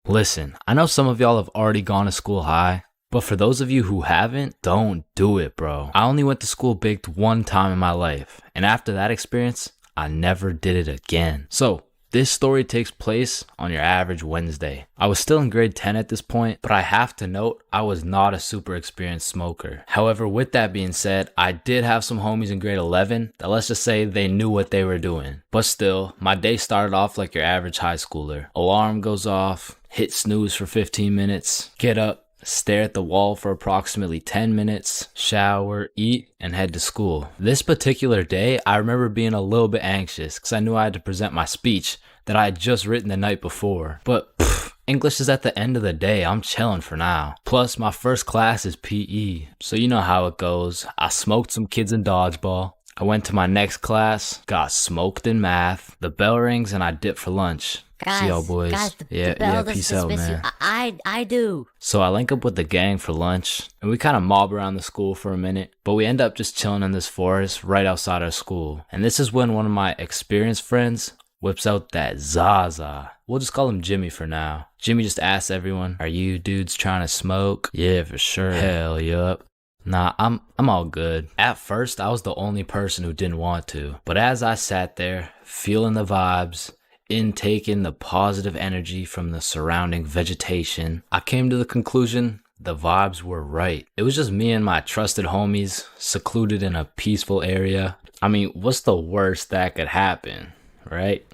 Listen, I know some of y'all have already gone to school high, but for those of you who haven't, don't do it, bro. I only went to school baked one time in my life, and after that experience, I never did it again. So, this story takes place on your average Wednesday. I was still in grade 10 at this point, but I have to note, I was not a super experienced smoker. However, with that being said, I did have some homies in grade 11 that, let's just say, they knew what they were doing. But still, my day started off like your average high schooler. Alarm goes off, hit snooze for 15 minutes, get up, stare at the wall for approximately 10 minutes, shower, eat, and head to school. This particular day, I remember being a little bit anxious because I knew I had to present my speech that I had just written the night before. But English is at the end of the day. I'm chilling for now. Plus, my first class is PE. So you know how it goes. I smoked some kids in dodgeball. I went to my next class, got smoked in math. The bell rings and I dip for lunch. See y'all boys. The Peace out, man. I do. So I link up with the gang for lunch, and we kind of mob around the school for a minute, but we end up just chilling in this forest right outside our school. And this is when one of my experienced friends whips out that Zaza. We'll just call him Jimmy for now. Jimmy just asks everyone, "Are you dudes trying to smoke?" "Yeah, for sure." "Hell, yup." "Nah, I'm all good." At first, I was the only person who didn't want to, but as I sat there, feeling the vibes, intaking the positive energy from the surrounding vegetation, I came to the conclusion the vibes were right. It was just me and my trusted homies, secluded in a peaceful area. I mean, what's the worst that could happen, right?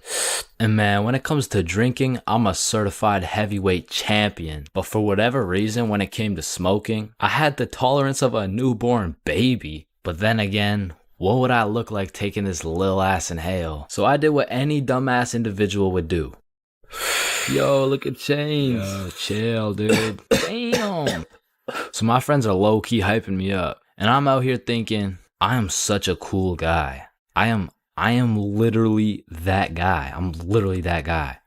And man, when it comes to drinking, I'm a certified heavyweight champion. But for whatever reason, when it came to smoking, I had the tolerance of a newborn baby. But then again, what would I look like taking this lil ass inhale? So I did what any dumbass individual would do. Yo, look at Chains. Yo, chill, dude. Damn. So my friends are low-key hyping me up. And I'm out here thinking, I am such a cool guy. I am literally that guy. I'm literally that guy.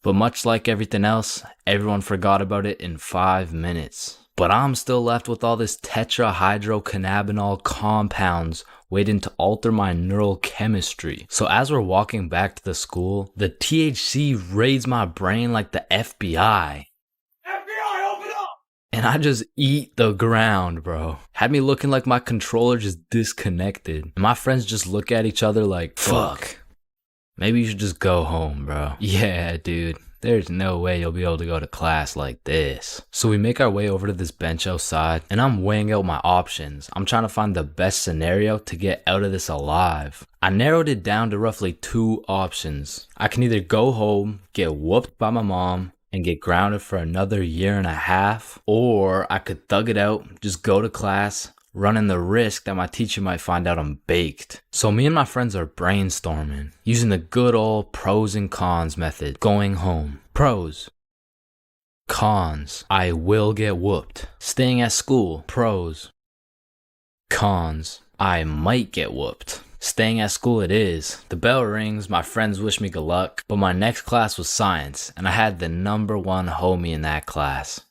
But much like everything else, everyone forgot about it in 5 minutes. But I'm still left with all this tetrahydrocannabinol compounds waiting to alter my neural chemistry. So as we're walking back to the school, the THC raids my brain like the FBI. FBI, open up! And I just eat the ground, bro. Had me looking like my controller just disconnected. And my friends just look at each other like, fuck. Maybe you should just go home, bro. Yeah, dude. There's no way you'll be able to go to class like this. So we make our way over to this bench outside, and I'm weighing out my options. I'm trying to find the best scenario to get out of this alive. I narrowed it down to roughly 2 options. I can either go home, get whooped by my mom, and get grounded for another 1.5 years, or I could thug it out, just go to class, running the risk that my teacher might find out I'm baked. So me and my friends are brainstorming, using the good old pros and cons method. Going home. Pros. Cons. I will get whooped. Staying at school. Pros. Cons. I might get whooped. Staying at school it is. The bell rings, my friends wish me good luck, but my next class was science, and I had the #1 homie in that class.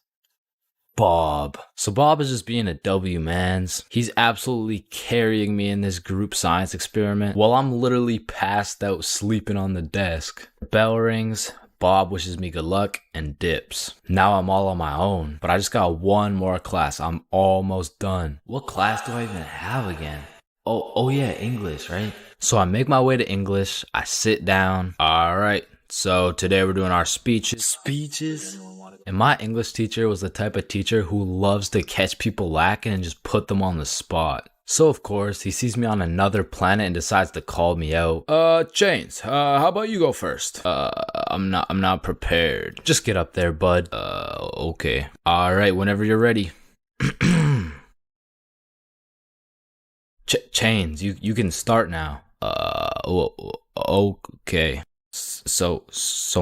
Bob. So Bob is just being a W, mans. He's absolutely carrying me in this group science experiment while I'm literally passed out sleeping on the desk. Bell rings, Bob wishes me good luck, and dips. Now I'm all on my own, but I just got 1 more class. I'm almost done. What class do I even have again? Oh yeah, English, right? So I make my way to English. I sit down. All right. So today we're doing our speeches. And my English teacher was the type of teacher who loves to catch people lacking and just put them on the spot. So of course, he sees me on another planet and decides to call me out. Chains, how about you go first? I'm not prepared. Just get up there, bud. Okay. All right, whenever you're ready. Chains, you can start now. Okay. So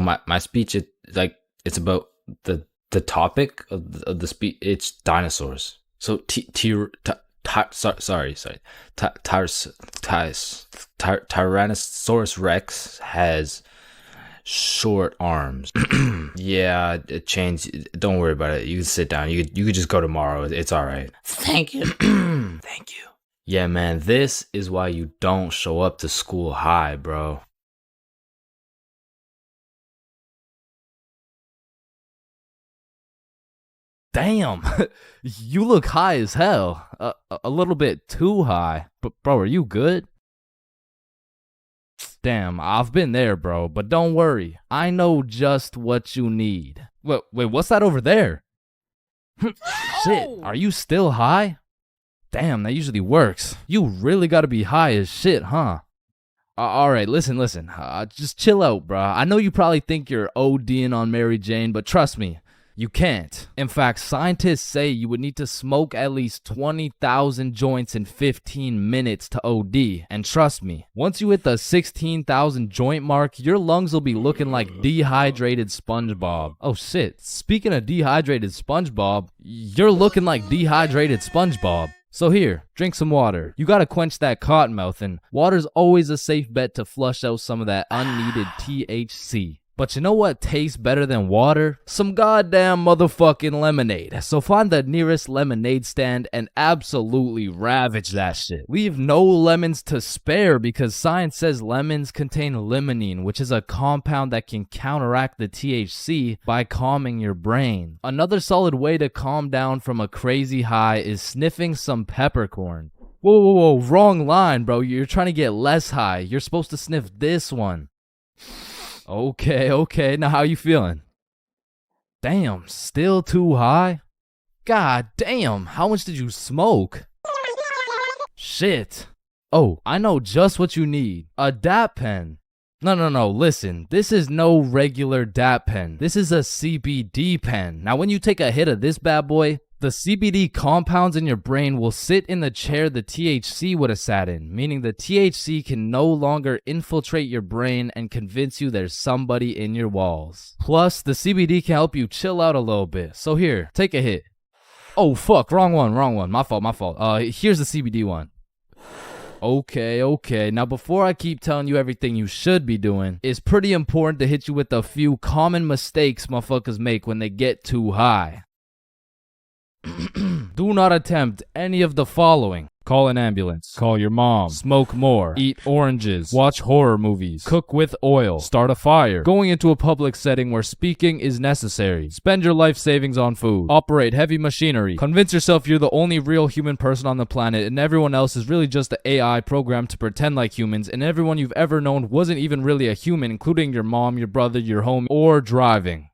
my speech is like, it's about the topic of the speech. It's dinosaurs. So Tyrannosaurus Rex has short arms. Yeah, Chains, don't worry about it. You can sit down. You could just go tomorrow. It's all right. Thank you. Thank you. Yeah, man, this is why you don't show up to school high, bro. Damn, you look high as hell. A little bit too high. But bro, are you good? Damn, I've been there, bro. But don't worry, I know just what you need. Wait, what's that over there? Shit, are you still high? Damn, that usually works. You really gotta be high as shit, huh? Alright, listen. Just chill out, bruh. I know you probably think you're ODing on Mary Jane, but trust me, you can't. In fact, scientists say you would need to smoke at least 20,000 joints in 15 minutes to OD. And trust me, once you hit the 16,000 joint mark, your lungs will be looking like dehydrated SpongeBob. Oh shit, speaking of dehydrated SpongeBob, you're looking like dehydrated SpongeBob. So here, drink some water. You gotta quench that cottonmouth, and water's always a safe bet to flush out some of that unneeded THC. But you know what tastes better than water? Some goddamn motherfucking lemonade. So find the nearest lemonade stand and absolutely ravage that shit. Leave no lemons to spare because science says lemons contain limonene, which is a compound that can counteract the THC by calming your brain. Another solid way to calm down from a crazy high is sniffing some peppercorn. Whoa, wrong line, bro. You're trying to get less high. You're supposed to sniff this one. Okay. Now how you feeling? Damn, still too high? God damn, how much did you smoke? Shit. Oh, I know just what you need. A DAP pen. No, listen. This is no regular DAP pen. This is a CBD pen. Now when you take a hit of this bad boy, the CBD compounds in your brain will sit in the chair the THC would have sat in, meaning the THC can no longer infiltrate your brain and convince you there's somebody in your walls. Plus, the CBD can help you chill out a little bit. So here, take a hit. Oh fuck, wrong one. My fault. Here's the CBD one. Okay. Now before I keep telling you everything you should be doing, it's pretty important to hit you with a few common mistakes motherfuckers make when they get too high. Do not attempt any of the following. Call an ambulance. Call your mom. Smoke more. Eat oranges. Watch horror movies. Cook with oil. Start a fire. Going into a public setting where speaking is necessary. Spend your life savings on food. Operate heavy machinery. Convince yourself you're the only real human person on the planet and everyone else is really just an AI programmed to pretend like humans, and everyone you've ever known wasn't even really a human, including your mom, your brother, your homie, or driving.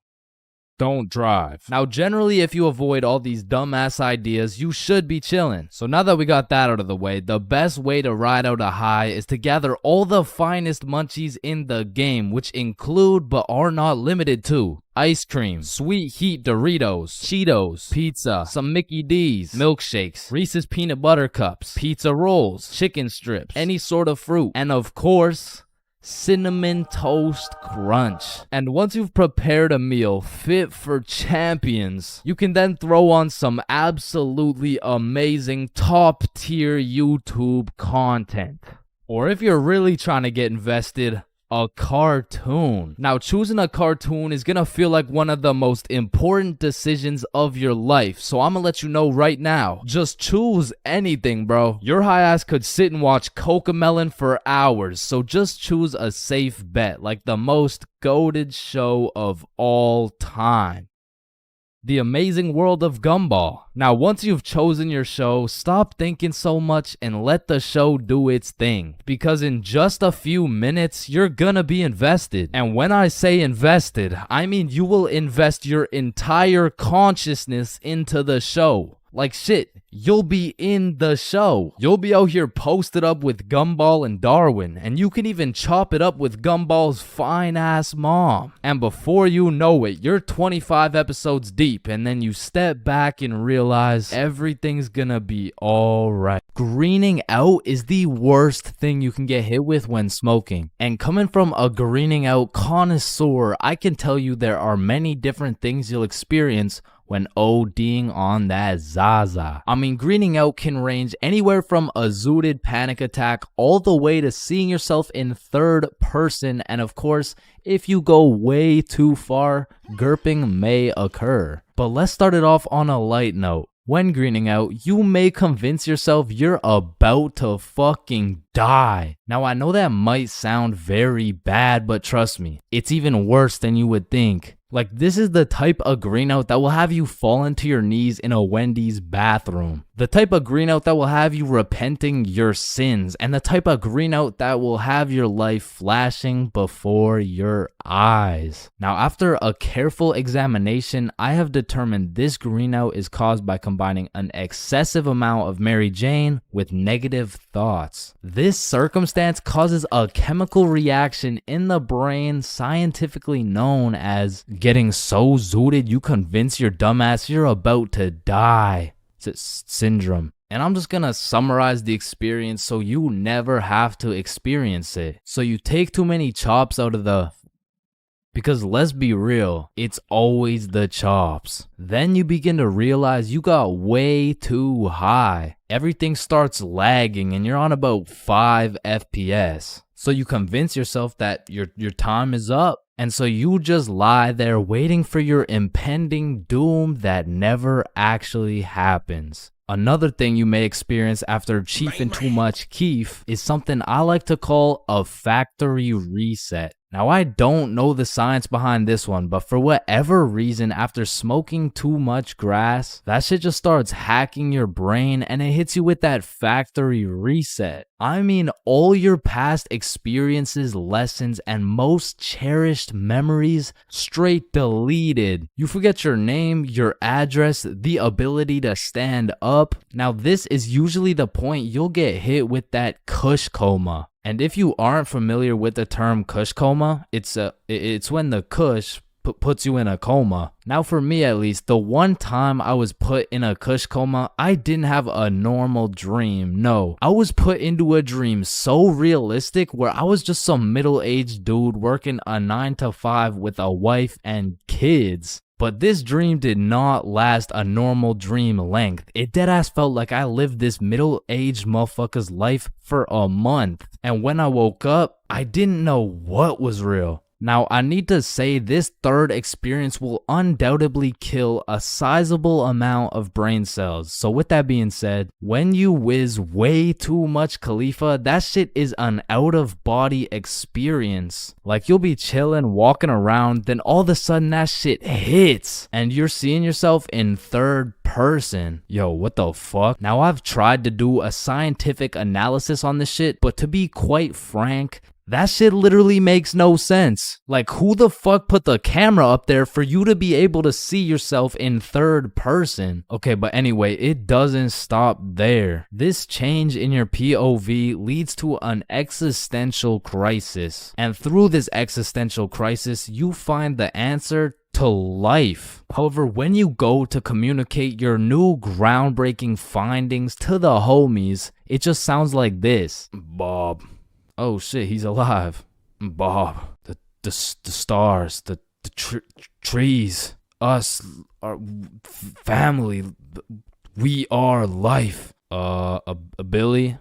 Don't drive. Now, generally, if you avoid all these dumbass ideas, you should be chilling. So now that we got that out of the way, the best way to ride out a high is to gather all the finest munchies in the game, which include but are not limited to ice cream, sweet heat Doritos, Cheetos, pizza, some Mickey D's, milkshakes, Reese's peanut butter cups, pizza rolls, chicken strips, any sort of fruit, and of course, Cinnamon Toast Crunch. And once you've prepared a meal fit for champions, you can then throw on some absolutely amazing top tier YouTube content. Or if you're really trying to get invested, a cartoon. Now, choosing a cartoon is gonna feel like one of the most important decisions of your life, so I'm gonna let you know right now, just choose anything, bro. Your high ass could sit and watch Cocomelon for hours, so just choose a safe bet, like the most goated show of all time. The Amazing World of Gumball. Now, once you've chosen your show, stop thinking so much and let the show do its thing. Because in just a few minutes, you're gonna be invested. And when I say invested, I mean you will invest your entire consciousness into the show. Like shit, you'll be in the show. You'll be out here posted up with Gumball and Darwin, and you can even chop it up with Gumball's fine-ass mom. And before you know it, you're 25 episodes deep, and then you step back and realize everything's gonna be alright. Greening out is the worst thing you can get hit with when smoking. And coming from a greening out connoisseur, I can tell you there are many different things you'll experience when ODing on that Zaza. I mean, greening out can range anywhere from a zooted panic attack all the way to seeing yourself in third person, and of course, if you go way too far, gurping may occur. But let's start it off on a light note. When greening out, you may convince yourself you're about to fucking die. Now, I know that might sound very bad, but trust me, it's even worse than you would think. Like, this is the type of green out that will have you falling to your knees in a Wendy's bathroom. The type of green out that will have you repenting your sins. And the type of green out that will have your life flashing before your eyes. Now, after a careful examination, I have determined this green out is caused by combining an excessive amount of Mary Jane with negative thoughts. This circumstance causes a chemical reaction in the brain scientifically known as getting so zooted you convince your dumbass you're about to die syndrome. And I'm just gonna summarize the experience so you never have to experience it. So you take too many chops out of the... Because let's be real, it's always the chops. Then you begin to realize you got way too high. Everything starts lagging and you're on about 5 FPS. So you convince yourself that your time is up. And so you just lie there waiting for your impending doom that never actually happens. Another thing you may experience after chiefing too much keef is something I like to call a factory reset. Now, I don't know the science behind this one, but for whatever reason, after smoking too much grass, that shit just starts hacking your brain and it hits you with that factory reset. I mean, all your past experiences, lessons, and most cherished memories straight deleted. You forget your name, your address, the ability to stand up. Now, this is usually the point you'll get hit with that kush coma. And if you aren't familiar with the term kush coma, it's when the kush puts you in a coma. Now, for me at least, the one time I was put in a kush coma, I didn't have a normal dream. No, I was put into a dream so realistic where I was just some middle-aged dude working a 9 to 5 with a wife and kids. But this dream did not last a normal dream length. It deadass felt like I lived this middle-aged motherfucker's life for a month. And when I woke up, I didn't know what was real. Now, I need to say this third experience will undoubtedly kill a sizable amount of brain cells. So with that being said, when you whiz way too much Khalifa, that shit is an out-of-body experience. Like, you'll be chilling, walking around, then all of a sudden that shit hits, and you're seeing yourself in third person. Yo, what the fuck? Now, I've tried to do a scientific analysis on this shit, but to be quite frank, that shit literally makes no sense. Like, who the fuck put the camera up there for you to be able to see yourself in third person? Okay, but anyway, it doesn't stop there. This change in your POV leads to an existential crisis. And through this existential crisis, you find the answer to life. However, when you go to communicate your new groundbreaking findings to the homies, it just sounds like this. Bob. Oh shit, he's alive. Bob, the stars, the trees, us, our family, we are life. Billy,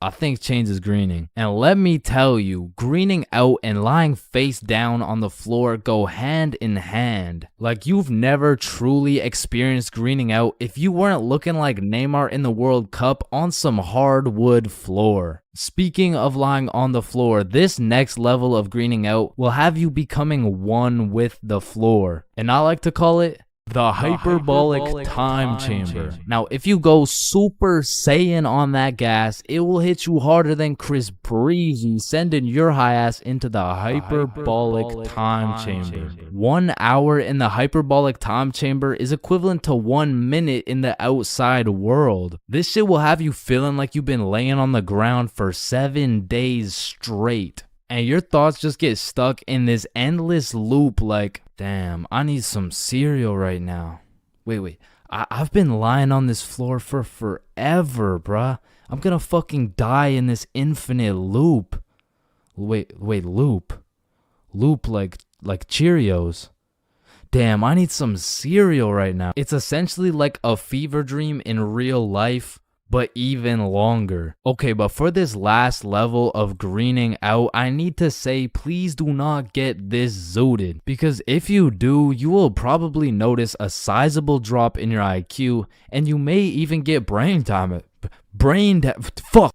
I think change is greening. And let me tell you, greening out and lying face down on the floor go hand in hand. Like, you've never truly experienced greening out if you weren't looking like Neymar in the World Cup on some hardwood floor. Speaking of lying on the floor, this next level of greening out will have you becoming one with the floor. And I like to call it the hyperbolic time chamber. Now, if you go Super Saiyan on that gas, it will hit you harder than Chris Breezy, sending your high ass into the hyperbolic time chamber. 1 hour in the hyperbolic time chamber is equivalent to 1 minute in the outside world. This shit will have you feeling like you've been laying on the ground for 7 days straight. And your thoughts just get stuck in this endless loop like, damn, I need some cereal right now. Wait, I've been lying on this floor for forever, bruh. I'm gonna fucking die in this infinite loop. Wait, loop? Loop like Cheerios. Damn, I need some cereal right now. It's essentially like a fever dream in real life, but even longer. Okay, but for this last level of greening out, I need to say, please do not get this zooted. Because if you do, you will probably notice a sizable drop in your IQ, and you may even get brain damage. Fuck.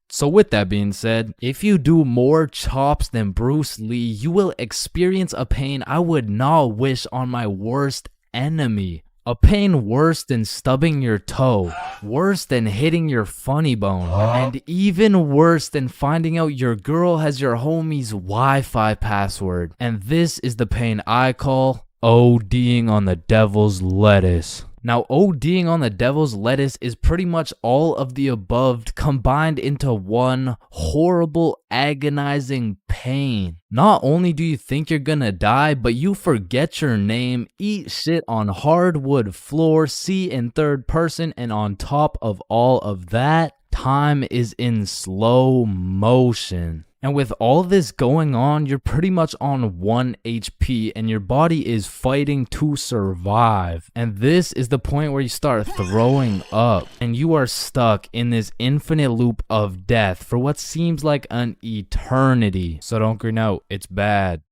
So with that being said, if you do more chops than Bruce Lee, you will experience a pain I would not wish on my worst enemy. A pain worse than stubbing your toe, worse than hitting your funny bone, and even worse than finding out your girl has your homie's Wi-Fi password. And this is the pain I call ODing on the devil's lettuce. Now, ODing on the devil's lettuce is pretty much all of the above combined into one horrible, agonizing pain. Not only do you think you're gonna die, but you forget your name, eat shit on hardwood floor, see in third person, and on top of all of that, time is in slow motion. And with all this going on, you're pretty much on 1 HP and your body is fighting to survive. And this is the point where you start throwing up and you are stuck in this infinite loop of death for what seems like an eternity. So don't green out, it's bad.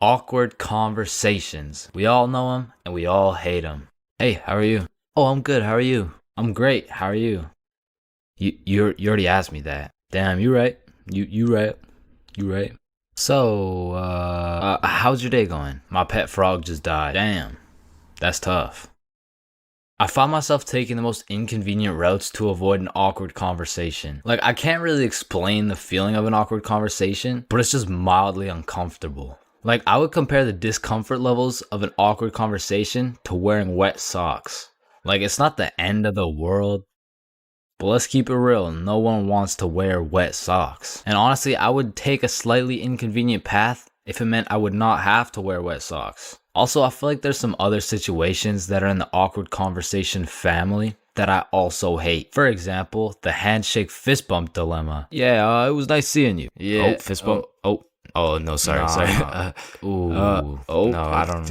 Awkward conversations. We all know them and we all hate them. Hey, how are you? Oh, I'm good. How are you? I'm great. How are you? You already asked me that. Damn, you right. You right. So, how's your day going? My pet frog just died. Damn, that's tough. I found myself taking the most inconvenient routes to avoid an awkward conversation. Like, I can't really explain the feeling of an awkward conversation, but it's just mildly uncomfortable. Like, I would compare the discomfort levels of an awkward conversation to wearing wet socks. Like, it's not the end of the world, but let's keep it real, no one wants to wear wet socks. And honestly, I would take a slightly inconvenient path if it meant I would not have to wear wet socks. Also, I feel like there's some other situations that are in the awkward conversation family that I also hate. For example, the handshake fist bump dilemma. Yeah, it was nice seeing you. Yeah. Oh, fist bump. Oh, no, sorry. No, I don't.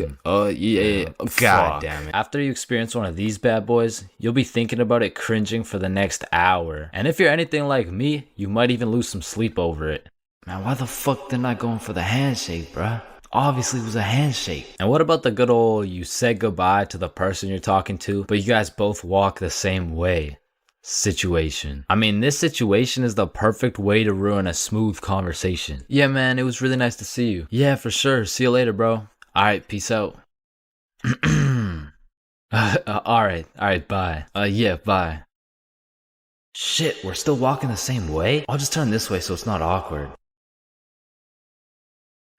Yeah. God damn it. After you experience one of these bad boys, you'll be thinking about it cringing for the next hour. And if you're anything like me, you might even lose some sleep over it. Man, why the fuck they're not going for the handshake, bruh? Obviously it was a handshake. And what about the good old you said goodbye to the person you're talking to, but you guys both walk the same way situation? I mean, this situation is the perfect way to ruin a smooth conversation. Yeah, man, it was really nice to see you. Yeah, for sure. See you later, bro. Alright, peace out. Alright, bye. Yeah, bye. Shit, we're still walking the same way? I'll just turn this way so it's not awkward.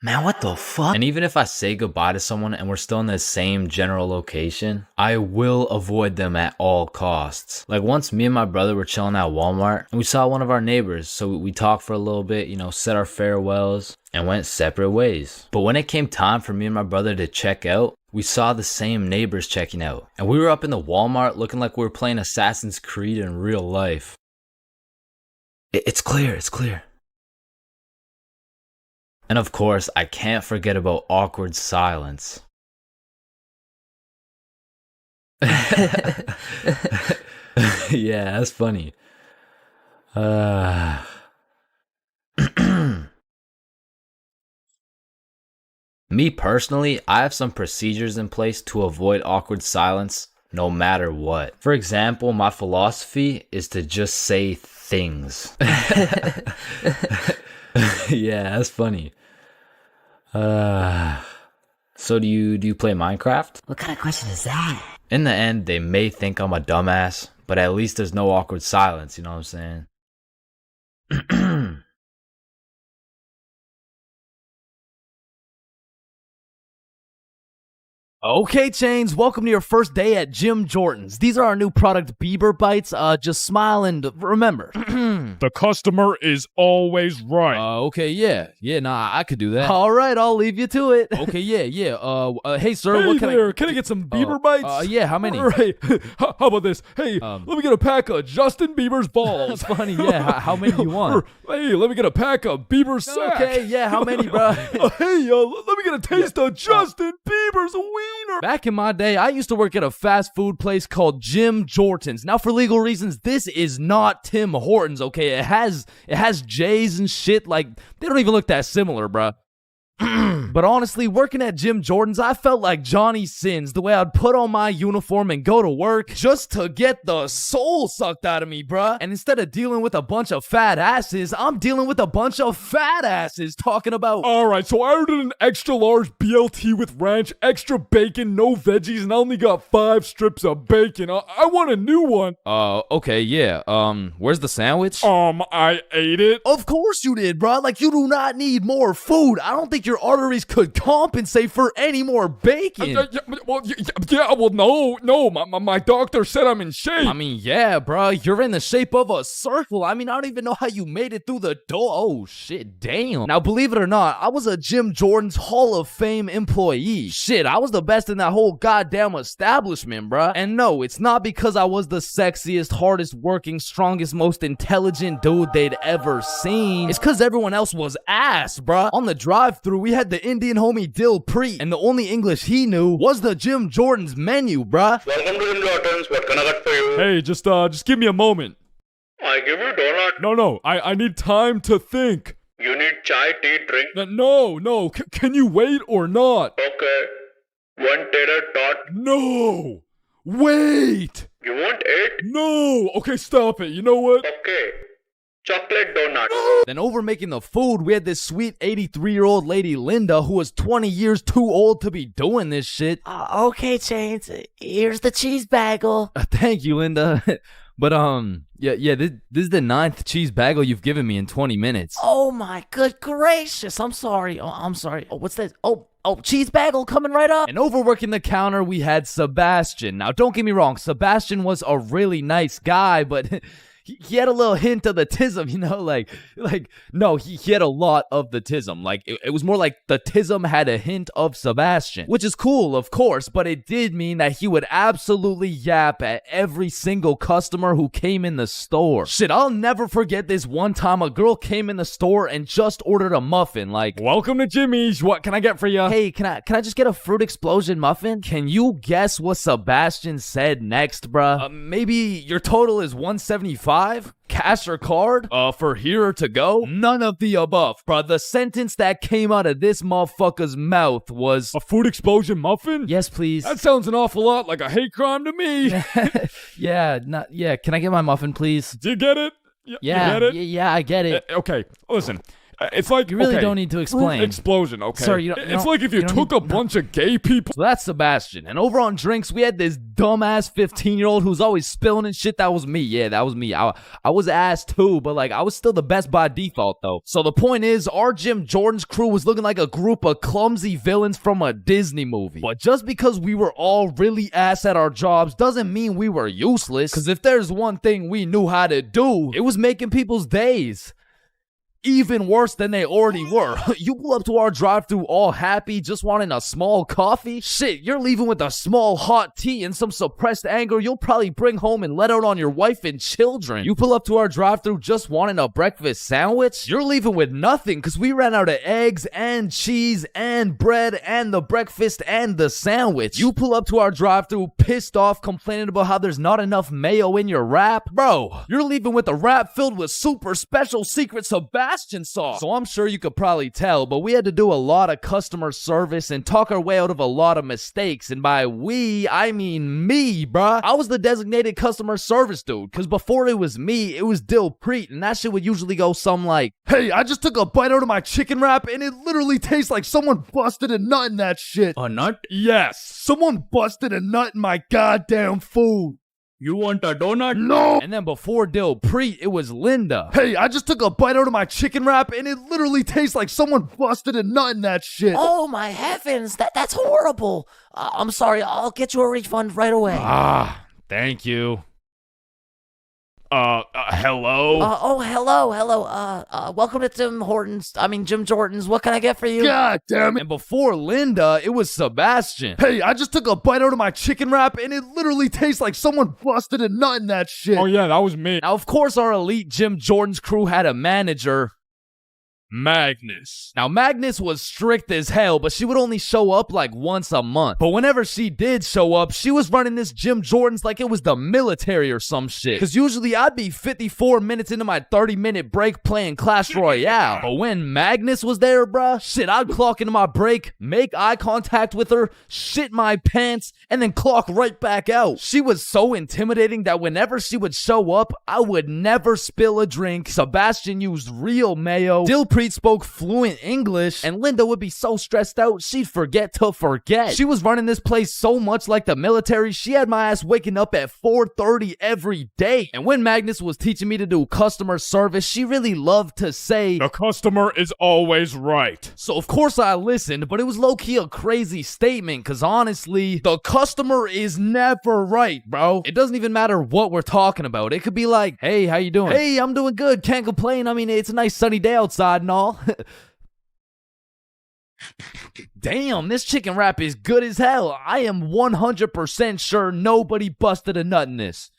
Man, what the fuck? And even if I say goodbye to someone and we're still in the same general location, I will avoid them at all costs. Like once me and my brother were chilling at Walmart and we saw one of our neighbors, so we talked for a little bit, said our farewells and went separate ways. But when it came time for me and my brother to check out, we saw the same neighbors checking out. And we were up in the Walmart looking like we were playing Assassin's Creed in real life. It's clear. And of course, I can't forget about awkward silence. Yeah, that's funny. Me personally, I have some procedures in place to avoid awkward silence no matter what. For example, my philosophy is to just say things. Yeah, that's funny. So do you play Minecraft? What kind of question is that? In the end, they may think I'm a dumbass, but at least there's no awkward silence, you know what I'm saying? Okay, Chains, welcome to your first day at Jim Jordan's. These are our new product, Bieber Bites. Just smile and remember. The customer is always right. Okay, yeah, nah, I could do that. All right, I'll leave you to it. Okay, yeah. Hey, sir, Hey what can there, can I get some Bieber Bites? Yeah, how many? Right. How about this? Hey, let me get a pack of Justin Bieber's balls. Funny, yeah. How many do you want? Hey, let me get a pack of Bieber's sack. Okay, yeah, how many, bro? Hey, let me get a taste of Justin Bieber's wiener. Back in my day, I used to work at a fast food place called Jim Jordan's. Now, for legal reasons, this is not Tim Hortons, okay? It has J's and shit. Like, they don't even look that similar, bruh. But honestly, working at Jim Jordan's, I felt like Johnny Sins, the way I'd put on my uniform and go to work just to get the soul sucked out of me, bruh. And instead of dealing with a bunch of fat asses, I'm dealing with a bunch of fat asses talking about... Alright, so I ordered an extra large BLT with ranch, extra bacon, no veggies, and I only got 5 strips of bacon. I want a new one. Okay, yeah. Where's the sandwich? I ate it. Of course you did, bruh. Like, you do not need more food. I don't think your arteries could compensate for any more bacon. No. My doctor said I'm in shape. I mean, yeah, bruh. You're in the shape of a circle. I mean, I don't even know how you made it through the door. Oh, shit, damn. Now, believe it or not, I was a Jim Jordan's Hall of Fame employee. Shit, I was the best in that whole goddamn establishment, bruh. And no, it's not because I was the sexiest, hardest working, strongest, most intelligent dude they'd ever seen. It's because everyone else was ass, bruh. On the drive-thru, we had the Indian homie Dill Preet, and the only English he knew was the Jim Jordan's menu, bruh. Welcome to Jim Jordan's. What can I get for you? Hey, just give me a moment. I give you donut. No, I need time to think. You need chai, tea, drink. No, can you wait or not? Okay. 1 tater tot. No! Wait! You want 8? No! Okay, stop it. You know what? Okay. Chocolate donut. Then over making the food, we had this sweet 83-year-old lady Linda who was 20 years too old to be doing this shit. Okay, Chains. Here's the cheese bagel. Thank you, Linda. But yeah, this is the 9th cheese bagel you've given me in 20 minutes. Oh my good gracious. I'm sorry. I'm sorry. Oh, what's this? Oh, cheese bagel coming right up. And overworking the counter, we had Sebastian. Now, don't get me wrong, Sebastian was a really nice guy, but he had a little hint of the tism, you know, no, he had a lot of the tism. Like, it was more like the tism had a hint of Sebastian, which is cool, of course, but it did mean that he would absolutely yap at every single customer who came in the store. Shit, I'll never forget this one time a girl came in the store and just ordered a muffin, like, welcome to Jimmy's. What can I get for you? Hey, can I just get a fruit explosion muffin? Can you guess what Sebastian said next, bruh? Maybe your total is $175? Cash or card? For here or to go? None of the above, bruh. The sentence that came out of this motherfucker's mouth was... A food explosion muffin? Yes, please. That sounds an awful lot like a hate crime to me. Yeah, can I get my muffin, please? Do you get it? Yeah, you get it? Yeah, I get it. Okay, listen. It's like you really don't need to explain. Explosion, okay. Sorry, it's like if you took a bunch of gay people. So that's Sebastian. And over on drinks, we had this dumbass 15-year-old who's always spilling and shit. That was me. Yeah, that was me. I was ass too, but like I was still the best by default though. So the point is, our Jim Jordan's crew was looking like a group of clumsy villains from a Disney movie. But just because we were all really ass at our jobs doesn't mean we were useless. Because if there's one thing we knew how to do, it was making people's days even worse than they already were. You pull up to our drive-thru all happy, just wanting a small coffee? Shit, you're leaving with a small hot tea and some suppressed anger you'll probably bring home and let out on your wife and children. You pull up to our drive-thru just wanting a breakfast sandwich? You're leaving with nothing because we ran out of eggs and cheese and bread and the breakfast and the sandwich. You pull up to our drive-thru pissed off, complaining about how there's not enough mayo in your wrap? Bro, you're leaving with a wrap filled with super special secret Sebastian sauce. So I'm sure you could probably tell, but we had to do a lot of customer service and talk our way out of a lot of mistakes. And by we, I mean me, bruh. I was the designated customer service dude, because before it was me, it was Dill Preet, and that shit would usually go something like, hey, I just took a bite out of my chicken wrap, and it literally tastes like someone busted a nut in that shit. A nut? Yes. Someone busted a nut in my goddamn food. You want a donut? No! And then before Dill Preet, it was Linda. Hey, I just took a bite out of my chicken wrap, and it literally tastes like someone busted a nut in that shit. Oh my heavens, that's horrible. I'm sorry, I'll get you a refund right away. Thank you. Hello? Hello. Welcome to Jim Jordan's. What can I get for you? God damn it. And before Linda, it was Sebastian. Hey, I just took a bite out of my chicken wrap, and it literally tastes like someone busted a nut in that shit. Oh yeah, that was me. Now, of course, our elite Jim Jordan's crew had a manager. Magnus. Now, Magnus was strict as hell, but she would only show up like once a month. But whenever she did show up, she was running this Jim Jordan's like it was the military or some shit. Because usually I'd be 54 minutes into my 30-minute break playing Clash Royale. But when Magnus was there, bruh, shit, I'd clock into my break, make eye contact with her, shit my pants, and then clock right back out. She was so intimidating that whenever she would show up, I would never spill a drink. Sebastian used real mayo. Dilpreet spoke fluent English, and Linda would be so stressed out she'd forget to forget. She was running this place so much like the military, she had my ass waking up at 4:30 every day. And when Magnus was teaching me to do customer service, she really loved to say, The customer is always right. so of course I listened, but it was low-key a crazy statement, cause honestly, the customer is never right, bro. It doesn't even matter what we're talking about. It could be like, hey, how you doing? Hey, I'm doing good, can't complain. I mean, it's a nice sunny day outside and all. Damn, this chicken wrap is good as hell. I am 100% sure nobody busted a nut in this.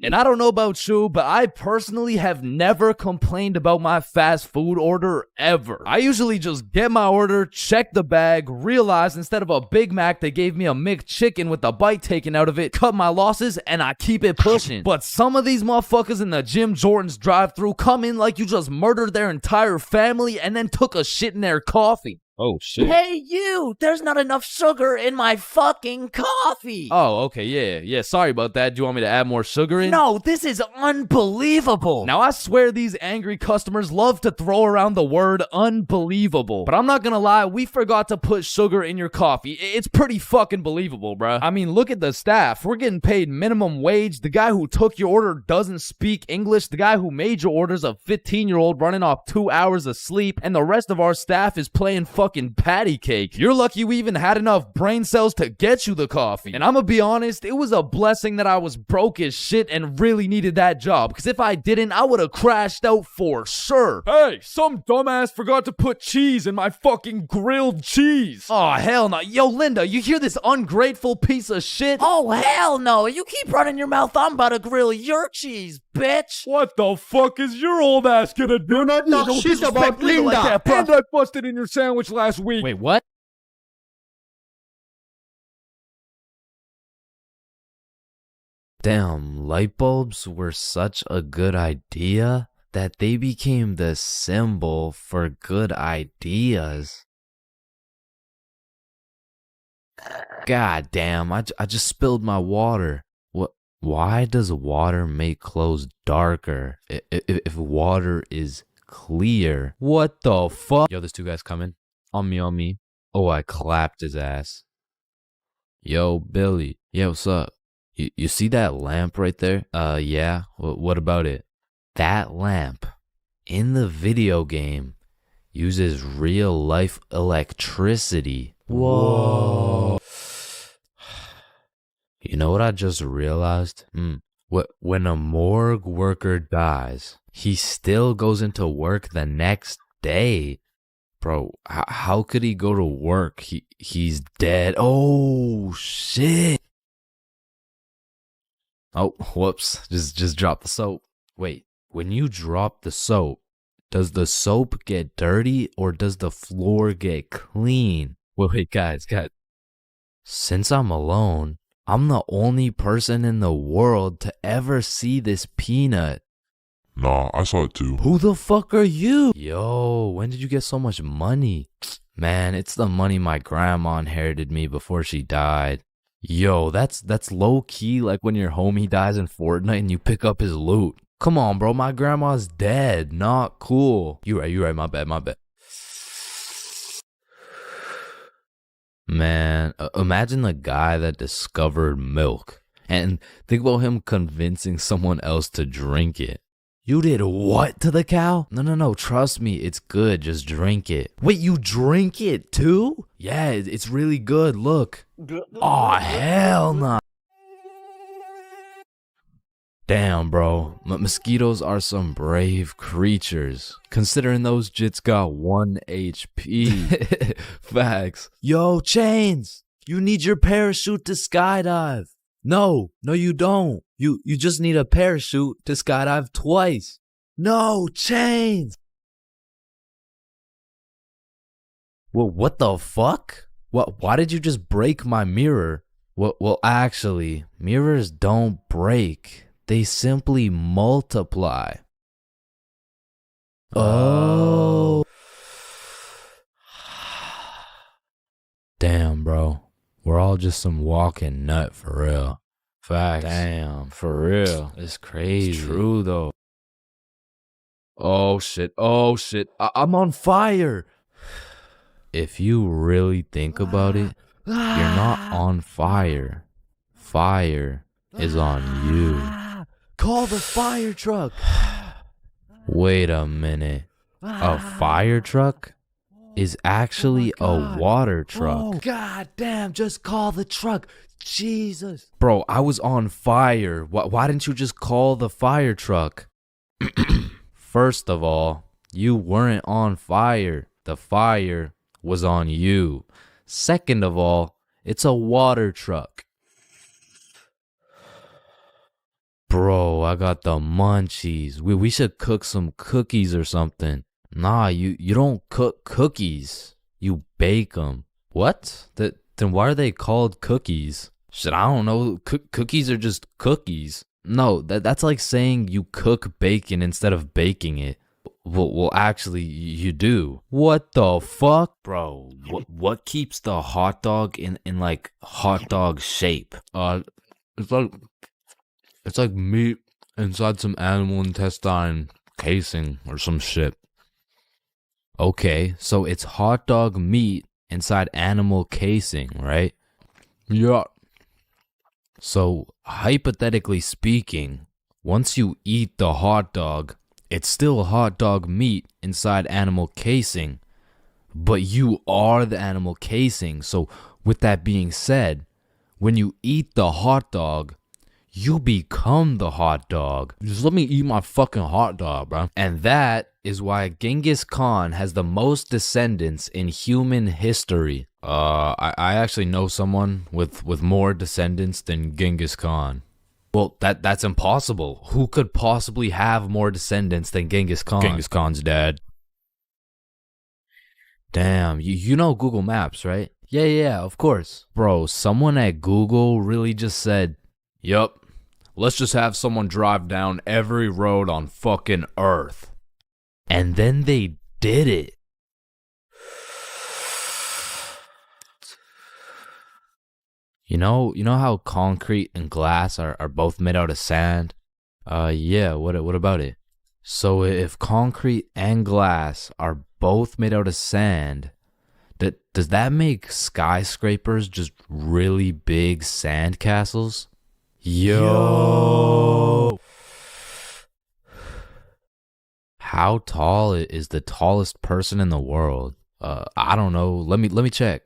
And I don't know about you, but I personally have never complained about my fast food order ever. I usually just get my order, check the bag, realize instead of a Big Mac, they gave me a McChicken with a bite taken out of it, cut my losses, and I keep it pushing. But some of these motherfuckers in the Jim Jordan's drive-thru come in like you just murdered their entire family and then took a shit in their coffee. Oh, shit. Hey, you! There's not enough sugar in my fucking coffee! Oh, okay, yeah, sorry about that. Do you want me to add more sugar in? No, this is unbelievable! Now, I swear these angry customers love to throw around the word unbelievable. But I'm not gonna lie, we forgot to put sugar in your coffee. It's pretty fucking believable, bruh. I mean, look at the staff. We're getting paid minimum wage. The guy who took your order doesn't speak English. The guy who made your order's a 15-year-old running off 2 hours of sleep. And the rest of our staff is playing fucking patty cake. You're lucky we even had enough brain cells to get you the coffee. And I'm gonna be honest, it was a blessing that I was broke as shit and really needed that job, because if I didn't, I would have crashed out for sure. Hey, some dumbass forgot to put cheese in my fucking grilled cheese. Oh, hell no. Yo, Linda, you hear this ungrateful piece of shit? Oh, hell no! You keep running your mouth, I'm about to grill your cheese, bitch! What the fuck is your old ass gonna do? Do not talk shit about Linda. And I busted in your sandwich last week. Wait, what? Damn, light bulbs were such a good idea that they became the symbol for good ideas. God damn, I just spilled my water. What? Why does water make clothes darker if water is clear? What the fuck? Yo, there's two guys coming. On me. Oh, I clapped his ass. Yo, Billy. Yeah, what's up? You see that lamp right there? Yeah. What about it? That lamp in the video game uses real life electricity. Whoa. You know what I just realized? When a morgue worker dies, he still goes into work the next day. Bro, how could he go to work? He's dead. Oh, shit. Oh, whoops. Just drop the soap. Wait, when you drop the soap, does the soap get dirty or does the floor get clean? Wait, guys. Since I'm alone, I'm the only person in the world to ever see this peanut. Nah, I saw it too. Who the fuck are you? Yo, when did you get so much money? Man, it's the money my grandma inherited me before she died. Yo, that's low-key like when your homie dies in Fortnite and you pick up his loot. Come on, bro, my grandma's dead. Not cool. You right, my bad. Man, imagine the guy that discovered milk. And think about him convincing someone else to drink it. You did what to the cow? No, trust me, it's good, just drink it. Wait, you drink it too? Yeah, it's really good, look. Aw, hell nah. Damn, bro, mosquitoes are some brave creatures, considering those jits got 1 HP. Facts. Yo, Chains, you need your parachute to skydive. No, you don't. You just need a parachute to skydive twice. No, Chains. Well, what the fuck? Why did you just break my mirror? Well, actually, mirrors don't break. They simply multiply. Oh. Damn, bro. We're all just some walking nut for real. Facts. Damn, for real. It's crazy. It's true, though. Oh, shit. I'm on fire. If you really think about it, you're not on fire. Fire is on you. Call the fire truck. Wait a minute. A fire truck is actually a water truck. Oh, god damn, just call the truck. Jesus. Bro, I was on fire. Why didn't you just call the fire truck? First of all, you weren't on fire. The fire was on you. Second of all, it's a water truck. Bro, I got the munchies. We should cook some cookies or something. Nah, you don't cook cookies. You bake them. What? Then why are they called cookies? Shit, I don't know. Cookies are just cookies. No, that's like saying you cook bacon instead of baking it. Well, actually, you do. What the fuck? Bro, what keeps the hot dog in like hot dog shape? It's like meat inside some animal intestine casing or some shit. Okay, so it's hot dog meat inside animal casing, right? Yeah. So, hypothetically speaking, once you eat the hot dog, it's still hot dog meat inside animal casing, but you are the animal casing. So, with that being said, when you eat the hot dog, you become the hot dog. Just let me eat my fucking hot dog, bro. And that is why Genghis Khan has the most descendants in human history. I actually know someone with more descendants than Genghis Khan. Well, that's impossible. Who could possibly have more descendants than Genghis Khan? Genghis Khan's dad. Damn, you know Google Maps, right? Yeah, of course. Bro, someone at Google really just said, yup. Let's just have someone drive down every road on fucking Earth. And then they did it. You know how concrete and glass are both made out of sand? Yeah, what about it? So if concrete and glass are both made out of sand, does that make skyscrapers just really big sand castles? Yo. How tall is the tallest person in the world? I don't know. Let me check.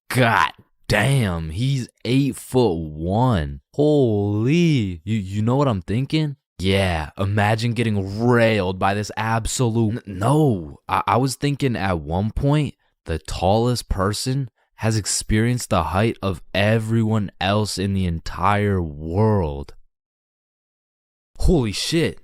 God damn, he's 8'1". Holy. You know what I'm thinking? Yeah, imagine getting railed by this absolute... No, I was thinking at one point, the tallest person has experienced the height of everyone else in the entire world. Holy shit.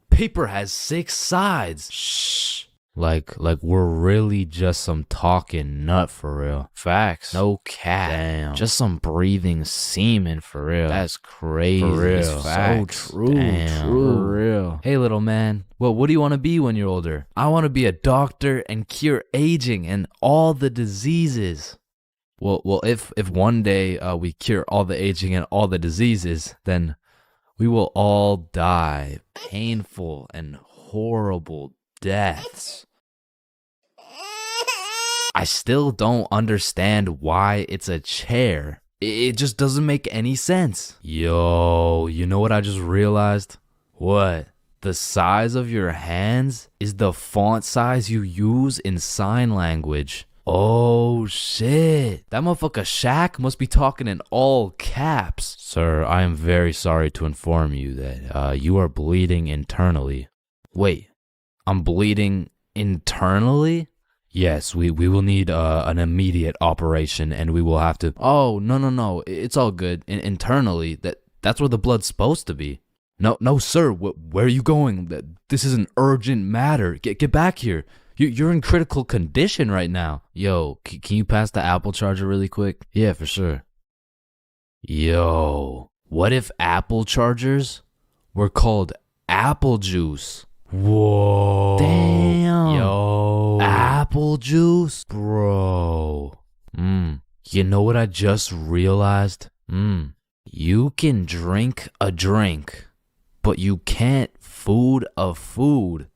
Paper has 6 sides. Shh. Like we're really just some talking nut for real. Facts. No cap. Damn. Just some breathing semen for real. That's crazy. For real. Facts. So true. Damn. True. For real. Hey, little man. Well, what do you want to be when you're older? I want to be a doctor and cure aging and all the diseases. Well, if one day we cure all the aging and all the diseases, then we will all die painful and horrible deaths. I still don't understand why it's a chair. It just doesn't make any sense. Yo, you know what I just realized? What? The size of your hands is the font size you use in sign language. Oh shit. That motherfucker Shaq must be talking in all caps. Sir, I am very sorry to inform you that you are bleeding internally. Wait, I'm bleeding internally? Yes, we will need an immediate operation and we will have to... Oh, no, it's all good. Internally, that's where the blood's supposed to be. No, sir, where are you going? This is an urgent matter. Get back here. You're in critical condition right now. Yo, can you pass the Apple charger really quick? Yeah, for sure. Yo, what if Apple chargers were called apple juice? Whoa. Damn. Yo. Apple juice? Bro. You know what I just realized? You can drink a drink, but you can't food a food.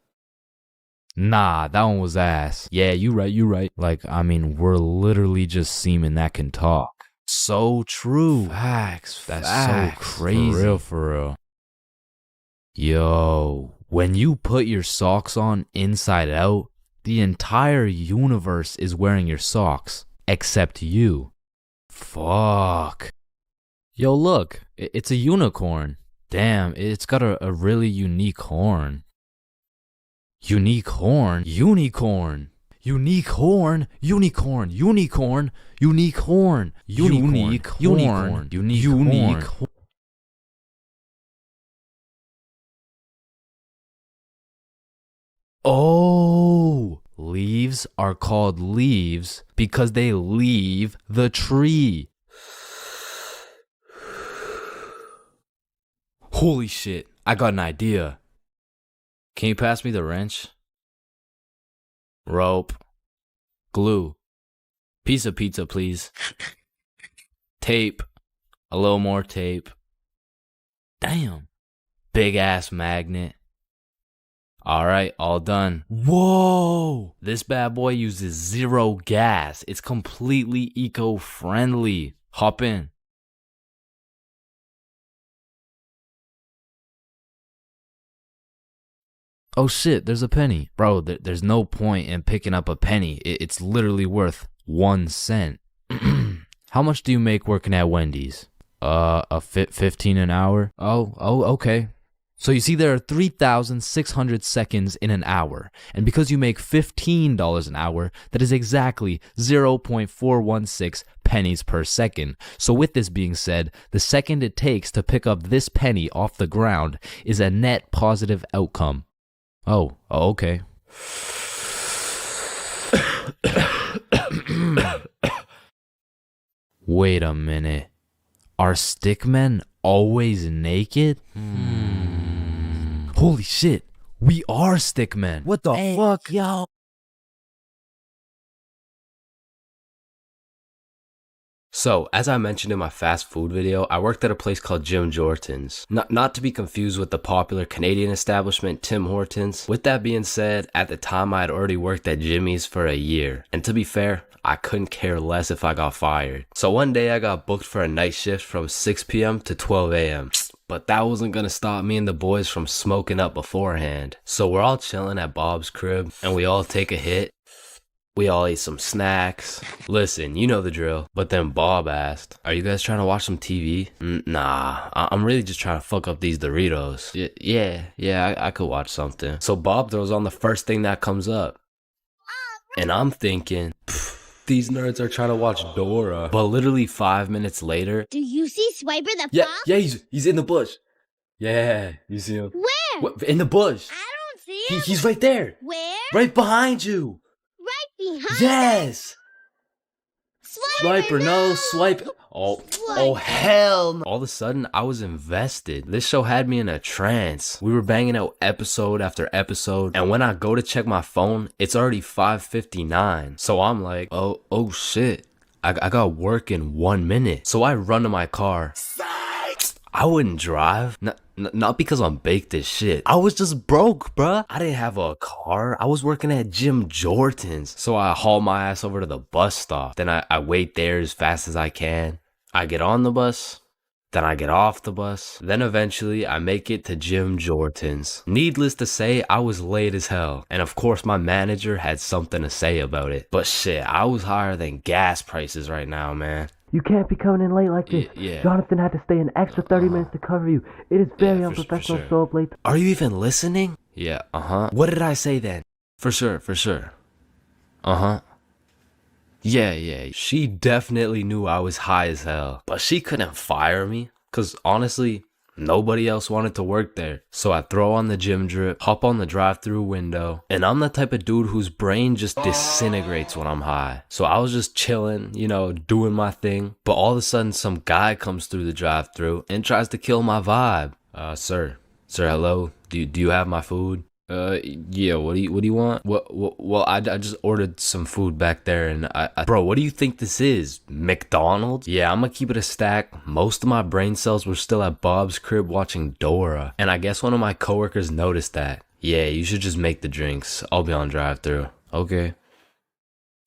Nah, that one was ass. Yeah, you right. Like, I mean, we're literally just semen that can talk. So true. Facts. That's so crazy. For real. Yo, when you put your socks on inside out, the entire universe is wearing your socks, except you. Fuck. Yo, look, it's a unicorn. Damn, it's got a really unique horn. Unique horn? Unicorn. Unique horn. Unicorn. Unicorn. Unique horn. Unique horn. Unique horn. Oh, leaves are called leaves because they leave the tree. Holy shit, I got an idea. Can you pass me the wrench? Rope. Glue. Piece of pizza, please. Tape. A little more tape. Damn. Big ass magnet. Alright, all done. Whoa! This bad boy uses 0 gas. It's completely eco-friendly. Hop in. Oh shit, there's a penny. Bro, there's no point in picking up a penny. It's literally worth 1 cent. How much do you make working at Wendy's? 15 an hour? Oh, okay. So you see there are 3,600 seconds in an hour. And because you make $15 an hour, that is exactly 0.416 pennies per second. So with this being said, the second it takes to pick up this penny off the ground is a net positive outcome. Oh, okay. Wait a minute. Are stickmen always naked? Holy shit, we are stickmen. What the fuck? Yo. So, as I mentioned in my fast food video, I worked at a place called Jim Jordan's. Not to be confused with the popular Canadian establishment Tim Hortons. With that being said, at the time I had already worked at Jimmy's for a year. And to be fair, I couldn't care less if I got fired. So one day I got booked for a night shift from 6 p.m. to 12 a.m. But that wasn't gonna stop me and the boys from smoking up beforehand. So we're all chilling at Bob's crib and we all take a hit. We all ate some snacks. Listen, you know the drill. But then Bob asked, "Are you guys trying to watch some TV?" Nah, I'm really just trying to fuck up these Doritos. Yeah, I could watch something. So Bob throws on the first thing that comes up. And I'm thinking, these nerds are trying to watch Dora. But literally 5 minutes later. Do you see Swiper the Yeah, fox? yeah, he's in the bush. Yeah, you see him? Where? What, in the bush. I don't see him. He's right there. Where? Right behind you. Right behind Yes. Swiper, no, swipe. Oh, hell no. All of a sudden, I was invested. This show had me in a trance. We were banging out episode after episode. And when I go to check my phone, it's already 5:59. So I'm like, oh shit. I got work in 1 minute. So I run to my car. I wouldn't drive. Not because I'm baked as shit. I was just broke, bruh. I didn't have a car. I was working at Jim Jordan's. So I haul my ass over to the bus stop. Then I wait there as fast as I can. I get on the bus. Then I get off the bus. Then eventually I make it to Jim Jordan's. Needless to say, I was late as hell. And of course my manager had something to say about it. But shit, I was higher than gas prices right now, man. You can't be coming in late like this. Yeah. Jonathan had to stay an extra 30 minutes to cover you. It is very for unprofessional to sure. show up late. Are you even listening? Yeah, What did I say then? For sure. Yeah. She definitely knew I was high as hell. But she couldn't fire me. Cause honestly, Nobody else wanted to work there. So I throw on the gym drip, hop on the drive-through window, and I'm the type of dude whose brain just disintegrates when I'm high. So I was just chilling, you know, doing my thing. But all of a sudden, some guy comes through the drive-through and tries to kill my vibe. Sir, hello? Do you have my food? Yeah, what do you want? Well, I just ordered some food back there, and bro, what do you think this is? McDonald's? Yeah, I'm gonna keep it a stack. Most of my brain cells were still at Bob's crib watching Dora, and I guess one of my coworkers noticed that. Yeah, you should just make the drinks. I'll be on drive-through. Okay.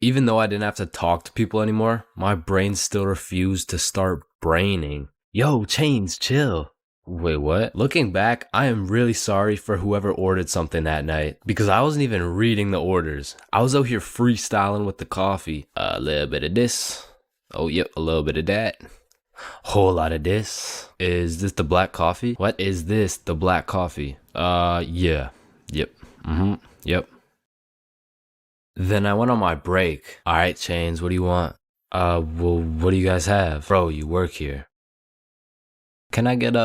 Even though I didn't have to talk to people anymore, my brain still refused to start braining. Yo, Chains, chill. Wait, what? Looking back, I am really sorry for whoever ordered something that night, because I wasn't even reading the orders. I was out here freestyling with the coffee. A little bit of this. Oh, yep, a little bit of that. Whole lot of this. Is this the black coffee? What is this, the black coffee? Yeah. Yep. Yep. Then I went on my break. Alright, Chains, what do you want? Well, what do you guys have? Bro, you work here. Can I get,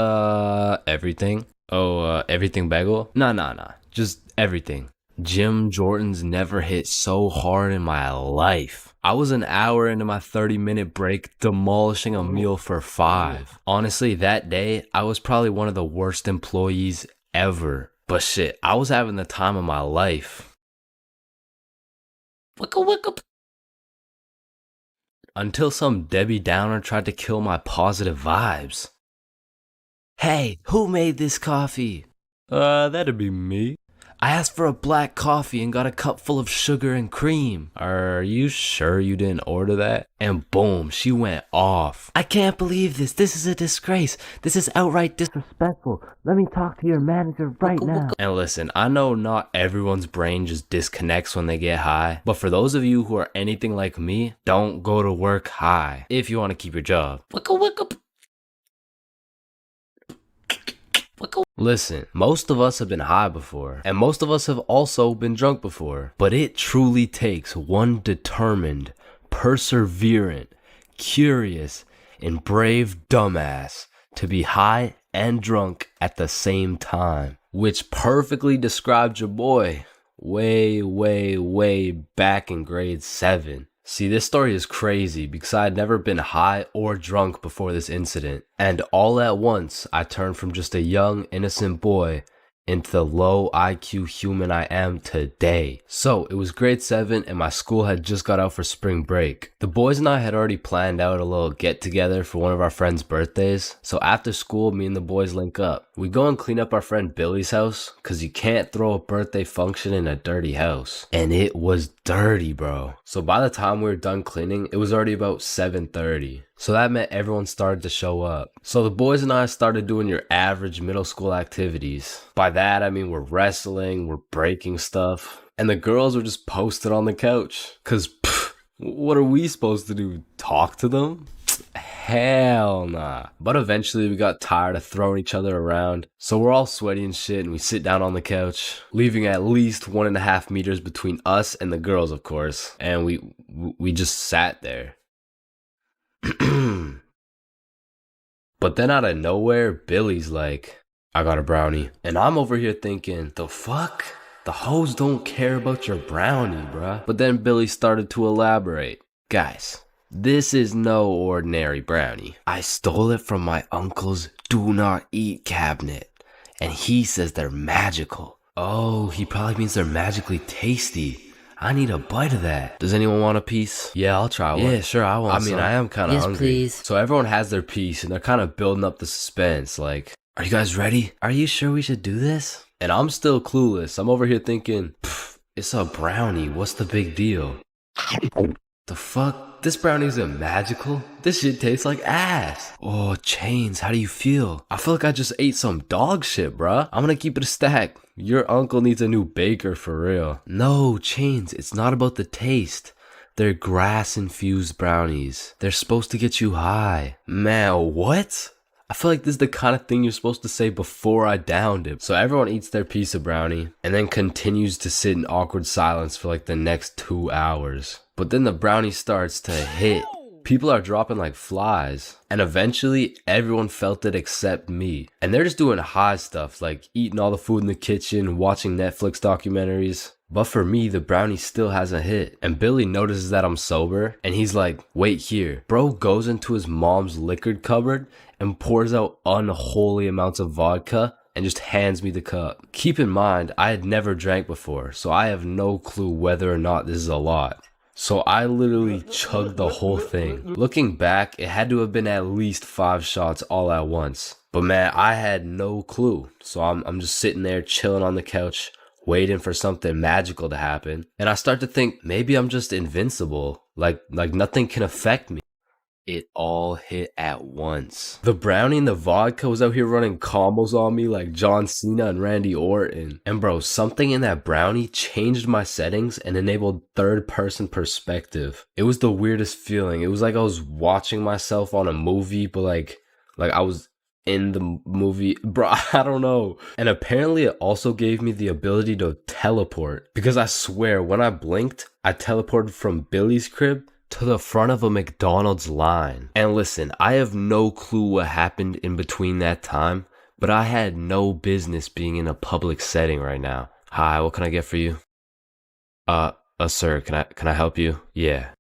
everything? Oh, everything bagel? Nah. Just everything. Jim Jordan's never hit so hard in my life. I was an hour into my 30-minute break demolishing a meal for 5. Honestly, that day, I was probably one of the worst employees ever. But shit, I was having the time of my life. Wicka. Until some Debbie Downer tried to kill my positive vibes. Hey, who made this coffee? That'd be me. I asked for a black coffee and got a cup full of sugar and cream. Are you sure you didn't order that? And boom, she went off. I can't believe this. This is a disgrace. This is outright disrespectful. Let me talk to your manager right now. And listen, I know not everyone's brain just disconnects when they get high, but for those of you who are anything like me, don't go to work high if you want to keep your job. Listen, most of us have been high before, and most of us have also been drunk before, but it truly takes one determined, perseverant, curious, and brave dumbass to be high and drunk at the same time, which perfectly described your boy way back in grade 7. See, this story is crazy because I had never been high or drunk before this incident. And all at once, I turned from just a young, innocent boy into the low IQ human I am today. So, it was grade 7 and my school had just got out for spring break. The boys and I had already planned out a little get together for one of our friends' birthdays. So after school, me and the boys link up. We go and clean up our friend Billy's house, cause you can't throw a birthday function in a dirty house. And it was dirty, bro. So by the time we were done cleaning, it was already about 7:30. So that meant everyone started to show up. So the boys and I started doing your average middle school activities. By that, I mean we're wrestling, we're breaking stuff. And the girls were just posted on the couch. Cause, what are we supposed to do? Talk to them? Hell nah. But eventually we got tired of throwing each other around. So we're all sweaty and shit and we sit down on the couch, leaving at least 1.5 meters between us and the girls, of course. And we just sat there. But then out of nowhere, Billy's like, I got a brownie. And I'm over here thinking, the fuck? The hoes don't care about your brownie, bruh. But then Billy started to elaborate. Guys, this is no ordinary brownie. I stole it from my uncle's do not eat cabinet. And he says they're magical. Oh, he probably means they're magically tasty. I need a bite of that. Does anyone want a piece? Yeah, I'll try one. Yeah, sure, I want some. I am kind of hungry. Please. So everyone has their piece and they're kind of building up the suspense. Like, are you guys ready? Are you sure we should do this? And I'm still clueless. I'm over here thinking, it's a brownie. What's the big deal? The fuck? This brownie isn't magical. This shit tastes like ass. Oh, Chains, how do you feel? I feel like I just ate some dog shit, bruh. I'm gonna keep it a stack. Your uncle needs a new baker for real. No, Chains, it's not about the taste. They're grass-infused brownies. They're supposed to get you high. Man, what? I feel like this is the kind of thing you're supposed to say before I downed it. So everyone eats their piece of brownie and then continues to sit in awkward silence for like the next 2 hours. But then the brownie starts to hit People are dropping like flies. And eventually, everyone felt it except me. And they're just doing high stuff, like eating all the food in the kitchen, watching Netflix documentaries. But for me, the brownie still hasn't hit. And Billy notices that I'm sober, and he's like, wait here. Bro goes into his mom's liquor cupboard and pours out unholy amounts of vodka and just hands me the cup. Keep in mind, I had never drank before, so I have no clue whether or not this is a lot. So I literally chugged the whole thing. Looking back, it had to have been at least 5 shots all at once. But man, I had no clue. So I'm just sitting there chilling on the couch, waiting for something magical to happen. And I start to think, maybe I'm just invincible. Like nothing can affect me. It all hit at once. The brownie and the vodka was out here running combos on me like John Cena and Randy Orton. And bro, something in that brownie changed my settings and enabled third-person perspective. It was the weirdest feeling. It was like I was watching myself on a movie, but like I was in the movie. Bro, I don't know. And apparently it also gave me the ability to teleport. Because I swear, when I blinked, I teleported from Billy's crib to the front of a McDonald's line. And listen, I have no clue what happened in between that time, but I had no business being in a public setting right now. Hi, what can I get for you? Sir, can I help you? Yeah.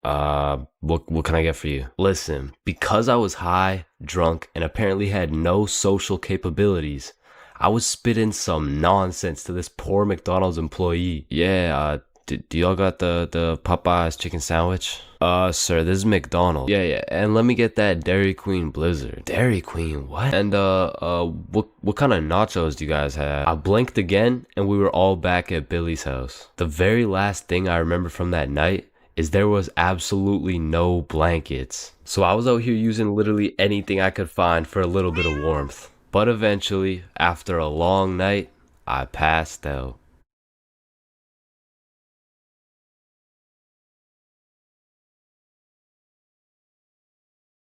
What can I get for you? Listen, because I was high, drunk, and apparently had no social capabilities, I was spitting some nonsense to this poor McDonald's employee. Yeah, do y'all got the Popeyes chicken sandwich? Sir, this is McDonald's. Yeah, and let me get that Dairy Queen Blizzard. Dairy Queen, what? And, what kind of nachos do you guys have? I blinked again, and we were all back at Billy's house. The very last thing I remember from that night is there was absolutely no blankets. So I was out here using literally anything I could find for a little bit of warmth. But eventually, after a long night, I passed out.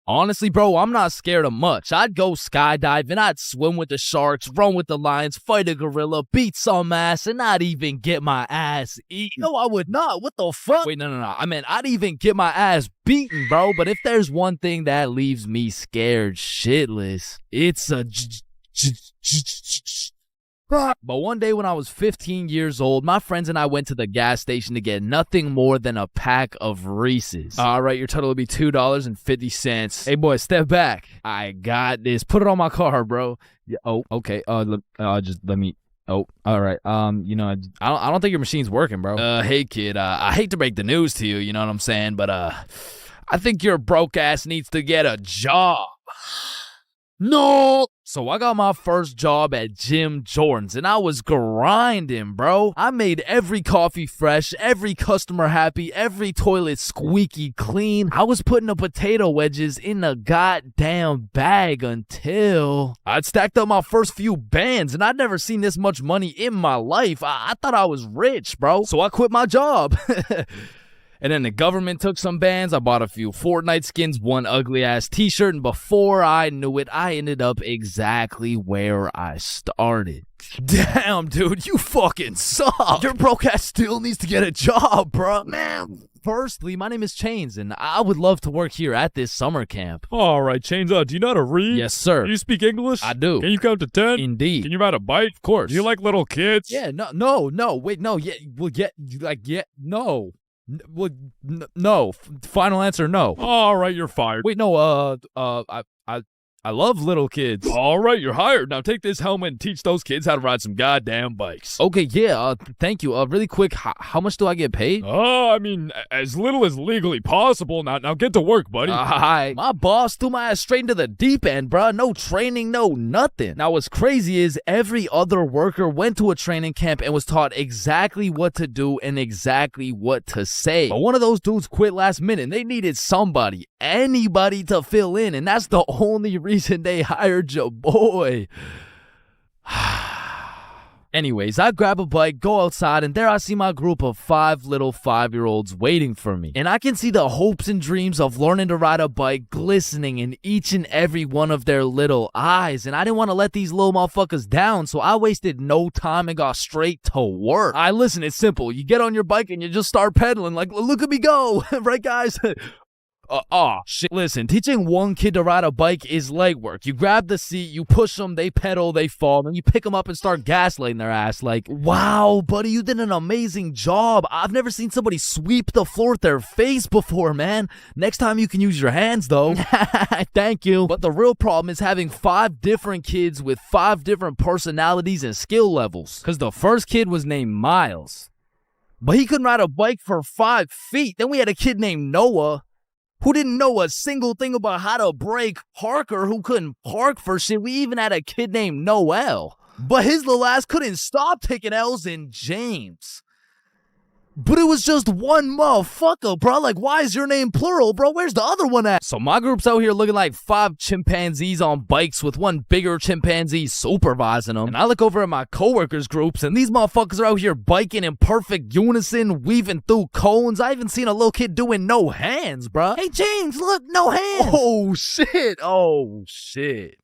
Honestly, bro, I'm not scared of much. I'd go skydiving, I'd swim with the sharks, run with the lions, fight a gorilla, beat some ass, and not even get my ass eaten. No, I would not. What the fuck? Wait, no. I mean, I'd even get my ass beaten, bro. But if there's one thing that leaves me scared shitless, it's a But one day when I was 15 years old, my friends and I went to the gas station to get nothing more than a pack of Reese's. All right, your total will be $2.50. Hey, boy, step back. I got this. Put it on my car, bro. Yeah, oh, okay. Just let me. Oh, all right. I don't think your machine's working, bro. Hey, kid. I hate to break the news to you. You know what I'm saying? But I think your broke ass needs to get a job. No! So I got my first job at Jim Jordan's and I was grinding, bro. I made every coffee fresh, every customer happy, every toilet squeaky clean. I was putting the potato wedges in a goddamn bag until I'd stacked up my first few bands and I'd never seen this much money in my life. I thought I was rich, bro. So I quit my job. And then the government took some bands. I bought a few Fortnite skins, one ugly-ass t-shirt, and before I knew it, I ended up exactly where I started. Damn, dude, you fucking suck. Your broke ass still needs to get a job, bro. Man. Firstly, my name is Chains, and I would love to work here at this summer camp. All right, Chains, do you know how to read? Yes, sir. Do you speak English? I do. Can you count to 10? Indeed. Can you ride a bike? Of course. Do you like little kids? Yeah, no, wait, no, yeah, well, yeah, no. Well, no. Final answer, no. All right, you're fired. Wait, no. I love little kids. All right, you're hired. Now take this helmet and teach those kids how to ride some goddamn bikes. Okay, yeah. Thank you. Really quick, how much do I get paid? I mean, as little as legally possible. Now get to work, buddy. Hi. My boss threw my ass straight into the deep end, bruh. No training, no nothing. Now, what's crazy is every other worker went to a training camp and was taught exactly what to do and exactly what to say. But one of those dudes quit last minute and they needed somebody, anybody to fill in, and that's the only reason they hired your boy. Anyways, I grab a bike, go outside, and there I see my group of 5 little 5-year-olds waiting for me. And I can see the hopes and dreams of learning to ride a bike glistening in each and every one of their little eyes. And I didn't want to let these little motherfuckers down, so I wasted no time and got straight to work. Listen, it's simple. You get on your bike and you just start pedaling like, look at me go. Right, guys? Shit. Listen, teaching one kid to ride a bike is legwork. You grab the seat, you push them, they pedal, they fall, and you pick them up and start gaslighting their ass. Like, wow, buddy, you did an amazing job. I've never seen somebody sweep the floor with their face before, man. Next time you can use your hands, though. Thank you. But the real problem is having 5 different kids with 5 different personalities and skill levels. Because the first kid was named Miles, but he couldn't ride a bike for 5 feet. Then we had a kid named Noah who didn't know a single thing about how to brake. Parker, who couldn't park for shit. We even had a kid named Noel, but his little ass couldn't stop taking L's. In James. But it was just one motherfucker, bro. Like, why is your name plural, bro? Where's the other one at? So my group's out here looking like 5 chimpanzees on bikes with one bigger chimpanzee supervising them. And I look over at my coworkers' groups, and these motherfuckers are out here biking in perfect unison, weaving through cones. I even seen a little kid doing no hands, bro. Hey, James, look, no hands. Oh, shit. Oh, shit.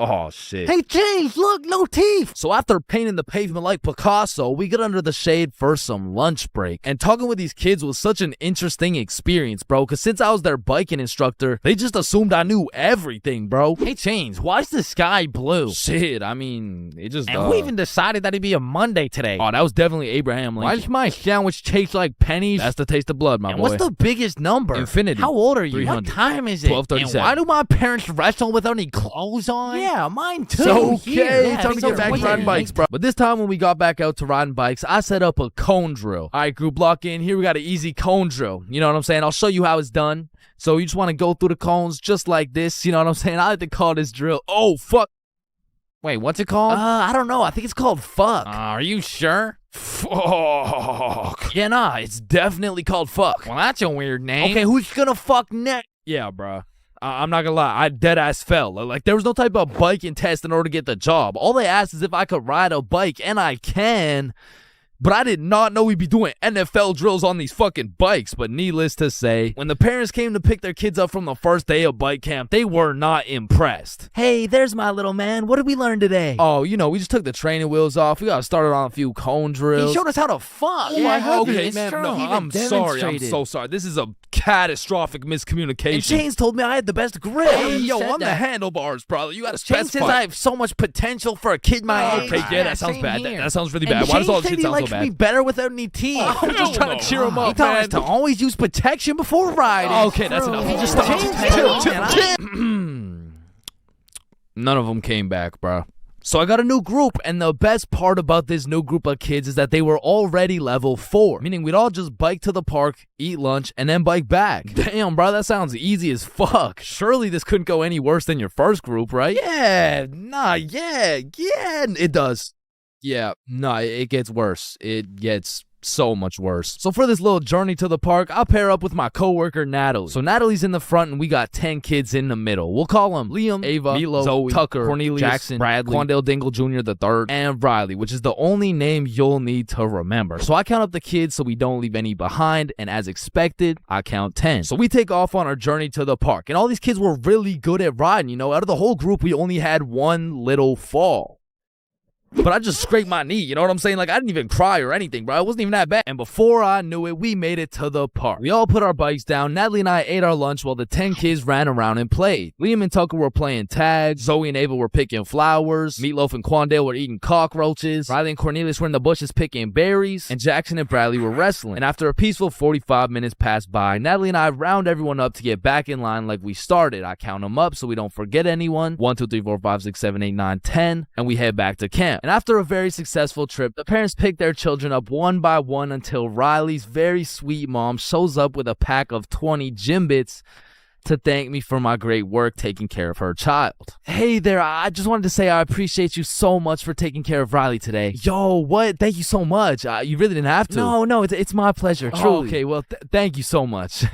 Oh, shit. Hey, James, look, no teeth. So after painting the pavement like Picasso, we get under the shade for some lunch break. And talking with these kids was such an interesting experience, bro, because since I was their biking instructor, they just assumed I knew everything, bro. Hey, James, why's the sky blue? Shit, I mean, it just... And who even decided that it'd be a Monday today? Oh, that was definitely Abraham Lincoln. Why does my sandwich taste like pennies? That's the taste of blood, my boy. What's the biggest number? Infinity. How old are you? 300. What time is it? 12:37. And why do my parents wrestle without any clothes on? Yeah, mine too. Okay, time to so get back to riding bikes, bro. But this time when we got back out to riding bikes, I set up a cone drill. All right, group, lock in. Here we got an easy cone drill. You know what I'm saying? I'll show you how it's done. So you just want to go through the cones just like this. You know what I'm saying? I like to call this drill. Oh, fuck. Wait, what's it called? I don't know. I think it's called fuck. Are you sure? Fuck. Yeah, nah, it's definitely called fuck. Well, that's a weird name. Okay, who's gonna fuck next? Yeah, bro. I'm not gonna lie, I deadass fell. Like, there was no type of biking test in order to get the job. All they asked is if I could ride a bike, and I can. But I did not know we'd be doing NFL drills on these fucking bikes. But needless to say, when the parents came to pick their kids up from the first day of bike camp, they were not impressed. Hey, there's my little man. What did we learn today? Oh, you know, we just took the training wheels off. We got started on a few cone drills. He showed us how to fuck. Okay, man. No, I'm sorry. I'm so sorry. This is a catastrophic miscommunication. And Chains told me I had the best grip. Hey, yo, I'm the handlebars, brother. You gotta Chains specify. says I have so much potential for a kid my age. Okay, yeah, that sounds bad. That sounds really bad. And Why does all Chains this shit said sound he so likes me bad? better without any teeth. I'm just trying to cheer him up, He taught us man. to always use protection before riding. Okay, that's enough. He just None of them came back, bro. So I got a new group, and the best part about this new group of kids is that they were already level 4, meaning we'd all just bike to the park, eat lunch, and then bike back. Damn, bro, that sounds easy as fuck. Surely this couldn't go any worse than your first group, right? Yeah, it does. Yeah, no, it gets worse. It gets so much worse. So for this little journey to the park, I'll pair up with my coworker Natalie. So Natalie's in the front and we got 10 kids in the middle. We'll call them Liam, Ava, Milo, Zoe, Tucker, Cornelius, Jackson, Bradley, Quandale Dingle Jr. the third, and Riley, which is the only name you'll need to remember. So I count up the kids so we don't leave any behind, and as expected, I count 10. So we take off on our journey to the park, and all these kids were really good at riding. You know, out of the whole group, we only had one little fall. But I just scraped my knee, you know what I'm saying? Like, I didn't even cry or anything, bro. It wasn't even that bad. And before I knew it, we made it to the park. We all put our bikes down. Natalie and I ate our lunch while the 10 kids ran around and played. Liam and Tucker were playing tag. Zoe and Ava were picking flowers. Meatloaf and Quandale were eating cockroaches. Riley and Cornelius were in the bushes picking berries. And Jackson and Bradley were wrestling. And after a peaceful 45 minutes passed by, Natalie and I round everyone up to get back in line like we started. I count them up so we don't forget anyone. 1, 2, 3, 4, 5, 6, 7, 8, 9, 10. And we head back to camp. And after a very successful trip, the parents pick their children up one by one until Riley's very sweet mom shows up with a pack of 20 gym bits to thank me for my great work taking care of her child. Hey there, I just wanted to say I appreciate you so much for taking care of Riley today. Yo, what? Thank you so much. You really didn't have to. No, it's my pleasure, truly. Oh, okay, well, thank you so much.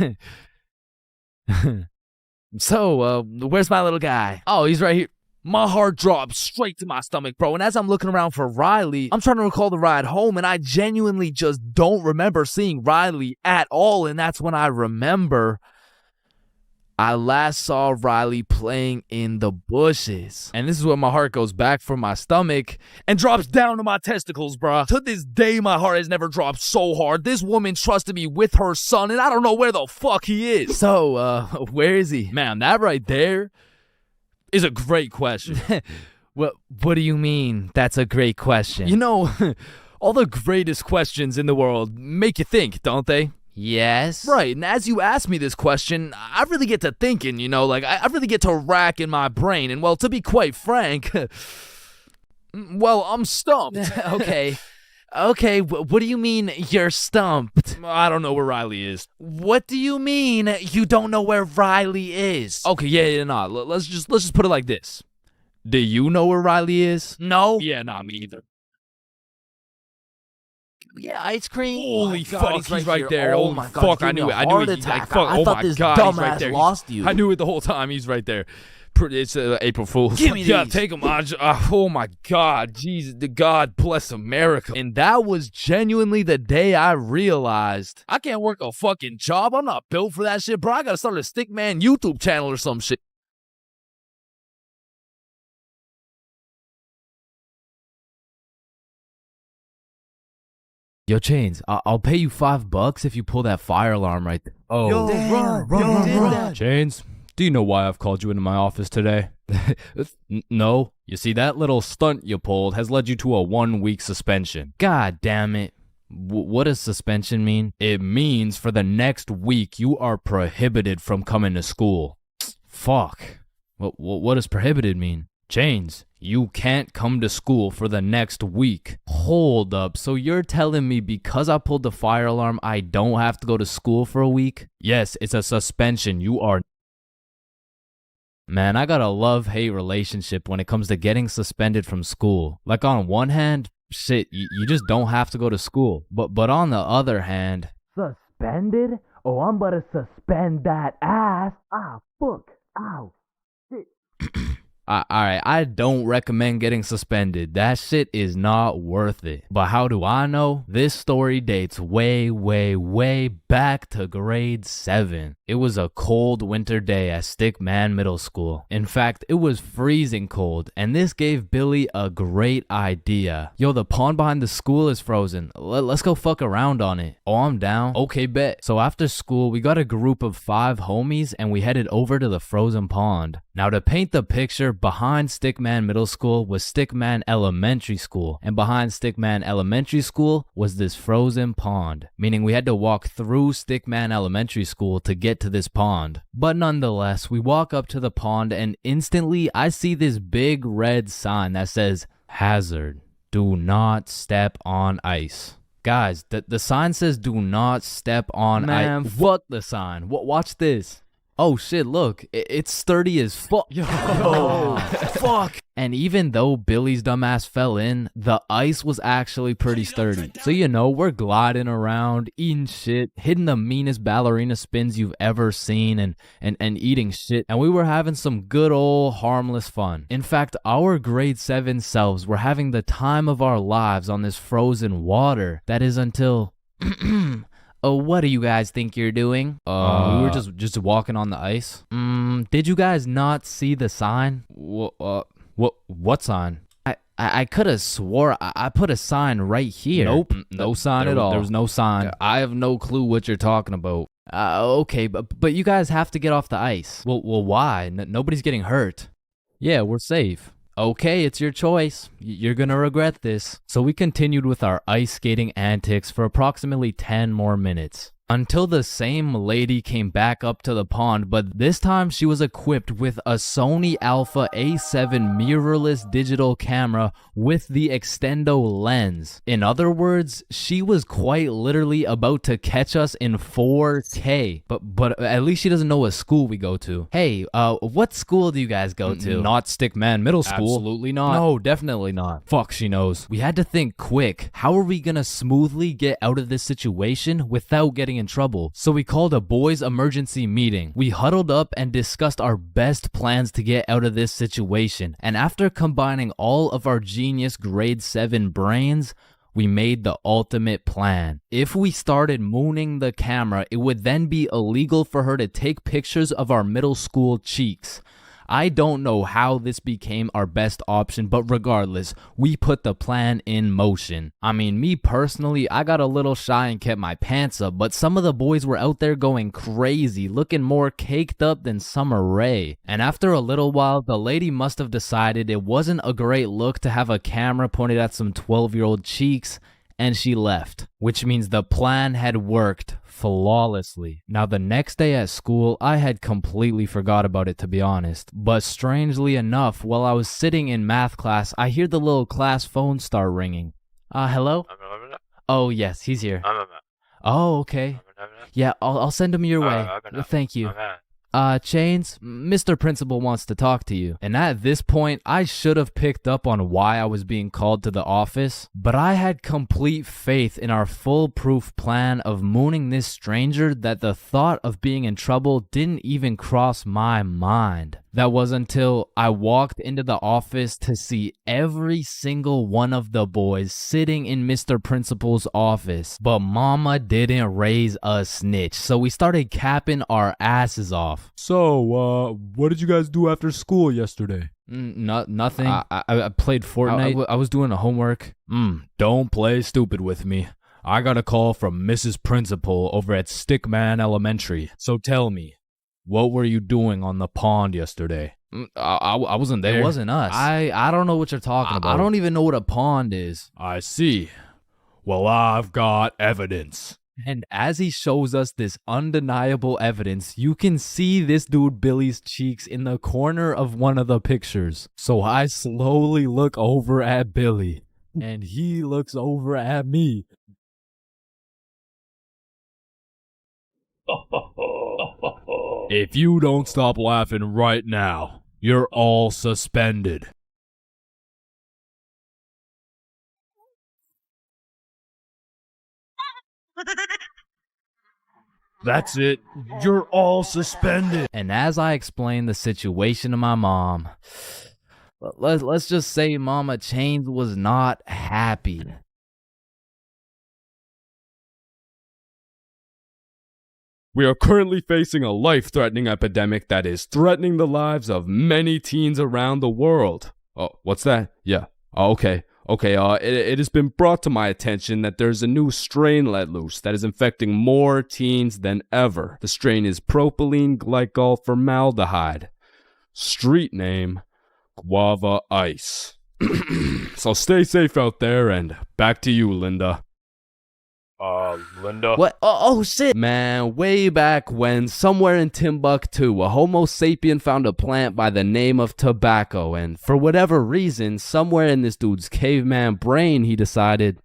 So, where's my little guy? Oh, he's right here. My heart dropped straight to my stomach, bro. And as I'm looking around for Riley, I'm trying to recall the ride home, and I genuinely just don't remember seeing Riley at all. And that's when I remember I last saw Riley playing in the bushes. And this is where my heart goes back from my stomach and drops down to my testicles, bruh. To this day, my heart has never dropped so hard. This woman trusted me with her son, and I don't know where the fuck he is. So, where is he? Man, that right there is a great question. What do you mean that's a great question? You know, all the greatest questions in the world make you think, don't they? Yes. Right, and as you ask me this question, I really get to thinking, you know, like, I really get to rack in my brain, and, well, to be quite frank, well, I'm stumped. Okay, what do you mean you're stumped? I don't know where Riley is. What do you mean you don't know where Riley is? Okay, yeah, nah, let's just put it like this. Do you know where Riley is? No. Yeah, nah, me either. Yeah, ice cream. Holy God, fuck, he's right there. Oh Oh my my God, fuck, give I me knew a it. I knew heart it. attack. Fuck, I oh thought my this God, he's right dumbass there. lost you. I knew it the whole time. He's right there. It's April Fool's. Give me Yeah, these. take him, Aj. Oh my God, Jesus, God bless America. And that was genuinely the day I realized I can't work a fucking job. I'm not built for that shit, bro. I gotta start a Stickman YouTube channel or some shit. Yo, Chains, I'll pay you $5 if you pull that fire alarm right there. Oh, Yo, run. Chains, do you know why I've called you into my office today? No. You see, that little stunt you pulled has led you to a 1-week suspension. God damn it. What does suspension mean? It means for the next week you are prohibited from coming to school. Fuck. What does prohibited mean? Chains, you can't come to school for the next week. Hold up, so you're telling me because I pulled the fire alarm, I don't have to go to school for a week? Yes, it's a suspension. You are... Man, I got a love-hate relationship when it comes to getting suspended from school. Like, on one hand, shit, you just don't have to go to school. But on the other hand... Suspended? Oh, I'm about to suspend that ass. Ah, fuck. Ow. Shit. Alright, I don't recommend getting suspended. That shit is not worth it. But how do I know? This story dates way back to grade 7. It was a cold winter day at Stickman Middle School. In fact, it was freezing cold, and this gave Billy a great idea. Yo, the pond behind the school is frozen. Let's go fuck around on it. Oh, I'm down. Okay, bet. So after school, we got a group of 5 homies, and we headed over to the frozen pond. Now, to paint the picture, behind Stickman Middle School was Stickman Elementary School, and behind Stickman Elementary School was this frozen pond, meaning we had to walk through Stickman Elementary School to get to this pond. But nonetheless, we walk up to the pond and instantly I see this big red sign that says, "Hazard, do not step on ice." Guys, the sign says do not step on ice. Man, Fuck the sign. Watch this. Oh shit, look, it's sturdy as fuck. Yo, fuck. And even though Billy's dumbass fell in, the ice was actually pretty sturdy. So you know, we're gliding around, eating shit, hitting the meanest ballerina spins you've ever seen, and eating shit. And we were having some good old harmless fun. In fact, our grade 7 selves were having the time of our lives on this frozen water. That is until... Oh, what do you guys think you're doing? We were just walking on the ice. Did you guys not see the sign? What sign? I could have swore I put a sign right here. Nope, no sign at all. There was no sign. I have no clue what you're talking about. Okay, but you guys have to get off the ice. Well, why? Nobody's getting hurt. Yeah, we're safe. Okay, it's your choice. You're gonna regret this. So we continued with our ice skating antics for approximately 10 more minutes. Until the same lady came back up to the pond, but this time she was equipped with a Sony Alpha A7 mirrorless digital camera with the extendo lens. In other words, she was quite literally about to catch us in 4K. But at least she doesn't know what school we go to. Hey, what school do you guys go to? Not Stickman Middle School. Absolutely not. No, definitely not. Fuck, she knows. We had to think quick. How are we gonna smoothly get out of this situation without getting in trouble? So we called a boys' emergency meeting. We huddled up and discussed our best plans to get out of this situation. And after combining all of our genius grade 7 brains, we made the ultimate plan. If we started mooning the camera, it would then be illegal for her to take pictures of our middle school cheeks. I don't know how this became our best option, but regardless, we put the plan in motion. I mean, me personally, I got a little shy and kept my pants up, but some of the boys were out there going crazy, looking more caked up than Summer Rae. And after a little while, the lady must have decided it wasn't a great look to have a camera pointed at some 12-year-old cheeks, and she left, which means the plan had worked flawlessly. Now, the next day at school, I had completely forgot about it, to be honest. But strangely enough, while I was sitting in math class, I hear the little class phone start ringing. Hello? Oh, yes, he's here. Oh, okay. Yeah, I'll send him your way. Thank you. Chains, Mr. Principal wants to talk to you. And at this point, I should have picked up on why I was being called to the office, but I had complete faith in our foolproof plan of mooning this stranger that the thought of being in trouble didn't even cross my mind. That was until I walked into the office to see every single one of the boys sitting in Mr. Principal's office. But mama didn't raise a snitch, so we started capping our asses off. So, what did you guys do after school yesterday? Nothing. I played Fortnite. I was doing a homework. Don't play stupid with me. I got a call from Mrs. Principal over at Stickman Elementary. So tell me, what were you doing on the pond yesterday? I wasn't there. It wasn't us. I don't know what you're talking about. I don't even know what a pond is. I see. Well, I've got evidence. And as he shows us this undeniable evidence, you can see this dude Billy's cheeks in the corner of one of the pictures. So I slowly look over at Billy, and he looks over at me. If you don't stop laughing right now, you're all suspended. That's it. You're all suspended. And as I explained the situation to my mom, let's just say Mama Chains was not happy. We are currently facing a life-threatening epidemic that is threatening the lives of many teens around the world. Oh, what's that? Yeah. Oh, okay. It has been brought to my attention that there's a new strain let loose that is infecting more teens than ever. The strain is propylene glycol formaldehyde. Street name, Guava Ice. So stay safe out there, and back to you, Linda. Linda? What? Oh, shit. Man, way back when, somewhere in Timbuktu, a Homo sapien found a plant by the name of tobacco, and for whatever reason, somewhere in this dude's caveman brain, he decided,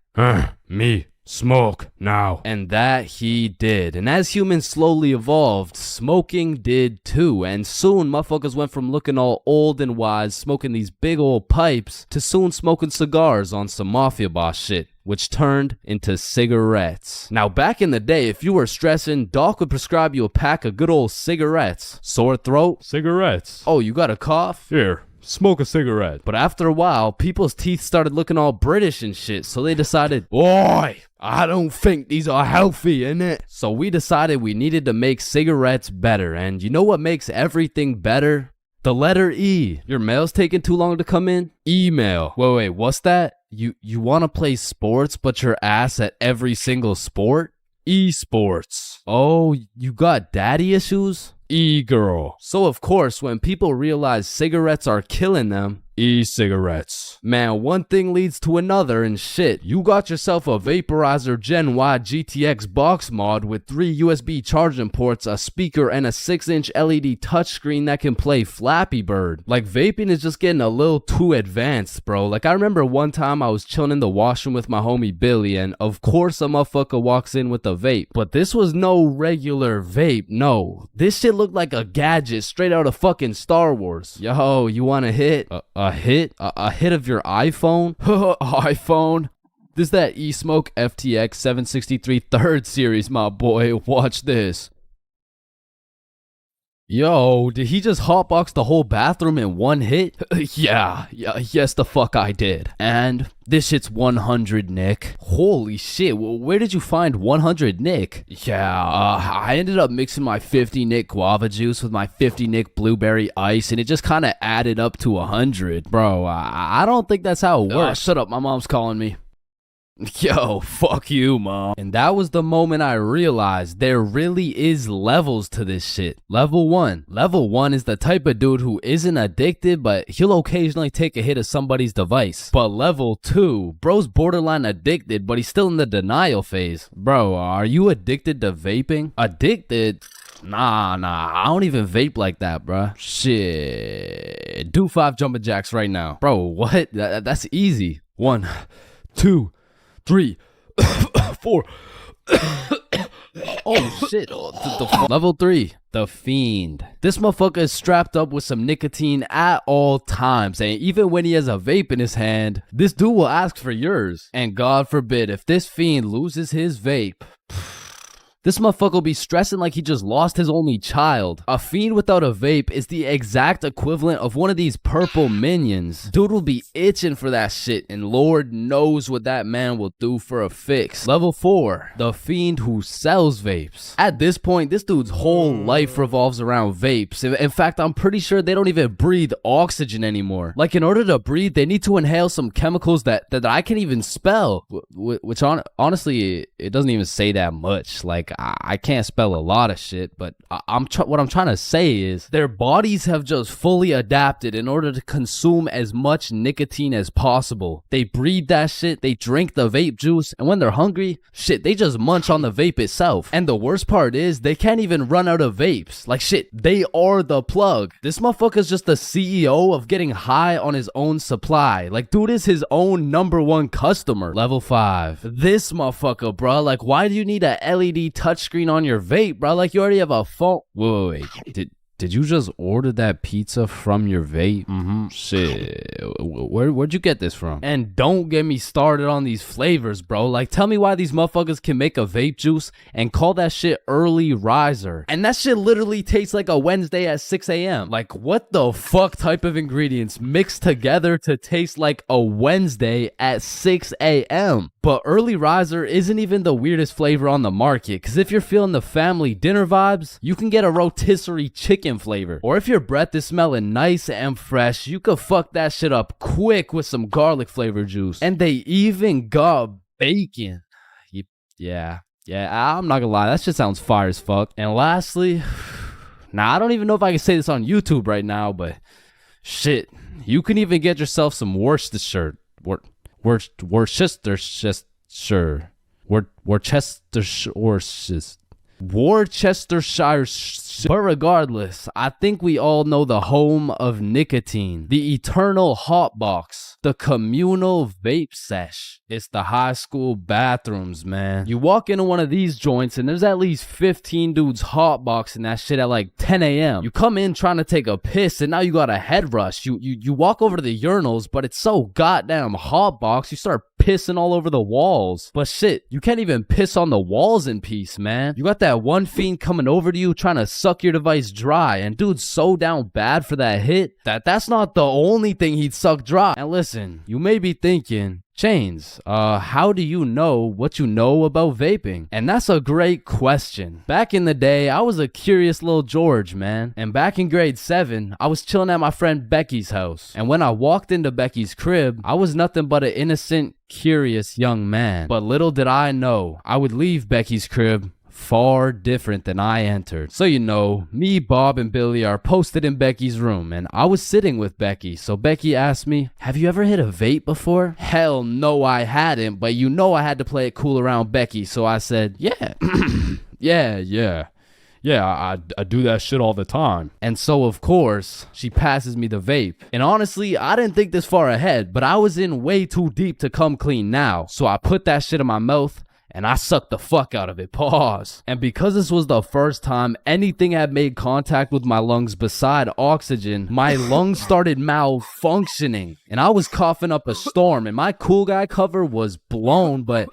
me, smoke, now. And that he did. And as humans slowly evolved, smoking did too. And soon, motherfuckers went from looking all old and wise, smoking these big old pipes, to soon smoking cigars on some mafia boss shit, which turned into cigarettes. Now, back in the day, if you were stressing, Doc would prescribe you a pack of good old cigarettes. Sore throat? Cigarettes. Oh, you got a cough? Here, smoke a cigarette. But after a while, people's teeth started looking all British and shit, so they decided, Oi, I don't think these are healthy, innit? So we decided we needed to make cigarettes better, and you know what makes everything better? The letter E. Your mail's taking too long to come in? Email. Wait, what's that? You want to play sports, but you're ass at every single sport? Esports. Oh, you got daddy issues? E-girl. So of course, when people realize cigarettes are killing them, e-cigarettes. Man, one thing leads to another and shit. You got yourself a Vaporizer Gen Y GTX box mod with 3 USB charging ports, a speaker, and a 6-inch LED touchscreen that can play Flappy Bird. Like, vaping is just getting a little too advanced, bro. Like, I remember one time I was chilling in the washroom with my homie Billy, and of course a motherfucker walks in with a vape. But this was no regular vape, no. This shit looked like a gadget straight out of fucking Star Wars. Yo, you want a hit? A hit? A hit of your iPhone? iPhone? This is that eSmoke FTX 763 3rd series, my boy. Watch this. Yo, did he just hotbox the whole bathroom in one hit? Yes, the fuck I did. And this shit's 100, Nick. Holy shit, where did you find 100, Nick? I ended up mixing my 50 Nick guava juice with my 50 Nick blueberry ice, and it just kind of added up to 100. Bro, I don't think that's how it works. Shut up, my mom's calling me. Yo, fuck you, mom. And that was the moment I realized there really is levels to this shit. Level 1. Level 1 is the type of dude who isn't addicted, but he'll occasionally take a hit of somebody's device. But level 2, bro's borderline addicted, but he's still in the denial phase. Bro, are you addicted to vaping? Addicted? Nah, I don't even vape like that, bruh. Shit. Do 5 jumping jacks right now. Bro, what? That's easy. 1, 2, 3, 4. Oh shit. Level 3, the fiend. This motherfucker is strapped up with some nicotine at all times, and even when he has a vape in his hand, this dude will ask for yours. And God forbid, if this fiend loses his vape, this motherfucker will be stressing like he just lost his only child. A fiend without a vape is the exact equivalent of one of these purple minions. Dude will be itching for that shit, and Lord knows what that man will do for a fix. Level 4, the fiend who sells vapes. At this point, this dude's whole life revolves around vapes. In fact, I'm pretty sure they don't even breathe oxygen anymore. Like, in order to breathe, they need to inhale some chemicals that I can't even spell. Which honestly, it doesn't even say that much. Like, I can't spell a lot of shit, but what I'm trying to say is their bodies have just fully adapted in order to consume as much nicotine as possible. They breathe that shit, they drink the vape juice, and when they're hungry, shit, they just munch on the vape itself. And the worst part is they can't even run out of vapes. Like shit, they are the plug. This motherfucker's just the CEO of getting high on his own supply. Like, dude is his own #1 customer. Level 5, this motherfucker, bro. Like, why do you need a LED touchscreen on your vape, bro? Like, you already have a phone. Wait. Did you just order that pizza from your vape? Shit. Where'd you get this from? And don't get me started on these flavors, bro. Like, tell me why these motherfuckers can make a vape juice and call that shit early riser. And that shit literally tastes like a Wednesday at 6 a.m. Like, what the fuck type of ingredients mixed together to taste like a Wednesday at 6 a.m.? But early riser isn't even the weirdest flavor on the market, because if you're feeling the family dinner vibes, you can get a rotisserie chicken flavor. Or if your breath is smelling nice and fresh, you could fuck that shit up quick with some garlic flavor juice. And they even got bacon. Yeah, I'm not gonna lie, that shit sounds fire as fuck. And lastly, now I don't even know if I can say this on YouTube right now, but shit, you can even get yourself some Worcestershire. Worcestershire. But regardless, I think we all know the home of nicotine, the eternal hot box, the communal vape sesh. It's the high school bathrooms, man. You walk into one of these joints and there's at least 15 dudes hotboxing that shit at like 10 a.m. You come in trying to take a piss and now you got a head rush. You walk over to the urinals, but it's so goddamn hotbox, you start pissing all over the walls. But shit, you can't even piss on the walls in peace, man. You got that one fiend coming over to you trying to suck your device dry, and dude's so down bad for that hit that's not the only thing he'd suck dry. And listen, you may be thinking, Chains, how do you know what you know about vaping? And that's a great question. Back in the day, I was a curious little George, man. And back in grade 7, I was chilling at my friend Becky's house. And when I walked into Becky's crib, I was nothing but an innocent, curious young man. But little did I know, I would leave Becky's crib far different than I entered. So, you know, me, Bob, and Billy are posted in Becky's room, and I was sitting with Becky. So Becky asked me, "Have you ever hit a vape before?" Hell no, I hadn't, but you know I had to play it cool around Becky, so I said, "Yeah." Yeah, I do that shit all the time. And so, of course, she passes me the vape. And honestly, I didn't think this far ahead, but I was in way too deep to come clean now. So I put that shit in my mouth, and I sucked the fuck out of it. Pause. And because this was the first time anything had made contact with my lungs beside oxygen, my lungs started malfunctioning. And I was coughing up a storm, and my cool guy cover was blown, but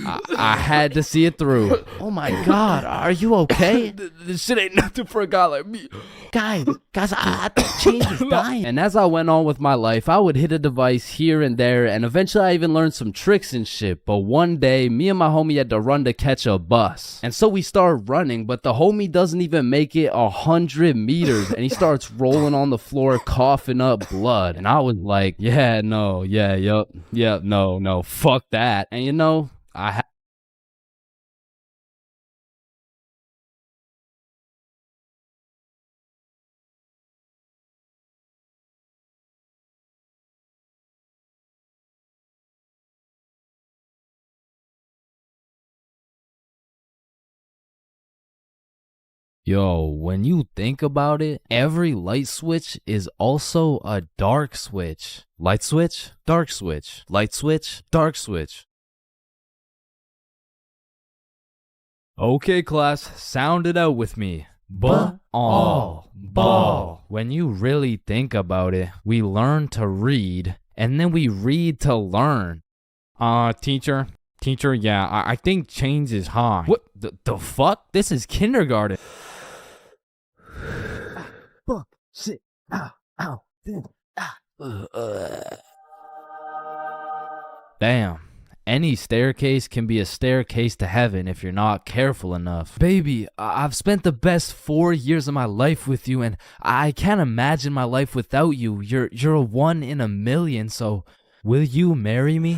I had to see it through. Oh my God, are you okay? This shit ain't nothing for a guy like me. Guys, I think Chains is dying. And as I went on with my life, I would hit a device here and there, and eventually I even learned some tricks and shit. But one day, me and my homie had to run to catch a bus. And so we started running, but the homie doesn't even make it 100 meters, and he starts rolling on the floor, coughing up blood. And I was like, yeah, no, no, fuck that. And you know, Yo, when you think about it, every light switch is also a dark switch. Light switch, dark switch. Light switch, dark switch. Okay, class, sound it out with me. Ball. When you really think about it, we learn to read, and then we read to learn. Teacher, yeah, I think Chains is high. What the fuck? This is kindergarten. Fuck, shit, ow, Damn. Any staircase can be a staircase to heaven if you're not careful enough. Baby, I've spent the best 4 years of my life with you, and I can't imagine my life without you. You're a 1 in a million, so will you marry me?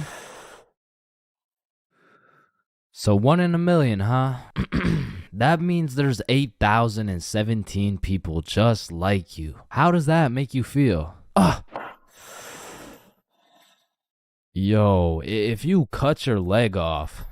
So 1 in a million, huh? That means there's 8,017 people just like you. How does that make you feel? Yo, if you cut your leg off,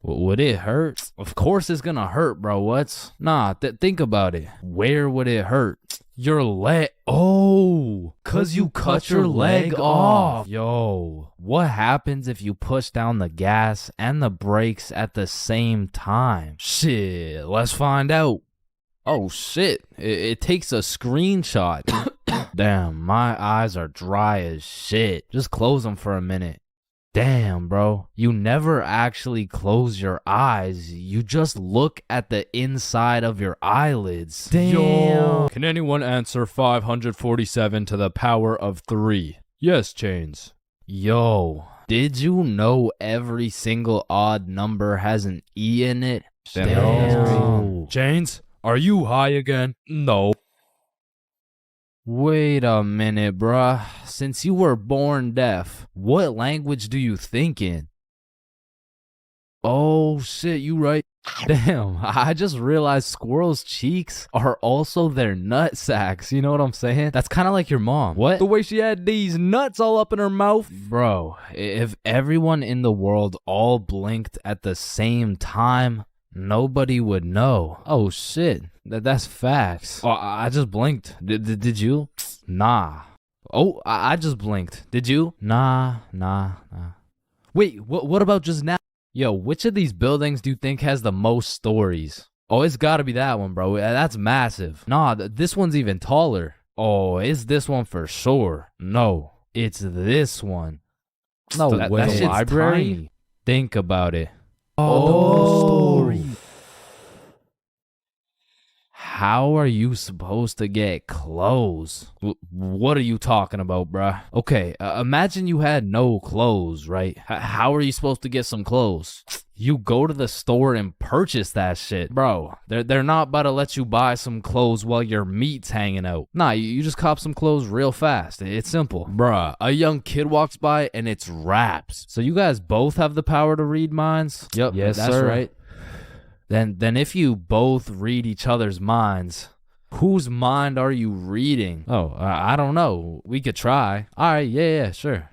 would it hurt? Of course it's gonna hurt, bro. Think about it. Where would it hurt? Your leg. Oh, cause you cut your leg off. Yo, what happens if you push down the gas and the brakes at the same time? Shit, let's find out. Oh shit, it takes a screenshot. Damn, my eyes are dry as shit. Just close them for a minute. Damn, bro. You never actually close your eyes. You just look at the inside of your eyelids. Damn. Yo. Can anyone answer 547 to the power of 3? Yes, Chains. Yo, did you know every single odd number has an E in it? Damn. Chains, are you high again? No. Wait a minute, bruh. Since you were born deaf, what language do you think in? Oh shit, you right. Damn, I just realized squirrels' cheeks are also their nut sacks. You know what I'm saying? That's kind of like your mom. What? The way she had these nuts all up in her mouth. Bro, if everyone in the world all blinked at the same time, nobody would know. Oh shit, that's facts. Oh, I just blinked. Did you? Nah. Oh, I just blinked. Did you? Nah. Wait, what about just now? Yo, which of these buildings do you think has the most stories? Oh, it's gotta be that one, bro. That's massive. Nah, this one's even taller. Oh, it's this one for sure. No, it's this one. No way. That shit's library? Tiny. Think about it. Oh, story. How are you supposed to get clothes? What are you talking about, bruh? Okay, imagine you had no clothes, right? How are you supposed to get some clothes? You go to the store and purchase that shit. Bro, they're not about to let you buy some clothes while your meat's hanging out. Nah, you just cop some clothes real fast. It's simple. Bruh, a young kid walks by and it's raps. So you guys both have the power to read minds? Yep, yes, that's sir. Right. Then if you both read each other's minds, whose mind are you reading? Oh, I don't know. We could try. All right, yeah, sure.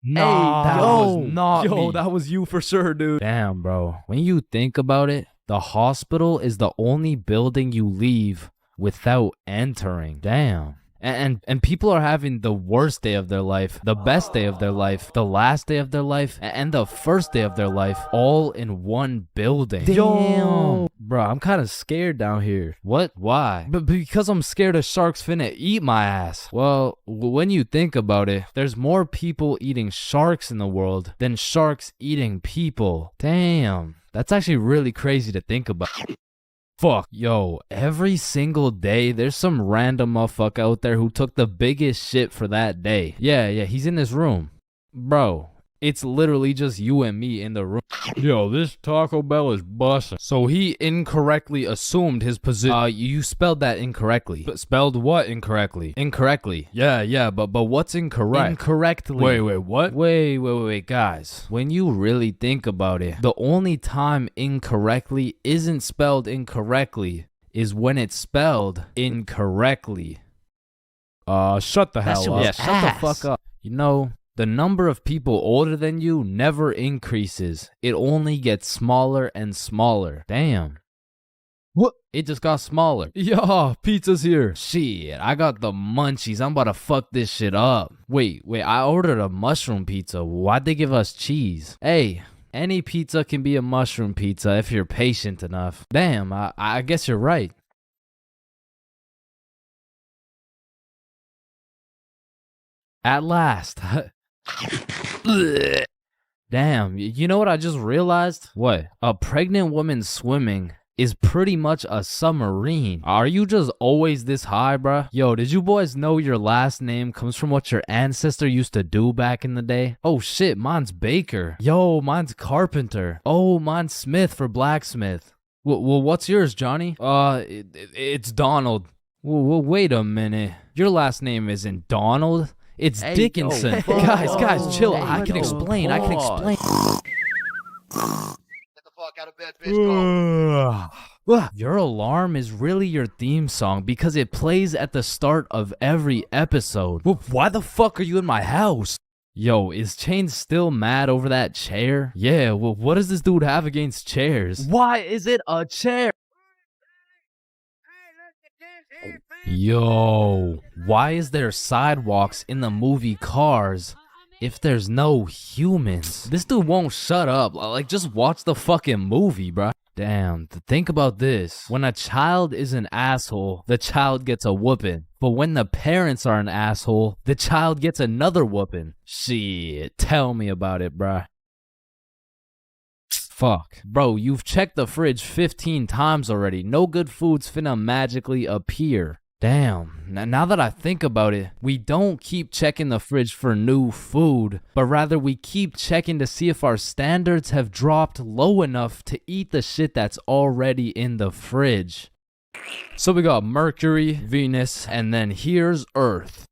Nah, that was not me. That was you for sure, dude. Damn, bro. When you think about it, the hospital is the only building you leave without entering. Damn. And people are having the worst day of their life, the best day of their life, the last day of their life, and the first day of their life, all in one building. Damn. Bro, I'm kind of scared down here. What? Why? But because I'm scared a shark's finna eat my ass. Well, when you think about it, there's more people eating sharks in the world than sharks eating people. Damn. That's actually really crazy to think about. Fuck, yo, every single day, there's some random motherfucker out there who took the biggest shit for that day. Yeah, he's in this room. Bro, it's literally just you and me in the room. Yo, this Taco Bell is bussin'. So he incorrectly assumed his position. You spelled that incorrectly. But spelled what incorrectly? Incorrectly. Yeah, but what's incorrect? Incorrectly. Wait, what? Wait, guys. When you really think about it, the only time incorrectly isn't spelled incorrectly is when it's spelled incorrectly. Shut the hell up. Yeah, shut the fuck up. You know, the number of people older than you never increases. It only gets smaller and smaller. Damn. What? It just got smaller. Yo, pizza's here. Shit, I got the munchies. I'm about to fuck this shit up. Wait, I ordered a mushroom pizza. Why'd they give us cheese? Hey, any pizza can be a mushroom pizza if you're patient enough. Damn, I guess you're right. At last. Damn, you know what I just realized? What? A pregnant woman swimming is pretty much a submarine. Are you just always this high, bruh? Yo, did you boys know your last name comes from what your ancestor used to do back in the day? Oh shit, mine's Baker. Yo, mine's Carpenter. Oh, mine's Smith for blacksmith. Well, what's yours, Johnny? It's Donald. Well, wait a minute. Your last name isn't Donald. It's Dickinson. Guys, chill. I can explain. Get the fuck out of bed, bitch. Go. Your alarm is really your theme song because it plays at the start of every episode. Well, why the fuck are you in my house? Yo, is Chains still mad over that chair? Yeah, well, what does this dude have against chairs? Why is it a chair? Yo, why is there sidewalks in the movie Cars if there's no humans? This dude won't shut up. Like, just watch the fucking movie, bruh. Damn, think about this. When a child is an asshole, the child gets a whooping. But when the parents are an asshole, the child gets another whooping. Shit, tell me about it, bruh. Fuck. Bro, you've checked the fridge 15 times already. No good food's finna magically appear. Damn, now that I think about it, we don't keep checking the fridge for new food, but rather we keep checking to see if our standards have dropped low enough to eat the shit that's already in the fridge. So we got Mercury, Venus, and then here's Earth.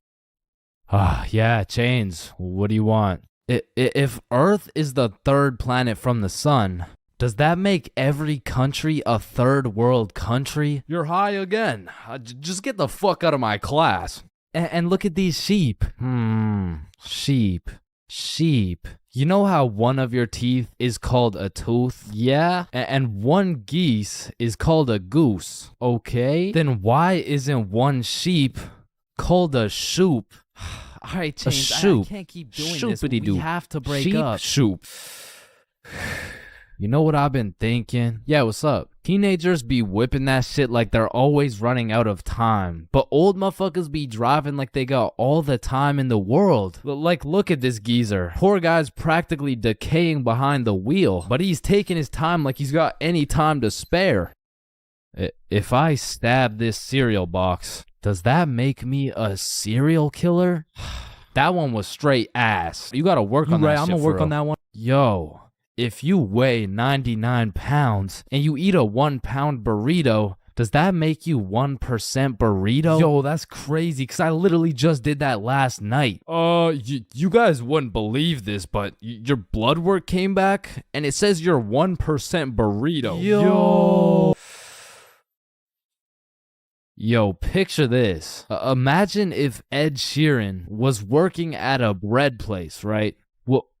Yeah, Chains, what do you want? If Earth is the third planet from the sun, does that make every country a third world country? You're high again. Just get the fuck out of my class. And look at these sheep. Sheep. You know how one of your teeth is called a tooth? Yeah? And one geese is called a goose. Okay? Then why isn't one sheep called a shoop? All right, Chains, I can't keep doing Shoopity this. We have to break up. Shoop. You know what I've been thinking? Yeah, what's up? Teenagers be whipping that shit like they're always running out of time. But old motherfuckers be driving like they got all the time in the world. Like, look at this geezer. Poor guy's practically decaying behind the wheel. But he's taking his time like he's got any time to spare. If I stab this cereal box, does that make me a serial killer? That one was straight ass. You gotta work on that shit. I'm gonna work on that one. Yo. If you weigh 99 pounds and you eat a 1 pound burrito, does that make you 1% burrito? Yo, that's crazy because I literally just did that last night. You guys wouldn't believe this, but your blood work came back and it says you're 1% burrito. Yo, picture this. Imagine if Ed Sheeran was working at a bread place, right?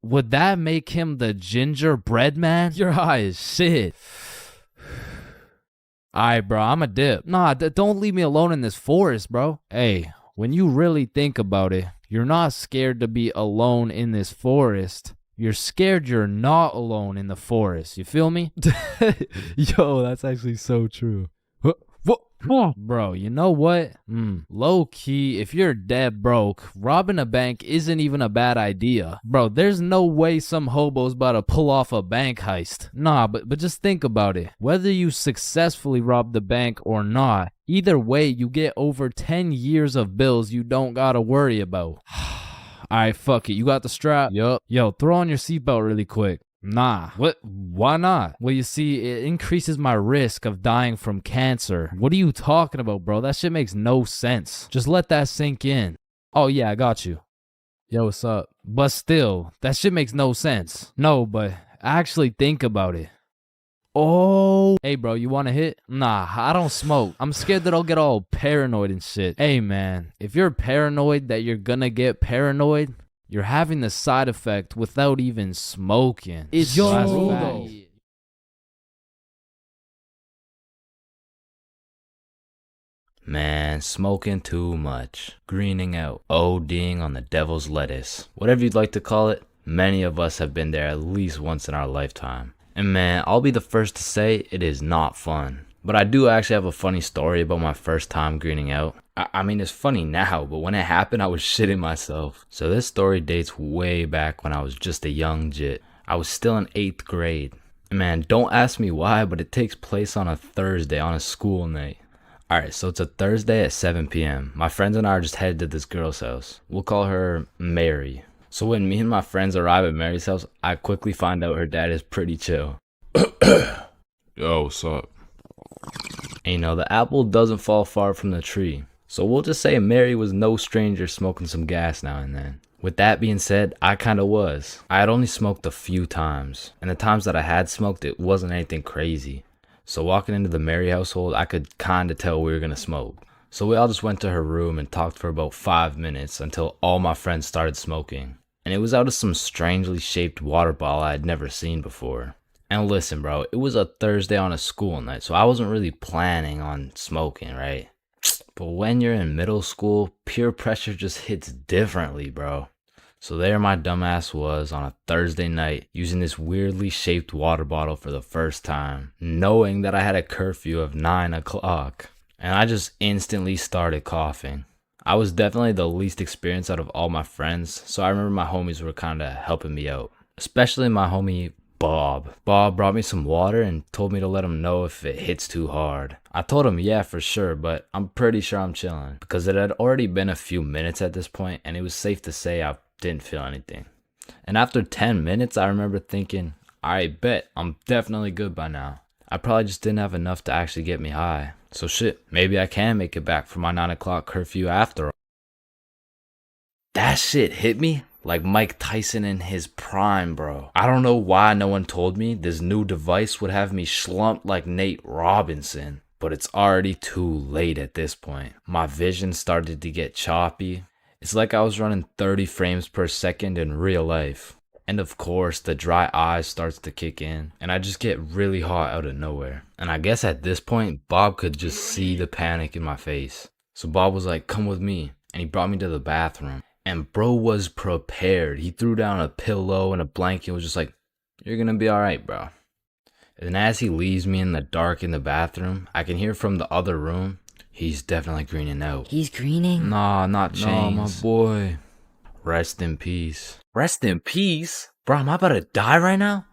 Would that make him the gingerbread man? You're high as shit. Alright, bro, I'm a dip. Nah, don't leave me alone in this forest, bro. Hey, when you really think about it, you're not scared to be alone in this forest. You're scared you're not alone in the forest. You feel me? Yo, that's actually so true. Bro, you know what? Low key, if you're dead broke, robbing a bank isn't even a bad idea. Bro, there's no way some hobo's about to pull off a bank heist. Nah, but just think about it. Whether you successfully rob the bank or not, either way, you get over 10 years of bills you don't gotta worry about. Alright, fuck it. You got the strap? Yup. Yo, throw on your seatbelt really quick. Nah. What? Why not? Well, you see, it increases my risk of dying from cancer. What are you talking about, bro? That shit makes no sense. Just let that sink in. Oh, yeah, I got you. Yo, what's up? But still, that shit makes no sense. No, but actually think about it. Oh. Hey, bro, you want to hit? Nah, I don't smoke. I'm scared that I'll get all paranoid and shit. Hey, man, if you're paranoid that you're gonna get paranoid, you're having the side effect without even smoking. It's yo. Man, smoking too much, greening out, ODing on the devil's lettuce. Whatever you'd like to call it, many of us have been there at least once in our lifetime. And man, I'll be the first to say it is not fun. But I do actually have a funny story about my first time greening out. I mean, it's funny now, but when it happened, I was shitting myself. So this story dates way back when I was just a young jit. I was still in 8th grade. And man, don't ask me why, but it takes place on a Thursday on a school night. Alright, so it's a Thursday at 7 p.m. My friends and I are just headed to this girl's house. We'll call her Mary. So when me and my friends arrive at Mary's house, I quickly find out her dad is pretty chill. Yo, what's up? And you know, the apple doesn't fall far from the tree. So we'll just say Mary was no stranger smoking some gas now and then. With that being said, I kinda was. I had only smoked a few times, and the times that I had smoked, it wasn't anything crazy. So walking into the Mary household, I could kinda tell we were gonna smoke. So we all just went to her room and talked for about 5 minutes until all my friends started smoking. And it was out of some strangely shaped water bottle I had never seen before. And listen, bro, it was a Thursday on a school night, so I wasn't really planning on smoking, right? But when you're in middle school, peer pressure just hits differently, bro. So there my dumbass was on a Thursday night using this weirdly shaped water bottle for the first time, knowing that I had a curfew of 9 o'clock. And I just instantly started coughing. I was definitely the least experienced out of all my friends, so I remember my homies were kinda helping me out. Especially my homie Bob. Bob brought me some water and told me to let him know if it hits too hard. I told him yeah for sure, but I'm pretty sure I'm chilling because it had already been a few minutes at this point and it was safe to say I didn't feel anything. And after 10 minutes I remember thinking, I bet I'm definitely good by now. I probably just didn't have enough to actually get me high. So shit, maybe I can make it back for my 9 o'clock curfew after all. That shit hit me like Mike Tyson in his prime, bro. I don't know why no one told me this new device would have me slumped like Nate Robinson, but it's already too late at this point. My vision started to get choppy. It's like I was running 30 frames per second in real life. And of course, the dry eyes starts to kick in, and I just get really hot out of nowhere. And I guess at this point, Bob could just see the panic in my face. So Bob was like, come with me, and he brought me to the bathroom. And bro was prepared. He threw down a pillow and a blanket and was just like, you're gonna be alright, bro. And as he leaves me in the dark in the bathroom, I can hear from the other room, he's definitely greening out. He's greening? Nah, not Chains. Nah, my boy. Rest in peace. Rest in peace? Bro, am I about to die right now?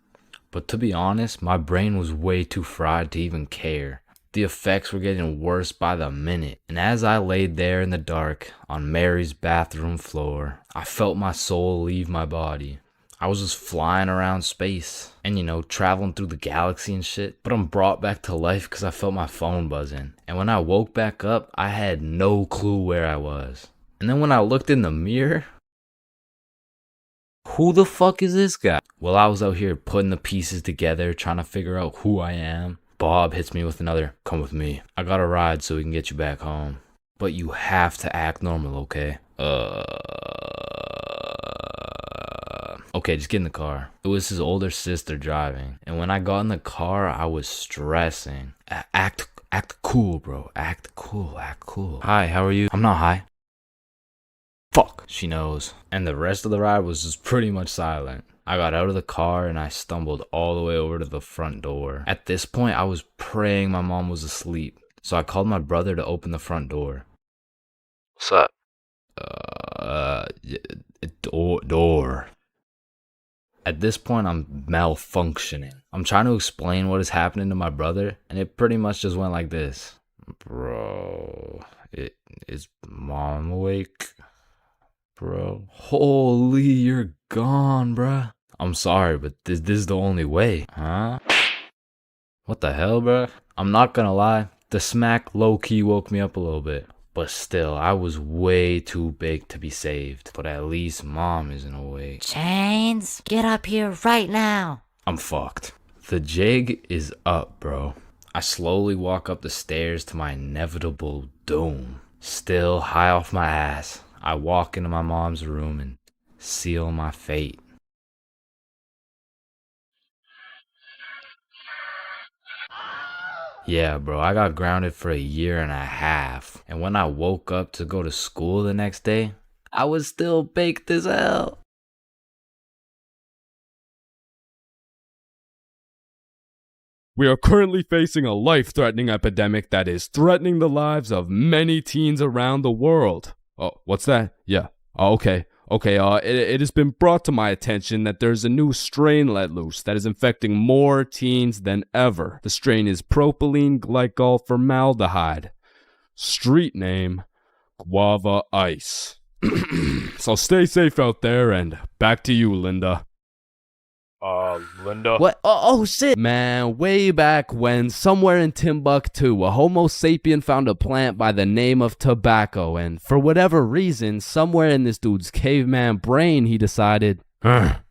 But to be honest, my brain was way too fried to even care. The effects were getting worse by the minute, and as I laid there in the dark on Mary's bathroom floor, I felt my soul leave my body. I was just flying around space and, you know, traveling through the galaxy and shit, but I'm brought back to life because I felt my phone buzzing. And when I woke back up, I had no clue where I was. And then when I looked in the mirror, who the fuck is this guy? Well, I was out here putting the pieces together, trying to figure out who I am. Bob hits me with another, come with me. I got a ride so we can get you back home. But you have to act normal, okay? Okay, just get in the car. It was his older sister driving. And when I got in the car, I was stressing. Act cool, bro. Act cool. Hi, how are you? I'm not high. fuck, she knows. And the rest of the ride was just pretty much silent. I got out of the car and I stumbled all the way over to the front door. At this point, I was praying my mom was asleep. So I called my brother to open the front door. What's up? Door. At this point, I'm malfunctioning. I'm trying to explain what is happening to my brother, and it pretty much just went like this. Bro, is mom awake? Bro. Holy, you're gone, bruh. I'm sorry, but this is the only way, huh? What the hell, bruh? I'm not gonna lie, the smack low-key woke me up a little bit. But still, I was way too big to be saved. But at least mom isn't awake. Chains, get up here right now. I'm fucked. The jig is up, bro. I slowly walk up the stairs to my inevitable doom. Still high off my ass, I walk into my mom's room and seal my fate. Yeah, bro, I got grounded for 1.5 years. And when I woke up to go to school the next day, I was still baked as hell. We are currently facing a life-threatening epidemic that is threatening the lives of many teens around the world. Oh, what's that? Yeah. Oh, okay. It has been brought to my attention that there's a new strain let loose that is infecting more teens than ever. The strain is propylene glycol formaldehyde. Street name, Guava Ice. So stay safe out there, and back to you, Linda. Linda? What? Oh shit. Man, way back when, somewhere in Timbuktu, a Homo sapien found a plant by the name of tobacco, and for whatever reason, somewhere in this dude's caveman brain, he decided,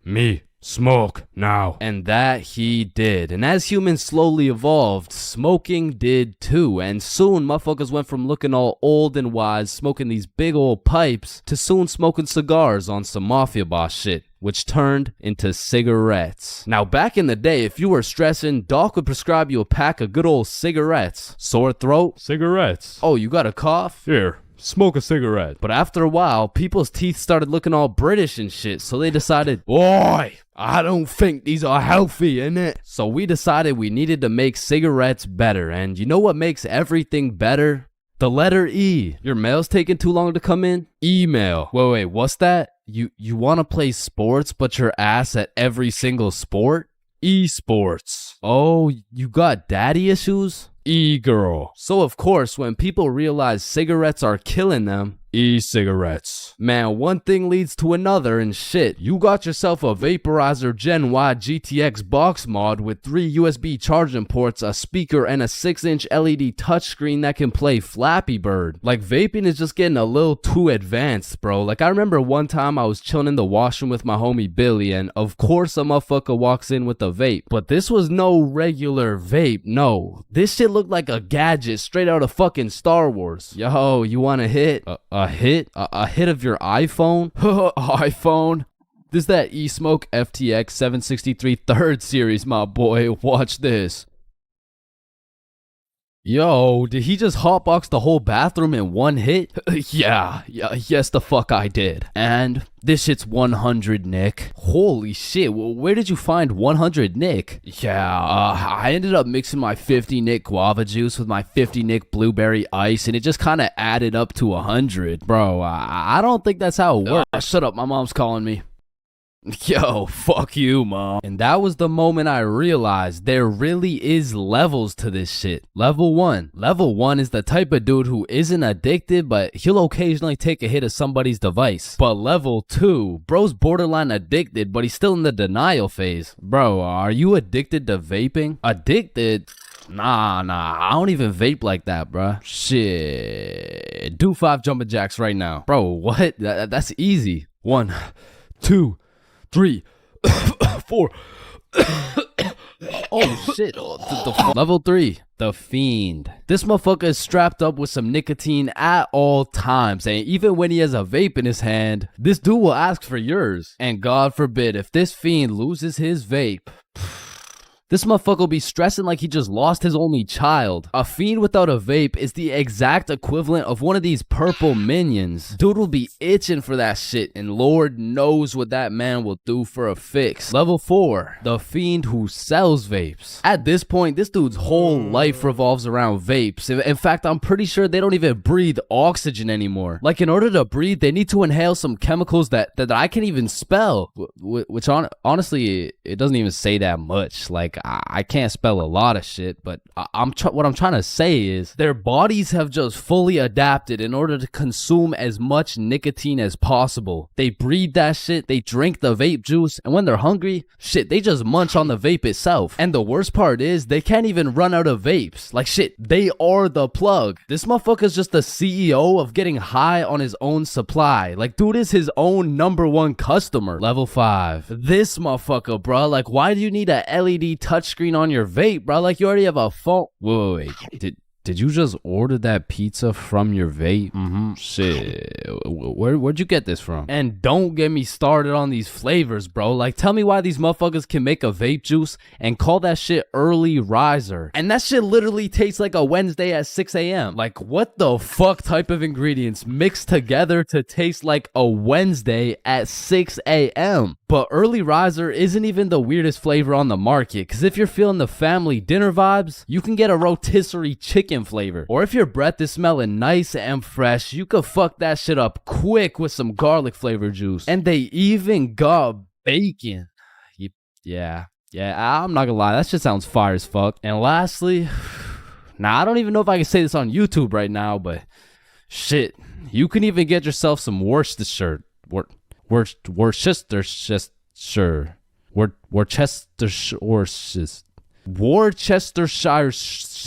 Me. Smoke. Now. and that he did. And as humans slowly evolved, smoking did too. And soon, motherfuckers went from looking all old and wise, smoking these big old pipes, to soon smoking cigars on some mafia boss shit, which turned into cigarettes. Now, back in the day, if you were stressing, Doc would prescribe you a pack of good old cigarettes. Sore throat? Cigarettes. Oh, you got a cough? Here. Smoke a cigarette. But after a while, people's teeth started looking all British and shit, so they decided, Oi, I don't think these are healthy, innit? So we decided we needed to make cigarettes better, and you know what makes everything better? The letter E. Your mail's taking too long to come in? Email. Wait, what's that? You want to play sports, but your ass at every single sport? Esports. Oh, you got daddy issues? E-girl. So of course, when people realize cigarettes are killing them, e-cigarettes. Man, one thing leads to another and shit. You got yourself a vaporizer Gen Y GTX box mod with 3 USB charging ports, a speaker, and a 6-inch LED touchscreen that can play Flappy Bird. Like, vaping is just getting a little too advanced, bro. Like, I remember one time I was chilling in the washroom with my homie Billy, and of course a motherfucker walks in with a vape. But this was no regular vape, no. This shit looked like a gadget straight out of fucking Star Wars. Yo, you want a hit? A hit? A hit of your iPhone? iPhone? This is that eSmoke FTX 763 3rd series, my boy. Watch this. Yo, did he just hotbox the whole bathroom in one hit? Yes the fuck I did. And this shit's 100 Nick. Holy shit, where did you find 100 Nick? I ended up mixing my 50 Nick guava juice with my 50 Nick blueberry ice, and it just kind of added up to 100. Bro, I don't think that's how it works. Shut up, my mom's calling me. Yo, fuck you, mom. And that was the moment I realized there really is levels to this shit. Level 1. Level 1 is the type of dude who isn't addicted, but he'll occasionally take a hit of somebody's device. But level 2, bro's borderline addicted, but he's still in the denial phase. Bro, are you addicted to vaping? Addicted? Nah, I don't even vape like that, bruh. Shit. Do 5 jumping jacks right now. Bro, what? That's easy. 1, 2, 3, 4. Oh shit. Level 3. The Fiend. This motherfucker is strapped up with some nicotine at all times, and even when he has a vape in his hand, this dude will ask for yours. And God forbid, if this fiend loses his vape, This motherfucker will be stressing like he just lost his only child. A fiend without a vape is the exact equivalent of one of these purple minions. Dude will be itching for that shit, and Lord knows what that man will do for a fix. Level 4, the fiend who sells vapes. At this point, this dude's whole life revolves around vapes. In fact, I'm pretty sure they don't even breathe oxygen anymore. Like, in order to breathe, they need to inhale some chemicals that I can't even spell. Which honestly, it doesn't even say that much. Like, I can't spell a lot of shit, but what I'm trying to say is their bodies have just fully adapted in order to consume as much nicotine as possible. They breathe that shit, they drink the vape juice, and when they're hungry, shit, they just munch on the vape itself. And the worst part is they can't even run out of vapes. Like, shit, they are the plug. This motherfucker's just the CEO of getting high on his own supply. Like, dude is his own #1 customer. Level 5, this motherfucker, bro. Like, why do you need a LED touchscreen on your vape, bro? Like, you already have a phone. Wait. Did you just order that pizza from your vape? Shit. Where'd you get this from? And don't get me started on these flavors, bro. Like, tell me why these motherfuckers can make a vape juice and call that shit early riser. And that shit literally tastes like a Wednesday at 6 a.m. Like, what the fuck type of ingredients mixed together to taste like a Wednesday at 6 a.m.? But early riser isn't even the weirdest flavor on the market, because if you're feeling the family dinner vibes, you can get a rotisserie chicken flavor. Or if your breath is smelling nice and fresh, you could fuck that shit up quick with some garlic flavor juice. And they even got bacon. Yeah, I'm not gonna lie, that shit sounds fire as fuck. And lastly, now I don't even know if I can say this on YouTube right now, but shit, you can even get yourself some Worcestershire. Worcestershire.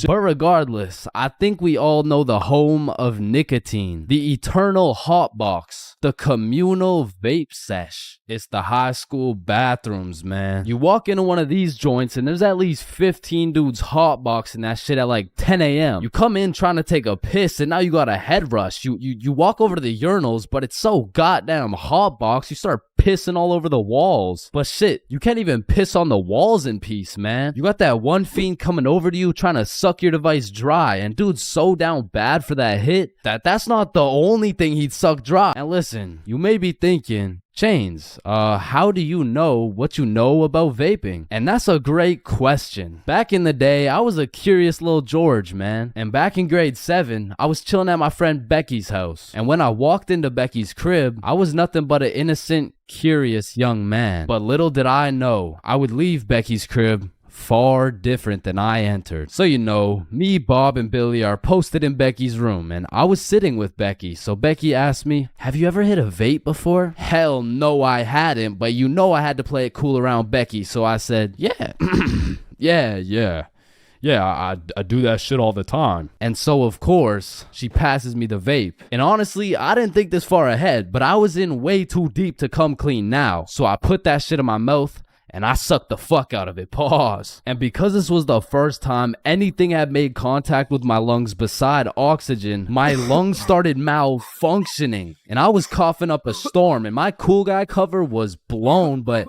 But regardless, I think we all know the home of nicotine, the eternal hot box, the communal vape sesh. It's the high school bathrooms, man. You walk into one of these joints and there's at least 15 dudes hotboxing that shit at like 10 a.m. You come in trying to take a piss and now you got a head rush. You walk over to the urinals, but it's so goddamn hotbox, you start pissing all over the walls. But shit, you can't even piss on the walls in peace, man. You got that one fiend coming over to you trying to suck your device dry, and dude's so down bad for that hit that's not the only thing he'd suck dry. And listen, you may be thinking, Chains, how do you know what you know about vaping? And that's a great question. Back in the day, I was a curious little George, man. And back in grade 7, I was chilling at my friend Becky's house. And when I walked into Becky's crib, I was nothing but an innocent, curious young man. But little did I know, I would leave Becky's crib far different than I entered. So you know, me, Bob, and Billy are posted in Becky's room, and I was sitting with Becky. So Becky asked me, "Have you ever hit a vape before?" Hell no, I hadn't, but you know I had to play it cool around Becky, so I said, "Yeah." Yeah, I do that shit all the time. And so, of course, she passes me the vape. And honestly, I didn't think this far ahead, but I was in way too deep to come clean now. So I put that shit in my mouth, and I sucked the fuck out of it. Pause. And because this was the first time anything had made contact with my lungs beside oxygen, my lungs started malfunctioning. And I was coughing up a storm, and my cool guy cover was blown, but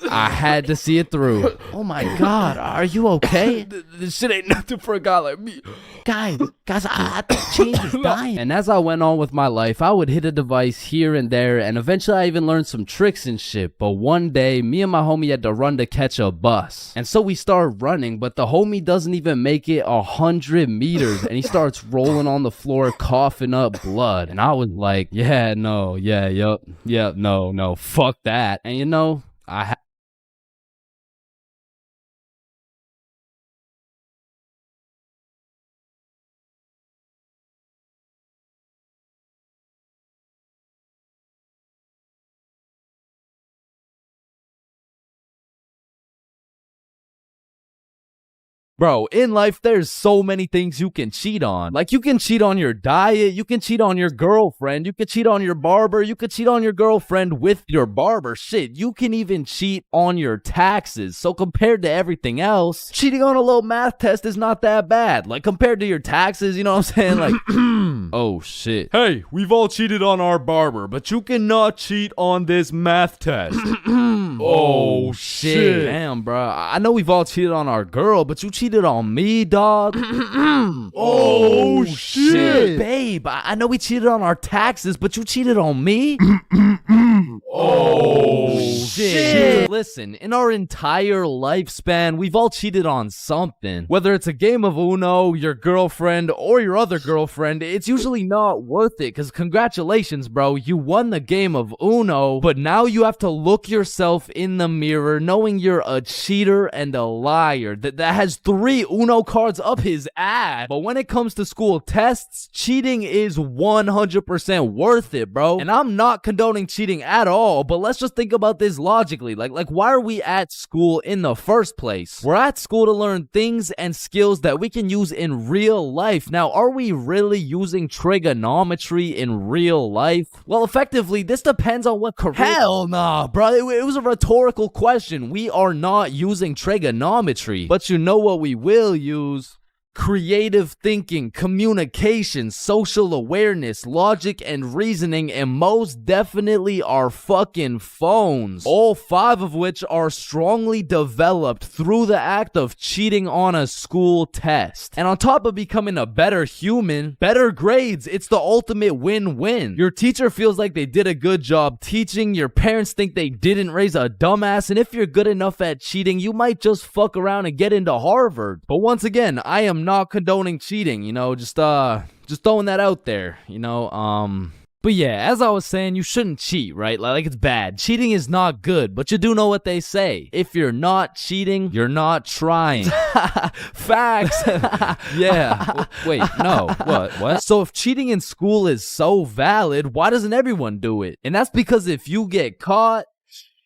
I had to see it through. Oh my God, are you okay? This shit ain't nothing for a guy like me. Guys, I think Chains is dying. And as I went on with my life, I would hit a device here and there, and eventually I even learned some tricks and shit. But one day, me and my homie had to run to catch a bus. And so we started running, but the homie doesn't even make it 100 meters, and he starts rolling on the floor, coughing up blood. And I was like, no, fuck that. And you know, Bro, in life, there's so many things you can cheat on. Like, you can cheat on your diet, you can cheat on your girlfriend, you can cheat on your barber, you can cheat on your girlfriend with your barber. Shit, you can even cheat on your taxes. So compared to everything else, cheating on a little math test is not that bad. Like, compared to your taxes, you know what I'm saying? Like, oh shit. Hey, we've all cheated on our barber, but you cannot cheat on this math test. Oh shit. Damn, bro. I know we've all cheated on our girl, but you cheated on me, dog. Oh shit. Babe, I know we cheated on our taxes, but you cheated on me? Oh shit. Listen, in our entire lifespan, we've all cheated on something. Whether it's a game of Uno, your girlfriend, or your other girlfriend, it's usually not worth it, because congratulations, bro, you won the game of Uno, but now you have to look yourself in the mirror knowing you're a cheater and a liar that has 3 Uno cards up his ass. But when it comes to school tests, cheating is 100% worth it, bro. And I'm not condoning cheating at all, but let's just think about this logically. Like why are we at school in the first place? We're at school to learn things and skills that we can use in real life. Now, are we really using trigonometry in real life? Well, effectively, this depends on what career. Hell nah, bro. It was a rhetorical question. We are not using trigonometry, but you know what we will use? Creative thinking, communication, social awareness, logic, and reasoning, and most definitely our fucking phones. All 5 of which are strongly developed through the act of cheating on a school test. And on top of becoming a better human, better grades, it's the ultimate win-win. Your teacher feels like they did a good job teaching, your parents think they didn't raise a dumbass, and if you're good enough at cheating, you might just fuck around and get into Harvard. But once again, I am not condoning cheating, you know, just throwing that out there, you know. But yeah, as I was saying, you shouldn't cheat, right? Like it's bad. Cheating is not good, but you do know what they say. If you're not cheating, you're not trying. Facts. Yeah. Wait, no. What? So if cheating in school is so valid, why doesn't everyone do it? And that's because if you get caught,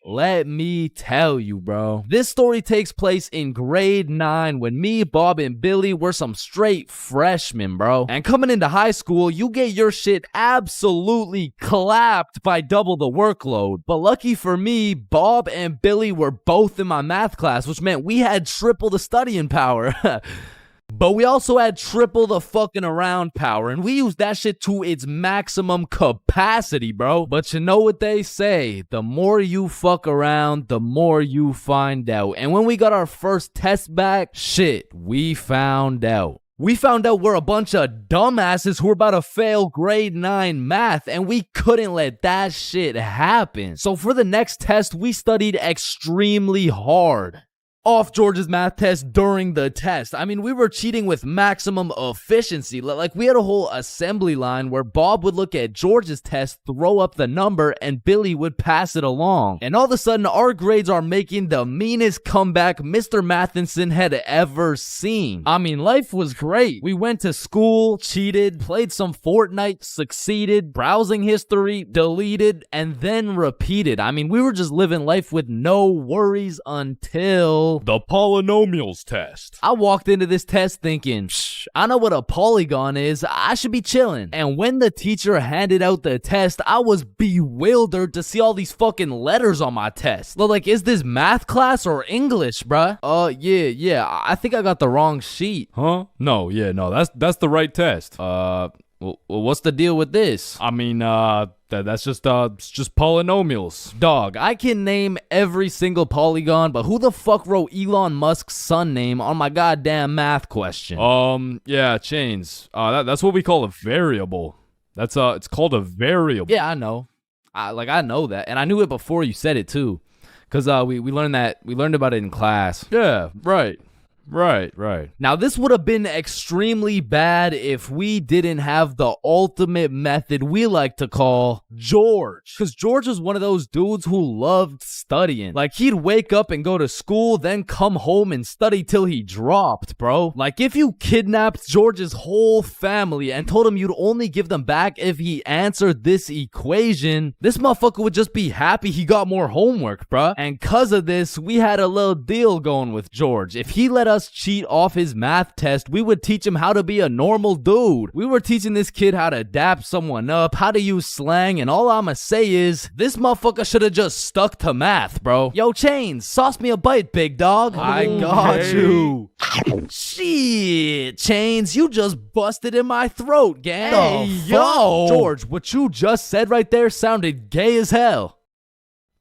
let me tell you, bro. This story takes place in grade 9 when me, Bob, and Billy were some straight freshmen, bro. And coming into high school, you get your shit absolutely clapped by double the workload. But lucky for me, Bob and Billy were both in my math class, which meant we had triple the studying power. But we also had triple the fucking around power, and we used that shit to its maximum capacity, bro. But you know what they say, the more you fuck around, the more you find out. And when we got our first test back, shit, we found out. We found out we're a bunch of dumbasses who were about to fail grade 9 math, and we couldn't let that shit happen. So for the next test, we studied extremely hard. Off George's math test during the test. I mean, we were cheating with maximum efficiency. Like, we had a whole assembly line where Bob would look at George's test, throw up the number, and Billy would pass it along. And all of a sudden, our grades are making the meanest comeback Mr. Mathinson had ever seen. I mean, life was great. We went to school, cheated, played some Fortnite, succeeded, browsing history, deleted, and then repeated. I mean, we were just living life with no worries until the polynomials test. I walked into this test thinking, I know what a polygon is. I should be chilling. And when the teacher handed out the test, I was bewildered to see all these fucking letters on my test. Like, is this math class or English, bruh? Yeah. I think I got the wrong sheet. Huh? No, that's the right test. Well, what's the deal with this? I mean, that's just polynomials. Dog, I can name every single polygon, but who the fuck wrote Elon Musk's son name on my goddamn math question? Yeah, Chains. That's what we call a variable. It's called a variable. Yeah, I know. I know that, and I knew it before you said it too, cause we learned about it in class. Yeah, right. Right. Now, this would have been extremely bad if we didn't have the ultimate method we like to call George. Because George was one of those dudes who loved studying. Like, he'd wake up and go to school, then come home and study till he dropped, bro. Like, if you kidnapped George's whole family and told him you'd only give them back if he answered this equation, this motherfucker would just be happy he got more homework, bro. And cause of this, we had a little deal going with George. If he let us us cheat off his math test, we would teach him how to be a normal dude. We were teaching this kid how to dap someone up, how to use slang, and all I'ma say is, this motherfucker should have just stuck to math, bro. Yo, Chains, sauce me a bite, big dog. I got you. Shit, Chains, you just busted in my throat, gang. Hey, yo. George, what you just said right there sounded gay as hell.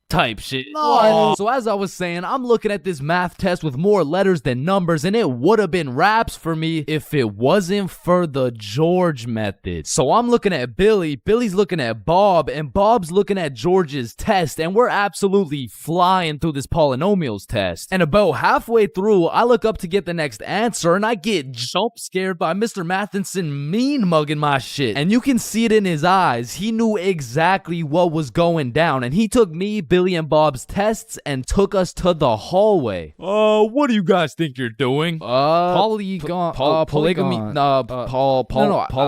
Type shit. No. So as I was saying, I'm looking at this math test with more letters than numbers, and it would have been raps for me if it wasn't for the George method. So I'm looking at Billy, Billy's looking at Bob, and Bob's looking at George's test, and we're absolutely flying through this polynomials test. And about halfway through, I look up to get the next answer, and I get jump scared by Mr. Matheson mean mugging my shit. And you can see it in his eyes. He knew exactly what was going down, and he took me, Billy, and Bob's tests and took us to the hallway. What do you guys think you're doing? Polygamy. I'm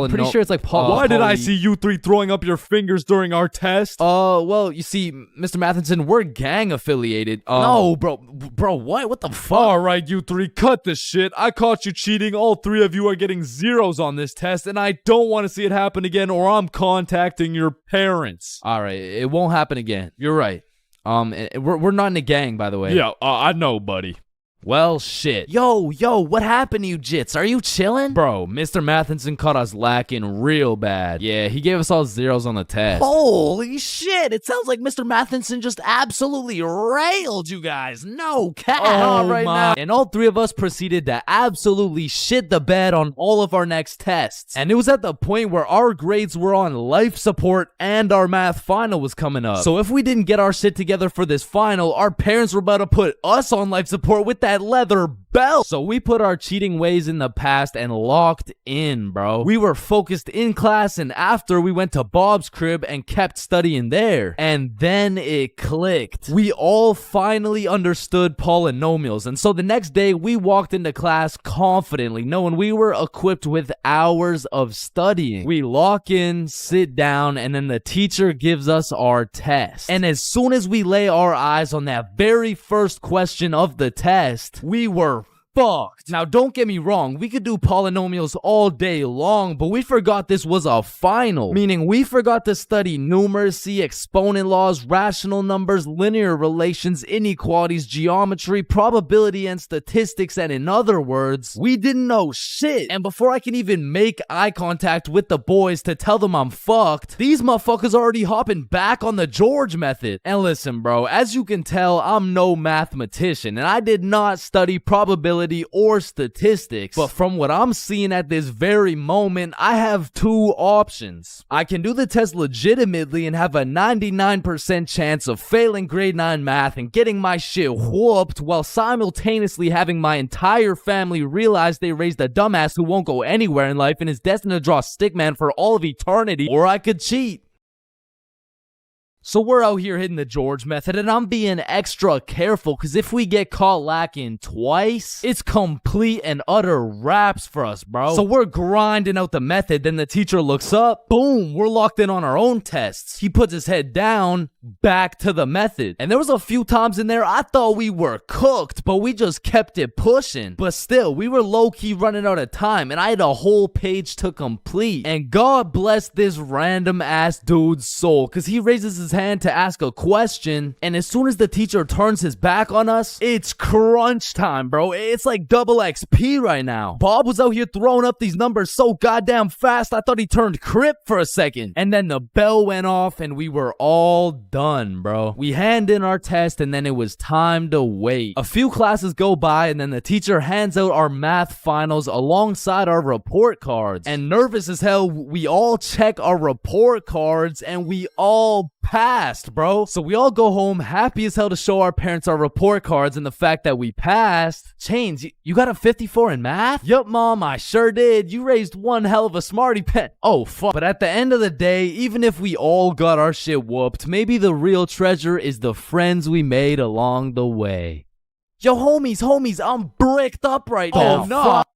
pretty sure it's like Why did I see you three throwing up your fingers during our test? Well, you see, Mr. Matheson, we're gang affiliated. No, bro, what the fuck? All right, you three, cut this shit. I caught you cheating. All three of you are getting zeros on this test, and I don't want to see it happen again, or I'm contacting your parents. All right, it won't happen again. You're right. We're not in a gang, by the way. Yeah, I know, buddy. Well, shit. Yo, what happened to you, Jits? Are you chilling? Bro, Mr. Matheson caught us lacking real bad. Yeah, he gave us all zeros on the test. Holy shit, it sounds like Mr. Matheson just absolutely railed you guys. No cap. Now. And all three of us proceeded to absolutely shit the bed on all of our next tests. And it was at the point where our grades were on life support and our math final was coming up. So if we didn't get our shit together for this final, our parents were about to put us on life support with that leather belt. So we put our cheating ways in the past and locked in, bro. We were focused in class, and after we went to Bob's crib and kept studying there. And then it clicked. We all finally understood polynomials. And so the next day we walked into class confidently, knowing we were equipped with hours of studying. We lock in, sit down, and then the teacher gives us our test. And as soon as we lay our eyes on that very first question of the test, we were fucked. Now, don't get me wrong, we could do polynomials all day long, but we forgot this was a final. Meaning, we forgot to study numeracy, exponent laws, rational numbers, linear relations, inequalities, geometry, probability, and statistics, and in other words, we didn't know shit. And before I can even make eye contact with the boys to tell them I'm fucked, these motherfuckers already hopping back on the George method. And listen, bro, as you can tell, I'm no mathematician, and I did not study probability or statistics, but from what I'm seeing at this very moment, I have two options. I can do the test legitimately and have a 99% chance of failing grade 9 math and getting my shit whooped while simultaneously having my entire family realize they raised a dumbass who won't go anywhere in life and is destined to draw stickman for all of eternity, or I could cheat. So we're out here hitting the George method, and I'm being extra careful because if we get caught lacking twice, it's complete and utter raps for us, bro. So we're grinding out the method, then the teacher looks up, boom, we're locked in on our own tests. He puts his head down, back to the method. And there was a few times in there I thought we were cooked, but we just kept it pushing. But still, we were low-key running out of time, and I had a whole page to complete. And God bless this random ass dude's soul, because he raises his hand to ask a question, and as soon as the teacher turns his back on us, it's crunch time, bro. It's like double XP right now. Bob was out here throwing up these numbers so goddamn fast, I thought he turned Crip for a second. And then the bell went off, and we were all done, bro. We hand in our test, and then it was time to wait. A few classes go by, and then the teacher hands out our math finals alongside our report cards. And nervous as hell, we all check our report cards, and we all passed, bro. So we all go home happy as hell to show our parents our report cards and the fact that we passed. Chains, you got a 54 in math? Yup, Mom, I sure did. You raised one hell of a smarty pet. Oh, fuck. But at the end of the day, even if we all got our shit whooped, maybe the real treasure is the friends we made along the way. Yo, homies, I'm bricked up right now. Oh, no. Fuck.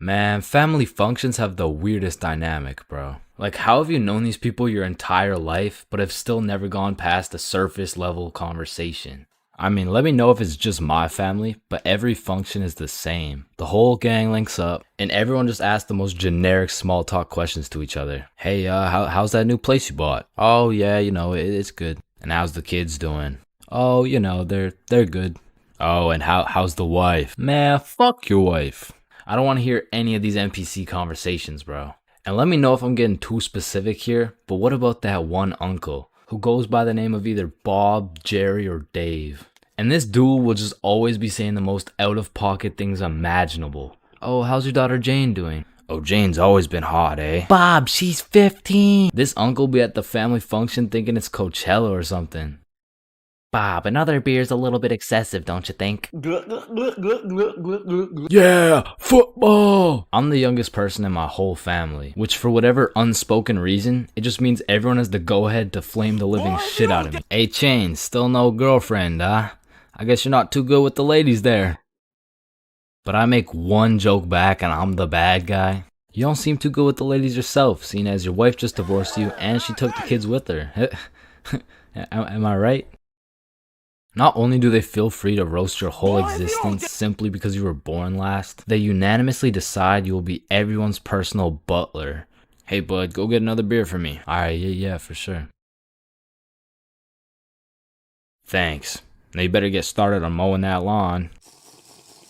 Man, family functions have the weirdest dynamic, bro. Like, how have you known these people your entire life, but have still never gone past a surface level conversation? I mean, let me know if it's just my family, but every function is the same. The whole gang links up, and everyone just asks the most generic small talk questions to each other. Hey, how's that new place you bought? Oh, yeah, it's good. And how's the kids doing? Oh, they're good. Oh, and how's the wife? Man, fuck your wife. I don't want to hear any of these NPC conversations, bro. And let me know if I'm getting too specific here, but what about that one uncle who goes by the name of either Bob, Jerry, or Dave? And this dude will just always be saying the most out-of-pocket things imaginable. Oh, how's your daughter Jane doing? Oh, Jane's always been hot, eh? Bob, she's 15. This uncle be at the family function thinking it's Coachella or something. Bob, another beer's a little bit excessive, don't you think? Yeah, football! I'm the youngest person in my whole family, which for whatever unspoken reason, it just means everyone has the go-ahead to flame the living shit out of me. Hey, Chain, still no girlfriend, huh? I guess you're not too good with the ladies there. But I make one joke back and I'm the bad guy. You don't seem too good with the ladies yourself, seeing as your wife just divorced you and she took the kids with her. Am I right? Not only do they feel free to roast your whole existence simply because you were born last, they unanimously decide you will be everyone's personal butler. Hey bud, go get another beer for me. Alright, yeah, for sure. Thanks. Now you better get started on mowing that lawn.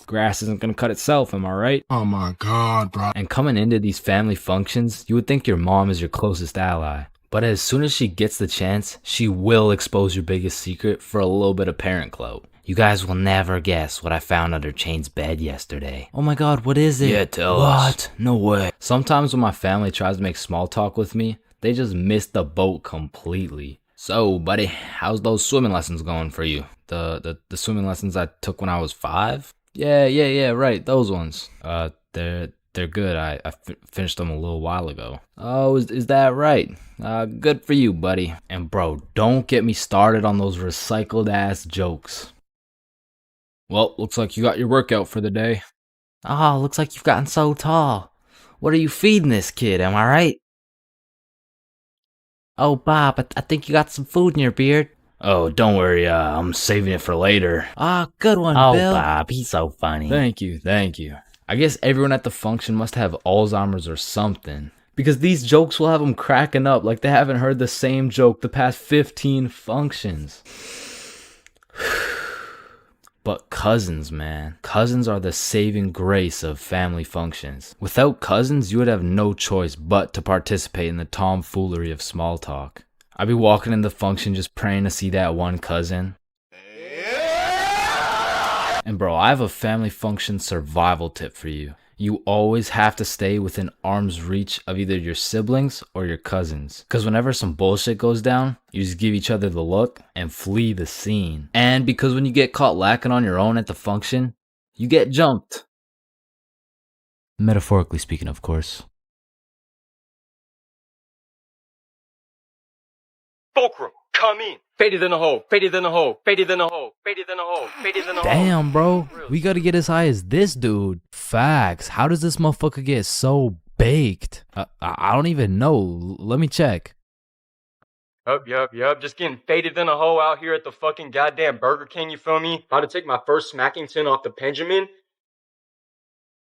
Grass isn't gonna cut itself, am I right? Oh my god, bro. And coming into these family functions, you would think your mom is your closest ally. But as soon as she gets the chance, she will expose your biggest secret for a little bit of parent clout. You guys will never guess what I found under Chain's bed yesterday. Oh my god, what is it? Yeah, tell us. No way. Sometimes when my family tries to make small talk with me, they just miss the boat completely. So, buddy, how's those swimming lessons going for you? The swimming lessons I took when I was 5? Yeah, right, those ones. They're good. I finished them a little while ago. Oh, is that right? Good for you, buddy. And bro, don't get me started on those recycled ass jokes. Well, looks like you got your workout for the day. Oh, looks like you've gotten so tall. What are you feeding this kid, am I right? Oh, Bob, I think you got some food in your beard. Oh, don't worry, I'm saving it for later. Ah, good one, Bill. Bob, he's so funny. Thank you. I guess everyone at the function must have Alzheimer's or something. Because these jokes will have them cracking up like they haven't heard the same joke the past 15 functions. But cousins, man. Cousins are the saving grace of family functions. Without cousins, you would have no choice but to participate in the tomfoolery of small talk. I'd be walking in the function just praying to see that one cousin. And bro, I have a family function survival tip for you. You always have to stay within arm's reach of either your siblings or your cousins. Because whenever some bullshit goes down, you just give each other the look and flee the scene. And because when you get caught lacking on your own at the function, you get jumped. Metaphorically speaking, of course. Fulcrum, come in. Faded in the hole, faded in the hole, faded in the hole, faded in the hole, faded in the hole. Damn, bro. We gotta get as high as this dude. Facts. How does this motherfucker get so baked? I don't even know. Let me check. Yup. Just getting faded in a hole out here at the fucking goddamn Burger King, you feel me? About to take my first Smackington off the Benjamin.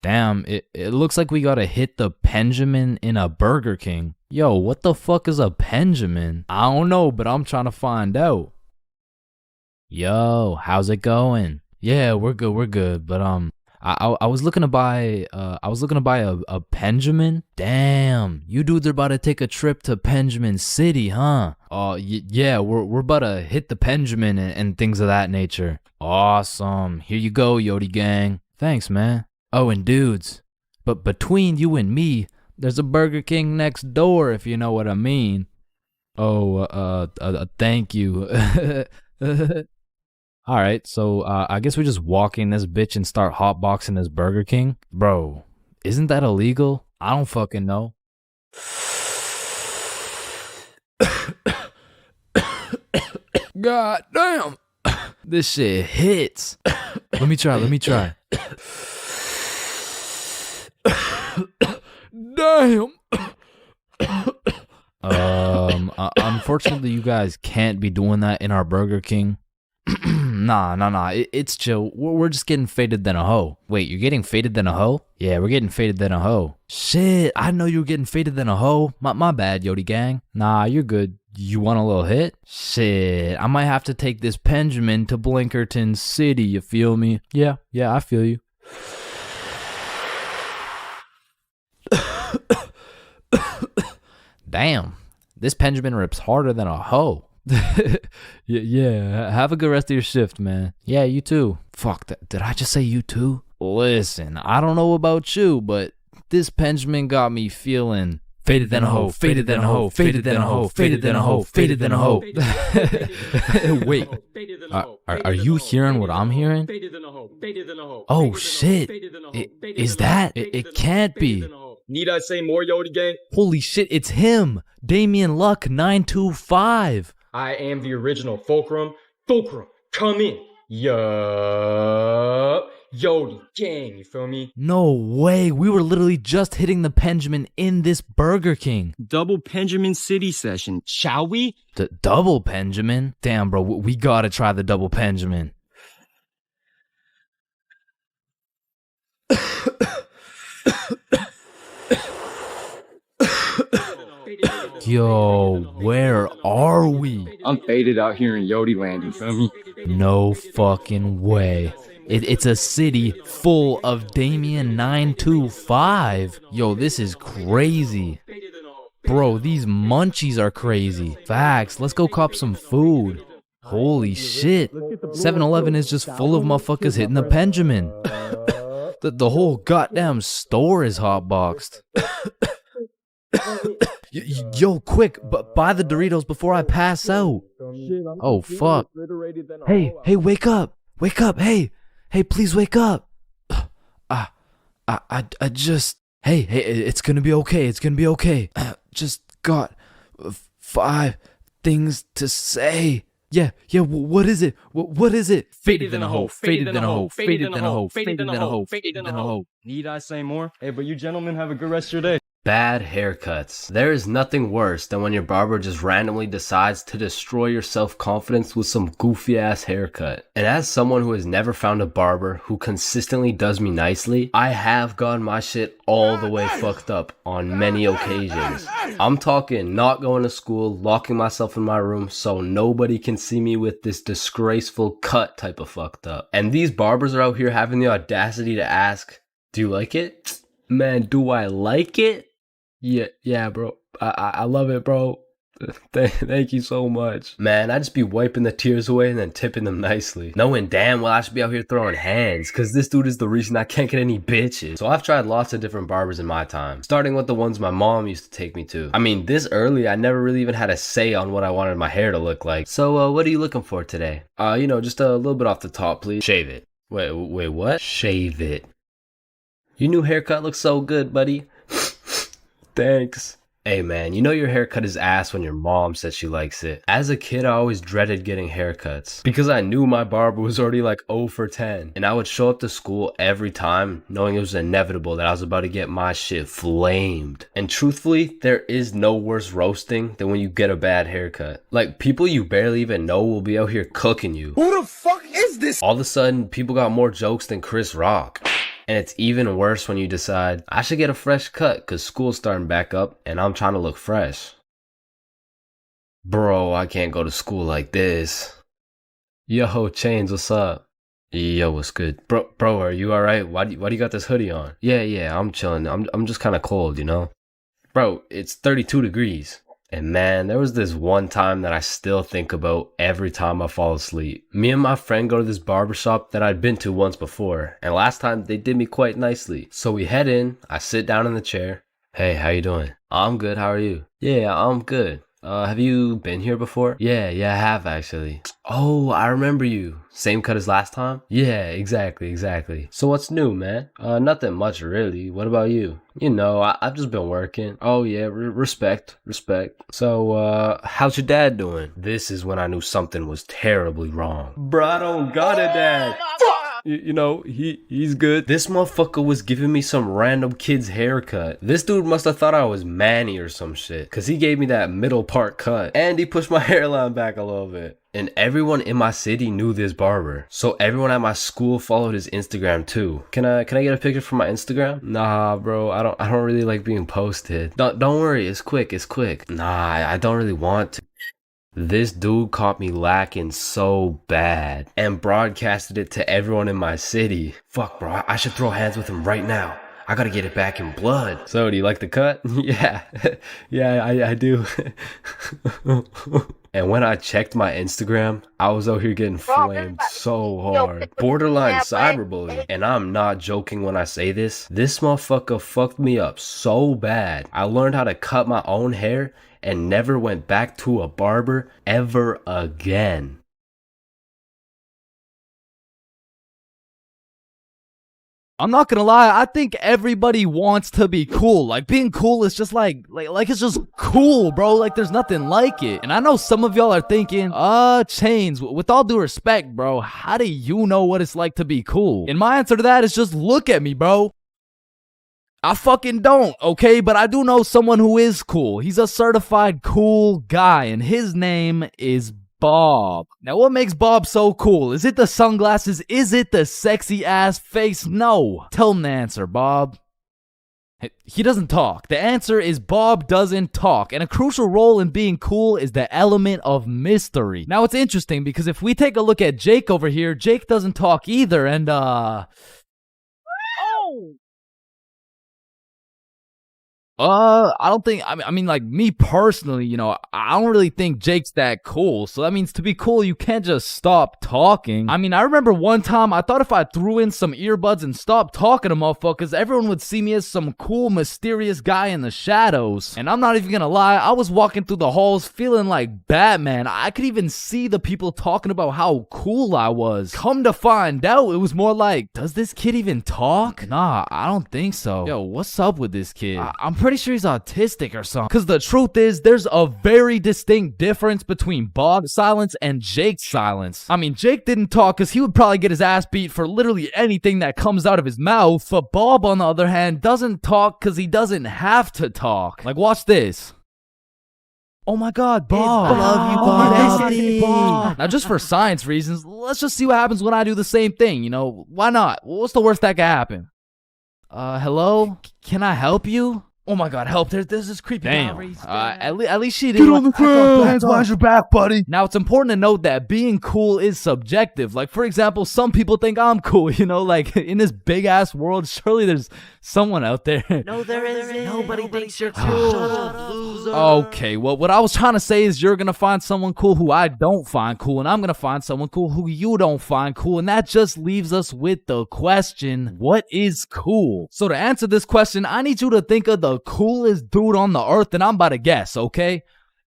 Damn, it looks like we gotta hit the Benjamin in a Burger King. Yo, what the fuck is a Benjamin? I don't know, but I'm trying to find out. Yo, how's it going? Yeah, we're good. But I was looking to buy a Benjamin. Damn, you dudes are about to take a trip to Benjamin City, huh? Yeah, we're about to hit the Benjamin and things of that nature. Awesome. Here you go, Yodi gang. Thanks, man. Oh, and dudes, but between you and me, there's a Burger King next door, if you know what I mean. Oh, thank you. All right, so I guess we just walk in this bitch and start hotboxing this Burger King. Bro, isn't that illegal? I don't fucking know. God damn. This shit hits. Let me try. Damn. Unfortunately, you guys can't be doing that in our Burger King. Nah. It's chill. We're just getting faded than a hoe. Wait, you're getting faded than a hoe? Yeah, we're getting faded than a hoe. Shit, I know you were getting faded than a hoe. My bad, Yodi gang. Nah, you're good. You want a little hit? Shit, I might have to take this Benjamin to Blinkerton City, you feel me? Yeah, I feel you. Damn, this Benjamin rips harder than a hoe. Yeah, have a good rest of your shift, man. Yeah, you too. Fuck, did I just say you too? Listen, I don't know about you, but this Benjamin got me feeling faded than a hoe, faded than a hoe, faded than a hoe, faded than a hoe, faded than a hoe. Wait, are you hearing what I'm hearing? Oh shit, is that? It can't be. Need I say more, Yodi gang? Holy shit, it's him, Damien Luck 925. I am the original Fulcrum. Fulcrum, come in. Yup. Yodi gang, you feel me? No way, we were literally just hitting the Benjamin in this Burger King. Double Benjamin City session, shall we? Double Benjamin? Damn, bro, we gotta try the double Benjamin. Yo, where are we? I'm faded out here in Yodi land, you feel me? No fucking way. It's a city full of Damien 925. Yo, this is crazy. Bro, these munchies are crazy. Facts, let's go cop some food. Holy shit. 7-Eleven is just full of motherfuckers hitting the Benjamin. The whole goddamn store is hotboxed. Yo, quick, buy the Doritos before I pass out. Oh, fuck. Hey, wake up. Wake up, hey, please wake up. I just, hey, it's gonna be okay, it's gonna be okay. Just got 5 things to say. Yeah, what is it? What is it? Faded than a hoe, faded than a hoe, faded than a hoe, faded than a hoe, faded than a hoe. Need I say more? Hey, but you gentlemen have a good rest of your day. Bad haircuts. There is nothing worse than when your barber just randomly decides to destroy your self-confidence with some goofy ass haircut. And as someone who has never found a barber who consistently does me nicely, I have gotten my shit all the way fucked up on many occasions. I'm talking not going to school, locking myself in my room so nobody can see me with this disgraceful cut type of fucked up. And these barbers are out here having the audacity to ask, do you like it? Man, do I like it? Yeah, bro. I love it, bro. Thank you so much. Man, I just be wiping the tears away and then tipping them nicely. Knowing damn well I should be out here throwing hands, cause this dude is the reason I can't get any bitches. So I've tried lots of different barbers in my time, starting with the ones my mom used to take me to. I mean, this early, I never really even had a say on what I wanted my hair to look like. So, what are you looking for today? Just a little bit off the top, please. Shave it. Wait, what? Shave it. Your new haircut looks so good, buddy. Thanks. Hey man, you know your haircut is ass when your mom says she likes it. As a kid, I always dreaded getting haircuts because I knew my barber was already like 0 for 10. And I would show up to school every time knowing it was inevitable that I was about to get my shit flamed. And truthfully, there is no worse roasting than when you get a bad haircut. Like, people you barely even know will be out here cooking you. Who the fuck is this? All of a sudden, people got more jokes than Chris Rock. And it's even worse when you decide, I should get a fresh cut because school's starting back up and I'm trying to look fresh. Bro, I can't go to school like this. Yo, Chains, what's up? Yo, what's good? Bro, are you alright? Why do you got this hoodie on? Yeah, I'm chilling. I'm just kind of cold, you know? Bro, it's 32 degrees. And man, there was this one time that I still think about every time I fall asleep. Me and my friend go to this barbershop that I'd been to once before, and last time they did me quite nicely. So we head in, I sit down in the chair. Hey, how you doing? I'm good, how are you? Yeah, I'm good. Have you been here before? Yeah, I have actually. Oh, I remember you. Same cut as last time? Yeah, exactly. So what's new, man? Nothing much really. What about you? You know, I've just been working. Oh yeah, respect. So, how's your dad doing? This is when I knew something was terribly wrong. Bro, I don't got a dad. You know, he's good. This motherfucker was giving me some random kid's haircut. This dude must have thought I was Manny or some shit, cause he gave me that middle part cut, and he pushed my hairline back a little bit. And everyone in my city knew this barber, so everyone at my school followed his Instagram too. Can I get a picture from my Instagram? Nah, bro, I don't really like being posted. Don't worry, it's quick. Nah, I don't really want to. This dude caught me lacking so bad and broadcasted it to everyone in my city. Fuck, bro, I should throw hands with him right now. I gotta get it back in blood. So, do you like the cut? Yeah, I do. And when I checked my Instagram, I was out here getting flamed so hard. Borderline cyberbullying. And I'm not joking when I say this. This motherfucker fucked me up so bad. I learned how to cut my own hair and never went back to a barber ever again. I'm not gonna lie, I think everybody wants to be cool. Like, being cool is just like it's just cool, bro. Like, there's nothing like it. And I know some of y'all are thinking, Chains, with all due respect, bro, how do you know what it's like to be cool? And my answer to that is just look at me, bro. I fucking don't, okay? But I do know someone who is cool. He's a certified cool guy, and his name is Bob. Now, what makes Bob so cool? Is it the sunglasses? Is it the sexy ass face? No. Tell him the answer, Bob. He doesn't talk. The answer is Bob doesn't talk. And a crucial role in being cool is the element of mystery. Now, it's interesting because if we take a look at Jake over here, Jake doesn't talk either. And, I don't think, I mean, like, me personally, you know, I don't really think Jake's that cool. So that means to be cool, you can't just stop talking. I mean, I remember one time, I thought if I threw in some earbuds and stopped talking to motherfuckers, everyone would see me as some cool, mysterious guy in the shadows. And I'm not even gonna lie, I was walking through the halls feeling like Batman. I could even see the people talking about how cool I was. Come to find out, it was more like, does this kid even talk? Nah, I don't think so. Yo, what's up with this kid? I'm pretty sure he's autistic or something. Because the truth is, there's a very distinct difference between Bob's silence and Jake's silence. I mean, Jake didn't talk because he would probably get his ass beat for literally anything that comes out of his mouth. But Bob, on the other hand, doesn't talk because he doesn't have to talk. Like, watch this. Oh my god, Bob. I love you, Bob. Now, just for science reasons, let's just see what happens when I do the same thing, you know? Why not? What's the worst that could happen? Hello? Can I help you? Oh my god, help. There's this creepy guy. At least she didn't. Get on the ground. Hands behind your back, buddy. Now, it's important to note that being cool is subjective. Like, for example, some people think I'm cool, you know? Like, in this big-ass world, surely there's someone out there. No, there isn't. Nobody thinks you're cool. Shut up, loser. Okay, well, what I was trying to say is you're gonna find someone cool who I don't find cool, and I'm gonna find someone cool who you don't find cool, and that just leaves us with the question, what is cool? So to answer this question, I need you to think of the coolest dude on the earth, and I'm about to guess, okay?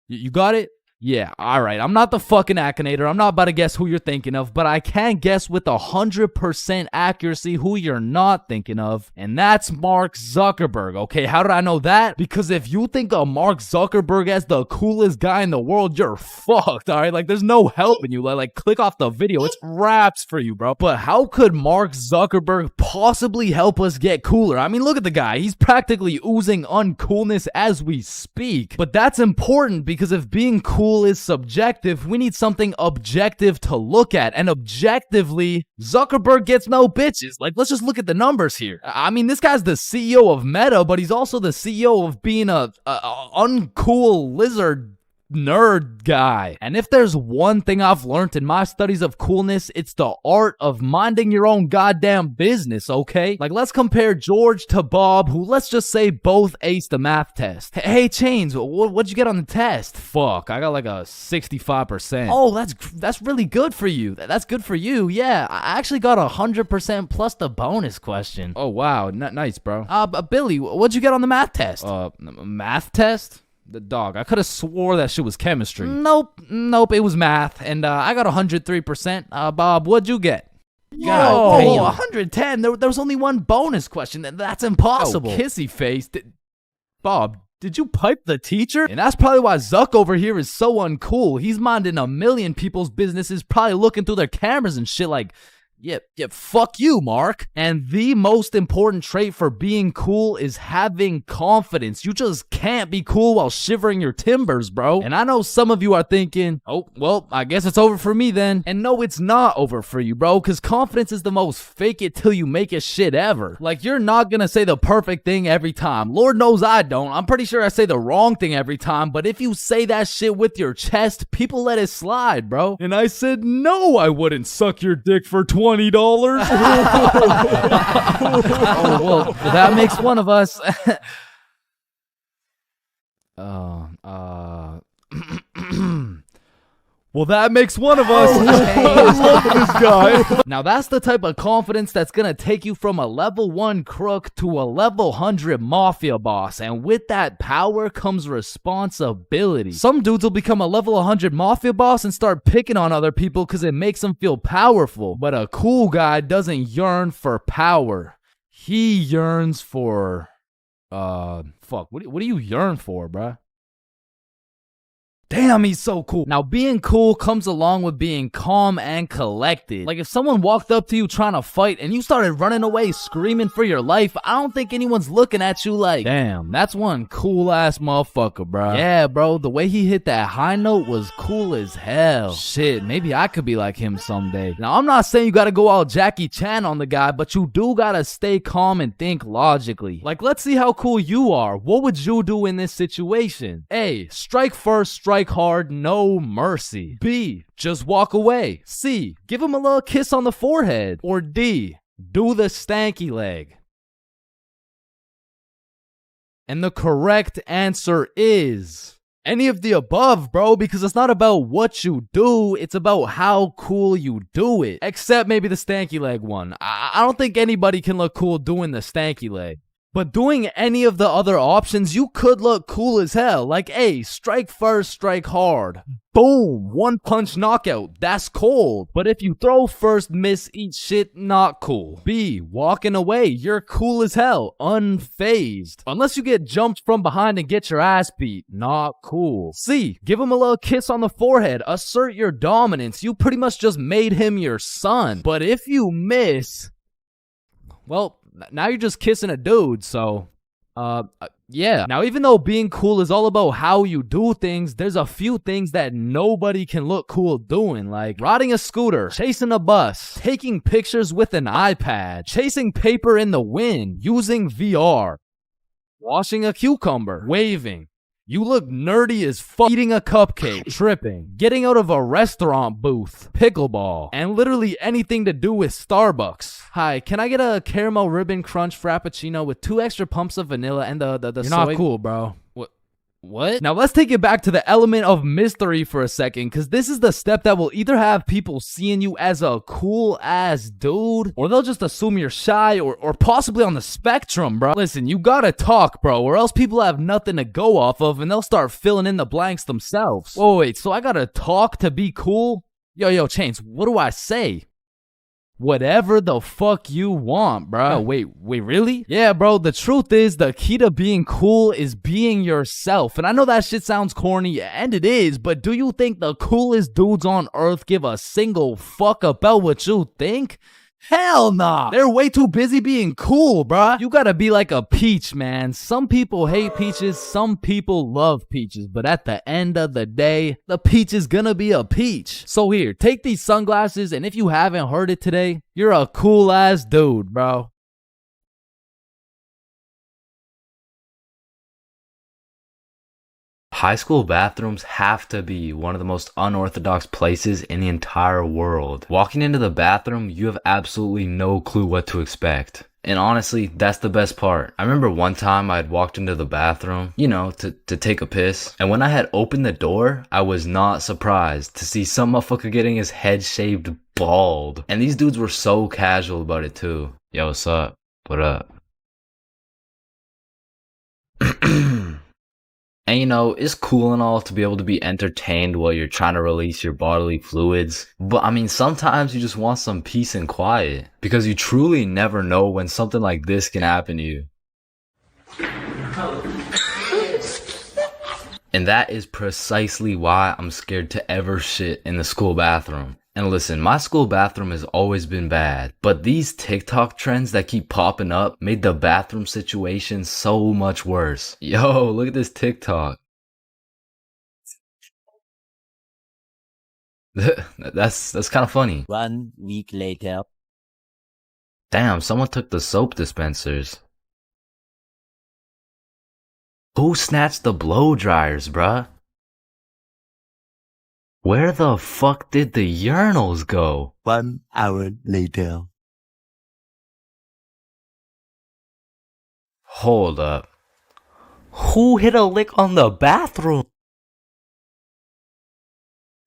You got it? Yeah, alright. I'm not the fucking Akinator. I'm not about to guess who you're thinking of, but I can guess with 100% accuracy who you're not thinking of, and that's Mark Zuckerberg, okay? How did I know that? Because if you think of Mark Zuckerberg as the coolest guy in the world, you're fucked, alright? Like, there's no helping you. Like, click off the video. It's raps for you, bro. But how could Mark Zuckerberg possibly help us get cooler? I mean, look at the guy. He's practically oozing uncoolness as we speak. But that's important because if being cool is subjective, we need something objective to look at, and objectively, Zuckerberg gets no bitches. Like, let's just look at the numbers here. I mean, this guy's the CEO of Meta, but he's also the CEO of being a uncool lizard nerd guy. And if there's one thing I've learned in my studies of coolness, it's the art of minding your own goddamn business, okay? Like, let's compare George to Bob, who, let's just say, both aced the math test. Hey, Chains, what'd you get on the test? Fuck, I got like a 65%. Oh, that's really good for you. That's good for you, yeah. I actually got 100% plus the bonus question. Oh, wow, nice, bro. Billy, what'd you get on the math test? Math test? The dog. I could have swore that shit was chemistry. Nope, it was math, and I got 103%. Bob, what'd you get? God, 110. There was only one bonus question. That's impossible. Oh, kissy face. Bob, did you pipe the teacher? And that's probably why Zuck over here is so uncool. He's minding a million people's businesses, probably looking through their cameras and shit like, Yeah, fuck you, Mark. And the most important trait for being cool is having confidence. You just can't be cool while shivering your timbers, bro. And I know some of you are thinking, oh, well, I guess it's over for me then. And no, it's not over for you, bro, because confidence is the most fake it till you make it shit ever. Like, you're not gonna say the perfect thing every time. Lord knows I don't. I'm pretty sure I say the wrong thing every time, but if you say that shit with your chest, people let it slide, bro. And I said, no, I wouldn't suck your dick for $20. Oh, well, that makes one of us. Well, that makes one of us. I love this guy. Now, that's the type of confidence that's gonna take you from a level 1 crook to a level 100 mafia boss. And with that power comes responsibility. Some dudes will become a level 100 mafia boss and start picking on other people because it makes them feel powerful. But a cool guy doesn't yearn for power. He yearns for... fuck. What do you yearn for, bruh? Damn, he's so cool. Now, being cool comes along with being calm and collected. Like, if someone walked up to you trying to fight and you started running away screaming for your life, I don't think anyone's looking at you like, damn, that's one cool-ass motherfucker, bro. Yeah, bro, the way he hit that high note was cool as hell. Shit, maybe I could be like him someday. Now, I'm not saying you gotta go all Jackie Chan on the guy, but you do gotta stay calm and think logically. Like, let's see how cool you are. What would you do in this situation? A, strike first, strike hard, no mercy. B, just walk away. C, give him a little kiss on the forehead. Or D, do the stanky leg. And the correct answer is any of the above, bro, because it's not about what you do, it's about how cool you do it. Except maybe the stanky leg one. I don't think anybody can look cool doing the stanky leg. But doing any of the other options, you could look cool as hell. Like, A, strike first, strike hard. Boom, one punch knockout. That's cold. But if you throw first, miss, eat shit, not cool. B, walking away. You're cool as hell. Unfazed. Unless you get jumped from behind and get your ass beat. Not cool. C, give him a little kiss on the forehead. Assert your dominance. You pretty much just made him your son. But if you miss, well, now you're just kissing a dude, so, yeah. Now, even though being cool is all about how you do things, there's a few things that nobody can look cool doing, like riding a scooter, chasing a bus, taking pictures with an iPad, chasing paper in the wind, using VR, washing a cucumber, waving. You look nerdy as fuck, eating a cupcake, tripping, getting out of a restaurant booth, pickleball, and literally anything to do with Starbucks. Hi, can I get a caramel ribbon crunch frappuccino with 2 extra pumps of vanilla and the You're soy? not cool, bro. What? Now let's take it back to the element of mystery for a second, because this is the step that will either have people seeing you as a cool ass dude, or they'll just assume you're shy or possibly on the spectrum, bro. Listen, you gotta talk, bro, or else people have nothing to go off of and they'll start filling in the blanks themselves. Whoa, wait, so I gotta talk to be cool? Yo, Chains, what do I say? Whatever the fuck you want, bro. Oh, wait, really? Yeah, bro, the truth is the key to being cool is being yourself. And I know that shit sounds corny, and it is, but do you think the coolest dudes on earth give a single fuck about what you think? Hell nah. They're way too busy being cool, bruh. You gotta be like a peach, man. Some people hate peaches, some people love peaches, but at the end of the day, the peach is gonna be a peach. So here, take these sunglasses, and if you haven't heard it today, you're a cool ass dude, bro. High school bathrooms have to be one of the most unorthodox places in the entire world. Walking into the bathroom, you have absolutely no clue what to expect. And honestly, that's the best part. I remember one time I had walked into the bathroom, to take a piss. And when I had opened the door, I was not surprised to see some motherfucker getting his head shaved bald. And these dudes were so casual about it too. Yo, what's up? What up? And it's cool and all to be able to be entertained while you're trying to release your bodily fluids. But I mean, sometimes you just want some peace and quiet. Because you truly never know when something like this can happen to you. And that is precisely why I'm scared to ever shit in the school bathroom. And listen, my school bathroom has always been bad, but these TikTok trends that keep popping up made the bathroom situation so much worse. Yo, look at this TikTok. That's kind of funny. 1 week later. Damn, someone took the soap dispensers. Who snatched the blow dryers, bruh? Where the fuck did the urinals go? 1 hour later. Hold up. Who hit a lick on the bathroom?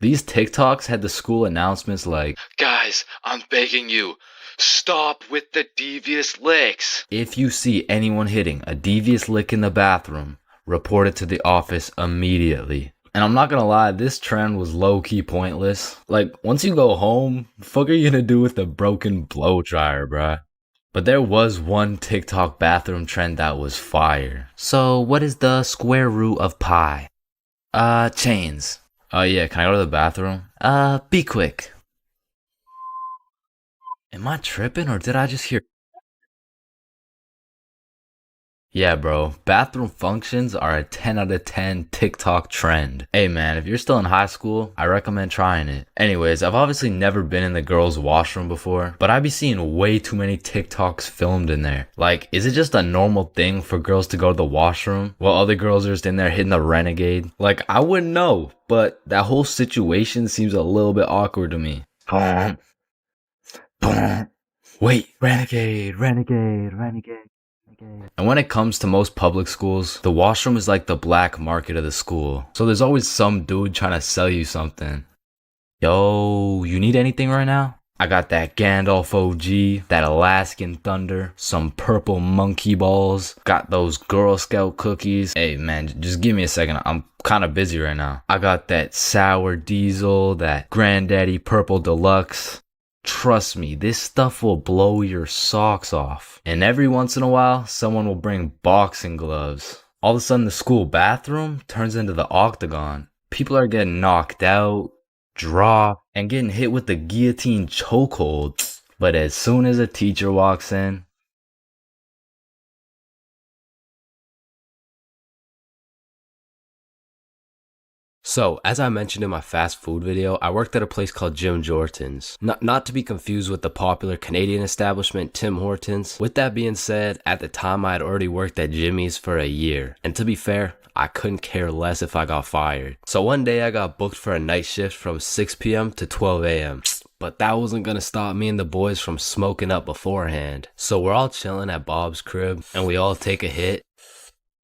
These TikToks had the school announcements like, "Guys, I'm begging you, stop with the devious licks." if you see anyone hitting a devious lick in the bathroom, report it to the office immediately. And I'm not gonna lie, this trend was low-key pointless. Like, once you go home, the fuck are you gonna do with the broken blow dryer, bruh? But there was one TikTok bathroom trend that was fire. So, what is the square root of pi? Chains. Yeah, can I go to the bathroom? Be quick. Am I tripping or did I just hear? Yeah, bro, bathroom functions are a 10 out of 10 TikTok trend. Hey man, if you're still in high school, I recommend trying it. Anyways, I've obviously never been in the girls' washroom before, but I be seeing way too many TikToks filmed in there. Like, is it just a normal thing for girls to go to the washroom while other girls are just in there hitting the renegade? Like, I wouldn't know, but that whole situation seems a little bit awkward to me. Wait, renegade, renegade, renegade. And when it comes to most public schools, the washroom is like the black market of the school. So there's always some dude trying to sell you something. Yo, you need anything right now? I got that Gandalf OG, that Alaskan Thunder, some purple monkey balls, got those Girl Scout cookies. Hey man, just give me a second. I'm kind of busy right now. I got that sour diesel, that Granddaddy Purple Deluxe. Trust me, this stuff will blow your socks off. And every once in a while, someone will bring boxing gloves. All of a sudden, the school bathroom turns into the octagon. People are getting knocked out, dropped, and getting hit with the guillotine chokehold. But as soon as a teacher walks in, So, as I mentioned in my fast food video, I worked at a place called Jim Jordan's. Not to be confused with the popular Canadian establishment Tim Hortons. With that being said, at the time I had already worked at Jimmy's for a year. And to be fair, I couldn't care less if I got fired. So one day I got booked for a night shift from 6 p.m. to 12 a.m. But that wasn't gonna stop me and the boys from smoking up beforehand. So we're all chilling at Bob's crib and we all take a hit.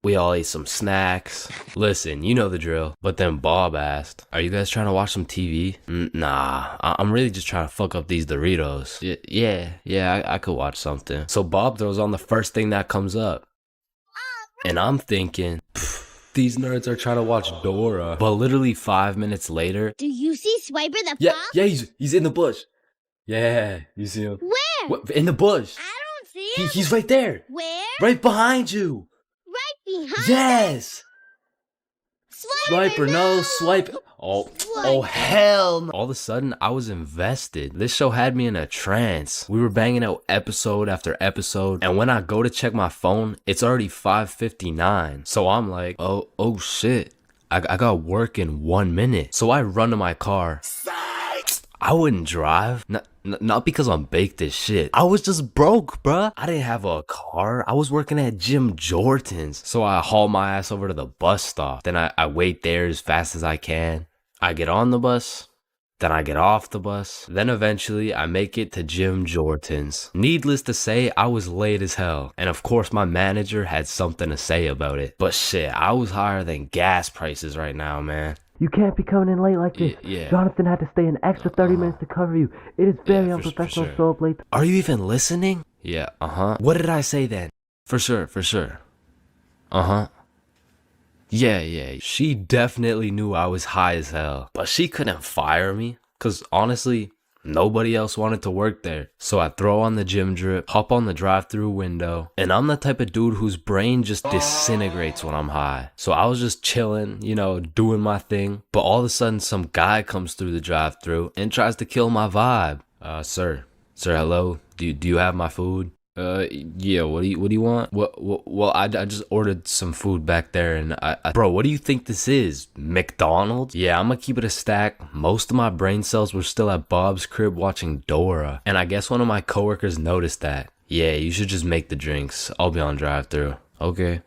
We all ate some snacks. Listen, you know the drill. But then Bob asked, "Are you guys trying to watch some TV?" Nah, I'm really just trying to fuck up these Doritos. Yeah, I could watch something. So Bob throws on the first thing that comes up. And I'm thinking, these nerds are trying to watch Dora. But literally 5 minutes later. Do you see Swiper the Yeah, fox? yeah, he's in the bush. Yeah, you see him. Where? What, in the bush. I don't see him. He's right there. Where? Right behind you. Right behind. Yes. Swiper, no, swipe. Oh, hell no. All of a sudden, I was invested. This show had me in a trance. We were banging out episode after episode. And when I go to check my phone, it's already 5:59. So I'm like, oh shit. I got work in 1 minute. So I run to my car. I wouldn't drive. Not because I'm baked as shit. I was just broke, bruh. I didn't have a car. I was working at Jim Jordan's. So I haul my ass over to the bus stop. Then I wait there as fast as I can. I get on the bus. Then I get off the bus. Then eventually I make it to Jim Jordan's. Needless to say, I was late as hell. And of course my manager had something to say about it. But shit, I was higher than gas prices right now, man. You can't be coming in late like this. Yeah. Jonathan had to stay an extra 30 minutes to cover you. It is very unprofessional to show up late. Are you even listening? Yeah, What did I say then? For sure. Yeah. She definitely knew I was high as hell. But she couldn't fire me. Cause honestly, Nobody else wanted to work there. So I throw on the gym drip, hop on the drive-through window, and I'm the type of dude whose brain just disintegrates when I'm high. So I was just chilling, you know, doing my thing. But all of a sudden, some guy comes through the drive-through and tries to kill my vibe. Sir, hello? Do you have my food? Yeah, what do you want? Well, I just ordered some food back there, and bro, what do you think this is? McDonald's? Yeah, I'm gonna keep it a stack. Most of my brain cells were still at Bob's crib watching Dora, and I guess one of my coworkers noticed that. Yeah, you should just make the drinks. I'll be on drive-through. Okay.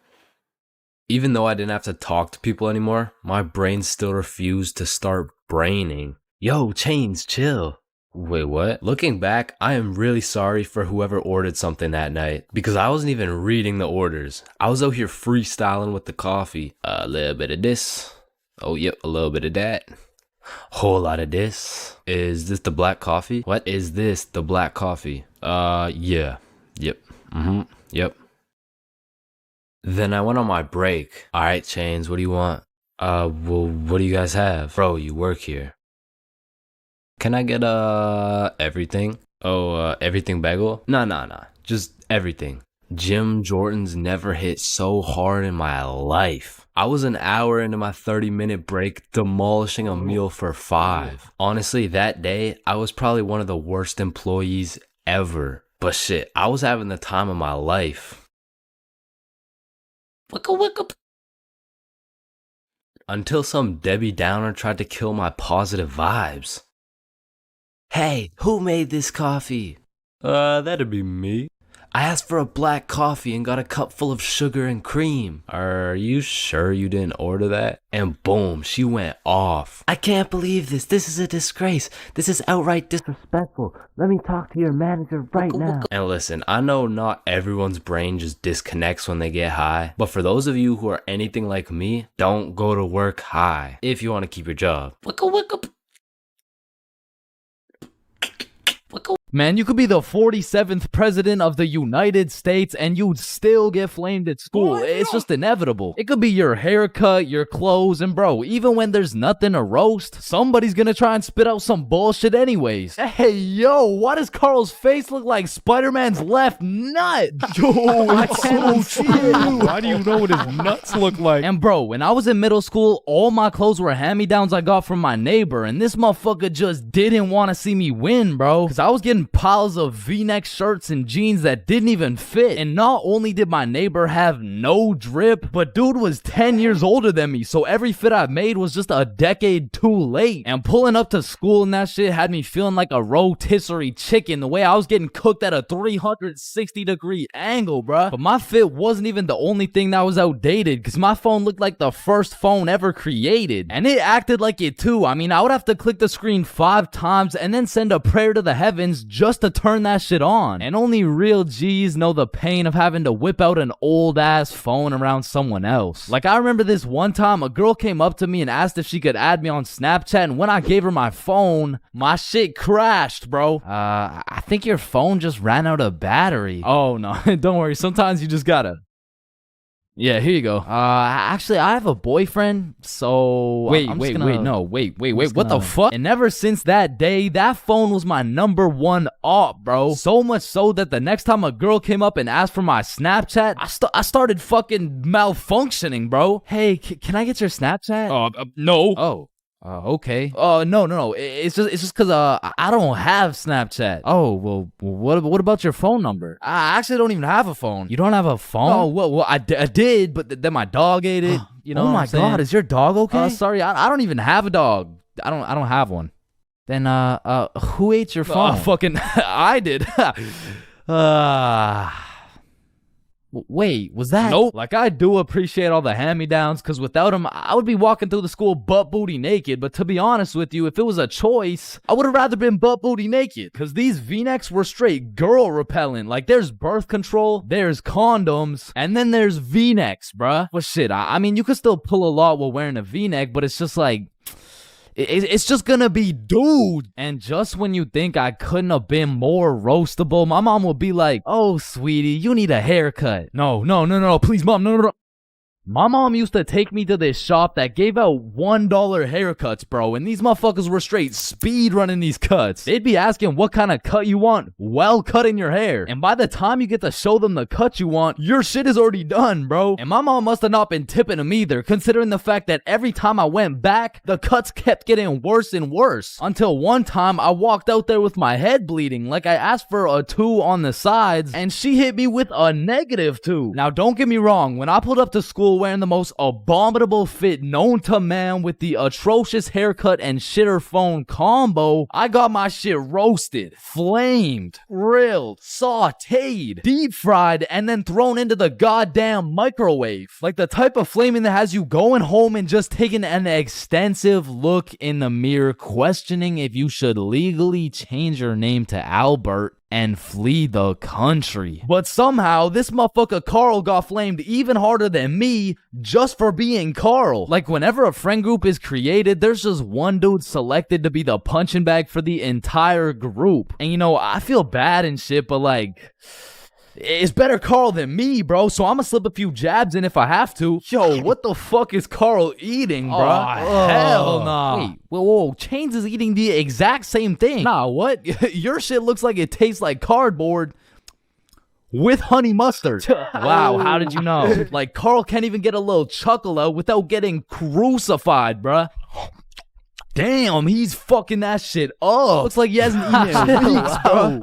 Even though I didn't have to talk to people anymore, my brain still refused to start braining. Yo, Chains, chill. Wait, what? Looking back, I am really sorry for whoever ordered something that night, because I wasn't even reading the orders. I was out here freestyling with the coffee. A little bit of this. Oh, yep, a little bit of that. Whole lot of this. Is this the black coffee? What is this, the black coffee? Yeah. Yep. Yep. Then I went on my break. Alright, Chains, what do you want? Well, what do you guys have? Bro, you work here. Can I get, everything? Oh, everything bagel? Nah. Just everything. Jim Jordan's never hit so hard in my life. I was an hour into my 30-minute break demolishing a meal for 5. Honestly, that day, I was probably one of the worst employees ever. But shit, I was having the time of my life. Wicka. Until some Debbie Downer tried to kill my positive vibes. Hey, who made this coffee? That'd be me. I asked for a black coffee and got a cup full of sugar and cream. Are you sure you didn't order that? And boom, she went off. I can't believe this. This is a disgrace. This is outright disrespectful. Let me talk to your manager right now. And listen, I know not everyone's brain just disconnects when they get high, but for those of you who are anything like me, don't go to work high if you want to keep your job. Man, you could be the 47th president of the United States and you'd still get flamed at school. It's just inevitable. It could be your haircut, your clothes, and bro, even when there's nothing to roast, somebody's gonna try and spit out some bullshit anyways. Hey, yo, why does Carl's face look like Spider-Man's left nut? Yo, I can't see it. Why do you know what his nuts look like? And bro, when I was in middle school, all my clothes were hand-me-downs I got from my neighbor, and this motherfucker just didn't want to see me win, bro. Cause I was getting piles of V-neck shirts and jeans that didn't even fit. And not only did my neighbor have no drip, but dude was 10 years older than me, so every fit I made was just a decade too late. And pulling up to school and that shit had me feeling like a rotisserie chicken, the way I was getting cooked at a 360-degree angle, bruh. But my fit wasn't even the only thing that was outdated, cause my phone looked like the first phone ever created. And it acted like it too. I mean, I would have to click the screen 5 times and then send a prayer to the heavens just to turn that shit on. And only real G's know the pain of having to whip out an old ass phone around someone else. Like, I remember this one time a girl came up to me and asked if she could add me on Snapchat, and when I gave her my phone, my shit crashed, bro. I think your phone just ran out of battery. Oh no, don't worry, sometimes you just gotta. Yeah, here you go. Actually, I have a boyfriend, so... Wait, what the fuck? And ever since that day, that phone was my #1 op, bro. So much so that the next time a girl came up and asked for my Snapchat, I started fucking malfunctioning, bro. Hey, can I get your Snapchat? No. Oh. Okay. No. It's just cause I don't have Snapchat. Oh, well, what about your phone number? I actually don't even have a phone. You don't have a phone? Oh, well, I did, but then my dog ate it. You know? Oh my God, is your dog okay? Sorry, I don't even have a dog. I don't have one. Then who ate your phone? Fucking I did. Wait, was that? Nope. Like, I do appreciate all the hand-me-downs, because without them, I would be walking through the school butt-booty naked. But to be honest with you, if it was a choice, I would have rather been butt-booty naked. Because these V-necks were straight girl-repellent. Like, there's birth control, there's condoms, and then there's V-necks, bruh. Well, shit, I mean, you could still pull a lot while wearing a V-neck, but it's just like... It's just gonna be dude. And just when you think I couldn't have been more roastable, my mom would be like, oh, sweetie, you need a haircut. No, please, mom, no. My mom used to take me to this shop that gave out $1 haircuts, bro, and these motherfuckers were straight speed running these cuts. They'd be asking what kind of cut you want while cutting your hair. And by the time you get to show them the cut you want, your shit is already done, bro. And my mom must have not been tipping them either, considering the fact that every time I went back, the cuts kept getting worse and worse. Until one time, I walked out there with my head bleeding, like I asked for a 2 on the sides, and she hit me with a -2. Now, don't get me wrong, when I pulled up to school wearing the most abominable fit known to man with the atrocious haircut and shitter phone combo, I got my shit roasted, flamed, grilled, sauteed, deep fried, and then thrown into the goddamn microwave. Like the type of flaming that has you going home and just taking an extensive look in the mirror, questioning if you should legally change your name to Albert and flee the country. But somehow, this motherfucker Carl got flamed even harder than me just for being Carl. Like, whenever a friend group is created, there's just one dude selected to be the punching bag for the entire group. And you know, I feel bad and shit, but like, it's better Carl than me, bro, so I'm gonna slip a few jabs in if I have to. Yo, what the fuck is Carl eating, bro? Oh, hell nah. Wait, whoa, Chains is eating the exact same thing. Nah, what? Your shit looks like it tastes like cardboard with honey mustard. Wow, how did you know? Like, Carl can't even get a little chuckle out without getting crucified, bruh. Damn, he's fucking that shit up. Looks like he hasn't eaten in weeks, bro.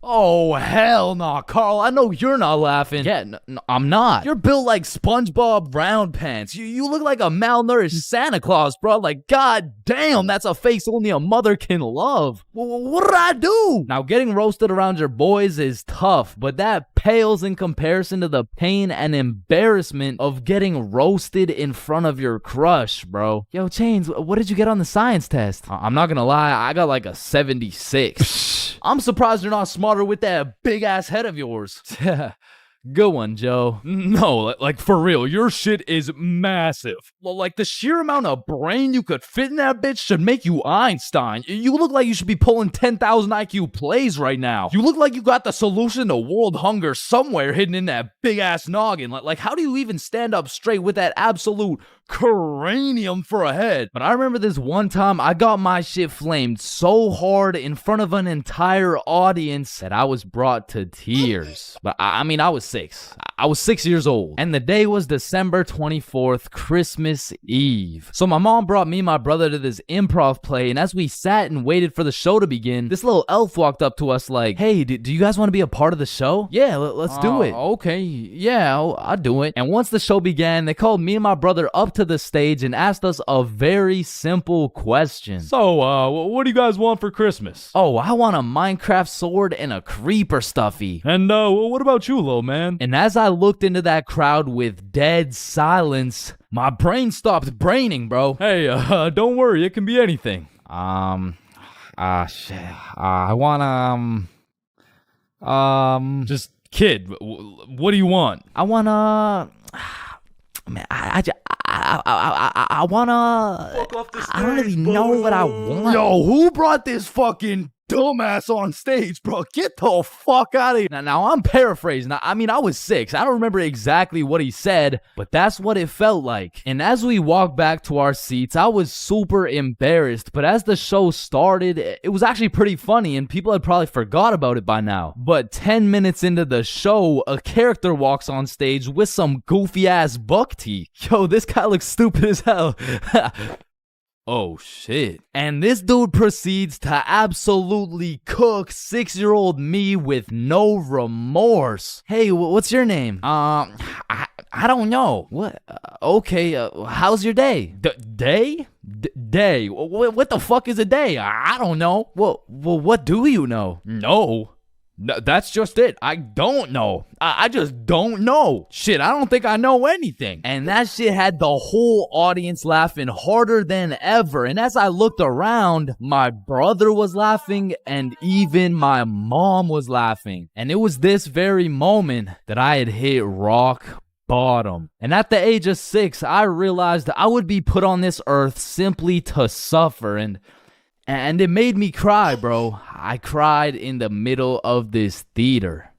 Oh, hell nah, Carl. I know you're not laughing. Yeah, no, I'm not. You're built like SpongeBob Round Pants. You look like a malnourished Santa Claus, bro. Like, god damn, that's a face only a mother can love. What did I do? Now, getting roasted around your boys is tough, but that pales in comparison to the pain and embarrassment of getting roasted in front of your crush, bro. Yo, Chains, what did you get on the science test? I'm not gonna lie, I got like a 76. I'm surprised you're not smarter with that big ass head of yours. Good one, Joe. No, like for real, your shit is massive. Like the sheer amount of brain you could fit in that bitch should make you Einstein. You look like you should be pulling 10,000 IQ plays right now. You look like you got the solution to world hunger somewhere hidden in that big ass noggin. Like how do you even stand up straight with that absolute cranium for a head? But I remember this one time I got my shit flamed so hard in front of an entire audience that I was brought to tears. But I mean, I was 6. I was 6 years old. And the day was December 24th, Christmas Eve. So my mom brought me and my brother to this improv play, and as we sat and waited for the show to begin, this little elf walked up to us like, hey, do you guys want to be a part of the show? Yeah, let's do it. Okay, yeah, I'll do it. And once the show began, they called me and my brother up to the stage and asked us a very simple question. So, what do you guys want for Christmas? Oh, I want a Minecraft sword and a creeper stuffy. And, what about you, little man? And as I looked into that crowd with dead silence, my brain stopped braining, bro. Hey, don't worry, it can be anything. Shit. I want, Just, kid, what do you want? I wanna... Man, I wanna... Fuck off the stage, I don't really know what I want. Yo, who brought this fucking dumbass on stage, bro? Get the fuck out of here. Now I'm paraphrasing. I mean, I was 6. I don't remember exactly what he said, but that's what it felt like. And as we walked back to our seats, I was super embarrassed. But as the show started, it was actually pretty funny, and people had probably forgot about it by now. But 10 minutes into the show, a character walks on stage with some goofy ass buck teeth. Yo, this guy looks stupid as hell. Oh, shit. And this dude proceeds to absolutely cook 6-year-old me with no remorse. Hey, what's your name? I don't know. What? Okay, how's your day? Day? Day? What the fuck is a day? I don't know. Well, what do you know? No. That's just it. I don't know. I just don't know. Shit, I don't think I know anything. And that shit had the whole audience laughing harder than ever. And as I looked around, my brother was laughing and even my mom was laughing. And it was this very moment that I had hit rock bottom. And at the age of 6, I realized I would be put on this earth simply to suffer. And it made me cry, bro. I cried in the middle of this theater.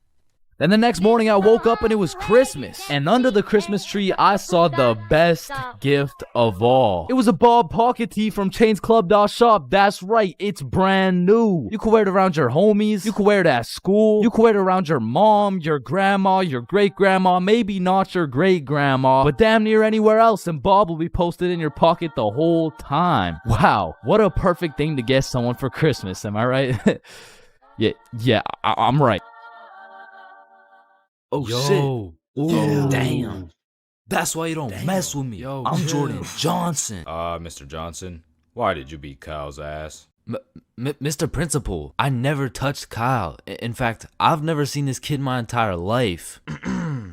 Then the next morning I woke up and it was Christmas. And under the Christmas tree, I saw the best gift of all. It was a Bob pocket tee from ChainsClub.shop. That's right, it's brand new. You can wear it around your homies. You can wear it at school. You can wear it around your mom, your grandma, your great-grandma, maybe not your great-grandma, but damn near anywhere else, and Bob will be posted in your pocket the whole time. Wow, what a perfect thing to get someone for Christmas, am I right? yeah, I'm right. Oh, Yo. shit. Ooh. Damn. That's why you don't mess with me. Yo, I'm chill. Jordan Johnson. Mr. Johnson, why did you beat Kyle's ass? Mr. Principal, I never touched Kyle. In fact, I've never seen this kid my entire life.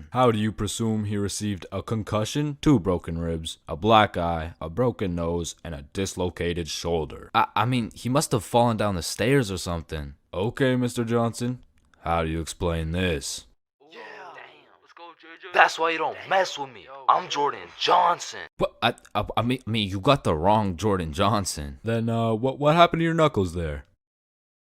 How do you presume he received a concussion, 2 broken ribs, a black eye, a broken nose, and a dislocated shoulder? I mean, he must have fallen down the stairs or something. Okay, Mr. Johnson, how do you explain this? That's why you don't mess with me. I'm Jordan Johnson. But I mean, you got the wrong Jordan Johnson. Then, what happened to your knuckles there?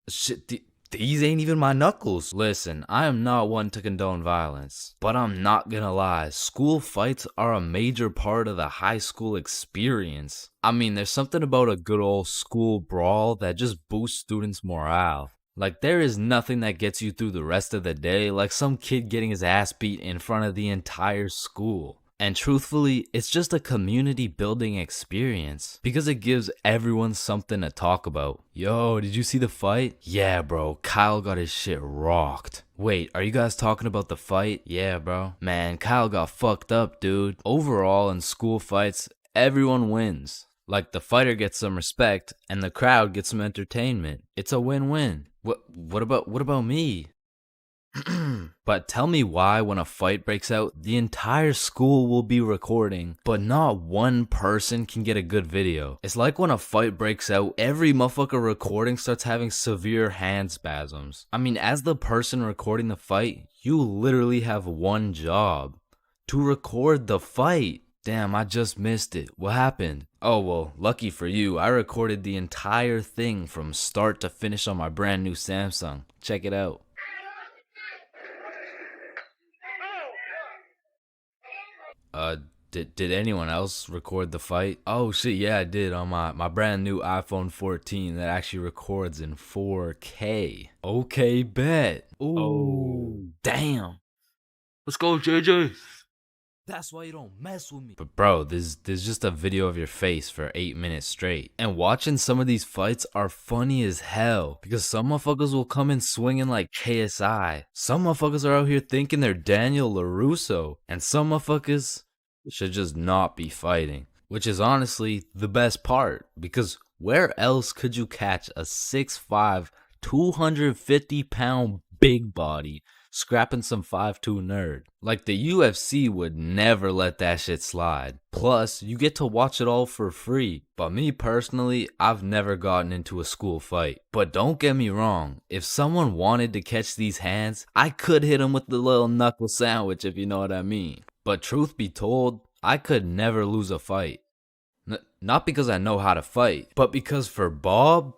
Shit, these ain't even my knuckles. Listen, I am not one to condone violence, but I'm not gonna lie. School fights are a major part of the high school experience. I mean, there's something about a good old school brawl that just boosts students' morale. Like, there is nothing that gets you through the rest of the day like some kid getting his ass beat in front of the entire school. And truthfully, it's just a community building experience because it gives everyone something to talk about. Yo, did you see the fight? Yeah, bro, Kyle got his shit rocked. Wait, are you guys talking about the fight? Yeah, bro. Man, Kyle got fucked up, dude. Overall, in school fights, everyone wins. Like, the fighter gets some respect and the crowd gets some entertainment. It's a win-win. What about me? But tell me why when a fight breaks out, the entire school will be recording, but not one person can get a good video. It's like when a fight breaks out, every motherfucker recording starts having severe hand spasms. I mean, as the person recording the fight, you literally have one job: to record the fight. Damn, I just missed it. What happened? Oh, well, lucky for you, I recorded the entire thing from start to finish on my brand new Samsung. Check it out. Did anyone else record the fight? Oh shit, yeah, I did on my brand new iPhone 14 that actually records in 4K. Okay, bet. Ooh, Oh. damn. Let's go, JJ. That's why you don't mess with me. But bro, there's just a video of your face for 8 minutes straight. And watching some of these fights are funny as hell because some motherfuckers will come in swinging like KSI. Some motherfuckers are out here thinking they're Daniel LaRusso. And some motherfuckers should just not be fighting. Which is honestly the best part, because where else could you catch a 6'5", 250-pound big body scrapping some 5'2" nerd? Like, the UFC would never let that shit slide. Plus, you get to watch it all for free. But me personally, I've never gotten into a school fight. But don't get me wrong, if someone wanted to catch these hands, I could hit them with the little knuckle sandwich, if you know what I mean. But truth be told, I could never lose a fight. Not because I know how to fight, but because for Bob,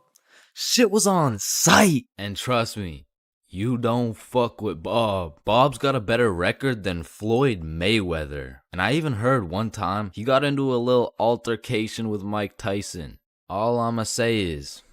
shit was on sight. And trust me, you don't fuck with Bob. Bob's got a better record than Floyd Mayweather. And I even heard one time he got into a little altercation with Mike Tyson. All I'ma say is,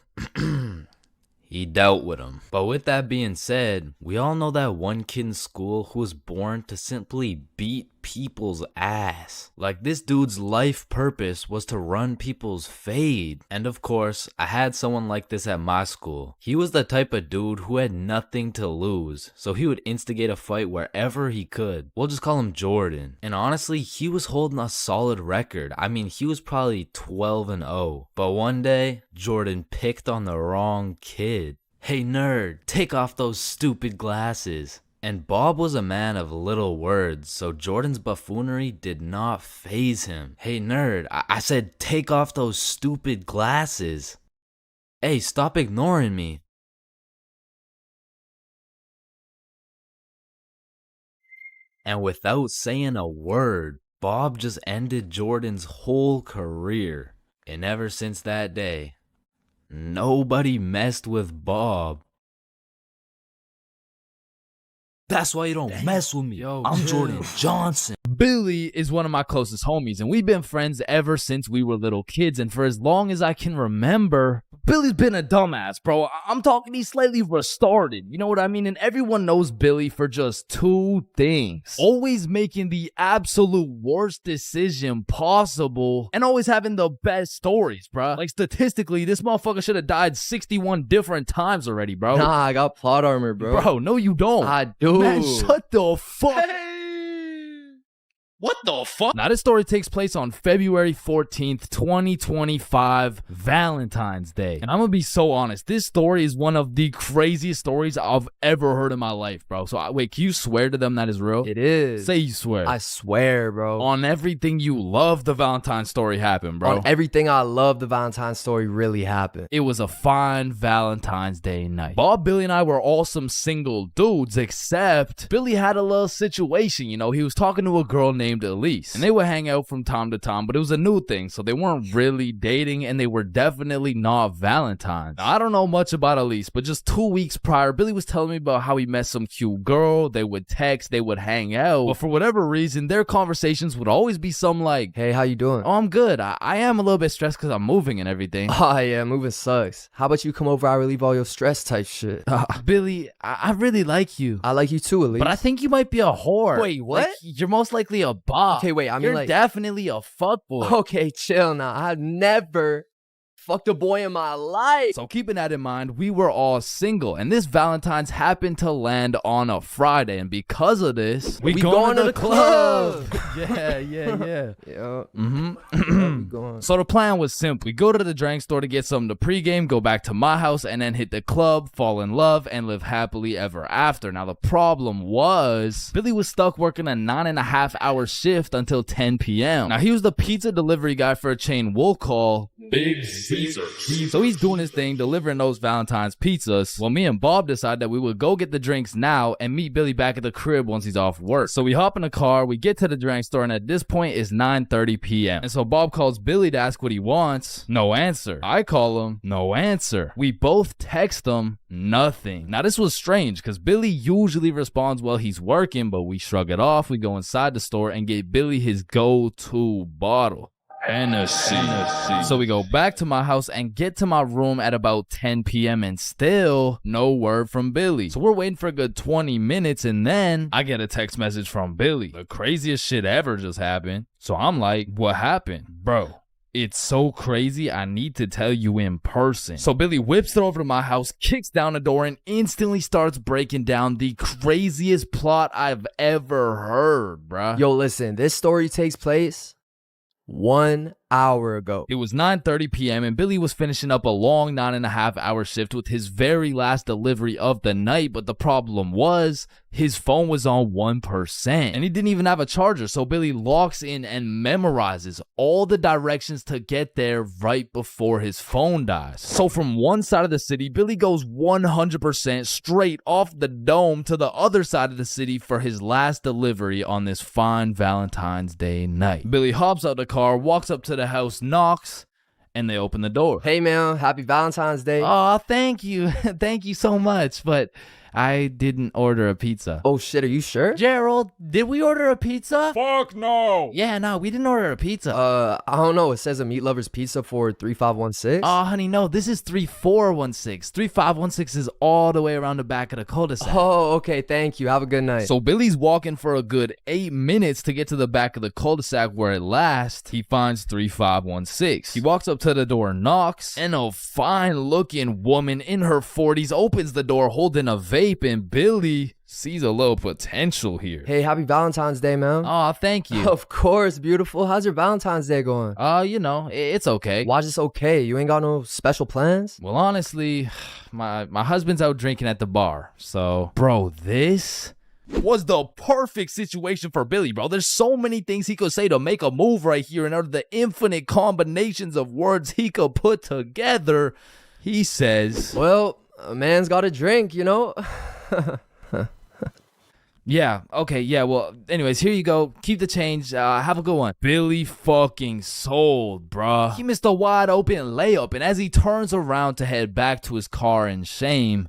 he dealt with him. But with that being said, we all know that one kid in school who was born to simply beat people's ass. Like, this dude's life purpose was to run people's fade. And of course, I had someone like this at my school. He was the type of dude who had nothing to lose, so he would instigate a fight wherever he could. We'll just call him Jordan. And honestly, he was holding a solid record. I mean, he was probably 12-0. But one day, Jordan picked on the wrong kid. Hey nerd, take off those stupid glasses. And Bob was a man of little words, so Jordan's buffoonery did not faze him. Hey nerd, I said take off those stupid glasses. Hey, stop ignoring me. And without saying a word, Bob just ended Jordan's whole career. And ever since that day, nobody messed with Bob. That's why you don't mess with me. Yo, I'm chill. Jordan Johnson. Billy is one of my closest homies, and we've been friends ever since we were little kids. And for as long as I can remember, Billy's been a dumbass, bro. I'm talking he's slightly retarded. You know what I mean? And everyone knows Billy for just two things: always making the absolute worst decision possible, and always having the best stories, bro. Like statistically, this motherfucker should have died 61 different times already, bro. Nah, I got plot armor, bro. Bro, no, you don't. I do. Man, shut the fuck. What the fuck? Now, this story takes place on February 14th, 2025, Valentine's Day. And I'm gonna be so honest, this story is one of the craziest stories I've ever heard in my life, bro. So, wait, can you swear to them that is real? It is. Say you swear. I swear, bro. On everything you love, the Valentine's story happened, bro. On everything I love, the Valentine's story really happened. It was a fine Valentine's Day night. Bob, Billy, and I were all some single dudes, except Billy had a little situation, you know. He was talking to a girl named Elise, and they would hang out from time to time, but it was a new thing, so they weren't really dating, and they were definitely not Valentines. Now, I don't know much about Elise, but just 2 weeks prior, Billy was telling me about how he met some cute girl. They would text, they would hang out, but for whatever reason, their conversations would always be some like, hey, how you doing? Oh, I'm good. I am a little bit stressed because I'm moving and everything. Oh, yeah, moving sucks. How about you come over, I relieve all your stress type shit? Billy, I really like you. I like you too, Elise. But I think you might be a whore. Wait, what? Like, you're most likely a bop. Okay, wait, I mean, you're like, definitely a fuckboy. Okay, chill now. I've never fucked a boy in my life. So keeping that in mind, we were all single, and this Valentine's happened to land on a Friday, and because of this, we going to the club. yeah. Yeah. Mm-hmm. So the plan was simple. We go to the drink store to get something to pregame, go back to my house, and then hit the club, fall in love, and live happily ever after. Now the problem was, Billy was stuck working a 9.5-hour shift until 10 p.m. Now he was the pizza delivery guy for a chain we'll call Big Caesar. So he's doing his thing, delivering those Valentine's pizzas. Well, me and Bob decided that we would go get the drinks now and meet Billy back at the crib once he's off work. So we hop in the car, we get to the drink store, and at this point it's 9:30 p.m. And so Bob calls Billy to ask what he wants. No answer. I call him. No answer. We both text him. Nothing. Now this was strange because Billy usually responds while he's working, but we shrug it off. We go inside the store and get Billy his go-to bottle. Hennessy. So we go back to my house and get to my room at about 10 p.m. and still no word from Billy. So we're waiting for a good 20 minutes and then I get a text message from Billy. The craziest shit ever just happened. So I'm like, what happened? Bro, it's so crazy, I need to tell you in person. So Billy whips it over to my house, kicks down the door, and instantly starts breaking down the craziest plot I've ever heard, bruh. Yo, listen, this story takes place 1 hour ago. It was 9:30 p.m. and Billy was finishing up a long 9.5-hour shift with his very last delivery of the night, but the problem was his phone was on 1% and he didn't even have a charger. So Billy locks in and memorizes all the directions to get there right before his phone dies. So from one side of the city, Billy goes 100% straight off the dome to the other side of the city for his last delivery on this fine Valentine's Day night. Billy hops out the car, walks up to the house, knocks, and they open the door. Hey man, happy Valentine's Day. Oh, thank you. Thank you so much, but I didn't order a pizza. Oh shit, are you sure? Gerald, did we order a pizza? Fuck no. Yeah, no, we didn't order a pizza. I don't know. It says a meat lover's pizza for 3516. Oh, honey, no, this is 3416. 3516 is all the way around the back of the cul-de-sac. Oh, okay, thank you. Have a good night. So Billy's walking for a good 8 minutes to get to the back of the cul-de-sac where at last he finds 3516. He walks up to the door, knocks, and a fine-looking woman in her 40s opens the door holding a vape, and Billy sees a little potential here. Hey, happy Valentine's Day, man. Oh, thank you. Of course, beautiful. How's your Valentine's Day going? You know, it's okay. Why is this okay? You ain't got no special plans? Well, honestly, my husband's out drinking at the bar. So, bro, this was the perfect situation for Billy, bro. There's so many things he could say to make a move right here, and out of the infinite combinations of words he could put together, he says, well, a man's got a drink, you know? Yeah, okay, yeah, well, anyways, here you go. Keep the change. Have a good one. Billy fucking sold, bruh. He missed a wide open layup, and as he turns around to head back to his car in shame,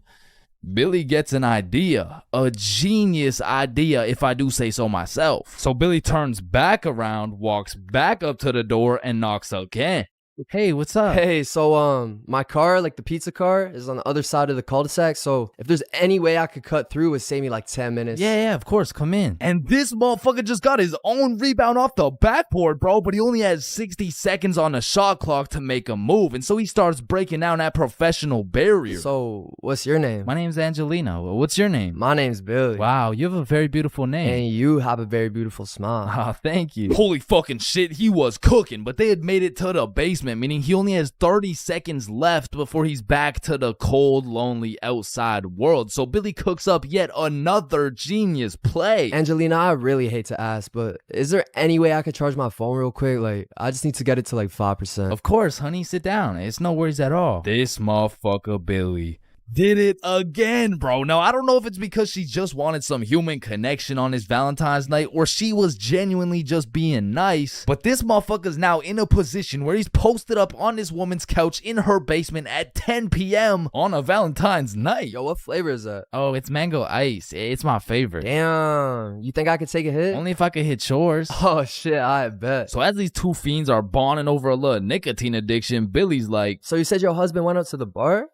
Billy gets an idea, a genius idea if I do say so myself. So Billy turns back around, walks back up to the door and knocks again. Hey, what's up? Hey, so my car, like the pizza car, is on the other side of the cul-de-sac. So if there's any way I could cut through, it would save me like 10 minutes. Yeah, of course, come in. And this motherfucker just got his own rebound off the backboard, bro, but he only has 60 seconds on the shot clock to make a move, and so he starts breaking down that professional barrier. So what's your name? My name's Angelina. What's your name? My name's Billy. Wow, you have a very beautiful name. And you have a very beautiful smile. Oh, thank you. Holy fucking shit, he was cooking, but they had made it to the basement, meaning he only has 30 seconds left before he's back to the cold, lonely outside world. So Billy cooks up yet another genius play. Angelina, I really hate to ask, but is there any way I could charge my phone real quick? Like, I just need to get it to like 5%. Of course, honey, sit down. It's no worries at all. This motherfucker Billy did it again, bro. Now, I don't know if it's because she just wanted some human connection on his Valentine's night or she was genuinely just being nice, but this motherfucker's now in a position where he's posted up on this woman's couch in her basement at 10 p.m. on a Valentine's night. Yo, what flavor is that? Oh, it's mango ice. It's my favorite. Damn, you think I could take a hit? Only if I could hit yours. Oh shit, I bet. So as these two fiends are bonding over a little nicotine addiction, Billy's like, so you said your husband went out to the bar?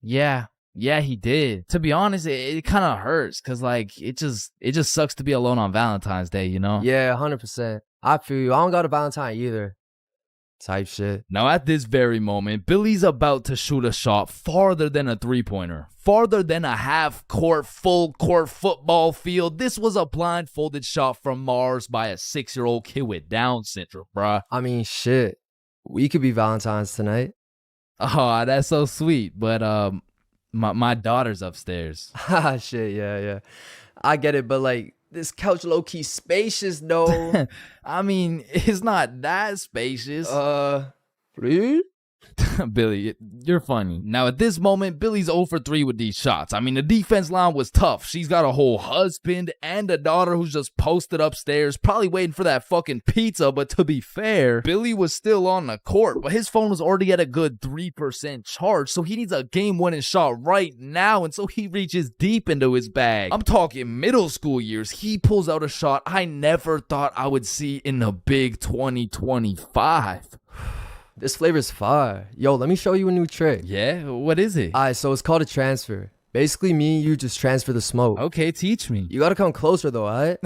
Yeah, he did. To be honest, it kind of hurts because like it just sucks to be alone on Valentine's Day, you know? Yeah, 100%. I feel you. I don't got a Valentine either. Type shit. Now at this very moment, Billy's about to shoot a shot farther than a three-pointer, farther than a half-court, full-court football field. This was a blindfolded shot from Mars by a 6-year-old kid with Down syndrome, bruh. I mean, shit. We could be Valentine's tonight. Oh, that's so sweet. But my daughter's upstairs. Ah, shit, yeah. I get it, but like this couch low-key spacious though. I mean, it's not that spacious. Please? Billy, you're funny. Now at this moment, Billy's 0 for 3 with these shots. I mean, the defense line was tough. She's got a whole husband and a daughter who's just posted upstairs, probably waiting for that fucking pizza. But to be fair, Billy was still on the court, but his phone was already at a good 3% charge, so he needs a game-winning shot right now, and so he reaches deep into his bag. I'm talking middle school years. He pulls out a shot I never thought I would see in the big 2025. This flavor's fire. Yo, let me show you a new trick. Yeah? What is it? Alright, so it's called a transfer. Basically, me and you just transfer the smoke. Okay, teach me. You gotta come closer though, alright?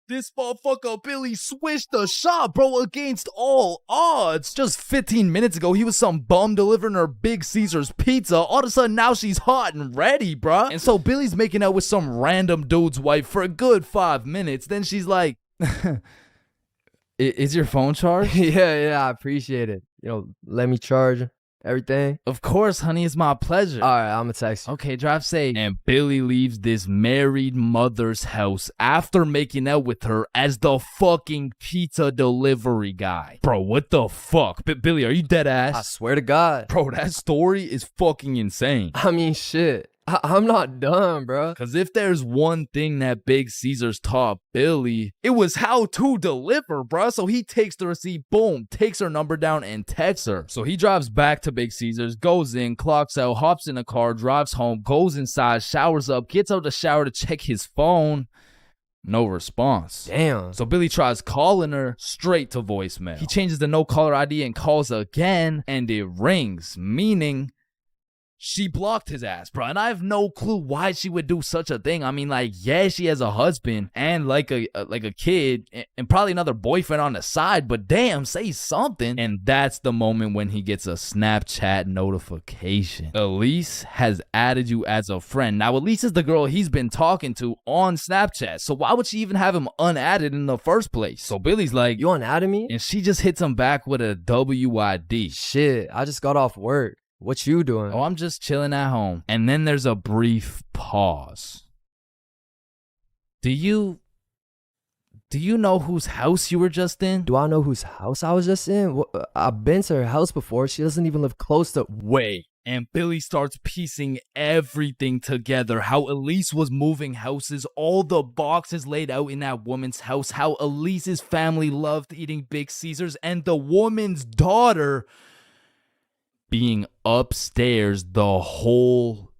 This motherfucker Billy switched the shot, bro, against all odds. Just 15 minutes ago, he was some bum delivering her Big Caesar's pizza. All of a sudden, now she's hot and ready, bruh. And so Billy's making out with some random dude's wife for a good 5 minutes. Then she's like, is your phone charged? Yeah, I appreciate it. You know, let me charge everything. Of course, honey, it's my pleasure. Alright, I'm gonna text you. Okay, drive safe. And Billy leaves this married mother's house after making out with her as the fucking pizza delivery guy. Bro, what the fuck? Billy, are you dead ass? I swear to God. Bro, that story is fucking insane. I mean, shit. I'm not done, bro. Because if there's one thing that Big Caesar's taught Billy, it was how to deliver, bro. So he takes the receipt, boom, takes her number down and texts her. So he drives back to Big Caesar's, goes in, clocks out, hops in a car, drives home, goes inside, showers up, gets out the shower to check his phone. No response. Damn. So Billy tries calling her, straight to voicemail. He changes the no caller ID and calls again, and it rings, meaning she blocked his ass, bro. And I have no clue why she would do such a thing. I mean, like, yeah, she has a husband and like a kid and probably another boyfriend on the side, but damn, say something. And that's the moment when he gets a Snapchat notification. Elise has added you as a friend. Now, Elise is the girl he's been talking to on Snapchat, so why would she even have him unadded in the first place? So Billy's like, you unadded me? And she just hits him back with a WID. Shit, I just got off work. What you doing? Oh, I'm just chilling at home. And then there's a brief pause. Do you know whose house you were just in? Do I know whose house I was just in? I've been to her house before. She doesn't even live close to... Wait. And Billy starts piecing everything together. How Elise was moving houses, all the boxes laid out in that woman's house, how Elise's family loved eating Big Caesars, and the woman's daughter being upstairs the whole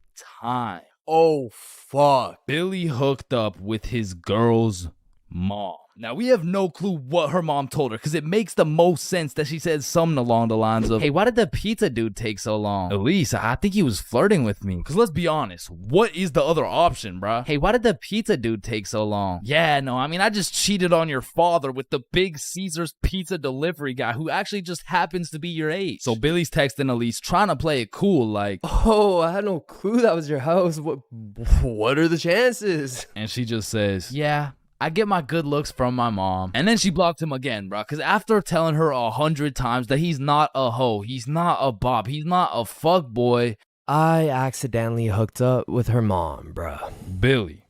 time. Oh, fuck. Billy hooked up with his girl's mom. Now, we have no clue what her mom told her, because it makes the most sense that she said something along the lines of, hey, why did the pizza dude take so long? Elise, I think he was flirting with me. Because let's be honest, what is the other option, bruh? Hey, why did the pizza dude take so long? Yeah, no, I mean, I just cheated on your father with the big Caesar's pizza delivery guy who actually just happens to be your age. So Billy's texting Elise, trying to play it cool, like, Oh, I had no clue that was your house. What are the chances? and she just says, yeah, I get my good looks from my mom. And then she blocked him again, bro. Because after telling her 100 times that he's not a hoe, he's not a bop, he's not a fuck boy, I accidentally hooked up with her mom, bruh. Billy,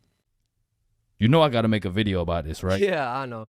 you know I gotta make a video about this, right? Yeah, I know.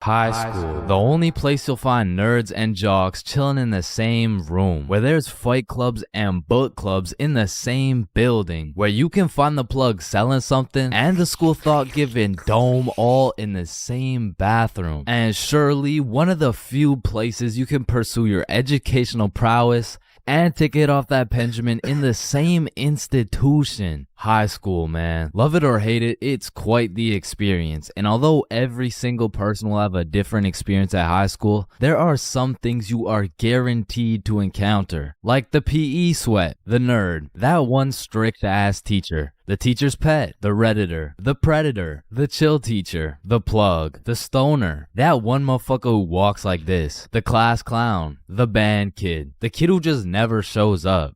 High school, the only place you'll find nerds and jocks chilling in the same room, where there's fight clubs and book clubs in the same building, where you can find the plug selling something and the school thought-giving dome all in the same bathroom. And surely one of the few places you can pursue your educational prowess and take it off that Benjamin in the same institution. High school, man. Love it or hate it, it's quite the experience. And although every single person will have a different experience at high school, there are some things you are guaranteed to encounter. Like the PE sweat, the nerd, that one strict ass teacher, the teacher's pet, the redditor, the predator, the chill teacher, the plug, the stoner, that one motherfucker who walks like this, the class clown, the band kid, the kid who just never shows up,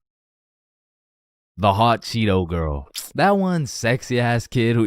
the hot Cheeto girl, that one sexy ass kid who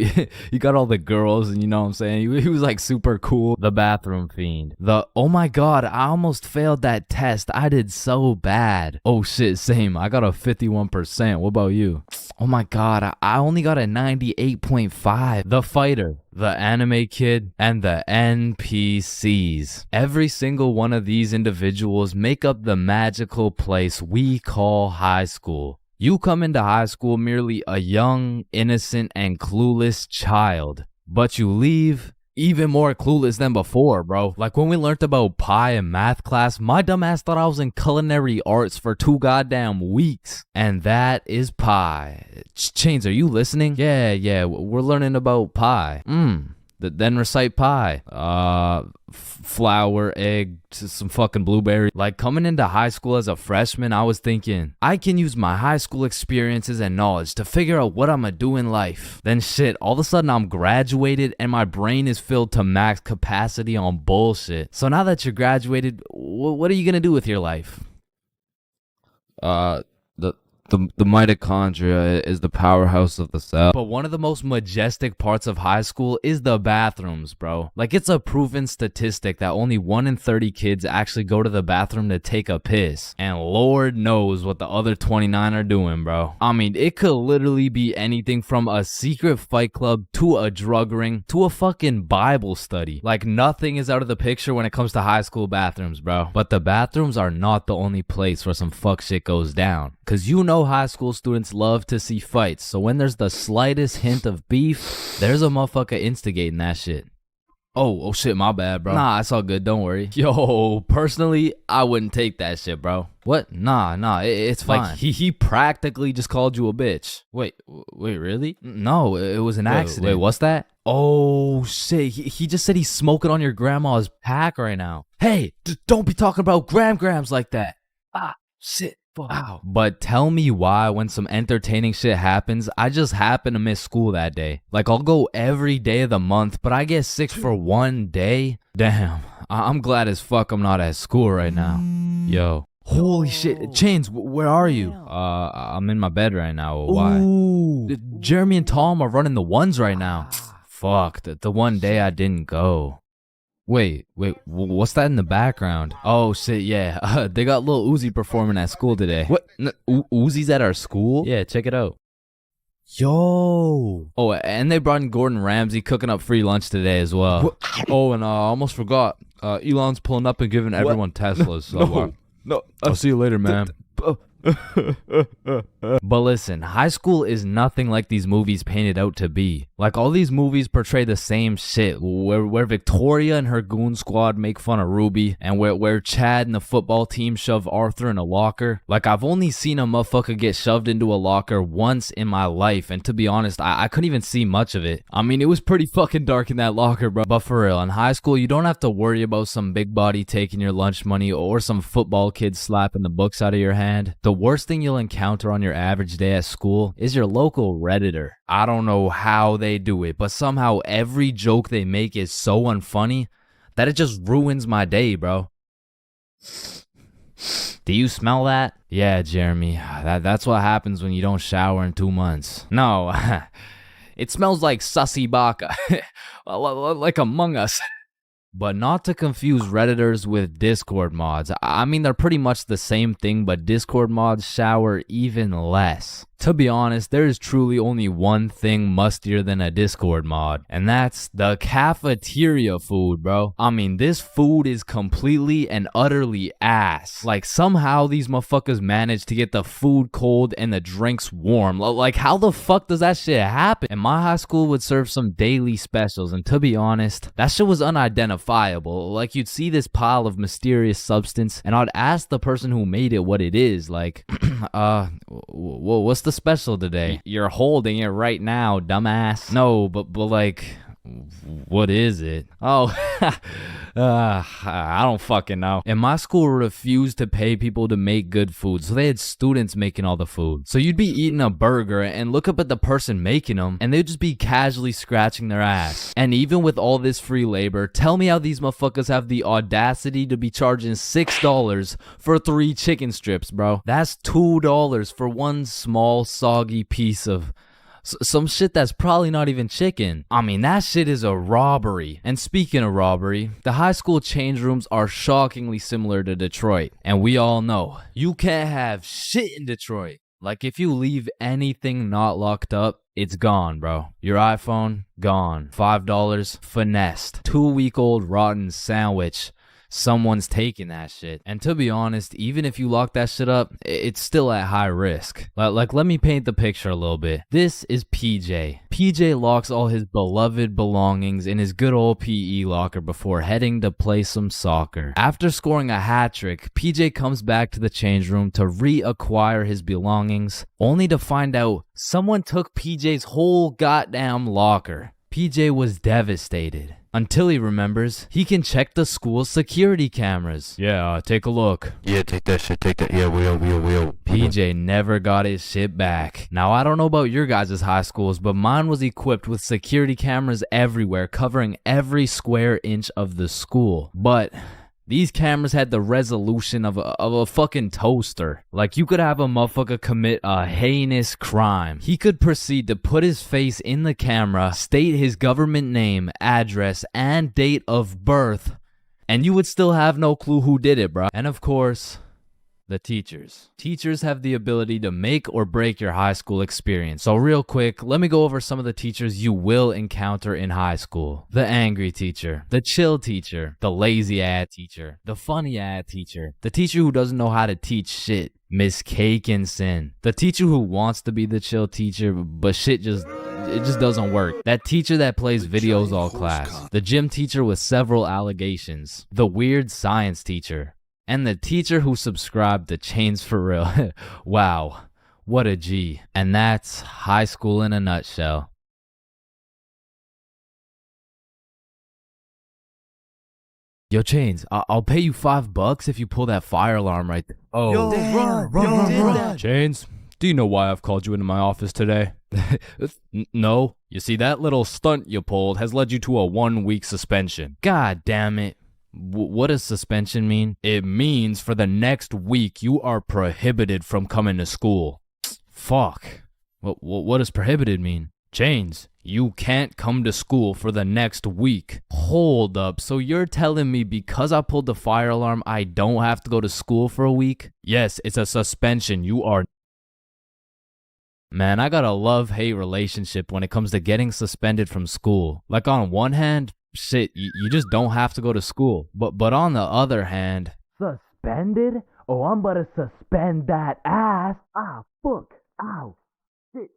he got all the girls, and you know what I'm saying, he was like super cool, the bathroom fiend, the oh my god, I almost failed that test, I did so bad, oh shit, same, I got a 51%, what about you? Oh my god, I only got a 98.5. The fighter, the anime kid, and the NPCs. Every single one of these individuals make up the magical place we call high school. You come into high school merely a young, innocent, and clueless child, but you leave even more clueless than before, bro. Like when we learned about pie in math class, my dumb ass thought I was in culinary arts for 2 goddamn weeks. And that is pie. Chains, are you listening? Yeah, we're learning about pie. Then recite pie. Flour, egg, some fucking blueberry. Like coming into high school as a freshman, I was thinking, I can use my high school experiences and knowledge to figure out what I'm gonna do in life. Then shit, all of a sudden I'm graduated and my brain is filled to max capacity on bullshit. So now that you're graduated, what are you gonna do with your life? The mitochondria is the powerhouse of the cell. But one of the most majestic parts of high school is the bathrooms, bro. Like it's a proven statistic that only 1 in 30 kids actually go to the bathroom to take a piss. And Lord knows what the other 29 are doing, bro. I mean, it could literally be anything from a secret fight club to a drug ring to a fucking Bible study. Like nothing is out of the picture when it comes to high school bathrooms, bro. But the bathrooms are not the only place where some fuck shit goes down. Cause you know high school students love to see fights, so when there's the slightest hint of beef, there's a motherfucker instigating that shit. Oh shit, my bad, bro. Nah, it's all good, don't worry. Yo, personally, I wouldn't take that shit, bro. What? Nah, it's fine. Like, he practically just called you a bitch. Wait, really? No, it was an accident. Wait, what's that? Oh shit, he just said he's smoking on your grandma's pack right now. Hey, don't be talking about grams like that. Ah, shit. Wow. But tell me why when some entertaining shit happens, I just happen to miss school that day. Like I'll go every day of the month, but I get sick for 1 day. Damn, I'm glad as fuck I'm not at school right now. Yo. Holy shit, Chains, where are you? I'm in my bed right now. Why? Ooh. Jeremy and Tom are running the ones right now. Fuck, the one day I didn't go. Wait, what's that in the background? Oh shit, yeah, they got Lil Uzi performing at school today. What? Uzi's at our school? Yeah, check it out. Yo. Oh, and they brought in Gordon Ramsay cooking up free lunch today as well. What? Oh, and I almost forgot, Elon's pulling up and giving everyone Teslas. So, no, I'll see you later, man. But listen, high school is nothing like these movies painted out to be. Like, all these movies portray the same shit, where Victoria and her goon squad make fun of Ruby, and where Chad and the football team shove Arthur in a locker. Like, I've only seen a motherfucker get shoved into a locker once in my life, and to be honest, I couldn't even see much of it. I mean, it was pretty fucking dark in that locker, bro. But for real, in high school, you don't have to worry about some big body taking your lunch money or some football kid slapping the books out of your hand. The worst thing you'll encounter on your average day at school is your local Redditor. I don't know how they do it, but somehow every joke they make is so unfunny that it just ruins my day, bro. Do you smell that? Yeah, Jeremy, that's what happens when you don't shower in 2 months. No, it smells like sussy baka, like Among Us. But not to confuse Redditors with Discord mods. I mean, they're pretty much the same thing, but Discord mods shower even less. To be honest, there is truly only one thing mustier than a Discord mod, and that's the cafeteria food, bro. I mean, this food is completely and utterly ass. Like, somehow these motherfuckers manage to get the food cold and the drinks warm. Like, how the fuck does that shit happen? And my high school would serve some daily specials, and to be honest, that shit was unidentifiable. Like, you'd see this pile of mysterious substance, and I'd ask the person who made it what it is. Like, what's the special today? You're holding it right now, dumbass. No, but like, what is it? Oh, I don't fucking know. And my school refused to pay people to make good food, so they had students making all the food. So you'd be eating a burger and look up at the person making them, and they'd just be casually scratching their ass. And even with all this free labor, tell me how these motherfuckers have the audacity to be charging $6 for 3 chicken strips, bro. That's $2 for one small soggy piece of some shit that's probably not even chicken. I mean, that shit is a robbery. And speaking of robbery, the high school change rooms are shockingly similar to Detroit. And we all know, you can't have shit in Detroit. Like, if you leave anything not locked up, it's gone, bro. Your iPhone, gone. $5, finessed. 2-week-old rotten sandwich. Someone's taking that shit. And to be honest, even if you lock that shit up, it's still at high risk. Like, let me paint the picture a little bit. This is PJ. PJ locks all his beloved belongings in his good old PE locker before heading to play some soccer. After scoring a hat trick, PJ comes back to the change room to reacquire his belongings, only to find out someone took PJ's whole goddamn locker. PJ was devastated. Until he remembers, he can check the school's security cameras. Yeah, take a look. Yeah, take that shit, take that. Yeah, we'll. PJ never got his shit back. Now, I don't know about your guys' high schools, but mine was equipped with security cameras everywhere, covering every square inch of the school. But these cameras had the resolution of a fucking toaster. Like, you could have a motherfucker commit a heinous crime. He could proceed to put his face in the camera, state his government name, address, and date of birth, and you would still have no clue who did it, bro. And of course, the teachers. Teachers have the ability to make or break your high school experience. So real quick, let me go over some of the teachers you will encounter in high school. The angry teacher, the chill teacher, the lazy ass teacher, the funny ass teacher, the teacher who doesn't know how to teach shit, Miss Cakinson, the teacher who wants to be the chill teacher, but shit just doesn't work. That teacher that plays videos all class. The gym teacher with several allegations. The weird science teacher. And the teacher who subscribed to ChainsFR. Wow, what a G. And that's high school in a nutshell. Yo, Chains, I'll pay you $5 if you pull that fire alarm right there. Oh, Yo, run. Chains, do you know why I've called you into my office today? No. You see, that little stunt you pulled has led you to a 1-week suspension. God damn it. What does suspension mean? It means for the next week you are prohibited from coming to school. Fuck. What does prohibited mean? Chains, you can't come to school for the next week. Hold up, so you're telling me because I pulled the fire alarm, I don't have to go to school for a week? Yes, it's a suspension. You are... Man, I got a love-hate relationship when it comes to getting suspended from school. Like, on one hand, shit, you just don't have to go to school. But on the other hand... Suspended? Oh, I'm about to suspend that ass. Ah, fuck. Ow. Shit.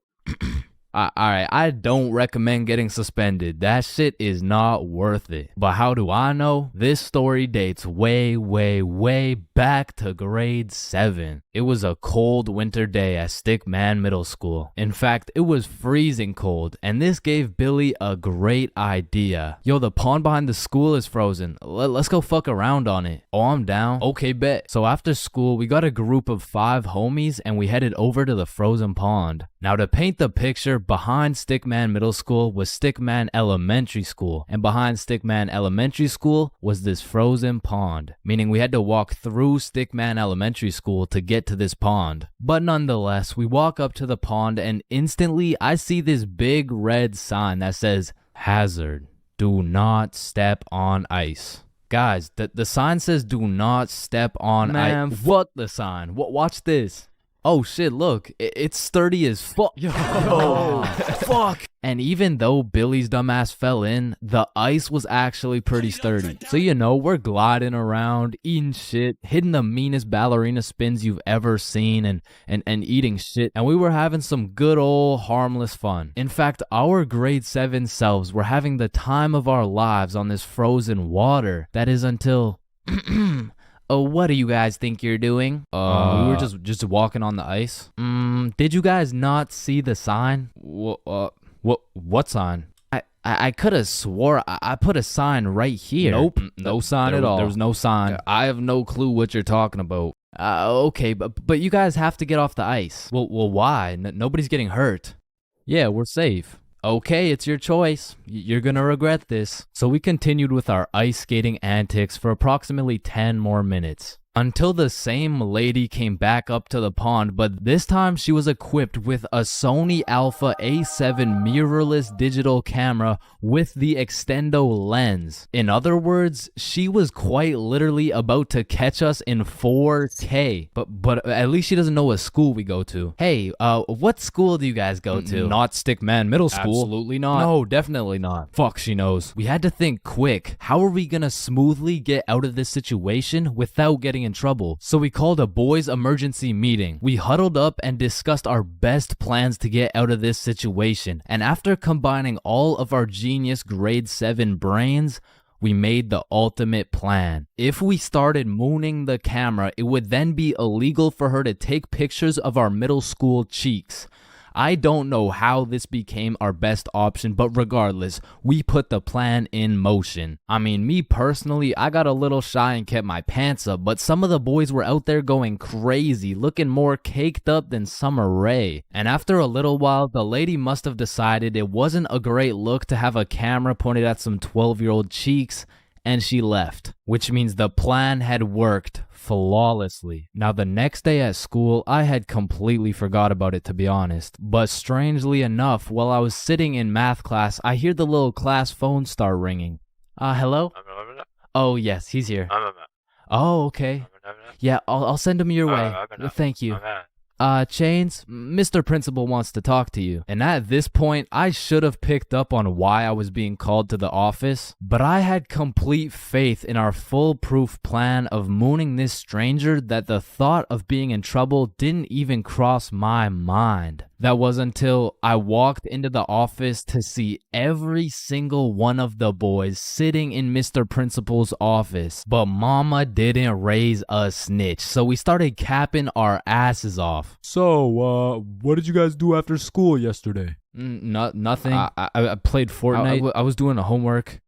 Alright, I don't recommend getting suspended. That shit is not worth it. But how do I know? This story dates way, way, way back to grade 7. It was a cold winter day at Stickman Middle School. In fact, it was freezing cold, and this gave Billy a great idea. Yo, the pond behind the school is frozen. Let's go fuck around on it. Oh, I'm down. Okay, bet. So after school, we got a group of 5 homies, and we headed over to the frozen pond. Now, to paint the picture, behind Stickman Middle School was Stickman Elementary School, and behind Stickman Elementary School was this frozen pond, meaning we had to walk through Stickman Elementary School to get to this pond. But nonetheless, we walk up to the pond and instantly I see this big red sign that says, "Hazard, do not step on ice." Guys, the sign says do not step on ice. Man, fuck the sign. Watch this. Oh shit, look, it's sturdy as fuck. Yo, fuck. And even though Billy's dumbass fell in, the ice was actually pretty sturdy. So you know, we're gliding around, eating shit, hitting the meanest ballerina spins you've ever seen, and eating shit. And we were having some good old harmless fun. In fact, our grade 7 selves were having the time of our lives on this frozen water. That is until... Oh, what do you guys think you're doing? We were just walking on the ice. Did you guys not see the sign? What sign? I could have swore I put a sign right here. Nope, no sign at all. There was no sign. I have no clue what you're talking about. Okay, but you guys have to get off the ice. Well, why? Nobody's getting hurt. Yeah, we're safe. Okay, it's your choice. You're gonna regret this. So we continued with our ice skating antics for approximately 10 more minutes. Until the same lady came back up to the pond, but this time she was equipped with a Sony Alpha A7 mirrorless digital camera with the extendo lens. In other words, she was quite literally about to catch us in 4K. But at least she doesn't know what school we go to. Hey, what school do you guys go to? Not Stickman Middle School. Absolutely not. No, definitely not. Fuck, she knows. We had to think quick. How are we gonna smoothly get out of this situation without getting in trouble? So we called a boys emergency meeting. We huddled up and discussed our best plans to get out of this situation. And after combining all of our genius grade 7 brains, we made the ultimate plan. If we started mooning the camera, it would then be illegal for her to take pictures of our middle school cheeks. I don't know how this became our best option, but regardless, we put the plan in motion. I mean, me personally, I got a little shy and kept my pants up, but some of the boys were out there going crazy, looking more caked up than Summer Rae. And after a little while, the lady must have decided it wasn't a great look to have a camera pointed at some 12-year-old cheeks, and she left, which means the plan had worked flawlessly. Now, the next day at school, I had completely forgot about it, to be honest. But strangely enough, while I was sitting in math class, I hear the little class phone start ringing. Hello? Oh, yes, he's here. Oh, okay. Yeah, I'll send him your way. Thank you. Chains, Mr. Principal wants to talk to you. And at this point, I should have picked up on why I was being called to the office, but I had complete faith in our foolproof plan of mooning this stranger that the thought of being in trouble didn't even cross my mind. That was until I walked into the office to see every single one of the boys sitting in Mr. Principal's office. But mama didn't raise a snitch, so we started capping our asses off. So, what did you guys do after school yesterday? Nothing. I played Fortnite. I was doing the homework.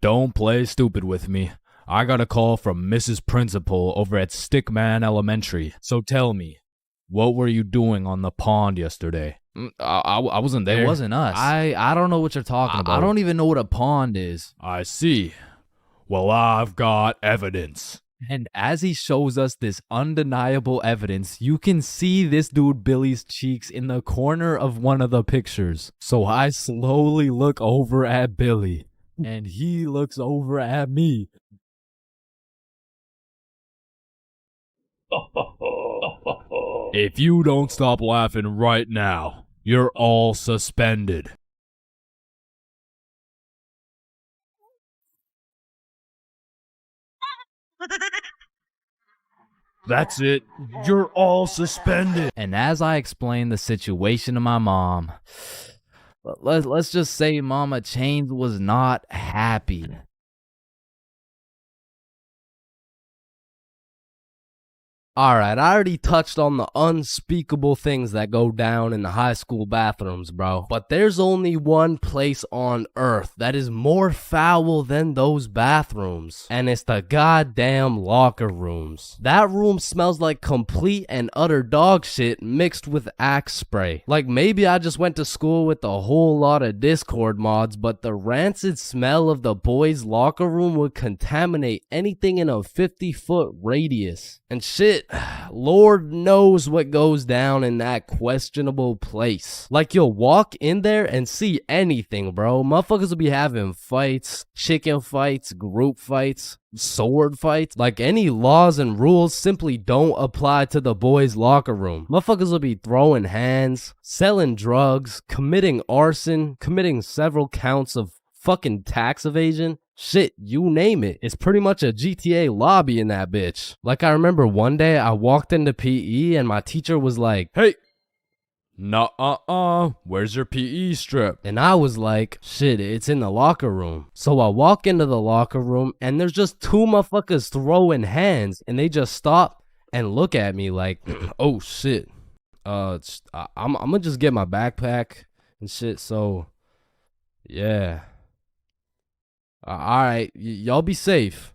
Don't play stupid with me. I got a call from Mrs. Principal over at Stickman Elementary. So tell me, what were you doing on the pond yesterday? I wasn't there. It wasn't us. I don't know what you're talking about. I don't even know what a pond is. I see. Well, I've got evidence. And as he shows us this undeniable evidence, you can see this dude Billy's cheeks in the corner of one of the pictures. So I slowly look over at Billy, and he looks over at me. If you don't stop laughing right now, you're all suspended. That's it. You're all suspended. And as I explained the situation to my mom, let's just say Mama Chains was not happy. Alright, I already touched on the unspeakable things that go down in the high school bathrooms, bro. But there's only one place on earth that is more foul than those bathrooms. And it's the goddamn locker rooms. That room smells like complete and utter dog shit mixed with Axe spray. Like maybe I just went to school with a whole lot of Discord mods, but the rancid smell of the boys' locker room would contaminate anything in a 50-foot radius. And shit, Lord knows what goes down in that questionable place. Like you'll walk in there and see anything, bro. Motherfuckers will be having fights, chicken fights, group fights, sword fights. Like any laws and rules simply don't apply to the boys' locker room. Motherfuckers will be throwing hands, selling drugs, committing arson, committing several counts of fucking tax evasion. Shit, you name it. It's pretty much a GTA lobby in that bitch. Like I remember one day I walked into PE and my teacher was like, "Hey, where's your PE strip?" And I was like, shit, it's in the locker room. So I walk into the locker room and there's just two motherfuckers throwing hands and they just stop and look at me like, oh shit. I'm gonna just get my backpack and shit. So yeah. Alright, y'all be safe.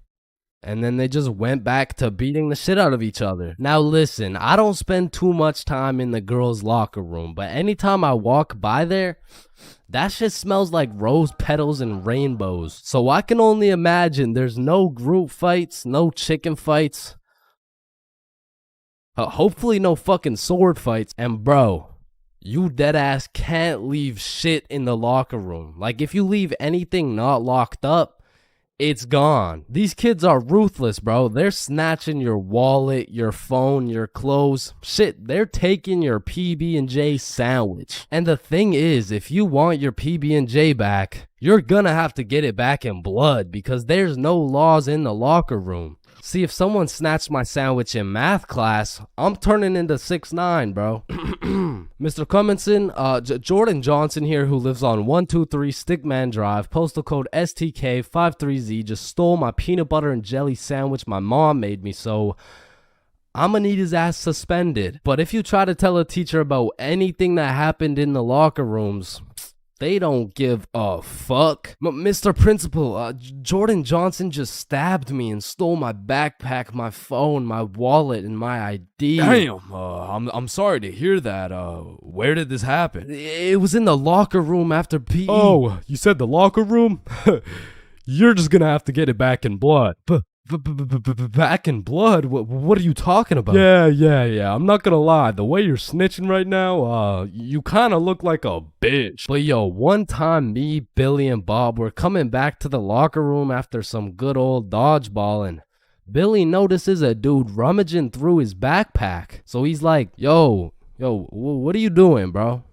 And then they just went back to beating the shit out of each other. Now listen, I don't spend too much time in the girls' locker room, but anytime I walk by there, that shit smells like rose petals and rainbows. So I can only imagine there's no group fights, no chicken fights. Hopefully no fucking sword fights. And bro, you deadass can't leave shit in the locker room. Like if you leave anything not locked up, it's gone. These kids are ruthless, bro. They're snatching your wallet, your phone, your clothes. Shit, they're taking your PB&J sandwich. And the thing is, if you want your PB&J back, you're gonna have to get it back in blood because there's no laws in the locker room. See, if someone snatched my sandwich in math class, I'm turning into 6'9", bro. Mr. Cumminson, Jordan Johnson here, who lives on 123 Stickman Drive, postal code STK53Z, just stole my peanut butter and jelly sandwich my mom made me, so I'm gonna need his ass suspended. But if you try to tell a teacher about anything that happened in the locker rooms, they don't give a fuck. Mr. Principal, Jordan Johnson just stabbed me and stole my backpack, my phone, my wallet, and my ID. Damn, I'm sorry to hear that. Where did this happen? It was in the locker room after PE. Oh, you said the locker room? You're just gonna have to get it back in blood. Back in blood? What are you talking about? Yeah. I'm not gonna lie. The way you're snitching right now, you kind of look like a bitch. But yo, one time me, Billy, and Bob were coming back to the locker room after some good old dodgeballing. Billy notices a dude rummaging through his backpack. So he's like, yo, what are you doing, bro?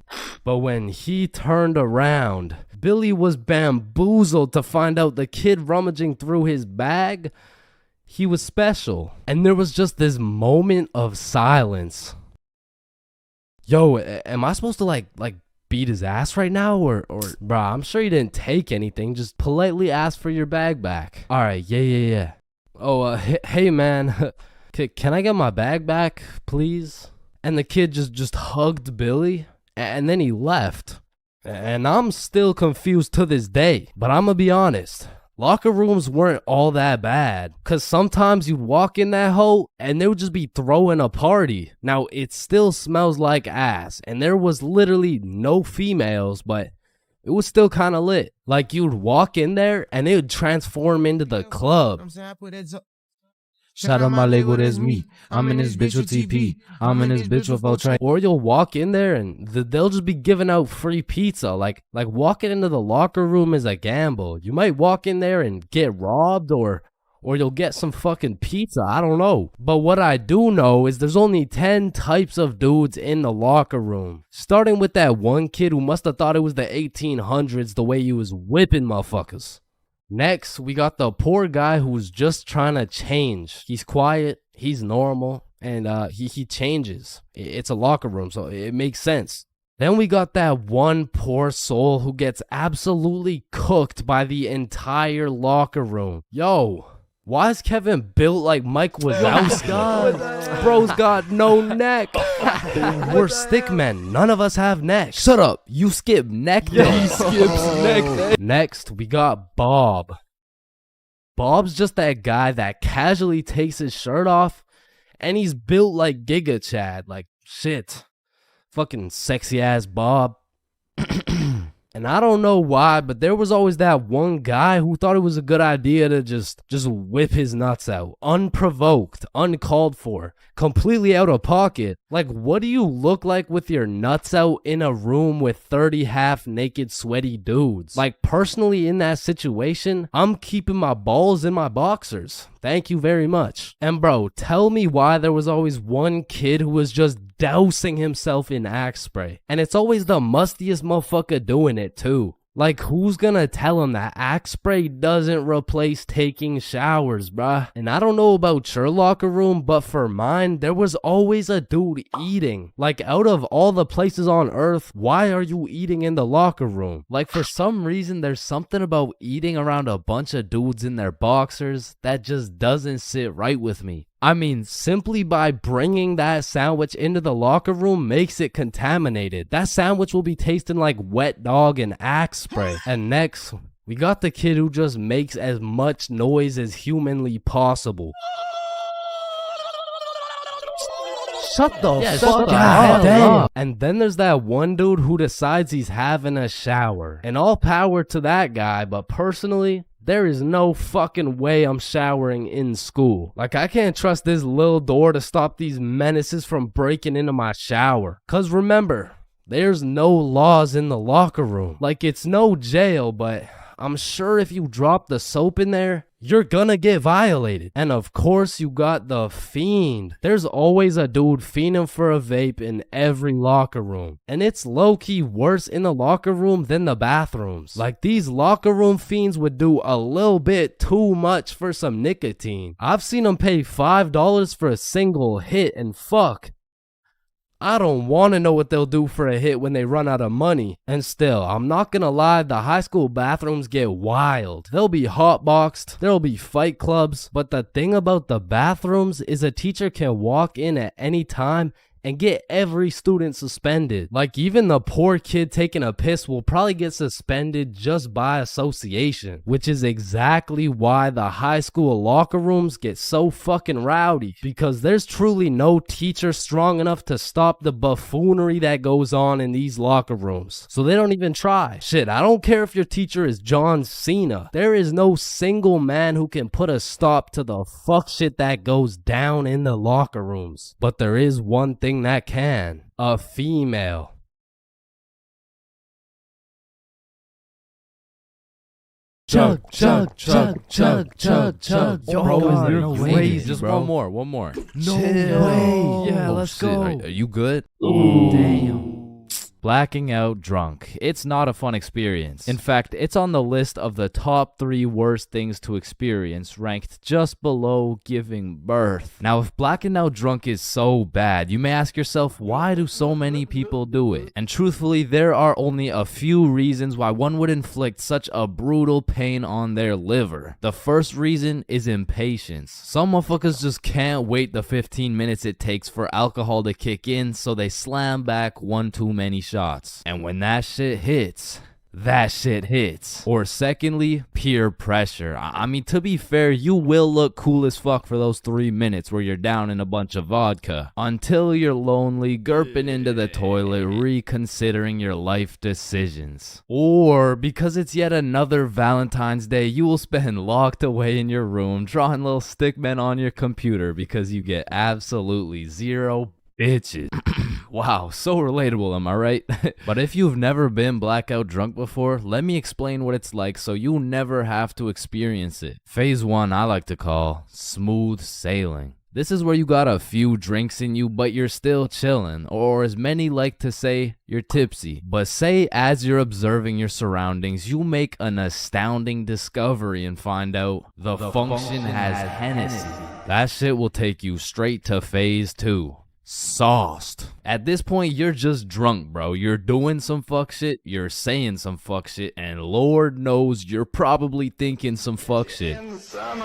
But when he turned around, Billy was bamboozled to find out the kid rummaging through his bag, he was special. And there was just this moment of silence. Yo, am I supposed to like beat his ass right now? Or bruh, I'm sure he didn't take anything. Just politely ask for your bag back. All right, yeah. Oh, hey man, can I get my bag back, please? And the kid just hugged Billy, and then he left. And I'm still confused to this day. But I'm gonna be honest, locker rooms weren't all that bad. Cause sometimes you'd walk in that hole and they would just be throwing a party. Now it still smells like ass. And there was literally no females, but it was still kind of lit. Like you'd walk in there and it would transform into the club. Shout out my Lego, that's me. I'm in this bitch with TP. I'm in this bitch with Ultra. Or you'll walk in there and they'll just be giving out free pizza. Like walking into the locker room is a gamble. You might walk in there and get robbed or you'll get some fucking pizza. I don't know. But what I do know is there's only 10 types of dudes in the locker room. Starting with that one kid who must have thought it was the 1800s the way he was whipping motherfuckers. Next, we got the poor guy who's just trying to change. He's quiet, he's normal, and he changes. It's a locker room, so it makes sense. Then we got that one poor soul who gets absolutely cooked by the entire locker room. Yo, why is Kevin built like Mike Wazowski? Bro's got no neck. We're stick men. None of us have necks. Shut up. You skip neck day. Yeah, he skips neck day. Next, we got Bob. Bob's just that guy that casually takes his shirt off, and he's built like Giga Chad. Like, shit. Fucking sexy ass Bob. And I don't know why, but there was always that one guy who thought it was a good idea to just whip his nuts out. Unprovoked, uncalled for, completely out of pocket. Like, what do you look like with your nuts out in a room with 30 half-naked sweaty dudes? Like, personally in that situation, I'm keeping my balls in my boxers. Thank you very much. And bro, tell me why there was always one kid who was just dousing himself in Axe spray. And it's always the mustiest motherfucker doing it too. Like, who's gonna tell him that Axe spray doesn't replace taking showers, bruh? And I don't know about your locker room, but for mine, there was always a dude eating. Like, out of all the places on earth, why are you eating in the locker room? Like, for some reason, there's something about eating around a bunch of dudes in their boxers that just doesn't sit right with me. I mean, simply by bringing that sandwich into the locker room makes it contaminated. That sandwich will be tasting like wet dog and Axe spray. And next, we got the kid who just makes as much noise as humanly possible. Shut the fuck God up. damn. And then there's that one dude who decides he's having a shower. And all power to that guy, but personally, there is no fucking way I'm showering in school. Like, I can't trust this little door to stop these menaces from breaking into my shower. Cause remember, there's no laws in the locker room. Like, it's no jail, but I'm sure if you drop the soap in there, you're gonna get violated. And of course you got the fiend. There's always a dude fiending for a vape in every locker room. And it's low-key worse in the locker room than the bathrooms. Like, these locker room fiends would do a little bit too much for some nicotine. I've seen them pay $5 for a single hit, and fuck, I don't want to know what they'll do for a hit when they run out of money. And still, I'm not gonna lie, the high school bathrooms get wild. They'll be hotboxed, there'll be fight clubs, but the thing about the bathrooms is a teacher can walk in at any time and get every student suspended. Like, even the poor kid taking a piss will probably get suspended just by association, which is exactly why the high school locker rooms get so fucking rowdy, because there's truly no teacher strong enough to stop the buffoonery that goes on in these locker rooms. So they don't even try. Shit, I don't care if your teacher is John Cena. There is no single man who can put a stop to the fuck shit that goes down in the locker rooms. But there is one thing that can. A female. Chug, chug, chug, chug, chug, chug. Yo, Bro, God, you're no way. crazy, Just bro. one more. No way. Yeah, Oh, let's shit. go. Are you good? Damn. Blacking out drunk. It's not a fun experience. In fact, it's on the list of the top 3 worst things to experience, ranked just below giving birth. Now, if blacking out drunk is so bad, you may ask yourself, why do so many people do it? And truthfully, there are only a few reasons why one would inflict such a brutal pain on their liver. The first reason is impatience. Some motherfuckers just can't wait the 15 minutes it takes for alcohol to kick in, so they slam back one too many shots. And when that shit hits, that shit hits. Or secondly, peer pressure. I mean, to be fair, you will look cool as fuck for those 3 minutes where you're down in a bunch of vodka, until you're lonely, gurping into the toilet, reconsidering your life decisions. Or because it's yet another Valentine's Day, you will spend locked away in your room, drawing little stickmen on your computer because you get absolutely zero bitches. Wow, so relatable, am I right? But if you've never been blackout drunk before, let me explain what it's like so you never have to experience it. Phase 1 I like to call smooth sailing. This is where you got a few drinks in you, but you're still chilling, or as many like to say, you're tipsy. But say as you're observing your surroundings, you make an astounding discovery and find out the function has Hennessy. That shit will take you straight to phase 2. Sauced. At this point, you're just drunk, bro. You're doing some fuck shit, you're saying some fuck shit, and Lord knows you're probably thinking some fuck shit.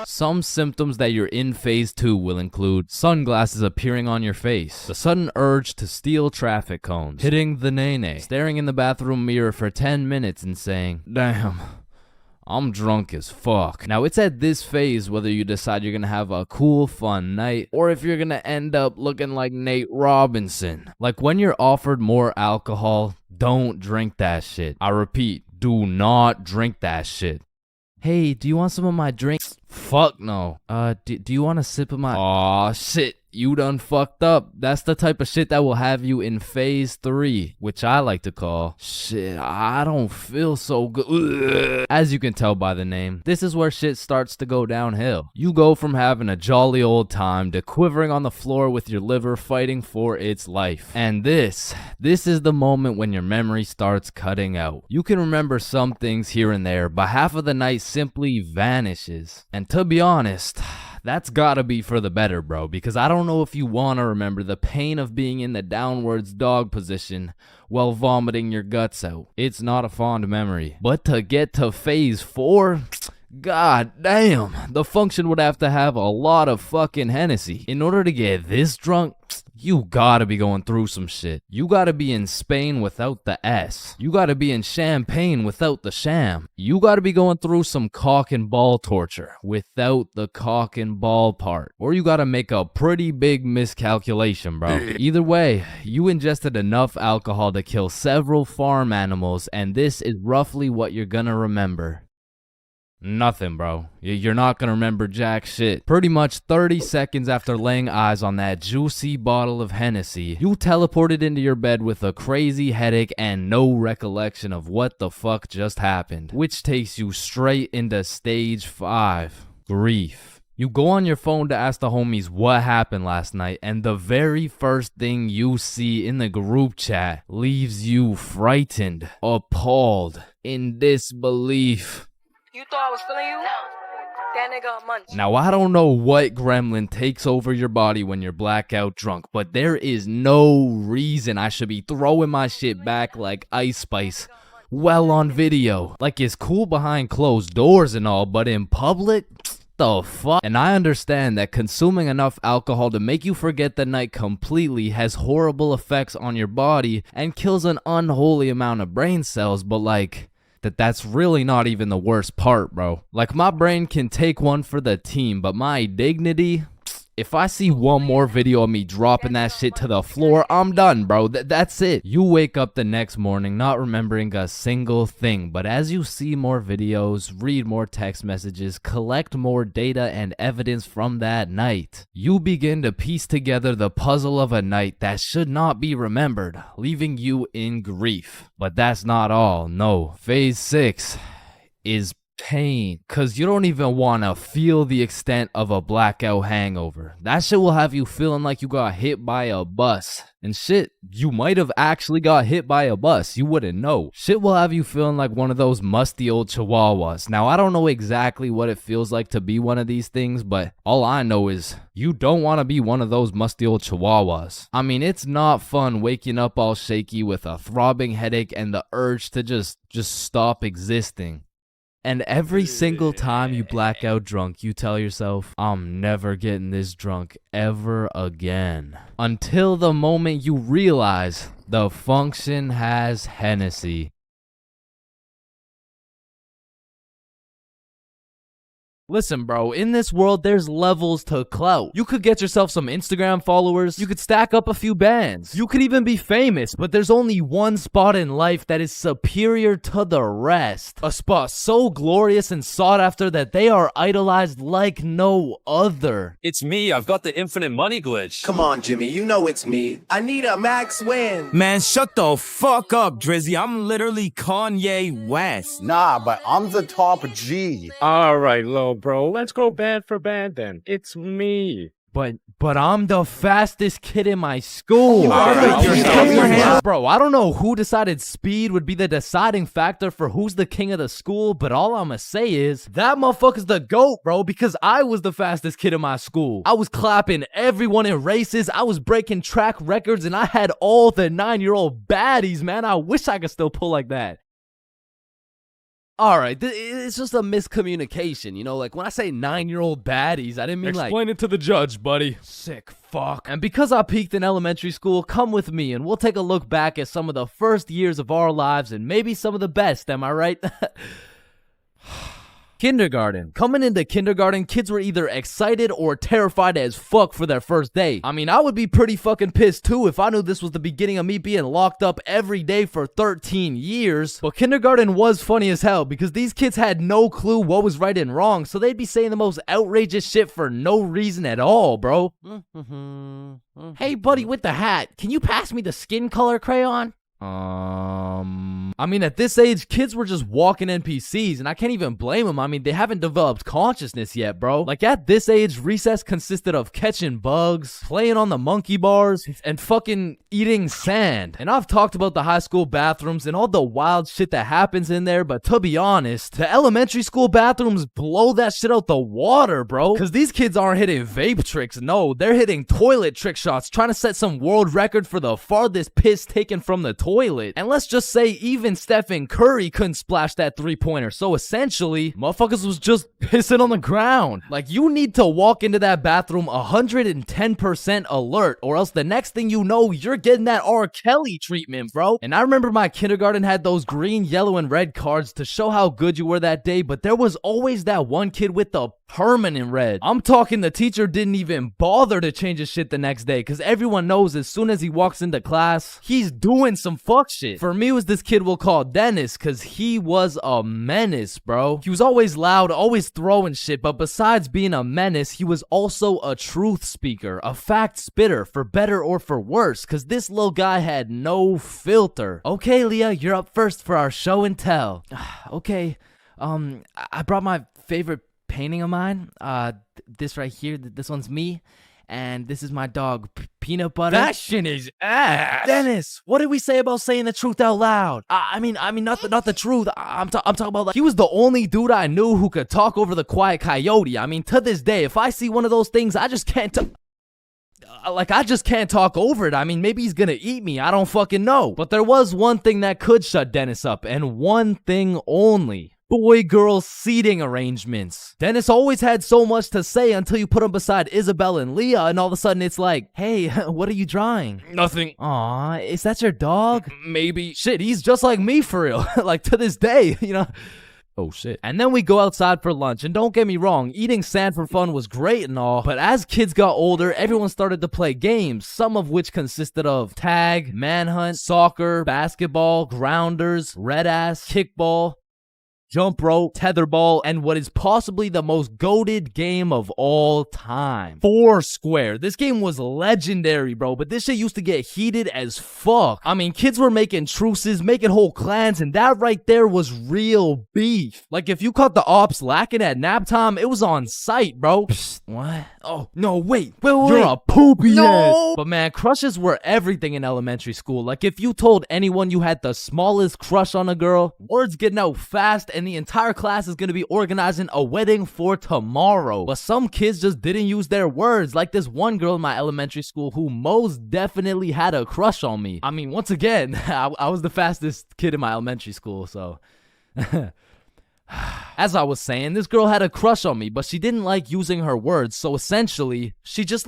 Some symptoms that you're in phase 2 will include sunglasses appearing on your face, the sudden urge to steal traffic cones, hitting the nene, staring in the bathroom mirror for 10 minutes and saying, damn, I'm drunk as fuck. Now, it's at this phase whether you decide you're gonna have a cool, fun night, or if you're gonna end up looking like Nate Robinson. Like, when you're offered more alcohol, don't drink that shit. I repeat, do not drink that shit. Hey, do you want some of my drinks? Fuck no. Do you want a sip of my— Aw, shit. You done fucked up. That's the type of shit that will have you in phase 3, which I like to call, shit, I don't feel so good. Ugh. As you can tell by the name, this is where shit starts to go downhill. You go from having a jolly old time to quivering on the floor with your liver fighting for its life. And this is the moment when your memory starts cutting out. You can remember some things here and there, but half of the night simply vanishes. And to be honest, that's gotta be for the better, bro, because I don't know if you wanna remember the pain of being in the downwards dog position while vomiting your guts out. It's not a fond memory. But to get to phase 4, god damn, the function would have to have a lot of fucking Hennessy. In order to get this drunk, you gotta be going through some shit. You gotta be in Spain without the S. You gotta be in Champagne without the sham. You gotta be going through some cock and ball torture without the cock and ball part. Or you gotta make a pretty big miscalculation, bro. Either way, you ingested enough alcohol to kill several farm animals, and this is roughly what you're gonna remember. Nothing, bro. You're not gonna remember jack shit. Pretty much 30 seconds after laying eyes on that juicy bottle of Hennessy, you teleported into your bed with a crazy headache and no recollection of what the fuck just happened, which takes you straight into stage 5, grief. You go on your phone to ask the homies what happened last night, and the very first thing you see in the group chat leaves you frightened, appalled, in disbelief. You thought I was feeling you? No. That nigga munch. Now, I don't know what gremlin takes over your body when you're blackout drunk, but there is no reason I should be throwing my shit back like Ice Spice. Well, on video. Like, it's cool behind closed doors and all, but in public? The fuck? And I understand that consuming enough alcohol to make you forget the night completely has horrible effects on your body and kills an unholy amount of brain cells, but like, that's really not even the worst part, bro. Like, my brain can take one for the team, but my dignity, if I see one more video of me dropping that shit to the floor, I'm done, bro. That's it. You wake up the next morning not remembering a single thing, but as you see more videos, read more text messages, collect more data and evidence from that night, you begin to piece together the puzzle of a night that should not be remembered, leaving you in grief. But that's not all, no. Phase 6 is pain, cause you don't even want to feel the extent of a blackout hangover. That shit will have you feeling like you got hit by a bus. And shit, you might have actually got hit by a bus. You wouldn't know. Shit will have you feeling like one of those musty old chihuahuas. Now, I don't know exactly what it feels like to be one of these things, but all I know is you don't want to be one of those musty old chihuahuas. I mean, it's not fun waking up all shaky with a throbbing headache and the urge to just stop existing. And every single time you black out drunk, you tell yourself, I'm never getting this drunk ever again. Until the moment you realize the function has Hennessy. Listen, bro, in this world, there's levels to clout. You could get yourself some Instagram followers. You could stack up a few bands. You could even be famous, but there's only one spot in life that is superior to the rest. A spot so glorious and sought after that they are idolized like no other. It's me. I've got the infinite money glitch. Come on, Jimmy. You know it's me. I need a max win. Man, shut the fuck up, Drizzy. I'm literally Kanye West. Nah, but I'm the top G. All right, low bro. Let's go band for band then. It's me. But I'm the fastest kid in my school. Bro, I don't know who decided speed would be the deciding factor for who's the king of the school, but all I'ma say is that motherfucker's the GOAT, bro, because I was the fastest kid in my school. I was clapping everyone in races. I was breaking track records, and I had all the 9-year-old baddies, man. I wish I could still pull like that. All right, it's just a miscommunication, you know? Like, when I say 9-year-old baddies, I didn't mean like... Explain it to the judge, buddy. Sick fuck. And because I peaked in elementary school, come with me and we'll take a look back at some of the first years of our lives and maybe some of the best, am I right? Kindergarten. Coming into kindergarten, kids were either excited or terrified as fuck for their first day. I mean, I would be pretty fucking pissed too if I knew this was the beginning of me being locked up every day for 13 years. But kindergarten was funny as hell because these kids had no clue what was right and wrong, so they'd be saying the most outrageous shit for no reason at all, bro. Hey, buddy with the hat, can you pass me the skin color crayon? I mean, at this age, kids were just walking NPCs, and I can't even blame them. I mean, they haven't developed consciousness yet, bro. Like, at this age, recess consisted of catching bugs, playing on the monkey bars, and fucking eating sand. And I've talked about the high school bathrooms and all the wild shit that happens in there, but to be honest, the elementary school bathrooms blow that shit out the water, bro. Because these kids aren't hitting vape tricks, no, they're hitting toilet trick shots, trying to set some world record for the farthest piss taken from the toilet. And let's just say even Stephen Curry couldn't splash that 3-pointer. So essentially, motherfuckers was just pissing on the ground. Like, you need to walk into that bathroom 110% alert, or else the next thing you know, you're getting that R. Kelly treatment, bro. And I remember my kindergarten had those green, yellow, and red cards to show how good you were that day, but there was always that one kid with the permanent red. I'm talking the teacher didn't even bother to change his shit the next day, because everyone knows as soon as he walks into class, he's doing some fuck shit. For me, it was this kid we'll call Dennis, because he was a menace, bro. He was always loud, always throwing shit, but besides being a menace, he was also a truth speaker, a fact spitter, for better or for worse, because this little guy had no filter. Okay, Leah, you're up first for our show and tell. Okay, I brought my favorite painting of mine. This right here, this one's me. And this is my dog, Peanut Butter. That shit is ass. Dennis, what did we say about saying the truth out loud? I mean, not the truth. I'm talking about like he was the only dude I knew who could talk over the quiet coyote. I mean, to this day, if I see one of those things, I just can't. I just can't talk over it. I mean, maybe he's gonna eat me. I don't fucking know. But there was one thing that could shut Dennis up, and one thing only. Boy-girl seating arrangements. Dennis always had so much to say until you put him beside Isabel and Leah, and all of a sudden it's like, hey, what are you drawing? Nothing. Aw, is that your dog? Maybe. Shit, he's just like me for real. Like, to this day, you know? Oh shit. And then we go outside for lunch, and don't get me wrong, eating sand for fun was great and all, but as kids got older, everyone started to play games, some of which consisted of tag, manhunt, soccer, basketball, grounders, red ass, kickball, jump rope, tetherball, and what is possibly the most goated game of all time, Foursquare. This game was legendary, bro, but this shit used to get heated as fuck. I mean, kids were making truces, making whole clans, and that right there was real beef. Like, if you caught the ops lacking at nap time, it was on sight, bro. Psst, what? Oh, no, wait. You're a poopy ass. But man, crushes were everything in elementary school. Like, if you told anyone you had the smallest crush on a girl, word's getting out fast, and the entire class is going to be organizing a wedding for tomorrow. But some kids just didn't use their words, like this one girl in my elementary school who most definitely had a crush on me. I mean, once again, I was the fastest kid in my elementary school, so... As I was saying, this girl had a crush on me, but she didn't like using her words, so essentially, she just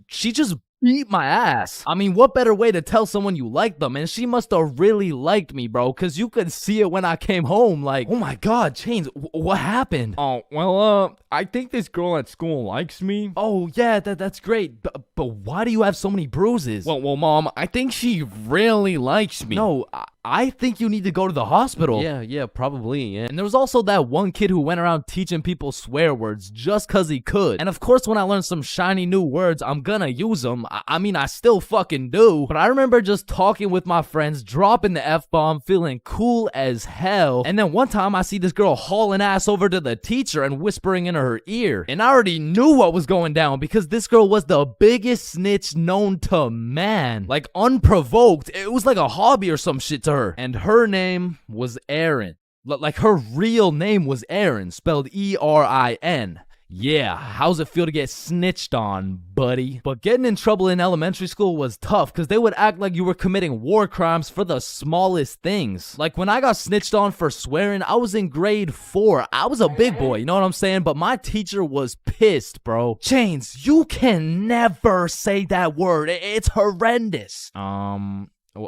she just beat my ass. I mean, what better way to tell someone you like them? And she must have really liked me, bro, because you could see it when I came home. Like, oh my god, Chains, what happened? Oh, well, I think this girl at school likes me. Oh, yeah, that's great. But why do you have so many bruises? Well, Mom, I think she really likes me. No, I think you need to go to the hospital. Yeah, probably, yeah. And there was also that one kid who went around teaching people swear words just cause he could. And of course, when I learn some shiny new words, I'm gonna use them. I mean, I still fucking do. But I remember just talking with my friends, dropping the F-bomb, feeling cool as hell. And then one time I see this girl hauling ass over to the teacher and whispering in her ear. And I already knew what was going down because this girl was the biggest snitch known to man. Like, unprovoked. It was like a hobby or some shit to her. And her name was Erin. Like, her real name was Erin, spelled E-R-I-N. Yeah, how's it feel to get snitched on, buddy? But getting in trouble in elementary school was tough because they would act like you were committing war crimes for the smallest things. Like when I got snitched on for swearing, I was in grade 4. I was a big boy, you know what I'm saying? But my teacher was pissed, bro. Chains, you can never say that word. It's horrendous.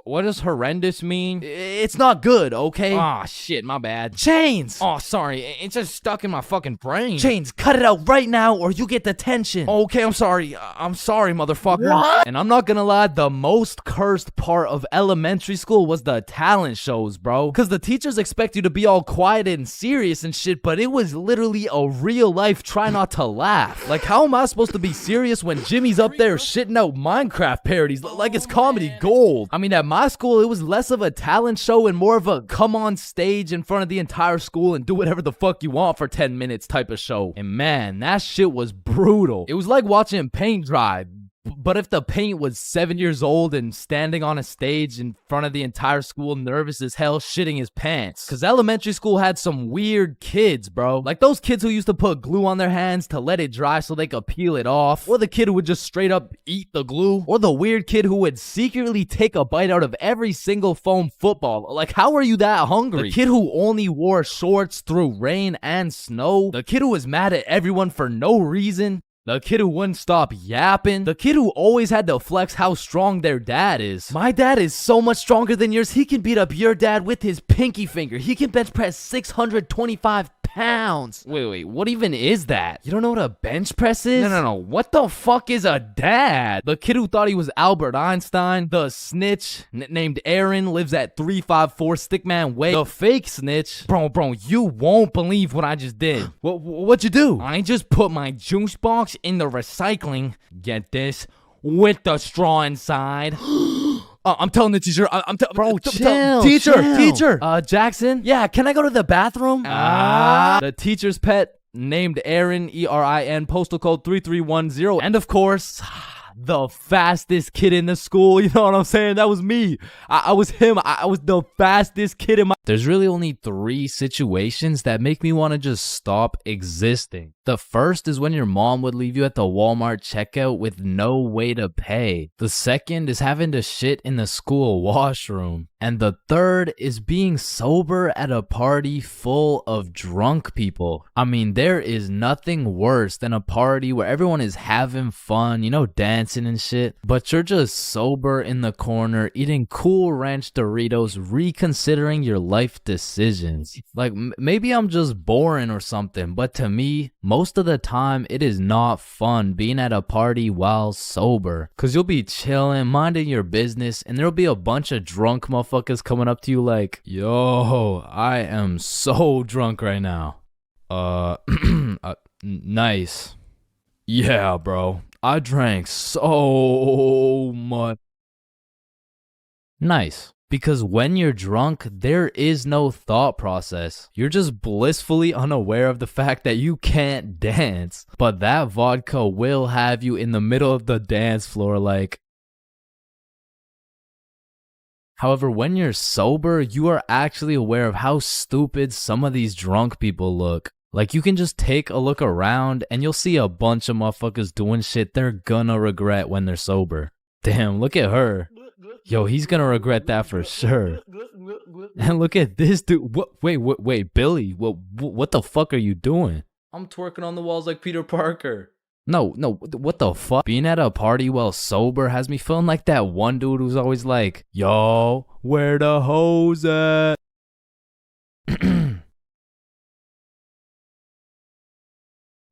What does horrendous mean? It's not good, okay? Aw, shit, my bad. Chains! Oh, sorry, it's just stuck in my fucking brain. Chains, cut it out right now or you get detention. Okay, I'm sorry. I'm sorry, motherfucker. What? And I'm not gonna lie, the most cursed part of elementary school was the talent shows, bro. Cause the teachers expect you to be all quiet and serious and shit, but it was literally a real life try not to laugh. Like, how am I supposed to be serious when Jimmy's up there shitting out Minecraft parodies like it's comedy gold? I mean, at my school, it was less of a talent show and more of a come on stage in front of the entire school and do whatever the fuck you want for 10 minutes type of show. And man, that shit was brutal. It was like watching paint dry. But if the paint was 7 years old and standing on a stage in front of the entire school, nervous as hell, shitting his pants. Cause elementary school had some weird kids, bro. Like those kids who used to put glue on their hands to let it dry so they could peel it off. Or the kid who would just straight up eat the glue. Or the weird kid who would secretly take a bite out of every single foam football. Like, how are you that hungry? The kid who only wore shorts through rain and snow. The kid who was mad at everyone for no reason. The kid who wouldn't stop yapping. The kid who always had to flex how strong their dad is. My dad is so much stronger than yours, he can beat up your dad with his pinky finger. He can bench press 625 pounds. Wait, what even is that? You don't know what a bench press is? No. What the fuck is a dad? The kid who thought he was Albert Einstein. The snitch named Aaron lives at 354 Stickman Way. The fake snitch. Bro, you won't believe what I just did. What'd you do? I just put my juice box in the recycling. Get this? With the straw inside. I'm telling the teacher. Bro, Teacher. Jackson? Yeah, can I go to the bathroom? The teacher's pet named Aaron, E-R-I-N, postal code 3310. And of course, the fastest kid in the school. You know what I'm saying? That was me. I was him. I was the fastest kid in my... There's really only 3 situations that make me want to just stop existing. The first is when your mom would leave you at the Walmart checkout with no way to pay. The second is having to shit in the school washroom. And the third is being sober at a party full of drunk people. I mean, there is nothing worse than a party where everyone is having fun, you know, dancing and shit, but you're just sober in the corner, eating Cool Ranch Doritos, reconsidering your life decisions. Like, maybe I'm just boring or something, but to me, most of the time, it is not fun being at a party while sober. Cause you'll be chilling, minding your business, and there'll be a bunch of drunk motherfuckers coming up to you like, yo, I am so drunk right now. Nice. Yeah, bro. I drank so much. Nice. Because when you're drunk, there is no thought process. You're just blissfully unaware of the fact that you can't dance. But that vodka will have you in the middle of the dance floor like... However, when you're sober, you are actually aware of how stupid some of these drunk people look. Like, you can just take a look around and you'll see a bunch of motherfuckers doing shit they're gonna regret when they're sober. Damn, look at her. Yo, he's gonna regret that for sure. And look at this dude. Wait, Billy. What the fuck are you doing? I'm twerking on the walls like Peter Parker. No, what the fuck? Being at a party while sober has me feeling like that one dude who's always like, yo, where the hoes at?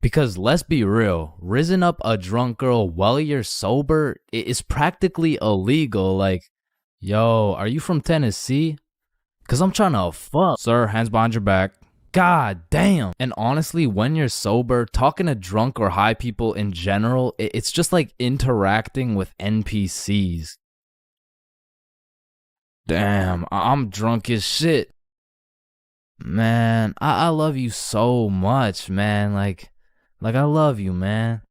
Because let's be real, rizzing up a drunk girl while you're sober is practically illegal. Like, yo, are you from Tennessee? Cause I'm trying to fuck. Sir, hands behind your back. God damn. And honestly, when you're sober, talking to drunk or high people in general, it's just like interacting with NPCs. Damn, I'm drunk as shit. Man, I love you so much, man. Like I love you, man.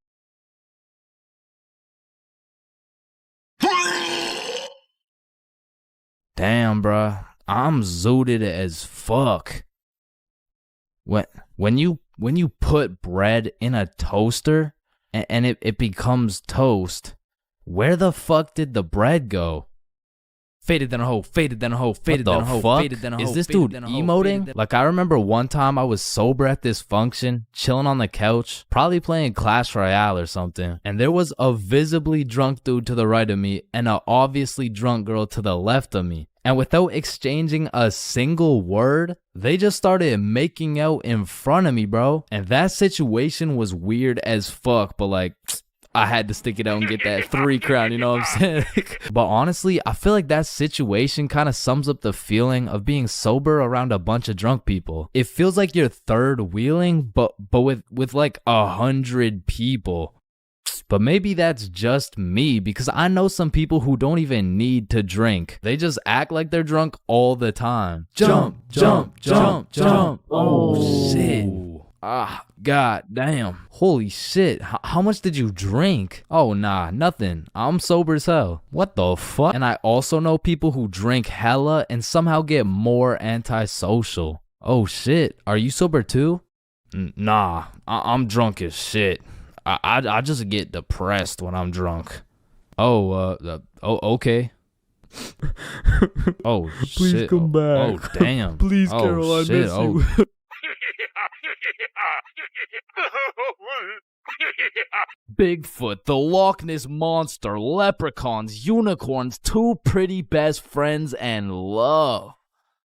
Damn, bruh. I'm zooted as fuck. When you put bread in a toaster and it becomes toast, where the fuck did the bread go? Faded than a hoe, faded than a hoe, faded than a hoe, faded than a hoe. Is this dude emoting? Like, I remember one time I was sober at this function, chilling on the couch, probably playing Clash Royale or something, and there was a visibly drunk dude to the right of me and a obviously drunk girl to the left of me. And without exchanging a single word, they just started making out in front of me, bro. And that situation was weird as fuck, but like, I had to stick it out and get that 3 crown, you know what I'm saying? But honestly, I feel like that situation kind of sums up the feeling of being sober around a bunch of drunk people. It feels like you're third wheeling, but with like 100 people. But maybe that's just me, because I know some people who don't even need to drink. They just act like they're drunk all the time. Jump, jump, jump, jump. Oh, shit. Ah, god damn. Holy shit. How much did you drink? Oh, nah, nothing. I'm sober as hell. What the fuck? And I also know people who drink hella and somehow get more antisocial. Oh, shit. Are you sober too? Nah, I'm drunk as shit. I just get depressed when I'm drunk. Okay. Oh, Please shit. come back. Oh, damn. Please, oh, Carol, I shit. miss Oh, you. Bigfoot, the Loch Ness Monster, leprechauns, unicorns, 2 pretty best friends, and love.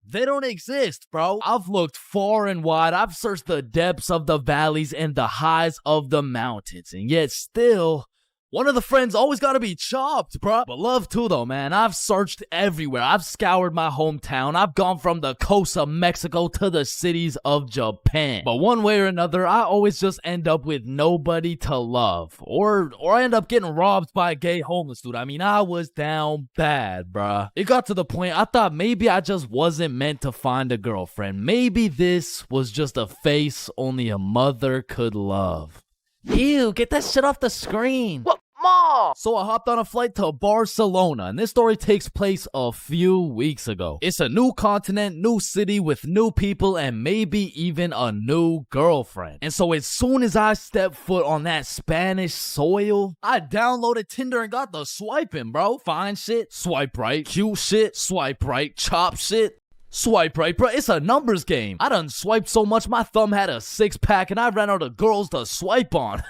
They don't exist, bro. I've looked far and wide. I've searched the depths of the valleys and the highs of the mountains. And yet still, one of the friends always gotta be chopped, bro. But love too, though, man. I've searched everywhere. I've scoured my hometown. I've gone from the coast of Mexico to the cities of Japan. But one way or another, I always just end up with nobody to love. Or I end up getting robbed by a gay homeless dude. I mean, I was down bad, bruh. It got to the point I thought maybe I just wasn't meant to find a girlfriend. Maybe this was just a face only a mother could love. Ew, get that shit off the screen. What? Mom! So I hopped on a flight to Barcelona, and this story takes place a few weeks ago. It's a new continent, new city with new people, and maybe even a new girlfriend. And so as soon as I stepped foot on that Spanish soil, I downloaded Tinder and got the swiping, bro. Fine shit, swipe right. Cute shit, swipe right. Chop shit, swipe right, bro. It's a numbers game. I done swiped so much my thumb had a 6-pack and I ran out of girls to swipe on.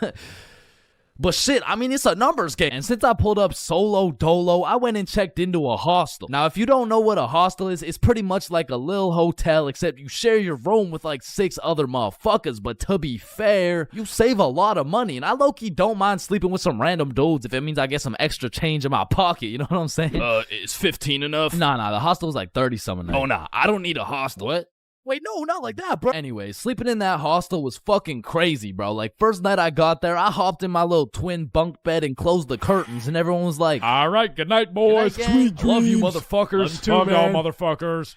But shit, I mean, it's a numbers game. And since I pulled up solo dolo, I went and checked into a hostel. Now, if you don't know what a hostel is, it's pretty much like a little hotel, except you share your room with like 6 other motherfuckers. But to be fair, you save a lot of money. And I low-key don't mind sleeping with some random dudes if it means I get some extra change in my pocket. You know what I'm saying? Is 15 enough? Nah, the hostel's like 30-something. Oh, nah, I don't need a hostel. What? Wait, no, not like that, bro. Anyway, sleeping in that hostel was fucking crazy, bro. Like, first night I got there, I hopped in my little twin bunk bed and closed the curtains, and everyone was like, all right, good night, boys. Good night, gang. Sweet love you, dreams. motherfuckers. Love you too, y'all, man. motherfuckers.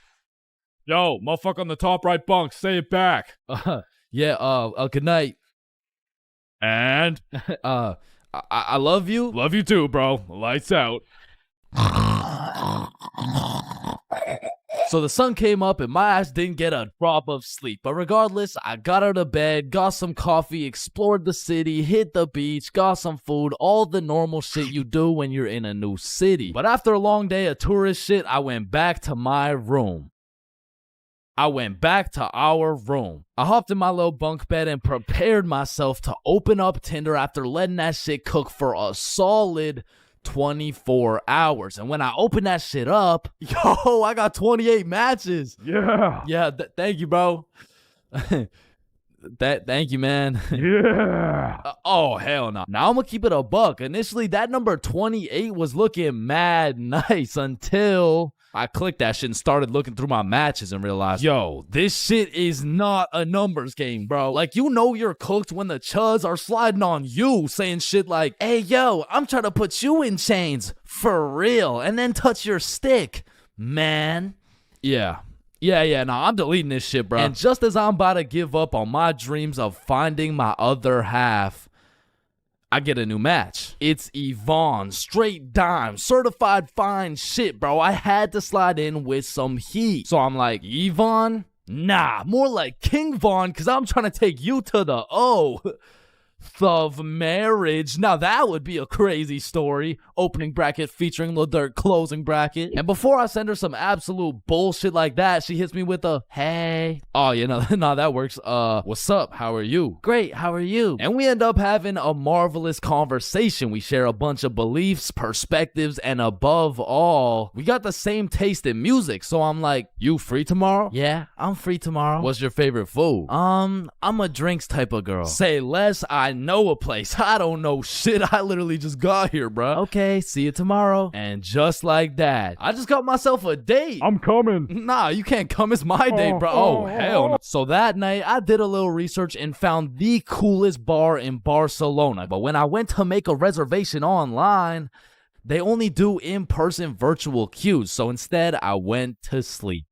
Yo, motherfucker on the top right bunk, say it back. Good night. And? I love you. Love you too, bro. Lights out. So the sun came up and my ass didn't get a drop of sleep. But regardless, I got out of bed, got some coffee, explored the city, hit the beach, got some food, all the normal shit you do when you're in a new city. But after a long day of tourist shit, I went back to my room. I went back to our room. I hopped in my little bunk bed and prepared myself to open up Tinder after letting that shit cook for a solid 24 hours. And when I opened that shit up, I got 28 matches. Yeah. Yeah, thank you, bro. Thank you, man. Yeah. Oh, hell no. Now I'm gonna keep it a buck. Initially, that number 28 was looking mad nice until I clicked that shit and started looking through my matches and realized, yo, this shit is not a numbers game, bro. Like, you know you're cooked when the chuds are sliding on you, saying shit like, hey, yo, I'm trying to put you in chains for real, and then touch your stick, man. Yeah, nah, I'm deleting this shit, bro. And just as I'm about to give up on my dreams of finding my other half, I get a new match. It's Yvonne, straight dime, certified fine shit, bro. I had to slide in with some heat. So I'm like, Yvonne? Nah, more like King Von, because I'm trying to take you to the O of marriage. Now that would be a crazy story. Opening bracket featuring Lil Durk, closing bracket. And before I send her some absolute bullshit like that, she hits me with a, hey. Oh, you know, nah, that works. What's up? How are you? Great, how are you? And we end up having a marvelous conversation. We share a bunch of beliefs, perspectives, and above all, we got the same taste in music. So I'm like, you free tomorrow? Yeah, I'm free tomorrow. What's your favorite food? I'm a drinks type of girl. Say less, I know a place. I don't know shit. I literally just got here, bro. Okay, see you tomorrow. And just like that, I just got myself a date. I'm coming. Nah, you can't come. It's my date, bro. Oh, hell no. So that night, I did a little research and found the coolest bar in Barcelona. But when I went to make a reservation online, they only do in-person virtual queues. So instead, I went to sleep.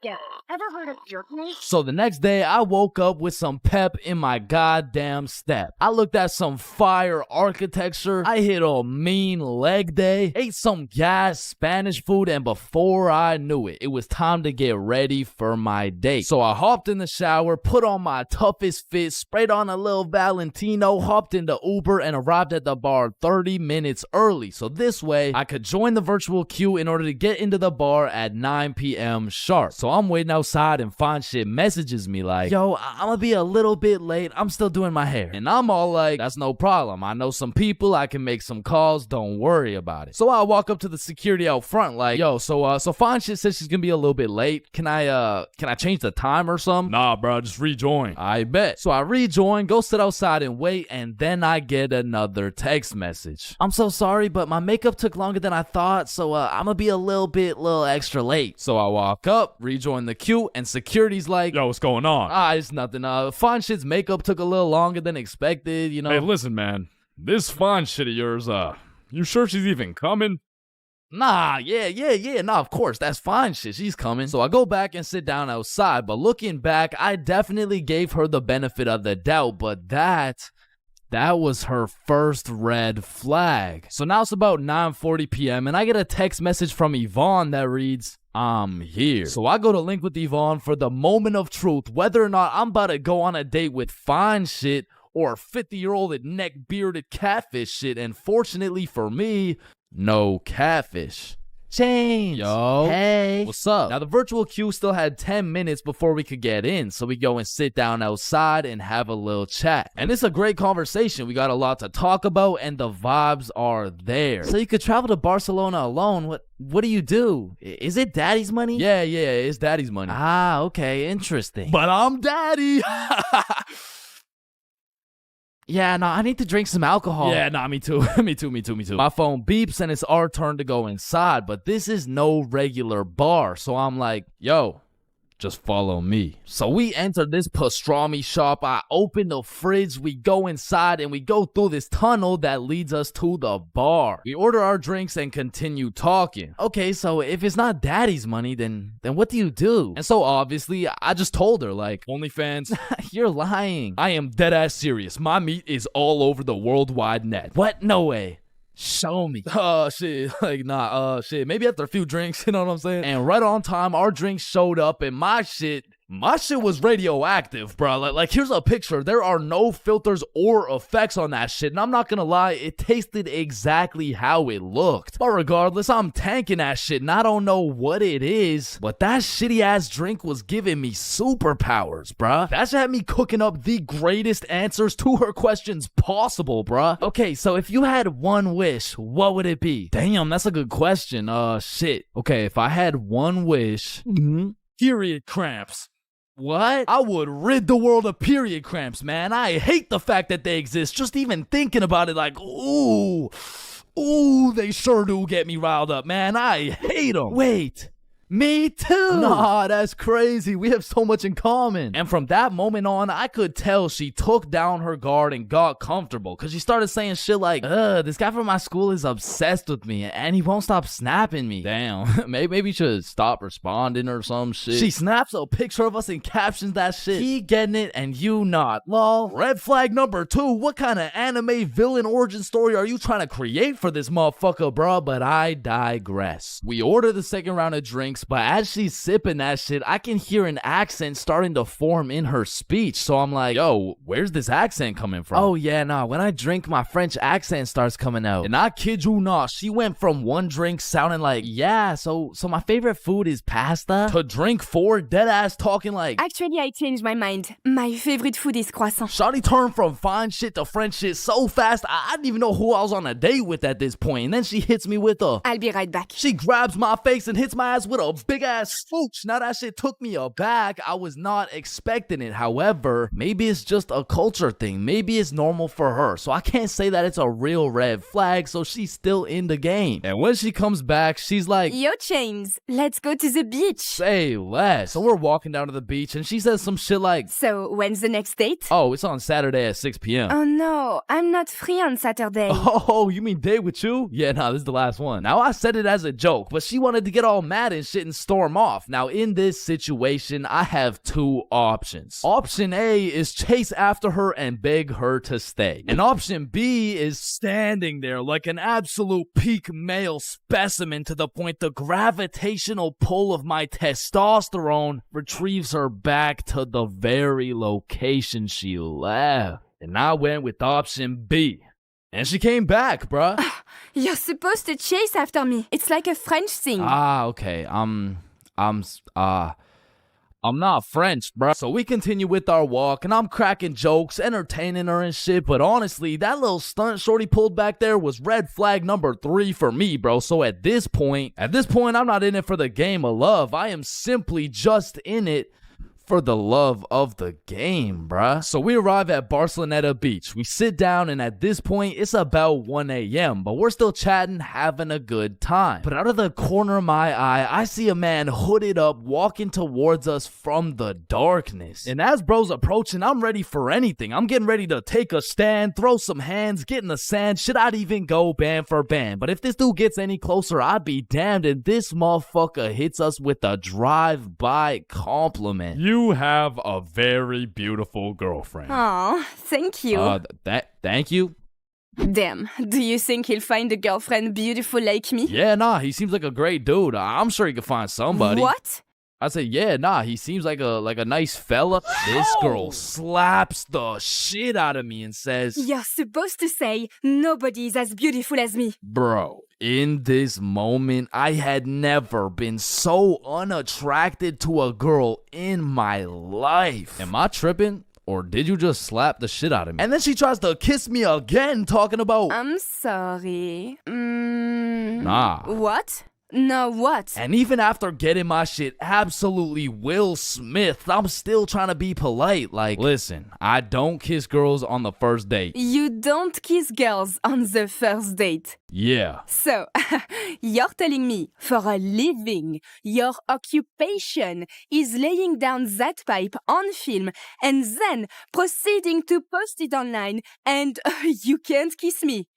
Yeah. Ever heard of jerk meat? So the next day, I woke up with some pep in my goddamn step. I looked at some fire architecture. I hit a mean leg day, ate some gas Spanish food, and before I knew it, it was time to get ready for my date. So I hopped in the shower, put on my toughest fit, sprayed on a little Valentino, hopped into Uber, and arrived at the bar 30 minutes early. So this way, I could join the virtual queue in order to get into the bar at 9 p.m. sharp. So I'm waiting outside and Fine Shit messages me like, yo, I'm gonna be a little bit late. I'm still doing my hair. And I'm all like, that's no problem. I know some people. I can make some calls. Don't worry about it. So I walk up to the security out front like, yo, so Fine Shit says she's gonna be a little bit late. Can I change the time or something? Nah, bro, just rejoin. I bet. So I rejoin, go sit outside and wait, and then I get another text message. I'm so sorry, but my makeup took longer than I thought, so I'm gonna be a little extra late. So I walk up, rejoin the queue, and security's like, yo, what's going on? It's nothing. Fine Shit's makeup took a little longer than expected, you know. Hey, listen, man. This Fine Shit of yours, you sure she's even coming? Nah, yeah. Nah, of course, that's Fine Shit. She's coming. So I go back and sit down outside, but looking back, I definitely gave her the benefit of the doubt, but that was her first red flag. So now it's about 9:40 p.m. and I get a text message from Yvonne that reads, I'm here. So I go to link with Yvonne for the moment of truth, whether or not I'm about to go on a date with Fine Shit or 50-year-old neck-bearded catfish shit. And fortunately for me, no catfish. Chains. Yo. Hey. What's up? Now, the virtual queue still had 10 minutes before we could get in, so we go and sit down outside and have a little chat. And it's a great conversation. We got a lot to talk about, and the vibes are there. So you could travel to Barcelona alone. What do you do? Is it daddy's money? Yeah, it's daddy's money. Ah, okay, interesting. But I'm daddy. Yeah, no, I need to drink some alcohol. Yeah, nah, me too. me too. My phone beeps and it's our turn to go inside, but this is no regular bar. So I'm like, yo, just follow me. So we enter this pastrami shop. I open the fridge. We go inside and we go through this tunnel that leads us to the bar. We order our drinks and continue talking. Okay, so if it's not daddy's money, then what do you do? And so obviously, I just told her like, OnlyFans. You're lying. I am dead ass serious. My meat is all over the worldwide net. What? No way. Show me. Shit. Like, nah, shit. Maybe after a few drinks, you know what I'm saying? And right on time, our drinks showed up and my shit was radioactive, bro. Like, here's a picture. There are no filters or effects on that shit. And I'm not gonna lie, it tasted exactly how it looked. But regardless, I'm tanking that shit and I don't know what it is, but that shitty ass drink was giving me superpowers, bruh. That shit had me cooking up the greatest answers to her questions possible, bruh. Okay, so if you had one wish, what would it be? Damn, that's a good question. Shit. Okay, if I had one wish, period cramps. What? I would rid the world of period cramps, man. I hate the fact that they exist. Just even thinking about it, like, ooh, they sure do get me riled up, man. I hate them. Wait. Me too. Nah, that's crazy. We have so much in common. And from that moment on, I could tell she took down her guard and got comfortable because she started saying shit like, this guy from my school is obsessed with me and he won't stop snapping me. Damn, maybe you should stop responding or some shit. She snaps a picture of us and captions that shit. He getting it and you not. Lol. Red flag number 2. What kind of anime villain origin story are you trying to create for this motherfucker, bruh? But I digress. We order the second round of drinks, but as she's sipping that shit, I can hear an accent starting to form in her speech. So I'm like, yo, where's this accent coming from? Oh yeah, nah, when I drink, my French accent starts coming out. And I kid you not, she went from one drink sounding like, yeah, so my favorite food is pasta, to drink 4 dead ass talking like, actually, I changed my mind. My favorite food is croissant. Shawty turned from fine shit to French shit so fast, I didn't even know who I was on a date with at this point. And then she hits me with a, I'll be right back. She grabs my face and hits my ass with a big ass smooch. Now that shit took me aback. I was not expecting it. However, maybe it's just a culture thing. Maybe it's normal for her. So I can't say that it's a real red flag. So she's still in the game. And when she comes back, she's like, yo, Chains, let's go to the beach. Say less. So we're walking down to the beach and she says some shit like, so when's the next date? Oh, it's on Saturday at 6 p.m. Oh no, I'm not free on Saturday. Oh, you mean date with you? Yeah, nah, this is the last one. Now I said it as a joke, but she wanted to get all mad and shit and storm off. Now in this situation, I have 2 options. Option A is chase after her and beg her to stay. And option B is standing there like an absolute peak male specimen to the point the gravitational pull of my testosterone retrieves her back to the very location she left. And I went with option B. And she came back, bruh. You're supposed to chase after me. It's like a French thing. Ah, okay. I'm not French, bruh. So we continue with our walk, and I'm cracking jokes, entertaining her and shit. But honestly, that little stunt shorty pulled back there was red flag number 3 for me, bro. So at this point, I'm not in it for the game of love. I am simply just in it for the love of the game, bruh. So we arrive at Barceloneta Beach. We sit down, and at this point, it's about 1 a.m., but we're still chatting, having a good time. But out of the corner of my eye, I see a man hooded up walking towards us from the darkness. And as bro's approaching, I'm ready for anything. I'm getting ready to take a stand, throw some hands, get in the sand. Shit, I'd even go band for band. But if this dude gets any closer, I'd be damned. And this motherfucker hits us with a drive-by compliment. You have a very beautiful girlfriend. Oh, thank you. Thank you. Damn, do you think he'll find a girlfriend beautiful like me? Yeah, nah, he seems like a great dude. I'm sure he could find somebody. What? I said, yeah, nah, he seems like a nice fella. This girl slaps the shit out of me and says, you're supposed to say nobody's as beautiful as me. Bro, in this moment, I had never been so unattracted to a girl in my life. Am I tripping? Or did you just slap the shit out of me? And then she tries to kiss me again, talking about, I'm sorry. Nah. What? No, what? And even after getting my shit absolutely Will Smith, I'm still trying to be polite. Like, listen, I don't kiss girls on the first date. You don't kiss girls on the first date. Yeah. So, you're telling me, for a living, your occupation is laying down that pipe on film and then proceeding to post it online and you can't kiss me.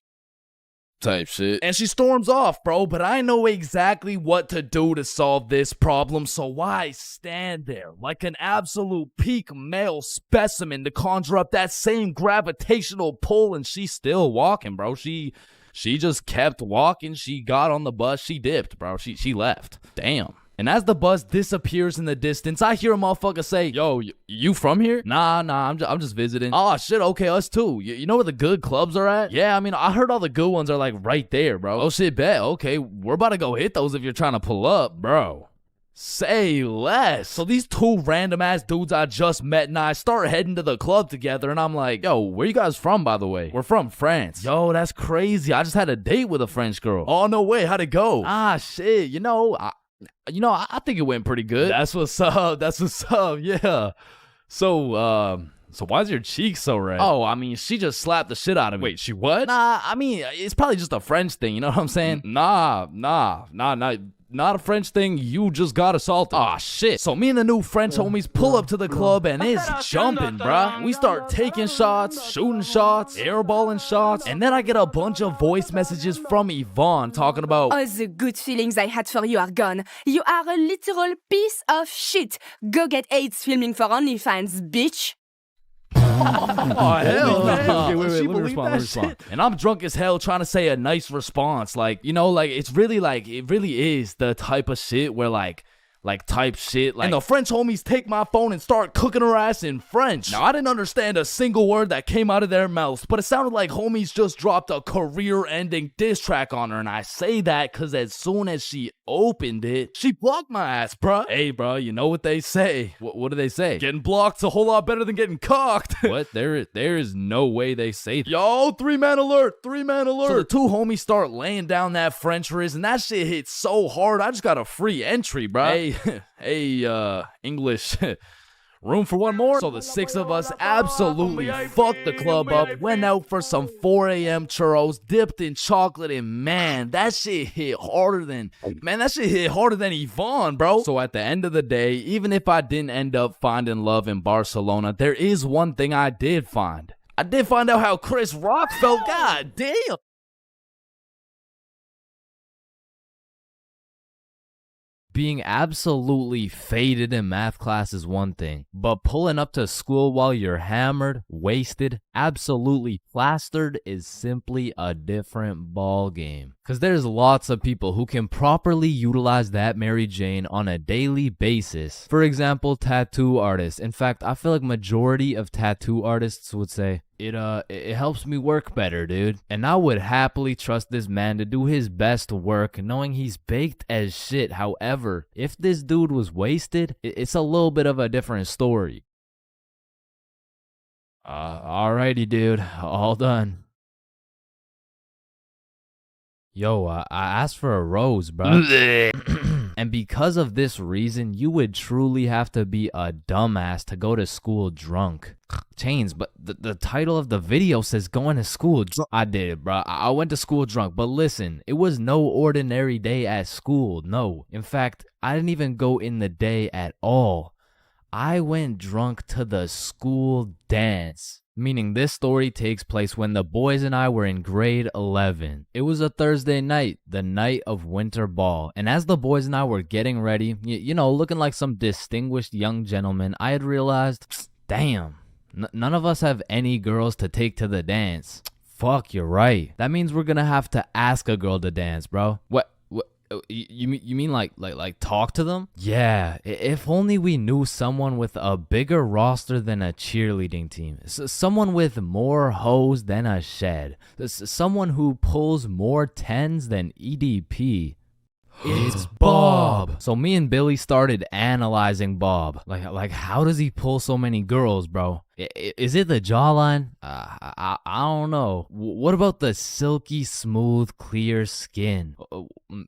Type shit. And she storms off, bro, but I know exactly what to do to solve this problem, so why stand there like an absolute peak male specimen to conjure up that same gravitational pull? And she's still walking, bro. She just kept walking. She got on the bus. She dipped, bro. She left. Damn. And as the bus disappears in the distance, I hear a motherfucker say, yo, you from here? Nah, I'm just visiting. Oh, shit, okay, us too. You know where the good clubs are at? Yeah, I mean, I heard all the good ones are like right there, bro. Oh, shit, bet. Okay, we're about to go hit those if you're trying to pull up, bro. Say less. So these 2 random ass dudes I just met and I start heading to the club together, and I'm like, yo, where you guys from, by the way? We're from France. Yo, that's crazy. I just had a date with a French girl. Oh, no way. How'd it go? Ah, shit. You know, You know, I think it went pretty good. That's what's up. That's what's up. Yeah. So why's your cheek so red? Oh, I mean, she just slapped the shit out of me. Wait, she what? Nah, I mean, it's probably just a French thing. You know what I'm saying? Nah. Not a French thing. You just got assaulted. Aw, shit. So me and the new French homies pull up to the club and it's jumping, bruh. We start taking shots, shooting shots, airballing shots, and then I get a bunch of voice messages from Yvonne talking about, All the good feelings I had for you are gone. You are a literal piece of shit. Go get AIDS filming for OnlyFans, bitch. oh, hell no. Okay, wait, She let me believe respond, that let me respond. shit? And I'm drunk as hell trying to say a nice response. Like, you know, like, it really is the type of shit where, like type shit. Like, and the French homies take my phone and start cooking her ass in French. Now, I didn't understand a single word that came out of their mouths, but it sounded like homies just dropped a career-ending diss track on her. And I say that because as soon as she opened it, she blocked my ass, bruh. Hey, bruh, you know what they say. What do they say? Getting blocked's a whole lot better than getting cocked. What? There is no way they say that. Yo, 3-man alert, 3-man alert. So the two homies start laying down that French riz, and that shit hit so hard, I just got a free entry, bruh. Hey, English. Room for one more? So the six of us absolutely fucked the club up, went out for some 4 a.m. churros, dipped in chocolate, and man, that shit hit harder than Yvonne, bro. So at the end of the day, even if I didn't end up finding love in Barcelona, there is one thing I did find. I did find out how Chris Rock felt. God damn. Being absolutely faded in math class is one thing, but pulling up to school while you're hammered, wasted, absolutely plastered is simply a different ball game. Cause there's lots of people who can properly utilize that Mary Jane on a daily basis. For example, tattoo artists. In fact, I feel like majority of tattoo artists would say, it helps me work better, dude. And I would happily trust this man to do his best work knowing he's baked as shit. However, if this dude was wasted, it's a little bit of a different story. Alrighty, dude. All done. Yo, I asked for a rose, bro. And because of this reason, you would truly have to be a dumbass to go to school drunk. Chains, but the title of the video says going to school drunk. I did, bro. I went to school drunk, but listen, it was no ordinary day at school. No. In fact, I didn't even go in the day at all. I went drunk to the school dance. Meaning this story takes place when the boys and I were in grade 11. It was a Thursday night, the night of winter ball. And as the boys and I were getting ready, you know, looking like some distinguished young gentlemen, I had realized, damn, none of us have any girls to take to the dance. Fuck, you're right. That means we're gonna have to ask a girl to dance, bro. What? You mean like talk to them? Yeah, if only we knew someone with a bigger roster than a cheerleading team. Someone with more hoes than a shed. Someone who pulls more tens than EDP. It's Bob. So me and Billy started analyzing Bob. Like how does he pull so many girls, bro? Is it the jawline? I don't know. What about the silky smooth clear skin?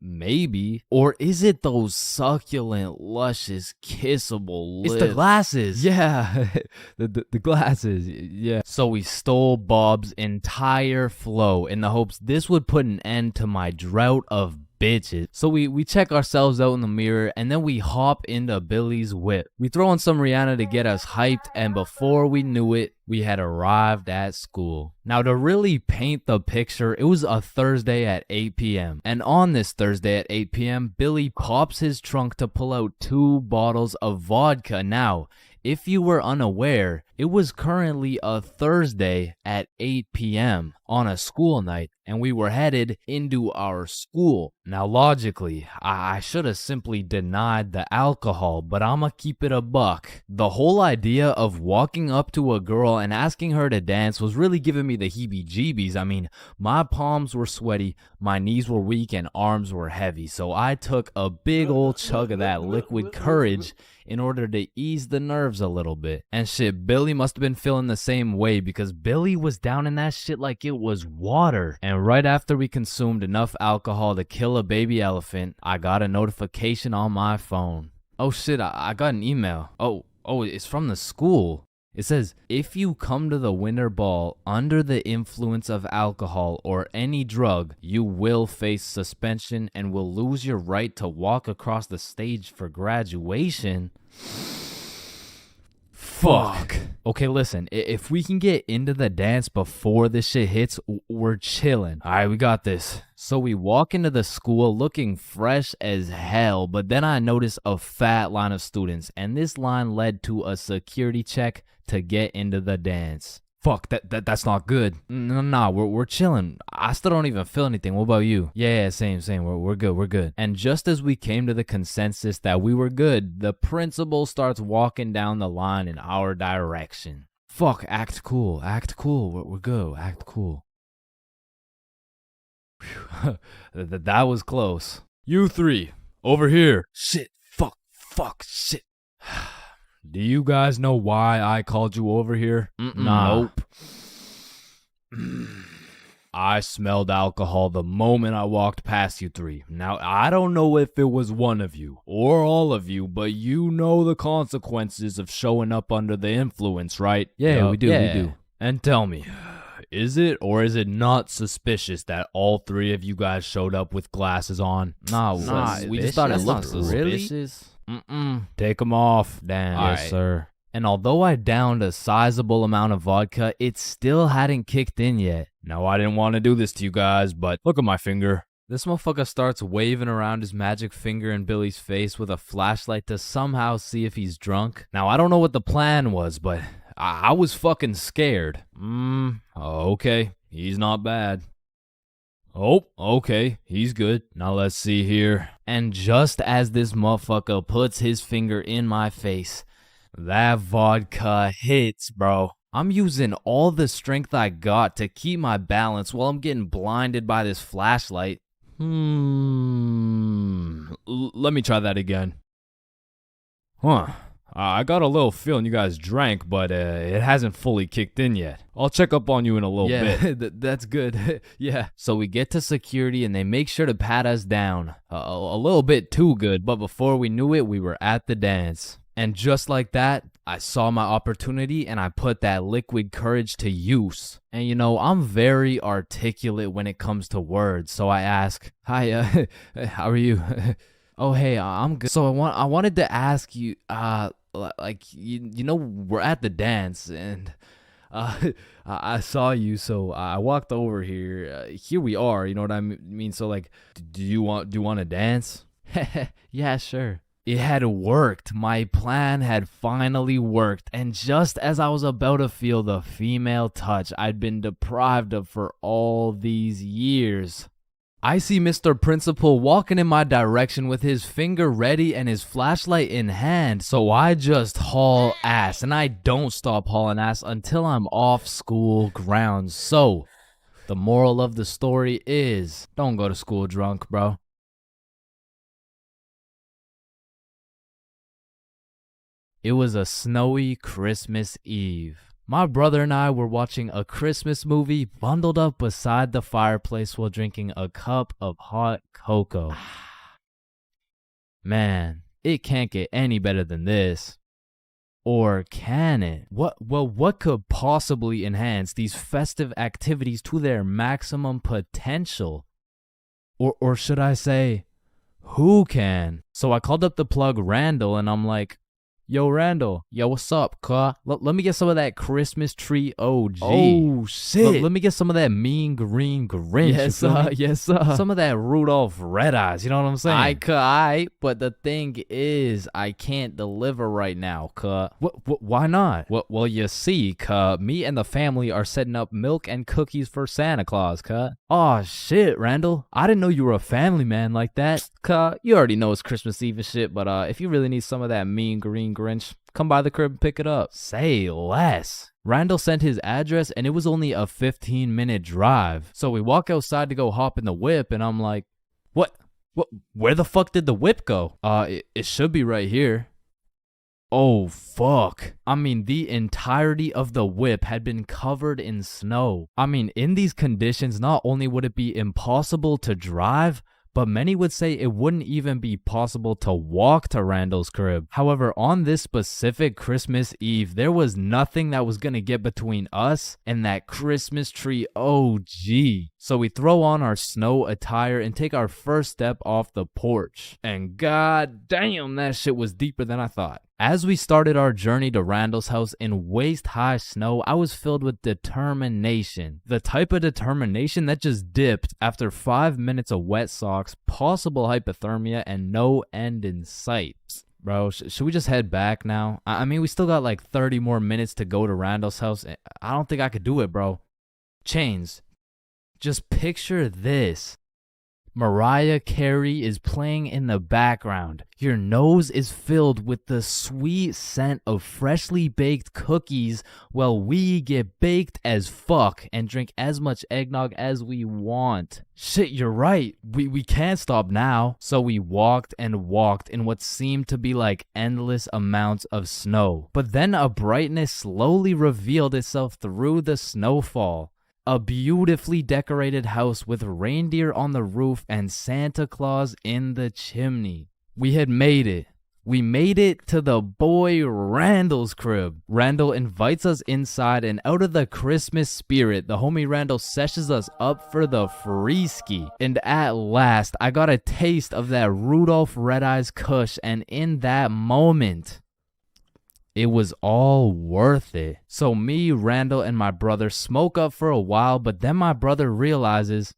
Maybe. Or is it those succulent luscious kissable lips? It's the glasses. Yeah. the glasses. Yeah. So we stole Bob's entire flow in the hopes this would put an end to my drought of bitches. So we check ourselves out in the mirror and then we hop into Billy's whip. We throw on some Rihanna to get us hyped, and before we knew it, we had arrived at school. Now to really paint the picture, it was a Thursday at 8 p.m. And on this Thursday at 8 p.m., Billy pops his trunk to pull out 2 bottles of vodka. Now, if you were unaware, it was currently a Thursday at 8 p.m. on a school night, and we were headed into our school. Now, logically, I should have simply denied the alcohol, but I'ma keep it a buck. The whole idea of walking up to a girl and asking her to dance was really giving me the heebie-jeebies. I mean, my palms were sweaty, my knees were weak, and arms were heavy, so I took a big old chug of that liquid courage in order to ease the nerves a little bit. And shit, Billy Billy must have been feeling the same way because Billy was down in that shit like it was water. And right after we consumed enough alcohol to kill a baby elephant, I got a notification on my phone. Oh shit, I got an email. Oh, it's from the school. It says, if you come to the winter ball under the influence of alcohol or any drug, you will face suspension and will lose your right to walk across the stage for graduation. Fuck. Okay, listen, if we can get into the dance before this shit hits, we're chilling. All right, we got this. So we walk into the school looking fresh as hell, but then I notice a fat line of students, and this line led to a security check to get into the dance. Fuck, that's not good. Nah, we're chilling. I still don't even feel anything. What about you? Yeah, same. We're good. And just as we came to the consensus that we were good, the principal starts walking down the line in our direction. Fuck, act cool. We're good. Act cool. Whew. That was close. You three, over here. Shit, fuck, shit. Do you guys know why I called you over here? Nah. Nope. I smelled alcohol the moment I walked past you three. Now, I don't know if it was one of you or all of you, but you know the consequences of showing up under the influence, right? Yeah, we do. And tell me, is it or is it not suspicious that all three of you guys showed up with glasses on? Nah, we just thought it looked suspicious. Take them off. Damn. Yes, sir. And although I downed a sizable amount of vodka, it still hadn't kicked in yet. Now, I didn't want to do this to you guys, but look at my finger. This motherfucker starts waving around his magic finger in Billy's face with a flashlight to somehow see if he's drunk. Now, I don't know what the plan was, but I was fucking scared. Okay. He's not bad. Oh, okay, he's good. Now let's see here. And just as this motherfucker puts his finger in my face, that vodka hits, bro. I'm using all the strength I got to keep my balance while I'm getting blinded by this flashlight. Let me try that again. I got a little feeling you guys drank, but it hasn't fully kicked in yet. I'll check up on you in a little bit. Yeah, that's good. Yeah. So we get to security and they make sure to pat us down. A little bit too good, but before we knew it, we were at the dance. And just like that, I saw my opportunity and I put that liquid courage to use. And you know, I'm very articulate when it comes to words, so I ask, "Hi, how are you?" "Oh, hey, I'm good." So I wanted to ask you, like, you know, we're at the dance and I saw you, so I walked over here. Here we are, you know what I mean? So like, do you want to dance? Yeah, sure. It had worked. My plan had finally worked. And just as I was about to feel the female touch I'd been deprived of for all these years, I see Mr. Principal walking in my direction with his finger ready and his flashlight in hand. So I just haul ass, and I don't stop hauling ass until I'm off school grounds. So the moral of the story is, don't go to school drunk, bro. It was a snowy Christmas Eve. My brother and I were watching a Christmas movie bundled up beside the fireplace while drinking a cup of hot cocoa. Man, it can't get any better than this. Or can it? What could possibly enhance these festive activities to their maximum potential? Or should I say, who can? So I called up the plug Randall and I'm like, "Yo, Randall. Yo, what's up, cuh? Let me get some of that Christmas tree OG. Oh, shit. Let me get some of that mean green Grinch. Yes, sir. Some of that Rudolph Red Eyes, you know what I'm saying? But the thing is, I can't deliver right now, cuh. Why not? Well, you see, cuh, me and the family are setting up milk and cookies for Santa Claus, cuh. Oh, shit, Randall. I didn't know you were a family man like that. Cuh, you already know it's Christmas Eve and shit, but if you really need some of that mean green Grinch, come by the crib and pick it up. Say less. Randall sent his address and it was only a 15-minute drive. So we walk outside to go hop in the whip and I'm like, what? Where the fuck did the whip go? It should be right here. Oh, fuck. I mean, the entirety of the whip had been covered in snow. I mean, in these conditions, not only would it be impossible to drive, but many would say it wouldn't even be possible to walk to Randall's crib. However, on this specific Christmas Eve, there was nothing that was gonna get between us and that Christmas tree OG. So we throw on our snow attire and take our first step off the porch. And god damn, that shit was deeper than I thought. As we started our journey to Randall's house in waist-high snow, I was filled with determination. The type of determination that just dipped after 5 minutes of wet socks, possible hypothermia, and no end in sight. Bro, should we just head back now? I mean, we still got like 30 more minutes to go to Randall's house. I don't think I could do it, bro. Chains, just picture this. Mariah Carey is playing in the background. Your nose is filled with the sweet scent of freshly baked cookies while we get baked as fuck and drink as much eggnog as we want. Shit, you're right. We can't stop now. So we walked and walked in what seemed to be like endless amounts of snow. But then a brightness slowly revealed itself through the snowfall. A beautifully decorated house with reindeer on the roof and Santa Claus in the chimney. We had made it. We made it to the boy Randall's crib. Randall invites us inside, and out of the Christmas spirit, the homie Randall sessions us up for the free ski. And at last, I got a taste of that Rudolph Red Eyes Kush, and in that moment, it was all worth it. So me, Randall, and my brother smoke up for a while, but then my brother realizes,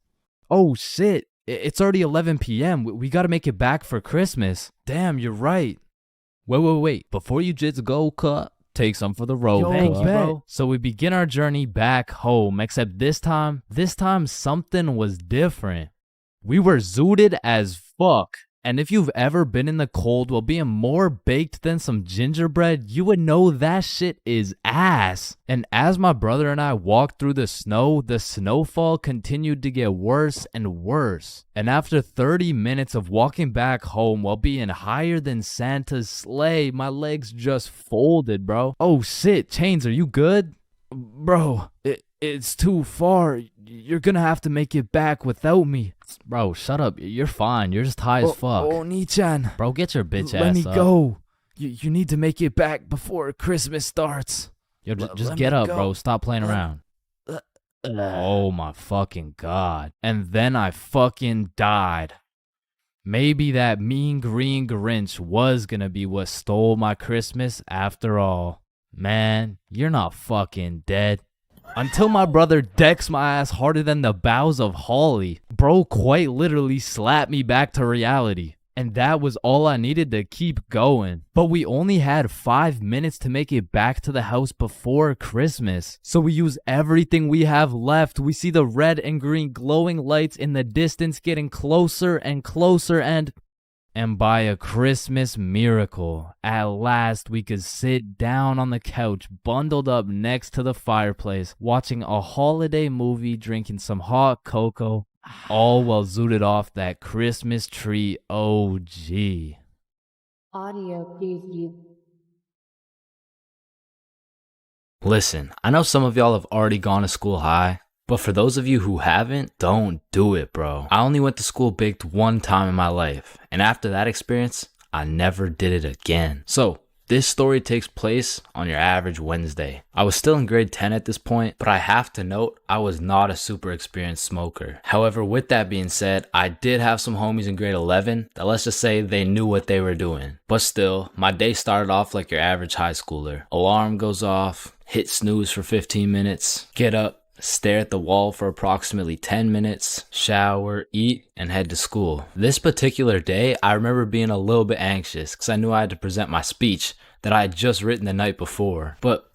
oh shit, it's already 11 p.m. We gotta make it back for Christmas. Damn, you're right. Wait. Before you just go, cut, take some for the road. Thank you, bro. So we begin our journey back home, except this time something was different. We were zooted as fuck. And if you've ever been in the cold while being more baked than some gingerbread, you would know that shit is ass. And as my brother and I walked through the snowfall continued to get worse and worse. And after 30 minutes of walking back home while being higher than Santa's sleigh, my legs just folded, bro. Oh shit, Chains, are you good? Bro, it's too far. You're gonna have to make it back without me. Bro, shut up. You're fine. You're just high as fuck. Oh, Nichan. Bro, get your bitch ass Let me up. go. You need to make it back before Christmas starts. Yo, just get up, bro. Stop playing around. Oh my fucking god. And then I fucking died. Maybe that mean green Grinch was gonna be what stole my Christmas after all. Man, you're not fucking dead. Until my brother decks my ass harder than the boughs of holly. Bro quite literally slapped me back to reality. And that was all I needed to keep going. But we only had 5 minutes to make it back to the house before Christmas. So we use everything we have left. We see the red and green glowing lights in the distance getting closer and closer, and by a Christmas miracle, at last we could sit down on the couch, bundled up next to the fireplace, watching a holiday movie, drinking some hot cocoa, all while zooted off that Christmas tree OG. Audio preview. Listen, I know some of y'all have already gone to school high, but for those of you who haven't, don't do it, bro. I only went to school baked one time in my life, and after that experience, I never did it again. So, this story takes place on your average Wednesday. I was still in grade 10 at this point, but I have to note, I was not a super experienced smoker. However, with that being said, I did have some homies in grade 11 that, let's just say, they knew what they were doing. But still, my day started off like your average high schooler. Alarm goes off, hit snooze for 15 minutes, get up, stare at the wall for approximately 10 minutes, shower, eat, and head to school. This particular day, I remember being a little bit anxious because I knew I had to present my speech that I had just written the night before. But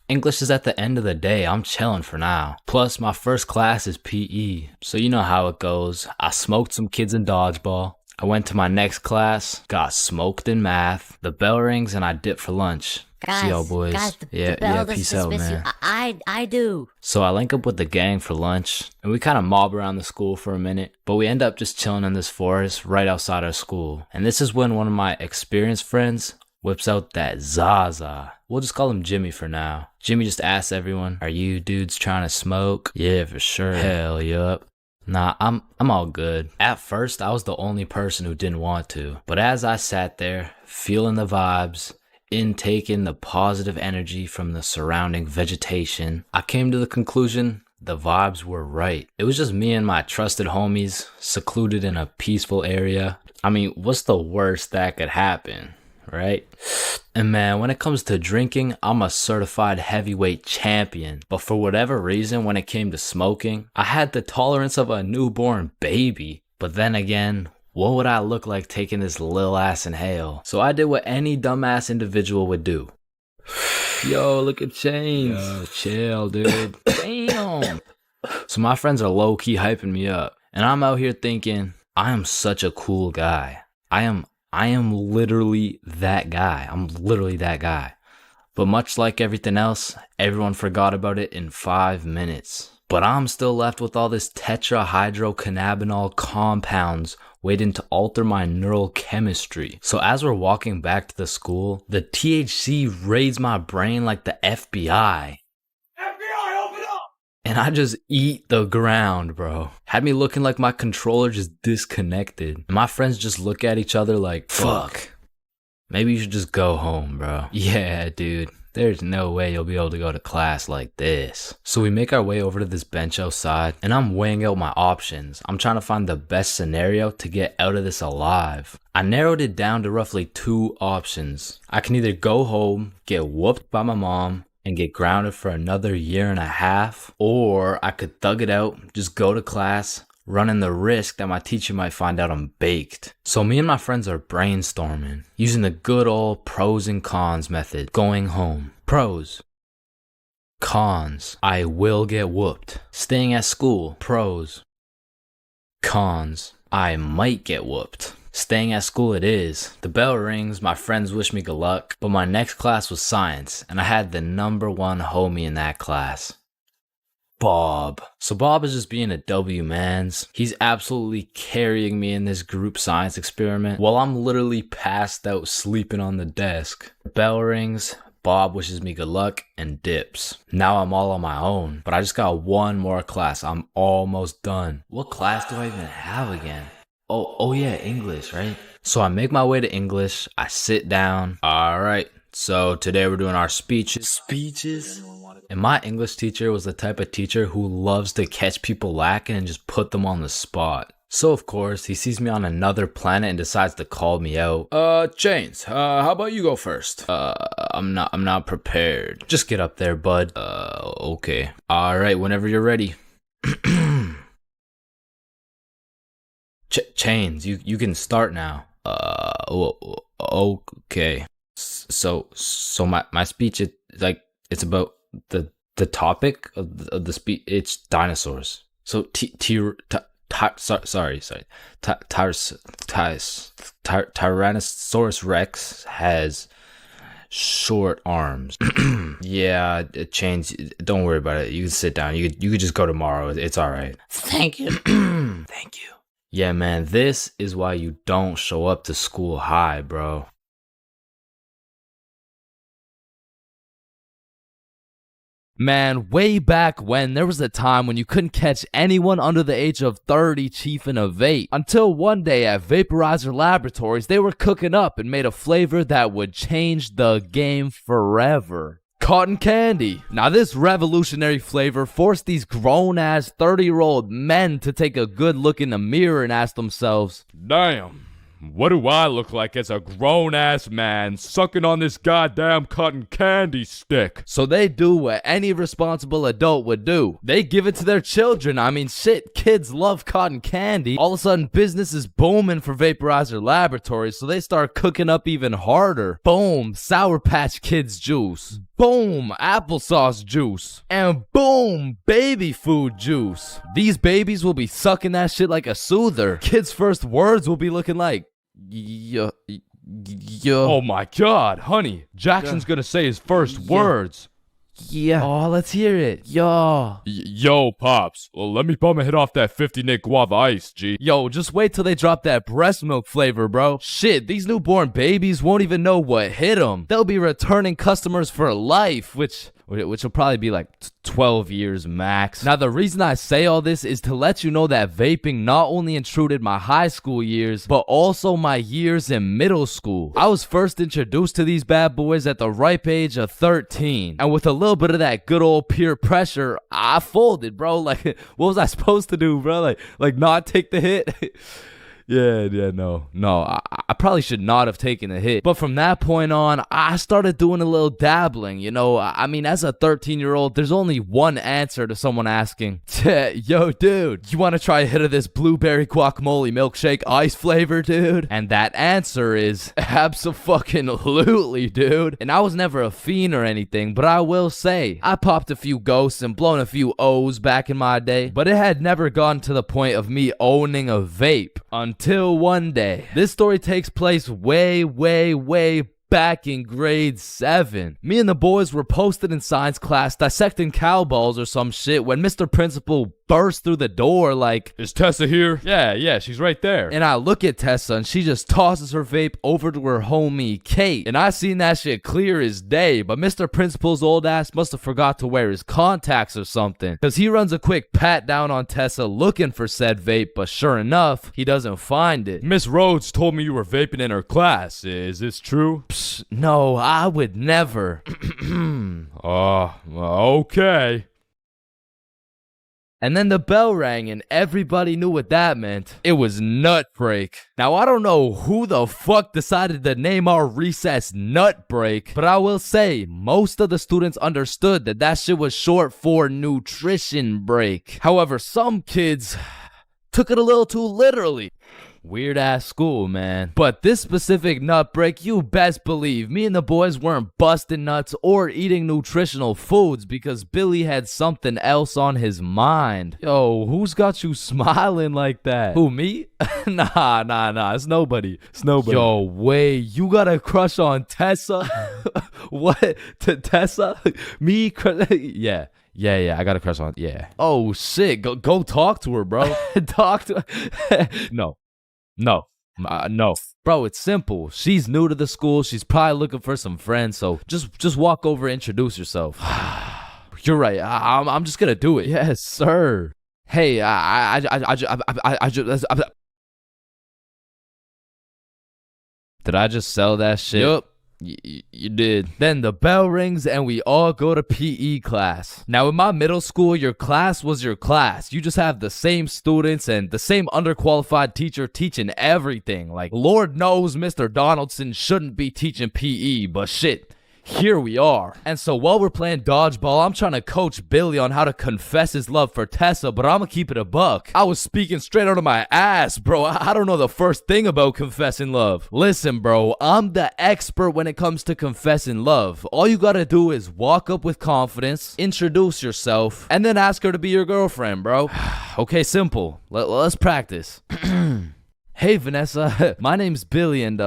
English is at the end of the day. I'm chilling for now. Plus, my first class is PE. So you know how it goes. I smoked some kids in dodgeball. I went to my next class, got smoked in math. The bell rings and I dip for lunch. See y'all boys. Peace out, man. I do. So I link up with the gang for lunch, and we kind of mob around the school for a minute, but we end up just chilling in this forest right outside our school. And this is when one of my experienced friends whips out that Zaza. We'll just call him Jimmy for now. Jimmy just asks everyone, "Are you dudes trying to smoke?" "Yeah, for sure." "Hell yup." "Nah, I'm all good." At first, I was the only person who didn't want to. But as I sat there, feeling the vibes, intaking the positive energy from the surrounding vegetation, I came to the conclusion the vibes were right. It was just me and my trusted homies, secluded in a peaceful area. I mean, what's the worst that could happen, right? And man, when it comes to drinking, I'm a certified heavyweight champion. But for whatever reason, when it came to smoking, I had the tolerance of a newborn baby. But then again, what would I look like taking this lil ass inhale? So I did what any dumbass individual would do. Yo, look at Chains. Yo, chill, dude. Damn. So my friends are low-key hyping me up. And I'm out here thinking, I am such a cool guy. I am literally that guy. I'm literally that guy. But much like everything else, everyone forgot about it in 5 minutes. But I'm still left with all this tetrahydrocannabinol compounds waiting to alter my neural chemistry. So as we're walking back to the school, the THC raids my brain like the FBI. And I just eat the ground, bro. Had me looking like my controller just disconnected. And my friends just look at each other like, fuck. Maybe you should just go home, bro. Yeah, dude. There's no way you'll be able to go to class like this. So we make our way over to this bench outside, and I'm weighing out my options. I'm trying to find the best scenario to get out of this alive. I narrowed it down to roughly 2 options. I can either go home, get whooped by my mom, and get grounded for another 1.5 years, or I could thug it out, just go to class, running the risk that my teacher might find out I'm baked. So me and my friends are brainstorming, using the good old pros and cons method. Going home. Pros. Cons. I will get whooped. Staying at school. Pros. Cons. I might get whooped. Staying at school it is. The bell rings, my friends wish me good luck, but my next class was science, and I had the #1 homie in that class. Bob. So Bob is just being a W, mans. He's absolutely carrying me in this group science experiment while I'm literally passed out sleeping on the desk. The bell rings, Bob wishes me good luck and dips. Now I'm all on my own, but I just got 1 more class. I'm almost done. What class do I even have again? Oh yeah, English, right? So I make my way to English. I sit down. All right. So today we're doing our speeches. And my English teacher was the type of teacher who loves to catch people lacking and just put them on the spot. So of course, he sees me on another planet and decides to call me out. Chains, how about you go first? I'm not prepared. Just get up there, bud. Okay. All right, whenever you're ready. Chains, you can start now. Okay. So my speech is like, it's about the topic of the speech. It's dinosaurs. So Tyrannosaurus Rex has short arms. Yeah, Chains, don't worry about it. You can sit down. You could just go tomorrow. It's all right. Thank you. Thank you. Yeah, man, this is why you don't show up to school high, bro. Man, way back when, there was a time when you couldn't catch anyone under the age of 30 chiefing a vape. Until one day at Vaporizer Laboratories, they were cooking up and made a flavor that would change the game forever. Cotton candy. Now this revolutionary flavor forced these grown-ass 30-year-old men to take a good look in the mirror and ask themselves, damn, what do I look like as a grown-ass man sucking on this goddamn cotton candy stick? So they do what any responsible adult would do. They give it to their children. I mean, shit, kids love cotton candy. All of a sudden, business is booming for Vaporizer Laboratories, so they start cooking up even harder. Boom, Sour Patch Kids juice. Boom, applesauce juice. And boom, baby food juice. These babies will be sucking that shit like a soother. Kids' first words will be looking like, yo. Oh my god, honey, Jackson's gonna say his first words. Yeah. Oh, let's hear it. Yo. Yo, Pops. Well, let me bum a hit off that 50 Nick Guava Ice, G. Yo, just wait till they drop that breast milk flavor, bro. Shit, these newborn babies won't even know what hit them. They'll be returning customers for life, which will probably be like 12 years max. Now, the reason I say all this is to let you know that vaping not only intruded my high school years, but also my years in middle school. I was first introduced to these bad boys at the ripe age of 13. And with a little bit of that good old peer pressure, I folded, bro. Like, what was I supposed to do, bro? Like not take the hit? No, I probably should not have taken the hit. But from that point on, I started doing a little dabbling, you know. I mean, as a 13-year-old, there's only one answer to someone asking, yo, dude, you want to try a hit of this blueberry guacamole milkshake ice flavor, dude? And that answer is abso-fucking-lutely, dude. And I was never a fiend or anything, but I will say, I popped a few ghosts and blown a few O's back in my day, but it had never gotten to the point of me owning a vape until one day. This story takes place way back in grade 7. Me and the boys were posted in science class dissecting cow balls or some shit when Mr. Principal burst through the door like, "Is Tessa here?" Yeah, she's right there. And I look at Tessa and she just tosses her vape over to her homie Kate. And I seen that shit clear as day, but Mr. Principal's old ass must have forgot to wear his contacts or something, cause he runs a quick pat down on Tessa looking for said vape, but sure enough, he doesn't find it. Miss Rhodes told me you were vaping in her class. Is this true? Psst, no, I would never. Okay. And then the bell rang and everybody knew what that meant. It was nut break. Now, I don't know who the fuck decided to name our recess nut break, but I will say most of the students understood that shit was short for nutrition break. However, some kids took it a little too literally. Weird ass school, man. But this specific nut break, you best believe me and the boys weren't busting nuts or eating nutritional foods because Billy had something else on his mind. Yo, who's got you smiling like that? Who, me? Nah. It's nobody. Yo, wait, you got a crush on Tessa? What? Tessa? Me? Yeah, I got a crush on. Yeah. Oh shit, go talk to her, bro. Talk to her. No. Bro, it's simple. She's new to the school. She's probably looking for some friends. So just walk over, introduce yourself. You're right. I'm just gonna do it. Yes, sir. Hey, did I just sell that shit? Yup. You did. Then the bell rings and we all go to PE class. Now in my middle school, your class was your class. You just have the same students and the same underqualified teacher teaching everything. Like, Lord knows Mr. Donaldson shouldn't be teaching PE, but shit, here we are. And so while we're playing dodgeball, I'm trying to coach Billy on how to confess his love for Tessa, but I'm gonna keep it a buck. I was speaking straight out of my ass, bro. I don't know the first thing about confessing love. Listen, bro, I'm the expert when it comes to confessing love. All you gotta do is walk up with confidence, introduce yourself, and then ask her to be your girlfriend, bro. Okay, simple. Let's practice. Hey, Vanessa. My name's Billy, and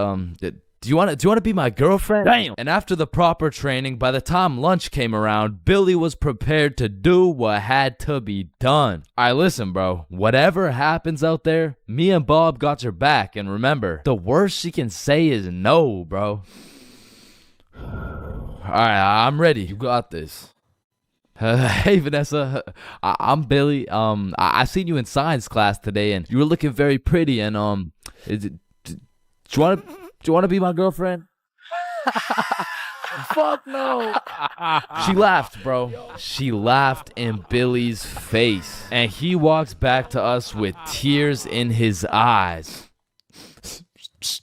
Do you want to be my girlfriend? Damn. And after the proper training, by the time lunch came around, Billy was prepared to do what had to be done. Alright, listen, bro. Whatever happens out there, me and Bob got your back. And remember, the worst she can say is no, bro. Alright, I'm ready. You got this. Hey, Vanessa. I'm Billy. I seen you in science class today, and you were looking very pretty. And do you want to be my girlfriend? Fuck no. She laughed, bro. She laughed in Billy's face. And he walks back to us with tears in his eyes.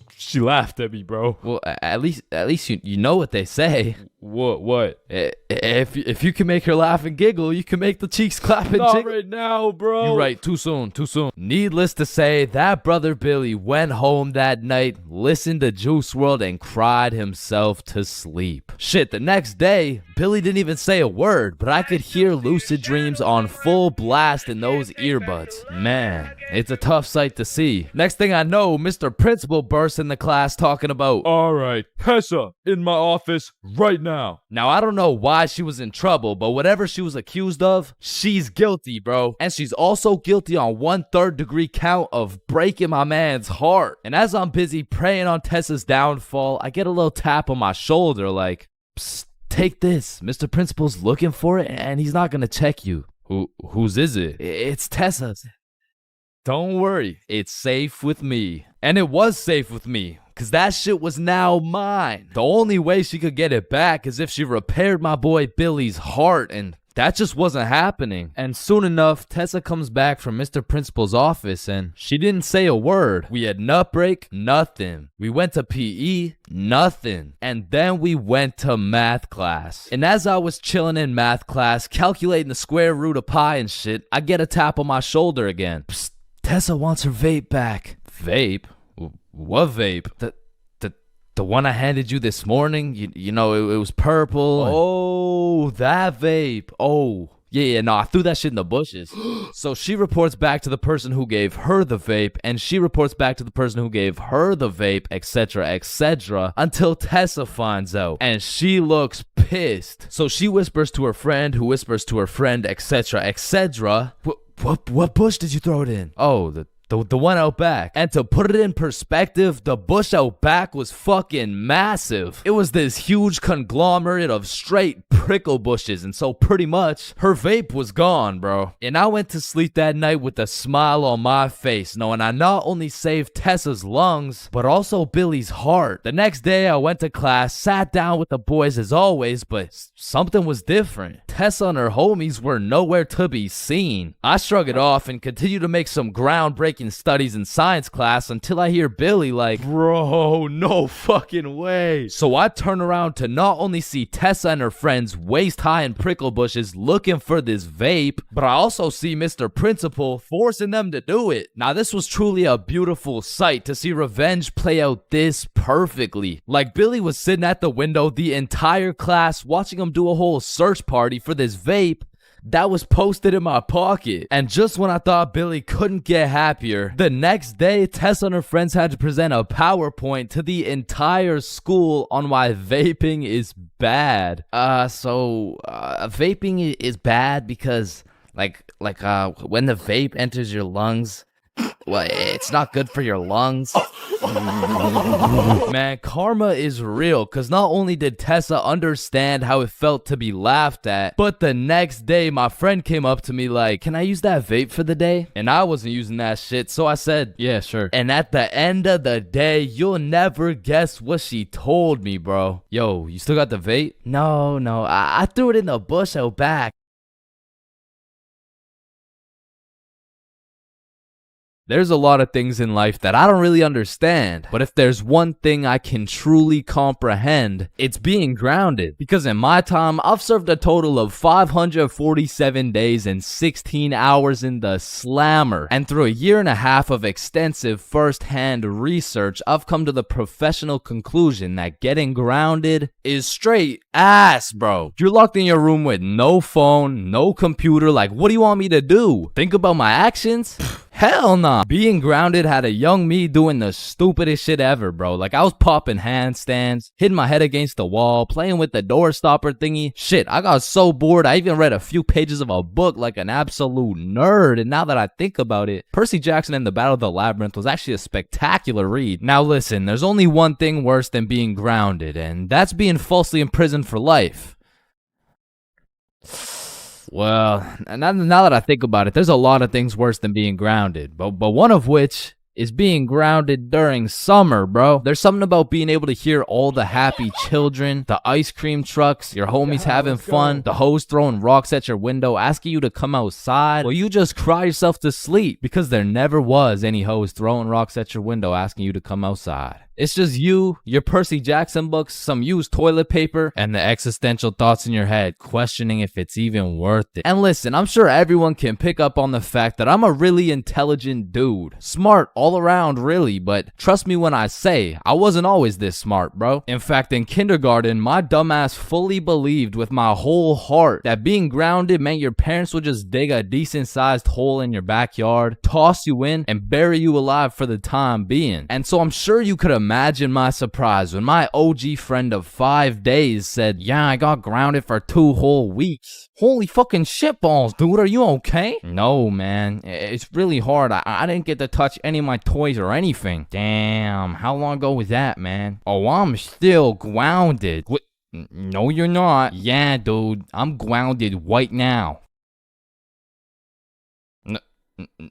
She laughed at me, bro. Well, at least you know what they say. What? If you can make her laugh and giggle, you can make the cheeks clap and jiggle. Not right now, bro. You're right. Too soon. Needless to say, that brother Billy went home that night, listened to Juice WRLD, and cried himself to sleep. Shit, the next day, Billy didn't even say a word, but I could hear Lucid Dreams on full blast in those earbuds. Man, it's a tough sight to see. Next thing I know, Mr. Principal bursts in the class talking about, all right, Tessa, in my office right now. now. Now, I don't know why she was in trouble, but whatever she was accused of, she's guilty, bro. And she's also guilty on 1/3 degree count of breaking my man's heart. And as I'm busy praying on Tessa's downfall, I get a little tap on my shoulder like, psst, take this. Mr. Principal's looking for it and he's not gonna check you. Whose is it? It's Tessa's. Don't worry, it's safe with me. And it was safe with me, cause that shit was now mine. The only way she could get it back is if she repaired my boy Billy's heart, and that just wasn't happening. And soon enough, Tessa comes back from Mr. Principal's office and she didn't say a word. We had nut break, nothing. We went to PE, nothing. And then we went to math class. And as I was chilling in math class, calculating the square root of pi and shit, I get a tap on my shoulder again. Psst, Tessa wants her vape back. Vape? What vape? The one I handed you this morning, you know, it was purple. Oh, that vape. Oh, yeah, no, I threw that shit in the bushes. So she reports back to the person who gave her the vape, and she reports back to the person who gave her the vape, etc., until Tessa finds out, and she looks pissed. So she whispers to her friend, who whispers to her friend, etc. What bush did you throw it in? Oh, the one out back. And to put it in perspective, the bush out back was fucking massive. It was this huge conglomerate of straight prickle bushes, and so pretty much her vape was gone, bro. And I went to sleep that night with a smile on my face, knowing I not only saved Tessa's lungs, but also Billy's heart. The next day I went to class, sat down with the boys as always, but something was different. Tessa and her homies were nowhere to be seen. I shrug it off and continue to make some groundbreaking studies in science class until I hear Billy like, bro, no fucking way. So I turn around to not only see Tessa and her friends waist high in prickle bushes looking for this vape, but I also see Mr. Principal forcing them to do it. Now this was truly a beautiful sight to see revenge play out this perfectly. Like Billy was sitting at the window the entire class watching him do a whole search party for this vape that was posted in my pocket. And just when I thought Billy couldn't get happier, the next day Tessa and her friends had to present a PowerPoint to the entire school on why vaping is bad. Vaping is bad because like when the vape enters your lungs, well, it's not good for your lungs. Man, karma is real, because not only did Tessa understand how it felt to be laughed at, but the next day my friend came up to me like, can I use that vape for the day? And I wasn't using that shit, so I said, yeah, sure. And at the end of the day, you'll never guess what she told me, bro. Yo, you still got the vape? No, I threw it in the bush out back. There's a lot of things in life that I don't really understand, but if there's one thing I can truly comprehend, it's being grounded. Because in my time, I've served a total of 547 days and 16 hours in the slammer. And through a year and a half of extensive first-hand research, I've come to the professional conclusion that getting grounded is straight ass, bro. You're locked in your room with no phone, no computer, like what do you want me to do? Think about my actions? Hell nah. Being grounded had a young me doing the stupidest shit ever, bro. Like I was popping handstands, hitting my head against the wall, playing with the door stopper thingy. Shit, I got so bored I even read a few pages of a book like an absolute nerd. And now that I think about it, Percy Jackson and the Battle of the Labyrinth was actually a spectacular read. Now listen, there's only one thing worse than being grounded, and that's being falsely imprisoned for life. Well, now that I think about it, there's a lot of things worse than being grounded, but one of which is being grounded during summer, bro. There's something about being able to hear all the happy children, the ice cream trucks, your homies having fun, the hoes throwing rocks at your window, asking you to come outside. Well, you just cry yourself to sleep because there never was any hoes throwing rocks at your window asking you to come outside. It's just you, your Percy Jackson books, some used toilet paper, and the existential thoughts in your head questioning if it's even worth it. And listen, I'm sure everyone can pick up on the fact that I'm a really intelligent dude. Smart all around, really, but trust me when I say, I wasn't always this smart, bro. In fact, in kindergarten, my dumbass fully believed with my whole heart that being grounded meant your parents would just dig a decent-sized hole in your backyard, toss you in, and bury you alive for the time being. And so I'm sure you could imagine my surprise when my OG friend of 5 days said, yeah, I got grounded for 2 whole weeks. Holy fucking shitballs, dude, are you okay? No, man, it's really hard. I didn't get to touch any of my toys or anything. Damn, how long ago was that, man? Oh, I'm still grounded. What? No, you're not. Yeah, dude, I'm grounded right now.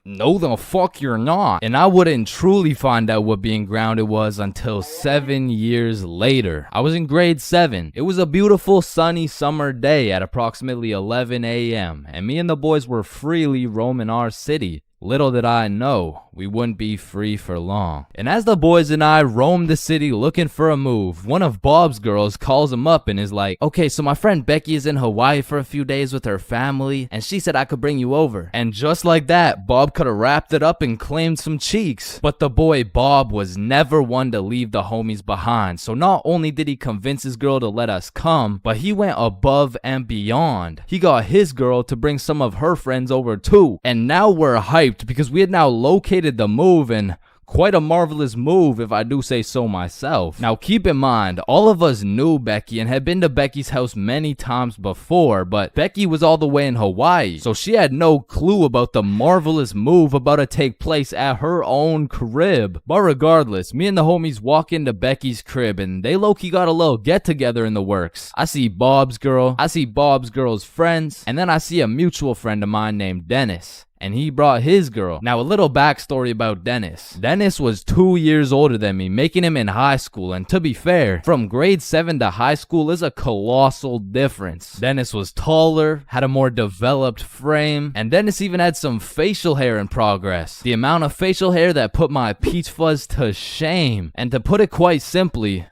No, the fuck you're not. And I wouldn't truly find out what being grounded was until 7 years later. I was in grade 7. It was a beautiful sunny summer day at approximately 11 a.m. and me and the boys were freely roaming our city. Little did I know, we wouldn't be free for long. And as the boys and I roamed the city looking for a move, one of Bob's girls calls him up and is like, okay, so my friend Becky is in Hawaii for a few days with her family, and she said I could bring you over. And just like that, Bob could have wrapped it up and claimed some cheeks. But the boy Bob was never one to leave the homies behind, so not only did he convince his girl to let us come, but he went above and beyond. He got his girl to bring some of her friends over too, and now we're hyped because we had now located the move, and quite a marvelous move if I do say so myself. Now keep in mind, all of us knew Becky and had been to Becky's house many times before, but Becky was all the way in Hawaii, so she had no clue about the marvelous move about to take place at her own crib. But regardless, me and the homies walk into Becky's crib and they low-key got a little get-together in the works. I see Bob's girl, I see Bob's girl's friends, and then I see a mutual friend of mine named Dennis. And he brought his girl. Now, a little backstory about Dennis. Dennis was 2 years older than me, making him in high school. And to be fair, from grade 7 to high school is a colossal difference. Dennis was taller, had a more developed frame, and Dennis even had some facial hair in progress. The amount of facial hair that put my peach fuzz to shame. And to put it quite simply,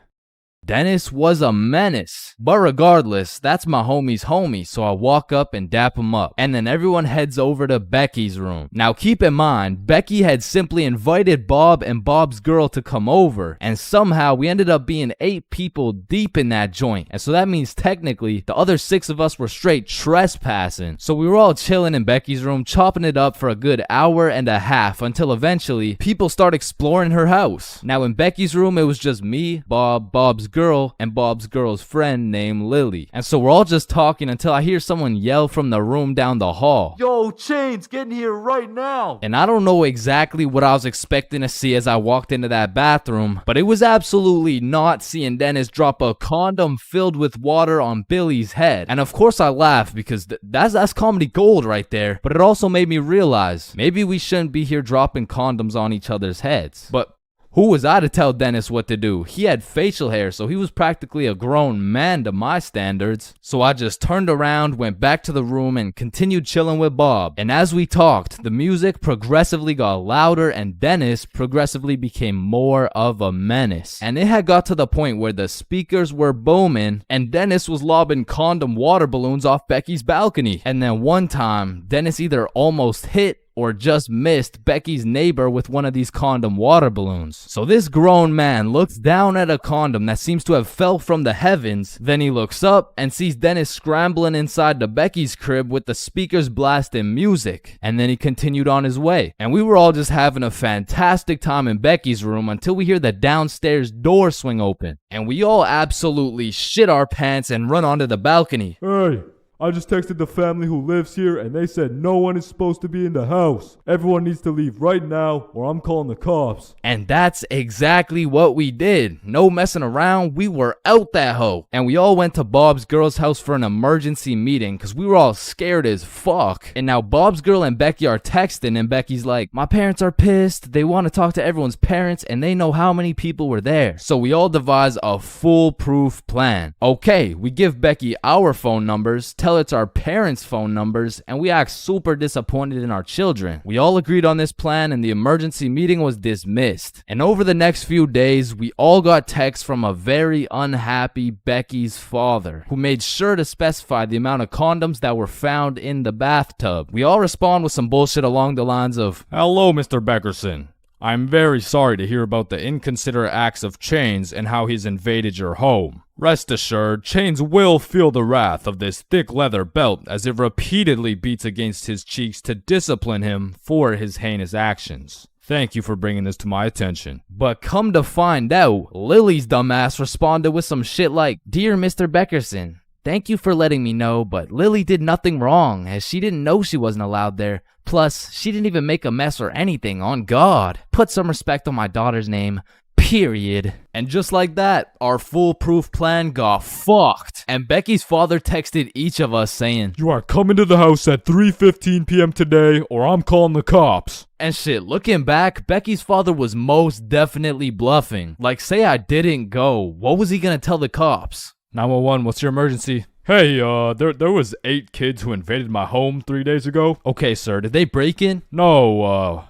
Dennis was a menace. But regardless, that's my homie's homie, so I walk up and dap him up. And then everyone heads over to Becky's room. Now keep in mind, Becky had simply invited Bob and Bob's girl to come over, and somehow we ended up being 8 people deep in that joint. And so that means technically the other 6 of us were straight trespassing. So we were all chilling in Becky's room, chopping it up for a good hour and a half until eventually people start exploring her house. Now in Becky's room, it was just me, Bob, Bob's girl, and Bob's girl's friend named Lily. And so we're all just talking until I hear someone yell from the room down the hall, Yo, Chains, get in here right now. And I don't know exactly what I was expecting to see as I walked into that bathroom, but it was absolutely not seeing Dennis drop a condom filled with water on Billy's head. And of course I laughed because that's comedy gold right there, but it also made me realize maybe we shouldn't be here dropping condoms on each other's heads. But who was I to tell Dennis what to do? He had facial hair, so he was practically a grown man to my standards. So I just turned around, went back to the room, and continued chilling with Bob. And as we talked, the music progressively got louder, and Dennis progressively became more of a menace. And it had got to the point where the speakers were booming, and Dennis was lobbing condom water balloons off Becky's balcony. And then one time, Dennis either almost hit or just missed Becky's neighbor with one of these condom water balloons. So this grown man looks down at a condom that seems to have fell from the heavens, then he looks up and sees Dennis scrambling inside the Becky's crib with the speakers blasting music, and then he continued on his way. And we were all just having a fantastic time in Becky's room until we hear the downstairs door swing open, and we all absolutely shit our pants and run onto the balcony. Hey, I just texted the family who lives here and they said no one is supposed to be in the house. Everyone needs to leave right now or I'm calling the cops. And that's exactly what we did. No messing around, we were out that hoe. And we all went to Bob's girl's house for an emergency meeting because we were all scared as fuck. And now Bob's girl and Becky are texting and Becky's like, my parents are pissed. They want to talk to everyone's parents and they know how many people were there. So we all devise a foolproof plan. Okay, we give Becky our phone numbers, tell it's our parents' phone numbers, and we act super disappointed in our children. We all agreed on this plan and the emergency meeting was dismissed. And over the next few days, we all got texts from a very unhappy Becky's father, who made sure to specify the amount of condoms that were found in the bathtub. We all respond with some bullshit along the lines of, hello, Mr. Beckerson. I'm very sorry to hear about the inconsiderate acts of Chains and how he's invaded your home. Rest assured, Chains will feel the wrath of this thick leather belt as it repeatedly beats against his cheeks to discipline him for his heinous actions. Thank you for bringing this to my attention. But come to find out, Lily's dumbass responded with some shit like, "Dear Mr. Beckerson, thank you for letting me know, but Lily did nothing wrong as she didn't know she wasn't allowed there. Plus, she didn't even make a mess or anything, on God. Put some respect on my daughter's name. Period." And just like that, our foolproof plan got fucked. And Becky's father texted each of us saying, "You are coming to the house at 3:15 p.m. today or I'm calling the cops." And shit, looking back, Becky's father was most definitely bluffing. Like, say I didn't go, what was he gonna tell the cops? 911, what's your emergency? Hey, there was 8 kids who invaded my home 3 days ago. Okay, sir, did they break in? No,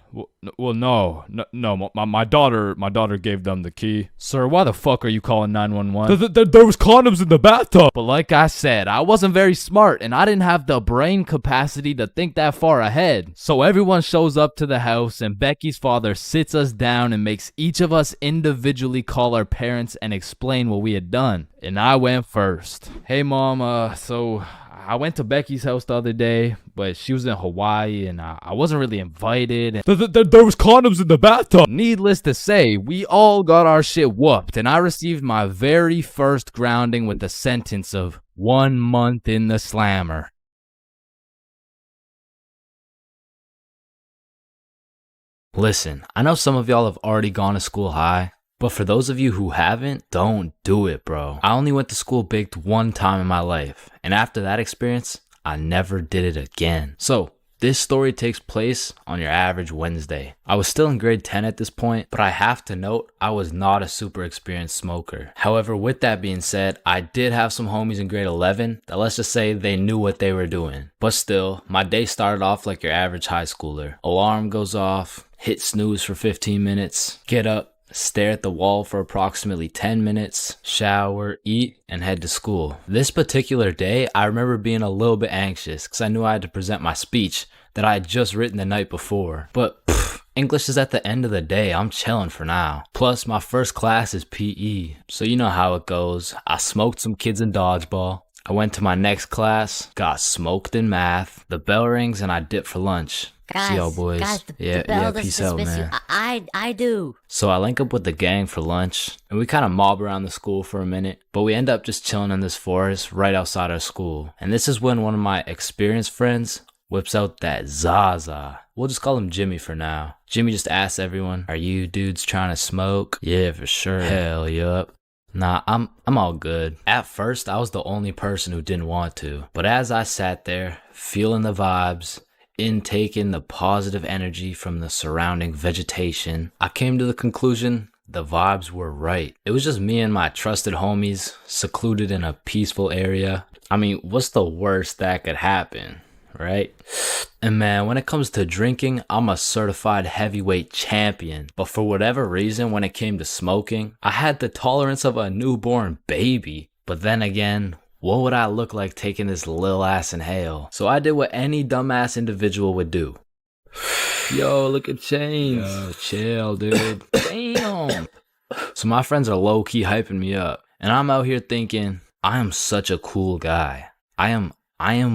no. My daughter gave them the key. Sir, why the fuck are you calling 911? There was condoms in the bathtub. But like I said, I wasn't very smart and I didn't have the brain capacity to think that far ahead. So everyone shows up to the house and Becky's father sits us down and makes each of us individually call our parents and explain what we had done. And I went first. "Hey mom, so I went to Becky's house the other day, but she was in Hawaii and I wasn't really invited. There was condoms in the bathtub." Needless to say, we all got our shit whooped and I received my very first grounding with the sentence of 1 month in the slammer. Listen, I know some of y'all have already gone to school high, but for those of you who haven't, don't do it, bro. I only went to school baked one time in my life, and after that experience, I never did it again. So, this story takes place on your average Wednesday. I was still in grade 10 at this point, but I have to note, I was not a super experienced smoker. However, with that being said, I did have some homies in grade 11 that, let's just say, they knew what they were doing. But still, my day started off like your average high schooler. Alarm goes off, hit snooze for 15 minutes, get up, stare at the wall for approximately 10 minutes, shower, eat, and head to school. This particular day, I remember being a little bit anxious because I knew I had to present my speech that I had just written the night before. But English is at the end of the day, I'm chilling for now. Plus, my first class is PE, so you know how it goes. I smoked some kids in dodgeball. I went to my next class, got smoked in math. The bell rings and I dip for lunch. See y'all boys. The Peace out, man. I do. So I link up with the gang for lunch, and we kind of mob around the school for a minute, but we end up just chilling in this forest right outside our school. And this is when one of my experienced friends whips out that Zaza. We'll just call him Jimmy for now. Jimmy just asks everyone, "Are you dudes trying to smoke?" "Yeah, for sure." "Hell, yup." "Nah, I'm all good." At first, I was the only person who didn't want to, but as I sat there, feeling the vibes, intaking the positive energy from the surrounding vegetation, I came to the conclusion the vibes were right. It was just me and my trusted homies, secluded in a peaceful area. I mean, what's the worst that could happen, right? And man, when it comes to drinking, I'm a certified heavyweight champion. But for whatever reason, when it came to smoking, I had the tolerance of a newborn baby. But then again, what would I look like taking this lil ass inhale? So I did what any dumbass individual would do. Yo, look at Chains. Yo, chill, dude. Damn. So my friends are low-key hyping me up. And I'm out here thinking, I am such a cool guy. I am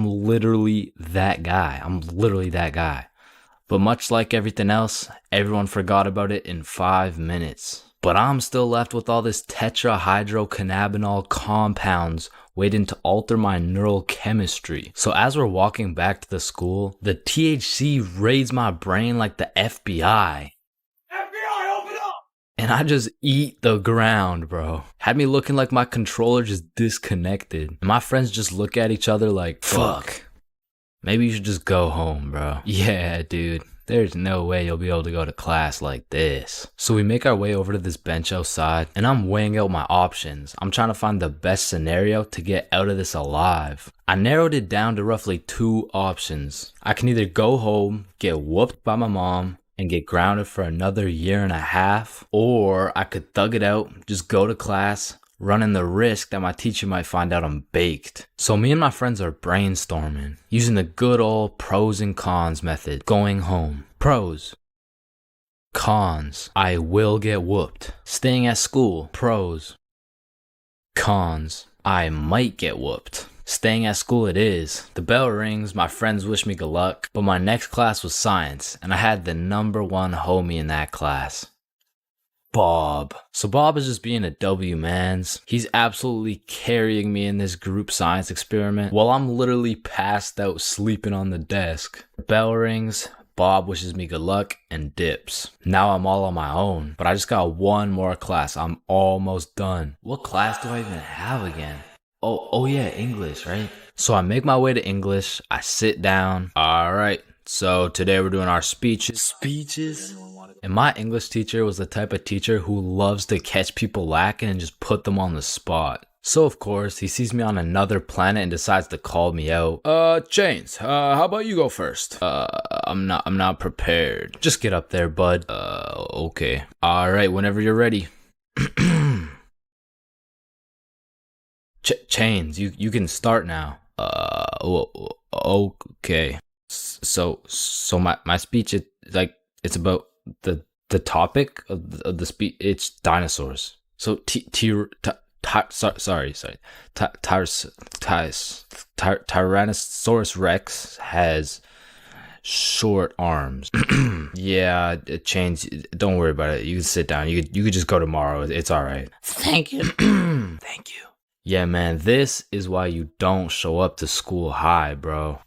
literally that guy. I'm literally that guy. But much like everything else, everyone forgot about it in 5 minutes. But I'm still left with all this tetrahydrocannabinol compounds waiting to alter my neural chemistry. So as we're walking back to the school, the THC raids my brain like the FBI. FBI, open up! And I just eat the ground, bro. Had me looking like my controller just disconnected. And my friends just look at each other like, fuck. Maybe you should just go home, bro. Yeah, dude. There's no way you'll be able to go to class like this. So we make our way over to this bench outside, and I'm weighing out my options. I'm trying to find the best scenario to get out of this alive. I narrowed it down to roughly 2 options. I can either go home, get whooped by my mom, and get grounded for another 1.5 years, or I could thug it out, just go to class, running the risk that my teacher might find out I'm baked. So me and my friends are brainstorming, using the good old pros and cons method. Going home. Pros. Cons, I will get whooped. Staying at school. Pros. Cons, I might get whooped. Staying at school it is. The bell rings, my friends wish me good luck, but my next class was science, and I had the number one homie in that class. Bob. So Bob is just being a W mans. He's absolutely carrying me in this group science experiment while I'm literally passed out sleeping on the desk. The bell rings, Bob wishes me good luck and dips. Now I'm all on my own, but I just got one more class. I'm almost done. What class do I even have again? Oh yeah, English, right? So I make my way to English. I sit down. All right. So today we're doing our speeches. And my English teacher was the type of teacher who loves to catch people lacking and just put them on the spot. So of course, he sees me on another planet and decides to call me out. Chains, how about you go first? I'm not prepared. Just get up there, bud. Okay. All right, whenever you're ready. Chains, you can start now. Okay. So my speech is like, it's about the topic of the speech. It's dinosaurs. So Tyrannosaurus Rex has short arms. Yeah, Chains, don't worry about it. You can sit down. You could just go tomorrow. It's all right. Thank you. Thank you. Yeah, man, this is why you don't show up to school high, bro.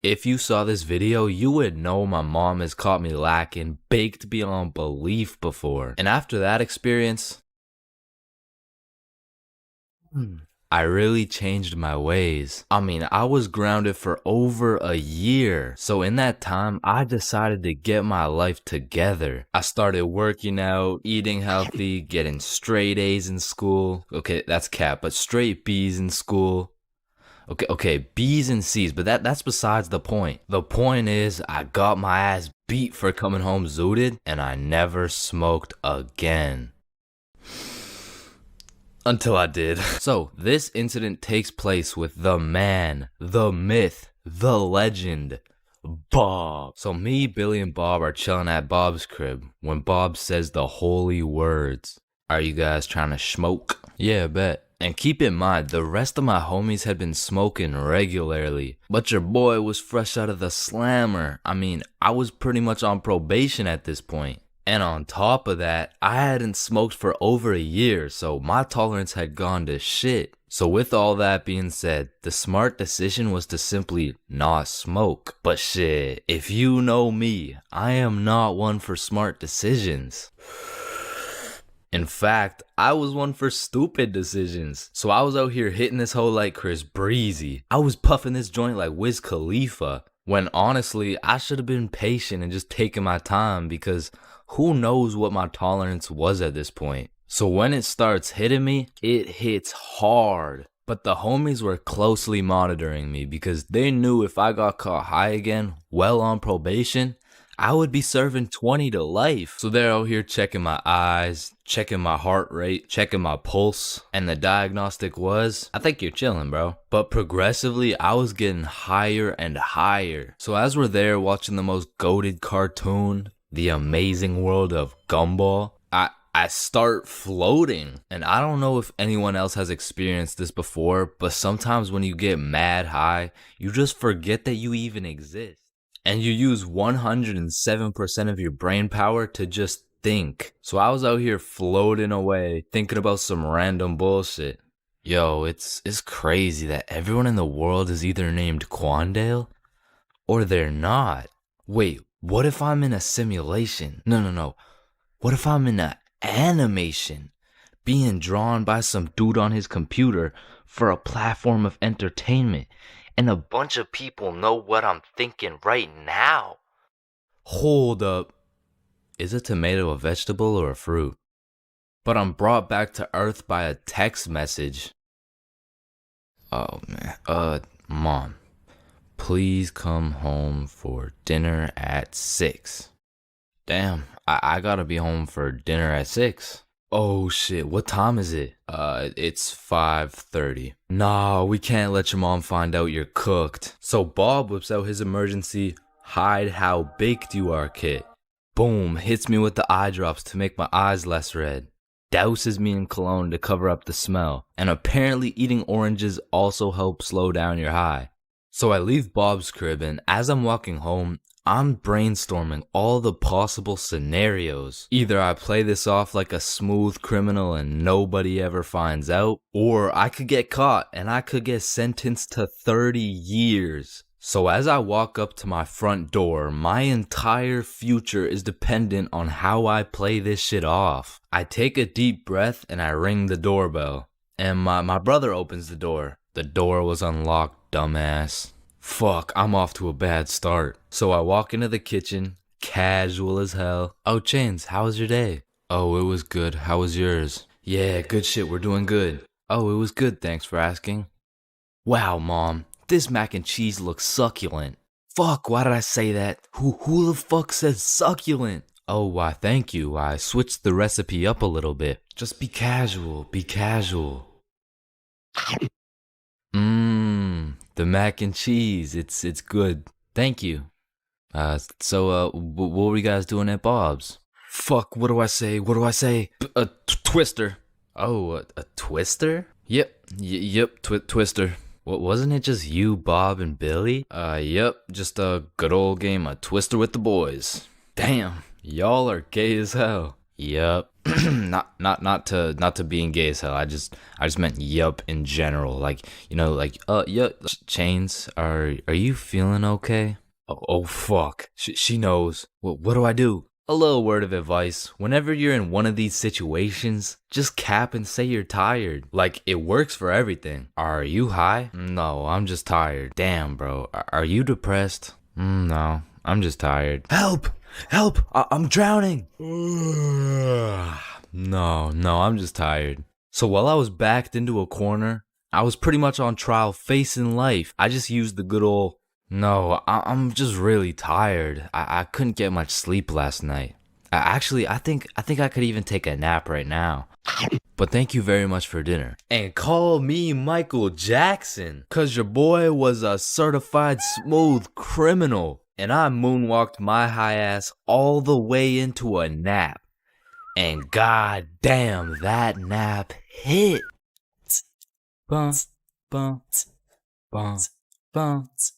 If you saw this video, you would know my mom has caught me lacking baked beyond belief before. And after that experience, I really changed my ways. I mean, I was grounded for over a year. So in that time, I decided to get my life together. I started working out, eating healthy, getting straight A's in school. Okay, that's cap, but straight B's in school. Okay, B's and C's, but that's besides the point. The point is, I got my ass beat for coming home zooted, and I never smoked again. Until I did. So, this incident takes place with the man, the myth, the legend, Bob. So me, Billy, and Bob are chilling at Bob's crib when Bob says the holy words. Are you guys trying to smoke? Yeah, bet. And keep in mind, the rest of my homies had been smoking regularly, but your boy was fresh out of the slammer. I mean, I was pretty much on probation at this point. And on top of that, I hadn't smoked for over a year, so my tolerance had gone to shit. So with all that being said, the smart decision was to simply not smoke. But shit, if you know me, I am not one for smart decisions. In fact, I was one for stupid decisions. So I was out here hitting this hoe like Chris Breezy. I was puffing this joint like Wiz Khalifa. When honestly, I should have been patient and just taken my time because who knows what my tolerance was at this point. So when it starts hitting me, it hits hard. But the homies were closely monitoring me because they knew if I got caught high again, well on probation, I would be serving 20 to life. So they're out here checking my eyes, checking my heart rate, checking my pulse. And the diagnostic was, I think you're chilling, bro. But progressively, I was getting higher and higher. So as we're there watching the most goated cartoon, The Amazing World of Gumball, I start floating. And I don't know if anyone else has experienced this before, but sometimes when you get mad high, you just forget that you even exist. And you use 107% of your brain power to just think. So I was out here floating away, thinking about some random bullshit. Yo, it's crazy that everyone in the world is either named Quandale or they're not. Wait, what if I'm in a simulation? No. What if I'm in an animation? Being drawn by some dude on his computer for a platform of entertainment. And a bunch of people know what I'm thinking right now. Hold up. Is a tomato a vegetable or a fruit? But I'm brought back to Earth by a text message. Oh man. Mom, please come home for dinner at 6. Damn, I gotta be home for dinner at 6. Oh shit, what time is it? It's 5:30. Nah, we can't let your mom find out you're cooked. So Bob whips out his emergency hide how baked you are kit. Boom, hits me with the eye drops to make my eyes less red. Douses me in cologne to cover up the smell. And apparently eating oranges also helps slow down your high. So I leave Bob's crib, and as I'm walking home, I'm brainstorming all the possible scenarios. Either I play this off like a smooth criminal and nobody ever finds out, or I could get caught and I could get sentenced to 30 years. So as I walk up to my front door, my entire future is dependent on how I play this shit off. I take a deep breath and I ring the doorbell. And my brother opens the door. The door was unlocked, dumbass. Fuck, I'm off to a bad start. So I walk into the kitchen, casual as hell. Oh, Chains, how was your day? Oh, it was good. How was yours? Yeah, good shit, we're doing good. Oh, it was good, thanks for asking. Wow, Mom, this mac and cheese looks succulent. Fuck, why did I say that? Who the fuck says succulent? Oh, why, thank you. I switched the recipe up a little bit. Just be casual, be casual. The mac and cheese, it's good. Thank you. So what were you guys doing at Bob's? Fuck, what do I say? A twister. Oh, a twister? Yep, twister. What, wasn't it just you, Bob, and Billy? Yep, just a good old game of Twister with the boys. Damn, y'all are gay as hell. Yup. not to being gay as hell. I just meant yup in general. Like, you know, like yup. Chains, are you feeling okay? Oh fuck. She knows. What do I do? A little word of advice. Whenever you're in one of these situations, just cap and say you're tired. Like, it works for everything. Are you high? No, I'm just tired. Damn, bro. Are you depressed? No, I'm just tired. Help! I'm drowning. No, I'm just tired. So while I was backed into a corner, I was pretty much on trial facing life. I just used the good old, no, I'm just really tired. I couldn't get much sleep last night. Actually, I think I could even take a nap right now. But thank you very much for dinner. And call me Michael Jackson, cause your boy was a certified smooth criminal. And I moonwalked my high ass all the way into a nap. And god damn, that nap hit. Bounce, bounce, bounce, bounce,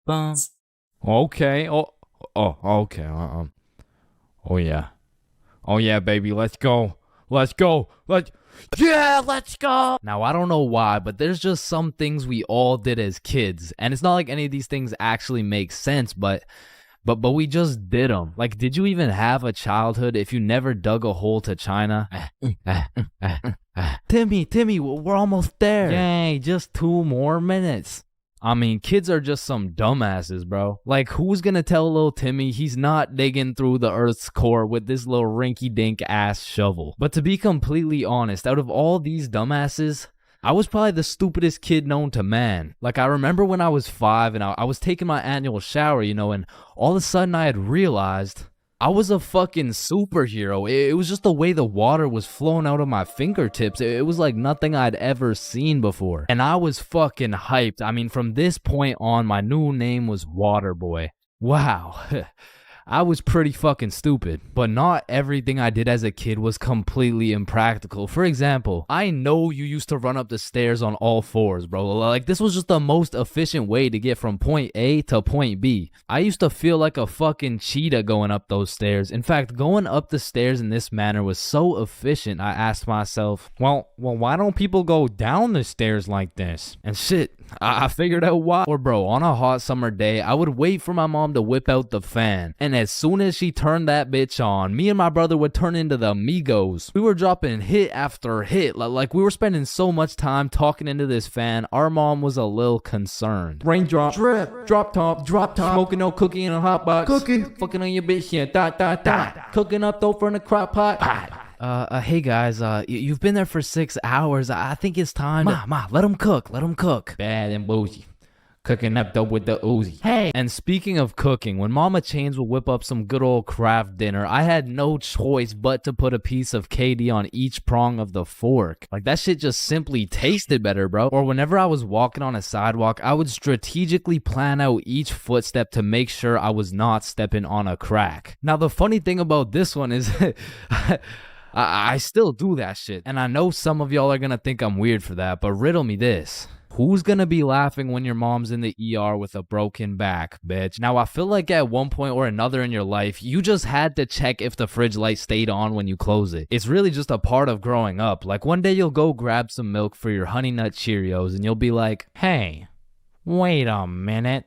bounce. Okay. Okay. Oh yeah, baby. Let's go. Let's go. Let's go. Now, I don't know why, but there's just some things we all did as kids. And it's not like any of these things actually make sense, but we just did them. Like, did you even have a childhood if you never dug a hole to China? Timmy, we're almost there. Yay, just 2 more minutes. I mean, kids are just some dumbasses, bro. Like, who's gonna tell little Timmy he's not digging through the Earth's core with this little rinky-dink ass shovel? But to be completely honest, out of all these dumbasses, I was probably the stupidest kid known to man. Like, I remember when I was 5 and I was taking my annual shower, you know, and all of a sudden I had realized I was a fucking superhero. It was just the way the water was flowing out of my fingertips. It was like nothing I'd ever seen before. And I was fucking hyped. I mean, from this point on, my new name was Waterboy. Wow. I was pretty fucking stupid, but not everything I did as a kid was completely impractical. For example, I know you used to run up the stairs on all 4s, bro. Like, this was just the most efficient way to get from point A to point B. I used to feel like a fucking cheetah going up those stairs. In fact, going up the stairs in this manner was so efficient, I asked myself, well, why don't people go down the stairs like this? And shit, I figured out why. Or bro, on a hot summer day, I would wait for my mom to whip out the fan, and as soon as she turned that bitch on, me and my brother would turn into the Migos. We were dropping hit after hit, like we were spending so much time talking into this fan, our mom was a little concerned. Raindrop, drip, drop top, smoking no cookie in a hot box, cookie, fucking on your bitch, yeah, cooking up dope in a crock pot. Hey guys, you've been there for 6 hours. I think it's time. Ma, let them cook. Bad and bougie. Cooking up dope with the Uzi. Hey. And speaking of cooking, when Mama Chains would whip up some good old craft dinner, I had no choice but to put a piece of KD on each prong of the fork. Like, that shit just simply tasted better, bro. Or whenever I was walking on a sidewalk, I would strategically plan out each footstep to make sure I was not stepping on a crack. Now, the funny thing about this one is I still do that shit. And I know some of y'all are gonna think I'm weird for that, but riddle me this. Who's gonna be laughing when your mom's in the ER with a broken back, bitch? Now, I feel like at one point or another in your life, you just had to check if the fridge light stayed on when you close it. It's really just a part of growing up. Like, one day you'll go grab some milk for your Honey Nut Cheerios and you'll be like, Hey, wait a minute.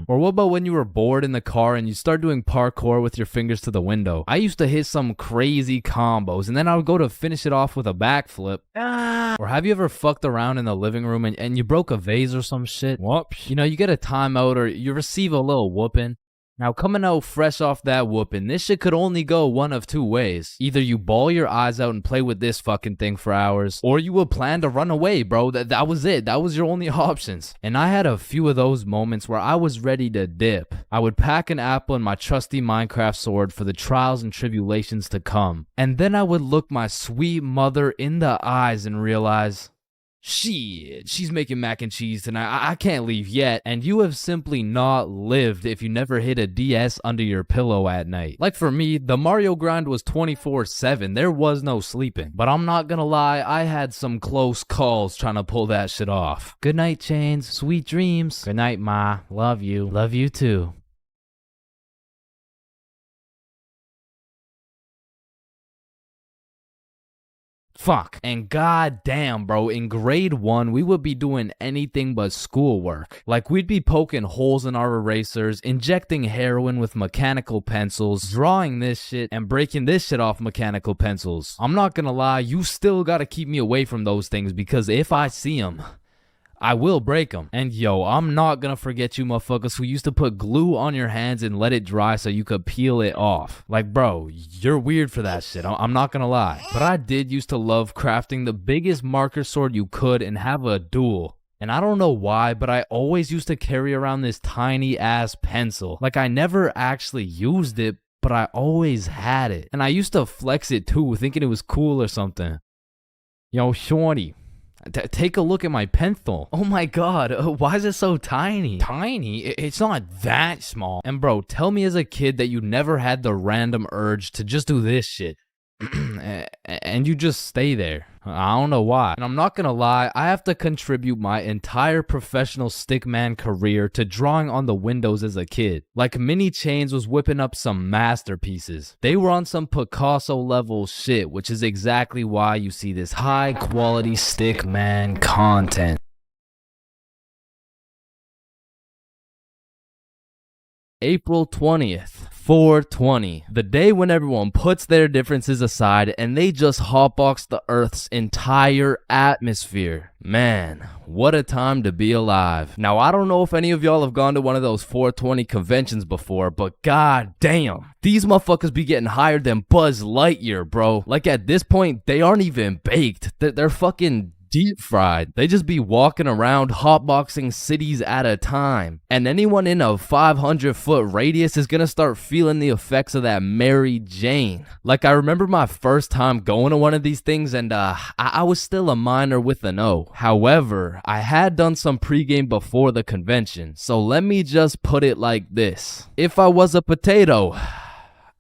Or what about when you were bored in the car and you start doing parkour with your fingers to the window? I used to hit some crazy combos and then I would go to finish it off with a backflip. Or have you ever fucked around in the living room and you broke a vase or some shit? Whoops. You know, you get a timeout or you receive a little whooping. Now, coming out fresh off that whooping, this shit could only go one of two ways. Either you bawl your eyes out and play with this fucking thing for hours, or you would plan to run away, bro. That was it. That was your only options. And I had a few of those moments where I was ready to dip. I would pack an apple and my trusty Minecraft sword for the trials and tribulations to come. And then I would look my sweet mother in the eyes and realize, shit, she's making mac and cheese tonight. I can't leave yet. And you have simply not lived if you never hit a DS under your pillow at night. Like for me, the Mario grind was 24/7. There was no sleeping. But I'm not gonna lie, I had some close calls trying to pull that shit off. Good night, Chains. Sweet dreams. Good night, Ma. Love you. Love you too. Fuck. And goddamn, bro, in grade 1, we would be doing anything but schoolwork. Like, we'd be poking holes in our erasers, injecting heroin with mechanical pencils, drawing this shit, and breaking this shit off mechanical pencils. I'm not gonna lie, you still gotta keep me away from those things because if I see them, I will break them. And yo, I'm not gonna forget you motherfuckers who used to put glue on your hands and let it dry so you could peel it off. Like, bro, you're weird for that shit. I'm not gonna lie. But I did used to love crafting the biggest marker sword you could and have a duel. And I don't know why, but I always used to carry around this tiny ass pencil. Like, I never actually used it, but I always had it. And I used to flex it too, thinking it was cool or something. Yo, shorty. Take a look at my pencil. Oh my god, why is it so tiny? Tiny? It's not that small. And bro, tell me as a kid that you never had the random urge to just do this shit. And you just stay there. I don't know why. And I'm not gonna lie, I have to contribute my entire professional stickman career to drawing on the windows as a kid. Like, Mini Chains was whipping up some masterpieces. They were on some Picasso level shit, which is exactly why you see this high quality stickman content. April 20th, 420, the day when everyone puts their differences aside and they just hotbox the Earth's entire atmosphere. Man, what a time to be alive. Now, I don't know if any of y'all have gone to one of those 420 conventions before, but god damn, these motherfuckers be getting higher than Buzz Lightyear, bro. Like, at this point, they aren't even baked. They're fucking deep fried. They just be walking around hotboxing cities at a time. And anyone in a 500-foot radius is gonna start feeling the effects of that Mary Jane. Like, I remember my first time going to one of these things and I was still a minor with an O. However, I had done some pregame before the convention. So let me just put it like this. If I was a potato,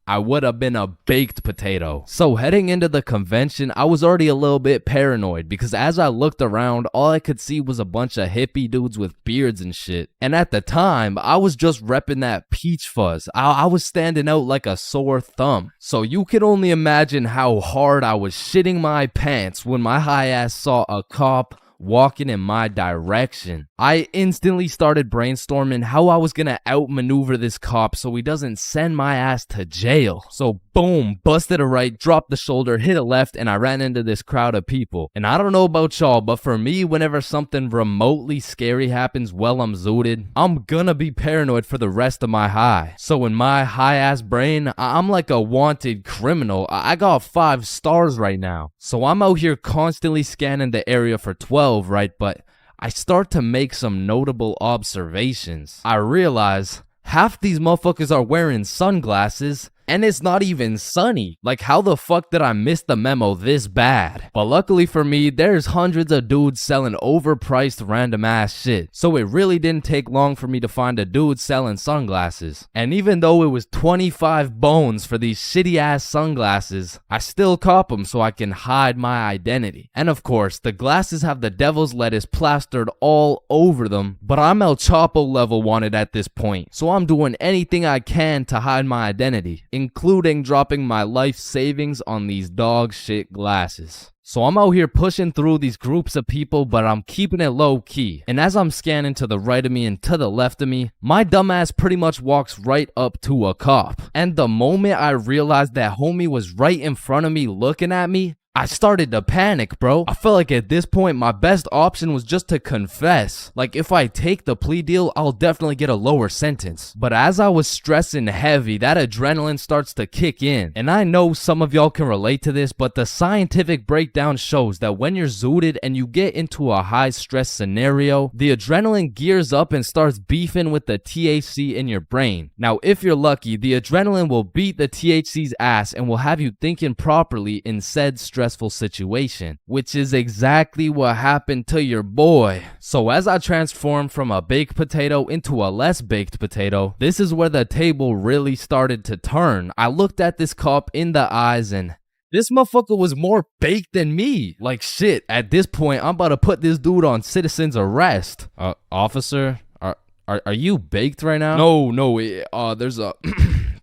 I would have been a baked potato. So heading into the convention, I was already a little bit paranoid because as I looked around, all I could see was a bunch of hippie dudes with beards and shit. And at the time, I was just repping that peach fuzz. I was standing out like a sore thumb. So you can only imagine how hard I was shitting my pants when my high ass saw a cop walking in my direction. I instantly started brainstorming how I was gonna outmaneuver this cop so he doesn't send my ass to jail. So boom, busted a right, dropped the shoulder, hit a left, and I ran into this crowd of people. And I don't know about y'all, but for me, whenever something remotely scary happens while I'm zooted, I'm gonna be paranoid for the rest of my high. So in my high ass brain, I'm like a wanted criminal. I got 5 stars right now. So I'm out here constantly scanning the area for 12, right? But I start to make some notable observations. I realize half these motherfuckers are wearing sunglasses, and it's not even sunny. Like, how the fuck did I miss the memo this bad? But luckily for me, there's hundreds of dudes selling overpriced random ass shit. So it really didn't take long for me to find a dude selling sunglasses. And even though it was 25 bones for these shitty ass sunglasses, I still cop them so I can hide my identity. And of course, the glasses have the devil's lettuce plastered all over them, but I'm El Chapo level wanted at this point. So I'm doing anything I can to hide my identity, including dropping my life savings on these dog shit glasses. So I'm out here pushing through these groups of people, but I'm keeping it low key. And as I'm scanning to the right of me and to the left of me, my dumbass pretty much walks right up to a cop. And the moment I realized that homie was right in front of me looking at me, I started to panic, bro. I felt like at this point, my best option was just to confess. Like, if I take the plea deal, I'll definitely get a lower sentence. But as I was stressing heavy, that adrenaline starts to kick in. And I know some of y'all can relate to this, but the scientific breakdown shows that when you're zooted and you get into a high stress scenario, the adrenaline gears up and starts beefing with the THC in your brain. Now, if you're lucky, the adrenaline will beat the THC's ass and will have you thinking properly in said stressful situation, which is exactly what happened to your boy. So as I transformed from a baked potato into a less baked potato, this is where the table really started to turn. I looked at this cop in the eyes and this motherfucker was more baked than me. Like shit, at this point, I'm about to put this dude on citizen's arrest. Officer, are you baked right now? No, there's a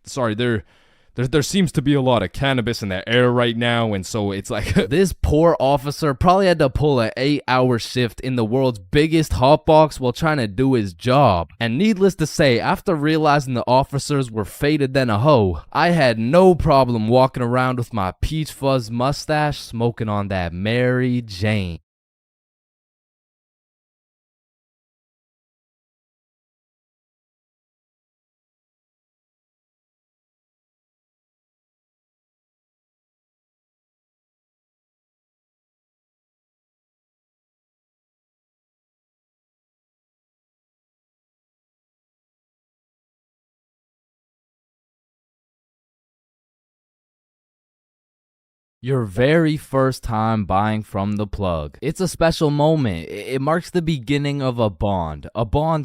sorry, there seems to be a lot of cannabis in the air right now, and so it's like this poor officer probably had to pull an 8-hour shift in the world's biggest hotbox while trying to do his job. And needless to say, after realizing the officers were faded than a hoe, I had no problem walking around with my peach fuzz mustache smoking on that Mary Jane. Your very first time buying from the plug. It's a special moment. It marks the beginning of a bond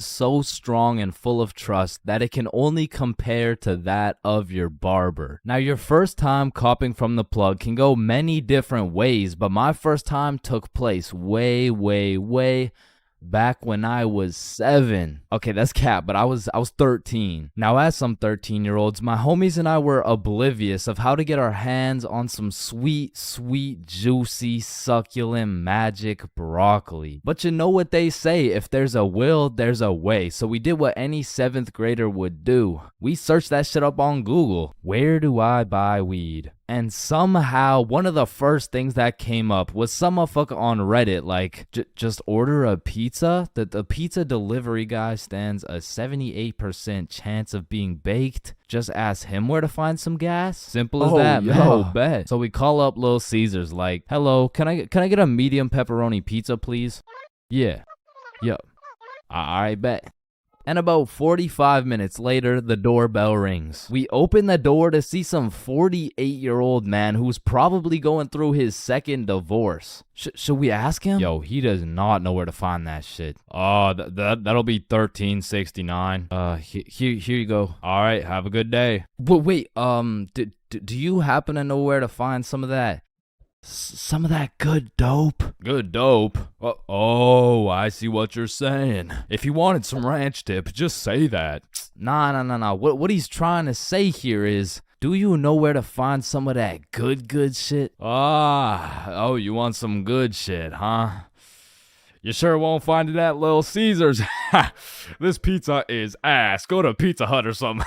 so strong and full of trust that it can only compare to that of your barber. Now, your first time copping from the plug can go many different ways, but my first time took place way back when I was 7. Okay, that's cap, but I was 13. Now, as some 13-year-olds, my homies and I were oblivious of how to get our hands on some sweet, juicy, succulent, magic broccoli. But you know what they say, if there's a will, there's a way. So we did what any 7th grader would do. We searched that shit up on Google. Where do I buy weed? And somehow, one of the first things that came up was some motherfucker on Reddit like, just order a pizza? The pizza delivery guy stands a 78% chance of being baked. Just ask him where to find some gas. Simple as that, man. Oh, bet. So we call up Little Caesars like, hello, can I get a medium pepperoni pizza, please? Yeah. Yup. I bet. And about 45 minutes later, the doorbell rings. We open the door to see some 48-year-old man who's probably going through his second divorce. Should we ask him? Yo, he does not know where to find that shit. That'll be $13.69. Here you go. All right, have a good day. But wait, do you happen to know where to find some of that good dope? Good dope? Oh, I see what you're saying. If you wanted some ranch dip, just say that. Nah. What he's trying to say here is, do you know where to find some of that good shit? Oh, you want some good shit, huh? You sure won't find it at Little Caesars. This pizza is ass. Go to Pizza Hut or something.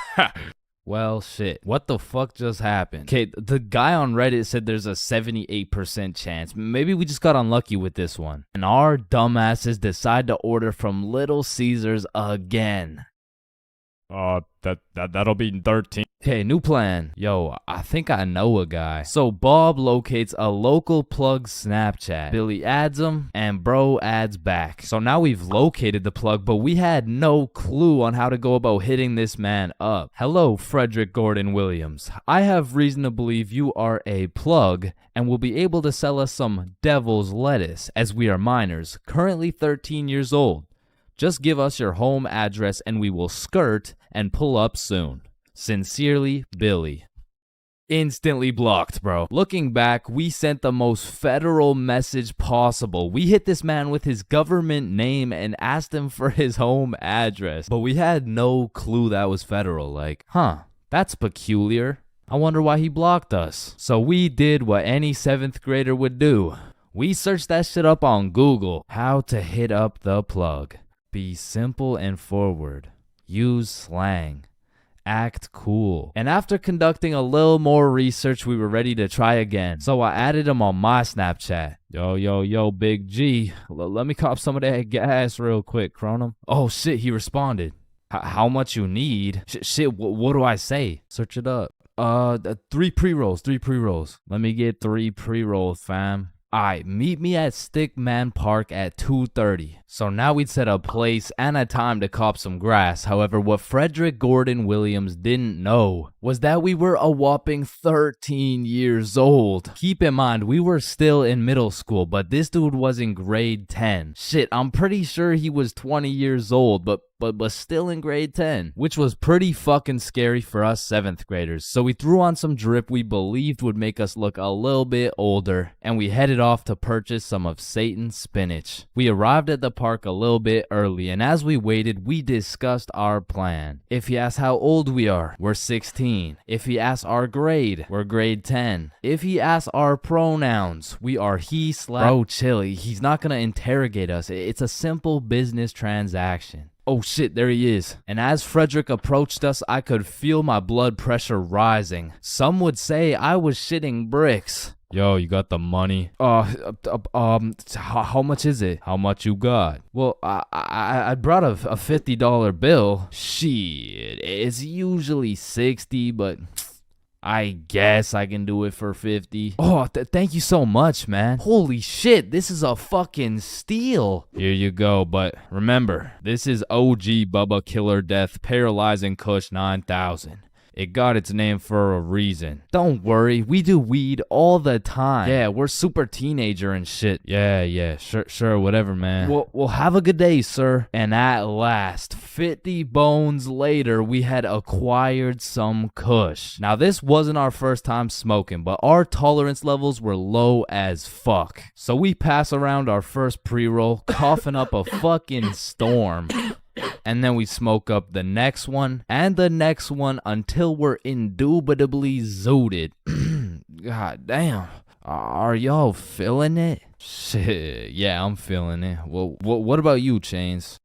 Well, shit. What the fuck just happened? Okay, the guy on Reddit said there's a 78% chance. Maybe we just got unlucky with this one. And our dumbasses decide to order from Little Caesars again. That'll be 13. Okay, new plan. Yo, I think I know a guy. So Bob locates a local plug Snapchat. Billy adds him, and bro adds back. So now we've located the plug, but we had no clue on how to go about hitting this man up. Hello, Frederick Gordon Williams. I have reason to believe you are a plug and will be able to sell us some devil's lettuce, as we are minors, currently 13 years old. Just give us your home address and we will skirt and pull up soon. Sincerely, Billy. Instantly blocked, bro. Looking back, we sent the most federal message possible. We hit this man with his government name and asked him for his home address. But we had no clue that was federal. Like, that's peculiar. I wonder why he blocked us. So we did what any 7th grader would do. We searched that shit up on Google. How to hit up the plug. Be simple and forward. Use slang. Act cool. And after conducting a little more research, we were ready to try again. So I added him on my Snapchat. Yo, Big G. Let me cop some of that gas real quick, Cronum. Oh shit, he responded. How much you need? Shit, what do I say? Search it up. 3 pre-rolls. Let me get 3 pre-rolls, fam. Alright, meet me at Stickman Park at 2:30. So now we'd set a place and a time to cop some grass. However, what Frederick Gordon Williams didn't know was that we were a whopping 13 years old. Keep in mind, we were still in middle school, but this dude was in grade 10. Shit, I'm pretty sure he was 20 years old, but still in grade 10, which was pretty fucking scary for us 7th graders. So we threw on some drip we believed would make us look a little bit older, and we headed off to purchase some of Satan's spinach. We arrived at the park a little bit early, and as we waited, we discussed our plan. If he asks how old we are, we're 16. If he asks our grade, we're grade 10. If he asks our pronouns, we are he/. Bro, chill, he's not gonna interrogate us. It's a simple business transaction. Oh shit, there he is. And as Frederick approached us, I could feel my blood pressure rising. Some would say I was shitting bricks. Yo, you got the money? How much is it? How much you got? Well, I brought a $50 bill. Shit, it's usually 60, but I guess I can do it for 50. Oh, thank you so much, man. Holy shit, this is a fucking steal. Here you go, but remember, this is OG Bubba Killer Death Paralyzing Kush 9000. It got its name for a reason. Don't worry, we do weed all the time. Yeah, we're super teenager and shit. Yeah, sure, whatever, man. Well, have a good day, sir. And at last, 50 bones later, we had acquired some kush. Now, this wasn't our first time smoking, but our tolerance levels were low as fuck. So we pass around our first pre-roll, coughing up a fucking storm. And then we smoke up the next one and the next one until we're indubitably zooted. God damn. Are y'all feeling it? Shit, yeah, I'm feeling it. Well, what about you, Chains?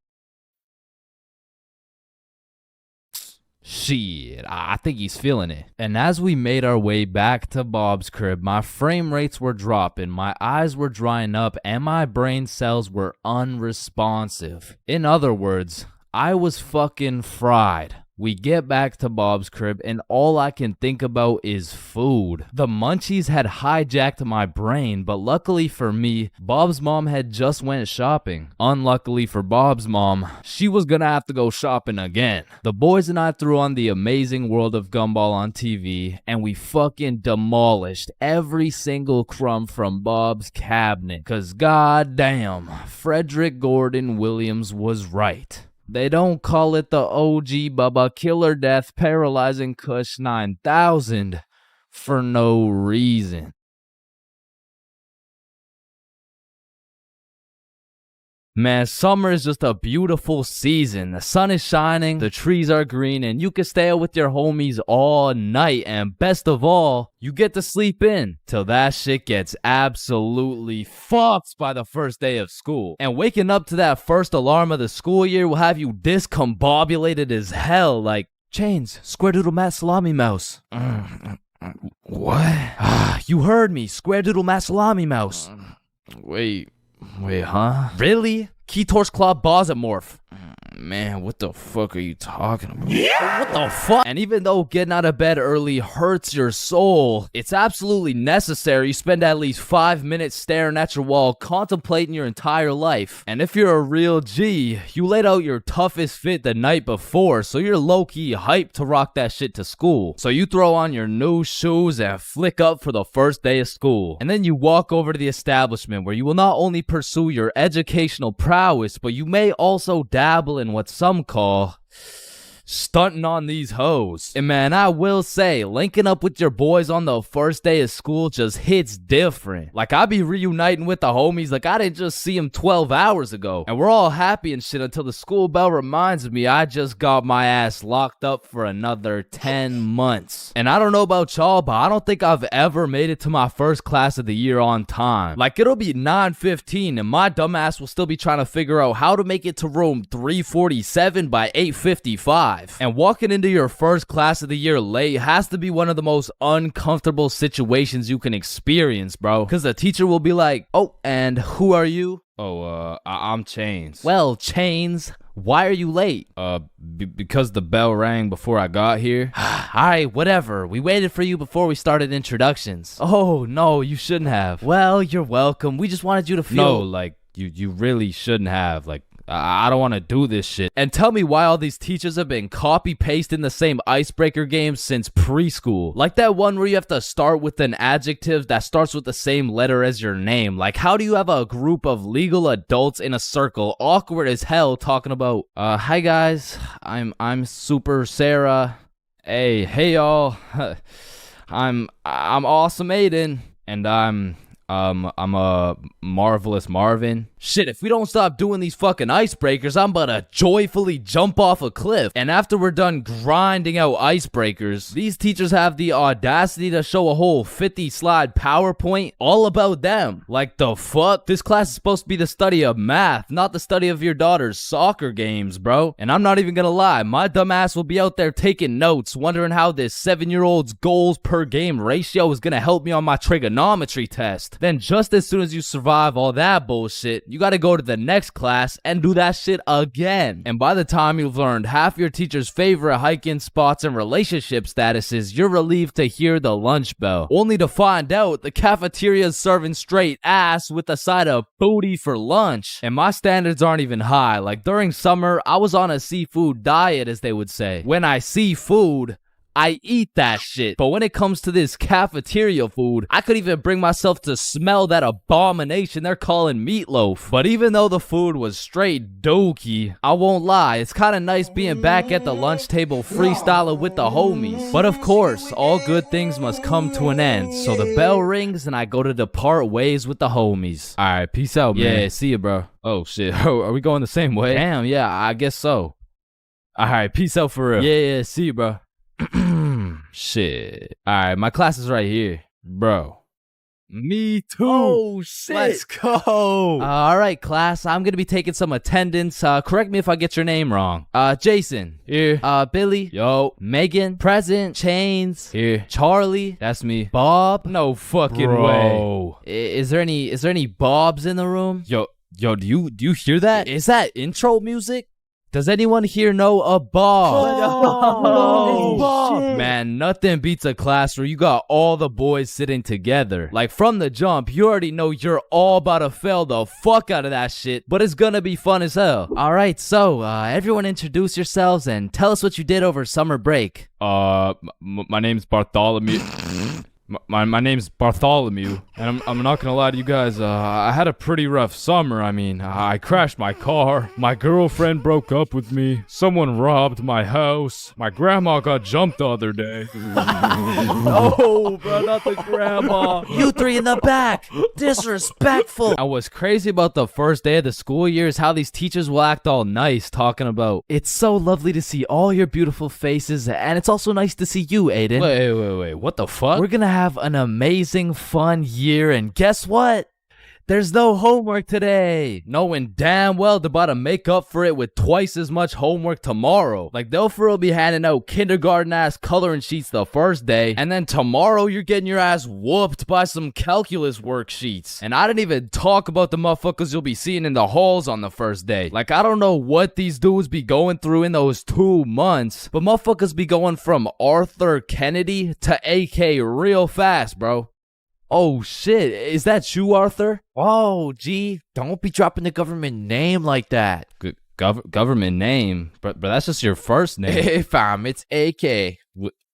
Shit, I think he's feeling it. And as we made our way back to Bob's crib, my frame rates were dropping, my eyes were drying up, and my brain cells were unresponsive. In other words, I was fucking fried. We get back to Bob's crib and all I can think about is food. The munchies had hijacked my brain, but luckily for me, Bob's mom had just went shopping. Unluckily for Bob's mom, she was gonna have to go shopping again. The boys and I threw on The Amazing World of Gumball on TV and we fucking demolished every single crumb from Bob's cabinet. Cause goddamn, Frederick Gordon Williams was right. They don't call it the OG Bubba Killer Death Paralyzing Kush 9000 for no reason. Man, summer is just a beautiful season. The sun is shining, the trees are green, and you can stay out with your homies all night. And best of all, you get to sleep in till that shit gets absolutely fucked by the first day of school. And waking up to that first alarm of the school year will have you discombobulated as hell. Like, Chains, Square Doodle Mat Salami Mouse. What? You heard me, Square Doodle Mat Salami Mouse. Wait, huh? Really? Ketor's Claw Bosomorph. Man, what the fuck are you talking about? What the fuck? And even though getting out of bed early hurts your soul, it's absolutely necessary you spend at least 5 minutes staring at your wall, contemplating your entire life. And if you're a real G, you laid out your toughest fit the night before, so you're low-key hyped to rock that shit to school. So you throw on your new shoes and flick up for the first day of school. And then you walk over to the establishment where you will not only pursue your educational prowess, but you may also dabble in what some call stunting on these hoes. And man, I will say, linking up with your boys on the first day of school just hits different. Like, I be reuniting with the homies like I didn't just see them 12 hours ago. And we're all happy and shit until the school bell reminds me I just got my ass locked up for another 10 months. And I don't know about y'all, but I don't think I've ever made it to my first class of the year on time. Like, it'll be 9:15 and my dumbass will still be trying to figure out how to make it to room 347 by 8:55. And walking into your first class of the year late has to be one of the most uncomfortable situations you can experience, bro. Because the teacher will be like, oh, and who are you? Oh, I'm Chains. Well, Chains, why are you late? Because the bell rang before I got here. Alright, whatever. We waited for you before we started introductions. Oh, no, you shouldn't have. Well, you're welcome. We just wanted you to feel... No, like, you really shouldn't have. Like, I don't want to do this shit. And tell me why all these teachers have been copy-pasting the same icebreaker games since preschool. Like that one where you have to start with an adjective that starts with the same letter as your name. Like, how do you have a group of legal adults in a circle, awkward as hell, talking about, hi guys, I'm Super Sarah. Hey y'all. I'm Awesome Aiden. And I'm a Marvelous Marvin. Shit, if we don't stop doing these fucking icebreakers, I'm about to joyfully jump off a cliff. And after we're done grinding out icebreakers, these teachers have the audacity to show a whole 50-slide PowerPoint all about them. Like, the fuck? This class is supposed to be the study of math, not the study of your daughter's soccer games, bro. And I'm not even gonna lie, my dumb ass will be out there taking notes, wondering how this 7-year-old's goals per game ratio is gonna help me on my trigonometry test. Then just as soon as you survive all that bullshit, you gotta go to the next class and do that shit again. And by the time you've learned half your teacher's favorite hiking spots and relationship statuses, you're relieved to hear the lunch bell, only to find out the cafeteria's serving straight ass with a side of booty for lunch. And my standards aren't even high. Like, during summer, I was on a seafood diet, as they would say. When I see food, I eat that shit. But when it comes to this cafeteria food, I could even bring myself to smell that abomination they're calling meatloaf. But even though the food was straight dookie, I won't lie, it's kind of nice being back at the lunch table freestyling with the homies. But of course, all good things must come to an end. So the bell rings and I go to depart ways with the homies. Alright, peace out, man. Yeah, see ya, bro. Oh shit, are we going the same way? Damn, yeah, I guess so. Alright, peace out for real. Yeah, see you, bro. Shit. Alright, my class is right here. Bro. Me too. Oh, shit. Let's go. Alright, class. I'm gonna be taking some attendance. Correct me if I get your name wrong. Jason. Here. Billy. Yo. Megan. Present. Chains. Here. Charlie. That's me. Bob. No fucking way. Is there any Bobs in the room? Yo, do you hear that? Is that intro music? Does anyone here know a Bob? Oh, man, nothing beats a class where you got all the boys sitting together. Like, from the jump, you already know you're all about to fail the fuck out of that shit, but it's gonna be fun as hell. Alright, so, everyone introduce yourselves and tell us what you did over summer break. My name's Bartholomew. My name's Bartholomew, and I'm not gonna lie to you guys, I had a pretty rough summer. I mean, I crashed my car, my girlfriend broke up with me, someone robbed my house, my grandma got jumped the other day. No, bro, not the grandma. You three in the back, disrespectful. And what's crazy about the first day of the school year is how these teachers will act all nice, talking about, it's so lovely to see all your beautiful faces, and it's also nice to see you, Aiden. Wait, what the fuck? We're gonna have an amazing, fun year, and guess what? there's no homework today, knowing damn well they're about to make up for it with twice as much homework tomorrow. Like, they'll for real be handing out kindergarten-ass coloring sheets the first day, and then tomorrow you're getting your ass whooped by some calculus worksheets. And I didn't even talk about the motherfuckers you'll be seeing in the halls on the first day. Like, I don't know what these dudes be going through in those 2 months, but motherfuckers be going from Arthur Kennedy to AK real fast, bro. Oh shit, is that you, Arthur? Oh, gee, don't be dropping the government name like that. Government name? But that's just your first name. Hey, fam, it's AK.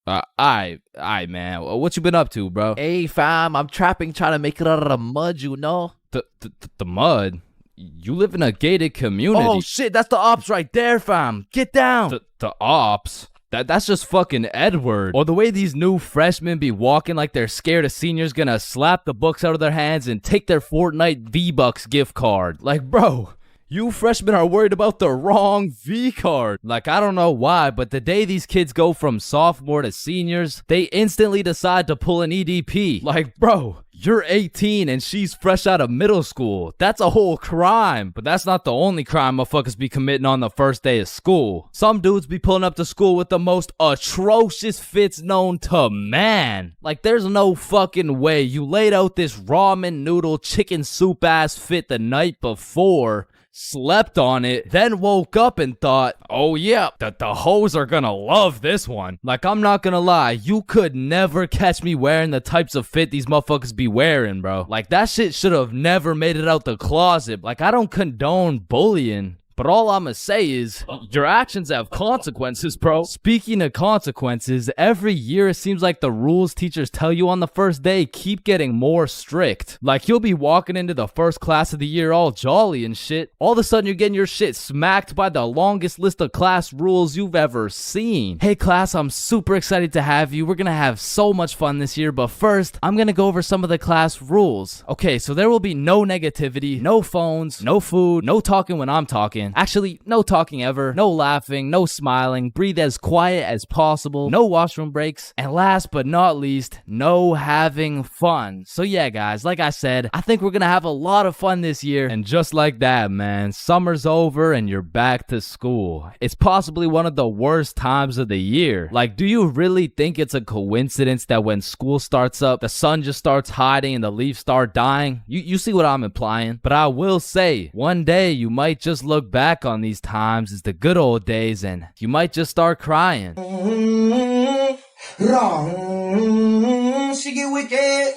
Aight, man. What you been up to, bro? Hey, fam, I'm trapping, trying to make it out of the mud, you know? The mud? You live in a gated community. Oh, shit, that's the ops right there, fam. Get down. The ops? That's just fucking Edward. Or the way these new freshmen be walking like they're scared a senior's gonna slap the books out of their hands and take their Fortnite V-Bucks gift card. Like, bro, you freshmen are worried about the wrong V-card. Like, I don't know why, but the day these kids go from sophomore to seniors, they instantly decide to pull an EDP. Like, bro, you're 18 and she's fresh out of middle school. That's a whole crime. But that's not the only crime motherfuckers be committing on the first day of school. Some dudes be pulling up to school with the most atrocious fits known to man. Like, there's no fucking way you laid out this ramen noodle chicken soup ass fit the night before, slept on it, then woke up and thought, oh yeah, the hoes are gonna love this one. Like, I'm not gonna lie, you could never catch me wearing the types of fit these motherfuckers be wearing, bro. Like, that shit should have never made it out the closet. Like, I don't condone bullying, but all I'ma say is, your actions have consequences, bro. Speaking of consequences, every year it seems like the rules teachers tell you on the first day keep getting more strict. Like, you'll be walking into the first class of the year all jolly and shit. All of a sudden you're getting your shit smacked by the longest list of class rules you've ever seen. Hey class, I'm super excited to have you. We're gonna have so much fun this year, but first, I'm gonna go over some of the class rules. Okay, so there will be no negativity, no phones, no food, no talking when I'm talking. Actually, no talking ever, no laughing, no smiling, breathe as quiet as possible, no washroom breaks, and last but not least, no having fun. So yeah, guys, like I said, I think we're gonna have a lot of fun this year. And just like that, man, summer's over and you're back to school. It's possibly one of the worst times of the year. Like, do you really think it's a coincidence that when school starts up, the sun just starts hiding and the leaves start dying? You see what I'm implying? But I will say, one day you might just look back on these times as the good old days and you might just start crying. Wrong, she get wicked,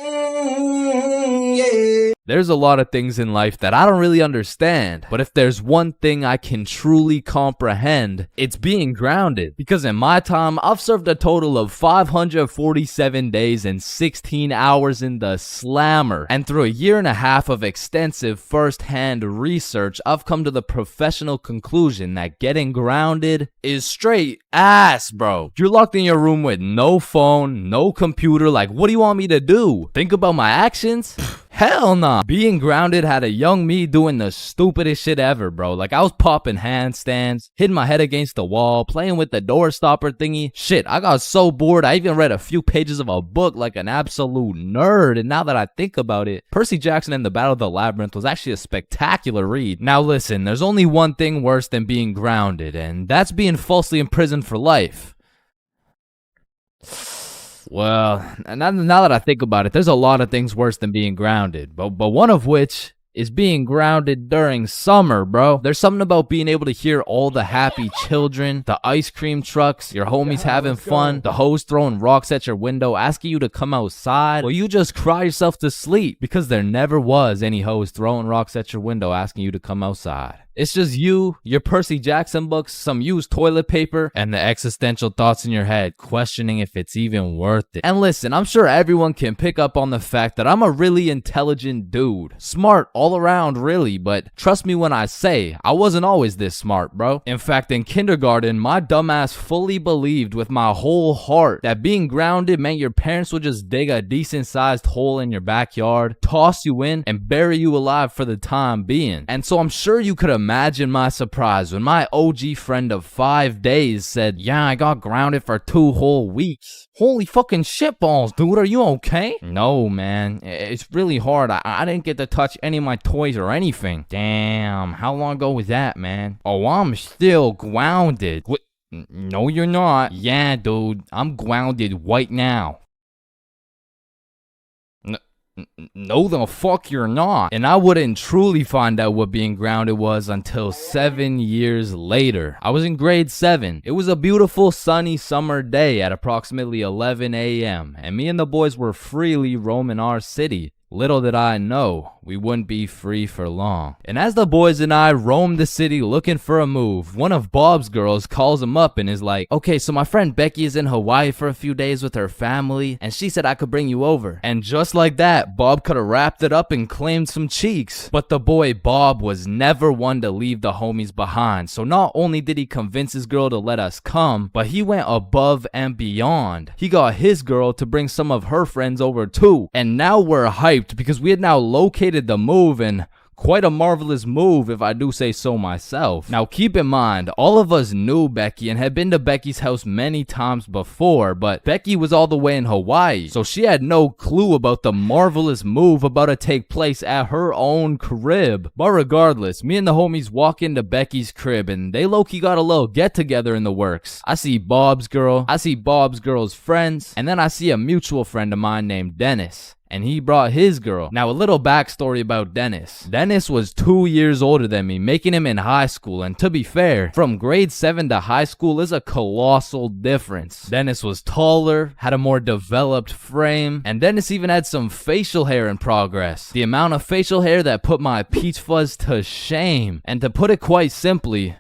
yeah. There's a lot of things in life that I don't really understand, but if there's one thing I can truly comprehend, it's being grounded. Because in my time, I've served a total of 547 days and 16 hours in the slammer. And through a year and a half of extensive first-hand research, I've come to the professional conclusion that getting grounded is straight ass, bro. You're locked in your room with no phone, no computer. Like, what do you want me to do? Think about my actions? Hell nah. Being grounded had a young me doing the stupidest shit ever, bro. Like, I was popping handstands, hitting my head against the wall, playing with the door stopper thingy. Shit, I got so bored, I even read a few pages of a book like an absolute nerd. And now that I think about it, Percy Jackson and the Battle of the Labyrinth was actually a spectacular read. Now listen, there's only one thing worse than being grounded, and that's being falsely imprisoned for life. Well, now that I think about it, there's a lot of things worse than being grounded, but one of which is being grounded during summer, bro. There's something about being able to hear all the happy children, the ice cream trucks, your homies having fun, the hoes throwing rocks at your window, asking you to come outside, or you just cry yourself to sleep because there never was any hoes throwing rocks at your window asking you to come outside. It's just you, your Percy Jackson books, some used toilet paper, and the existential thoughts in your head questioning if it's even worth it. And listen, I'm sure everyone can pick up on the fact that I'm a really intelligent dude. Smart all around, really, but trust me when I say, I wasn't always this smart, bro. In fact, in kindergarten, my dumbass fully believed with my whole heart that being grounded meant your parents would just dig a decent-sized hole in your backyard, toss you in, and bury you alive for the time being. And so I'm sure you could imagine my surprise when my OG friend of 5 days said, yeah, I got grounded for 2 whole weeks. Holy fucking shitballs, dude, are you okay? No, man, it's really hard. I didn't get to touch any of my toys or anything. Damn, how long ago was that, man? Oh, I'm still grounded. What? No, you're not. Yeah, dude, I'm grounded right now. No, the fuck you're not. And I wouldn't truly find out what being grounded was until 7 years later. I was in grade 7. It was a beautiful sunny summer day at approximately 11 a.m. and me and the boys were freely roaming our city. Little did I know, we wouldn't be free for long. And as the boys and I roamed the city looking for a move, one of Bob's girls calls him up and is like, okay, so my friend Becky is in Hawaii for a few days with her family, and she said I could bring you over. And just like that, Bob could have wrapped it up and claimed some cheeks. But the boy Bob was never one to leave the homies behind, so not only did he convince his girl to let us come, but he went above and beyond. He got his girl to bring some of her friends over too, and now we're hyped because we had now located the move, and quite a marvelous move if I do say so myself. Now keep in mind, all of us knew Becky and had been to Becky's house many times before, but Becky was all the way in Hawaii, so she had no clue about the marvelous move about to take place at her own crib. But regardless, me and the homies walk into Becky's crib and they low-key got a little get-together in the works. I see Bob's girl, I see Bob's girl's friends, and then I see a mutual friend of mine named Dennis. And he brought his girl. Now a little backstory about Dennis. Dennis was 2 years older than me, making him in high school. And to be fair, from grade 7 to high school is a colossal difference. Dennis was taller, had a more developed frame, and Dennis even had some facial hair in progress. The amount of facial hair that put my peach fuzz to shame. And to put it quite simply,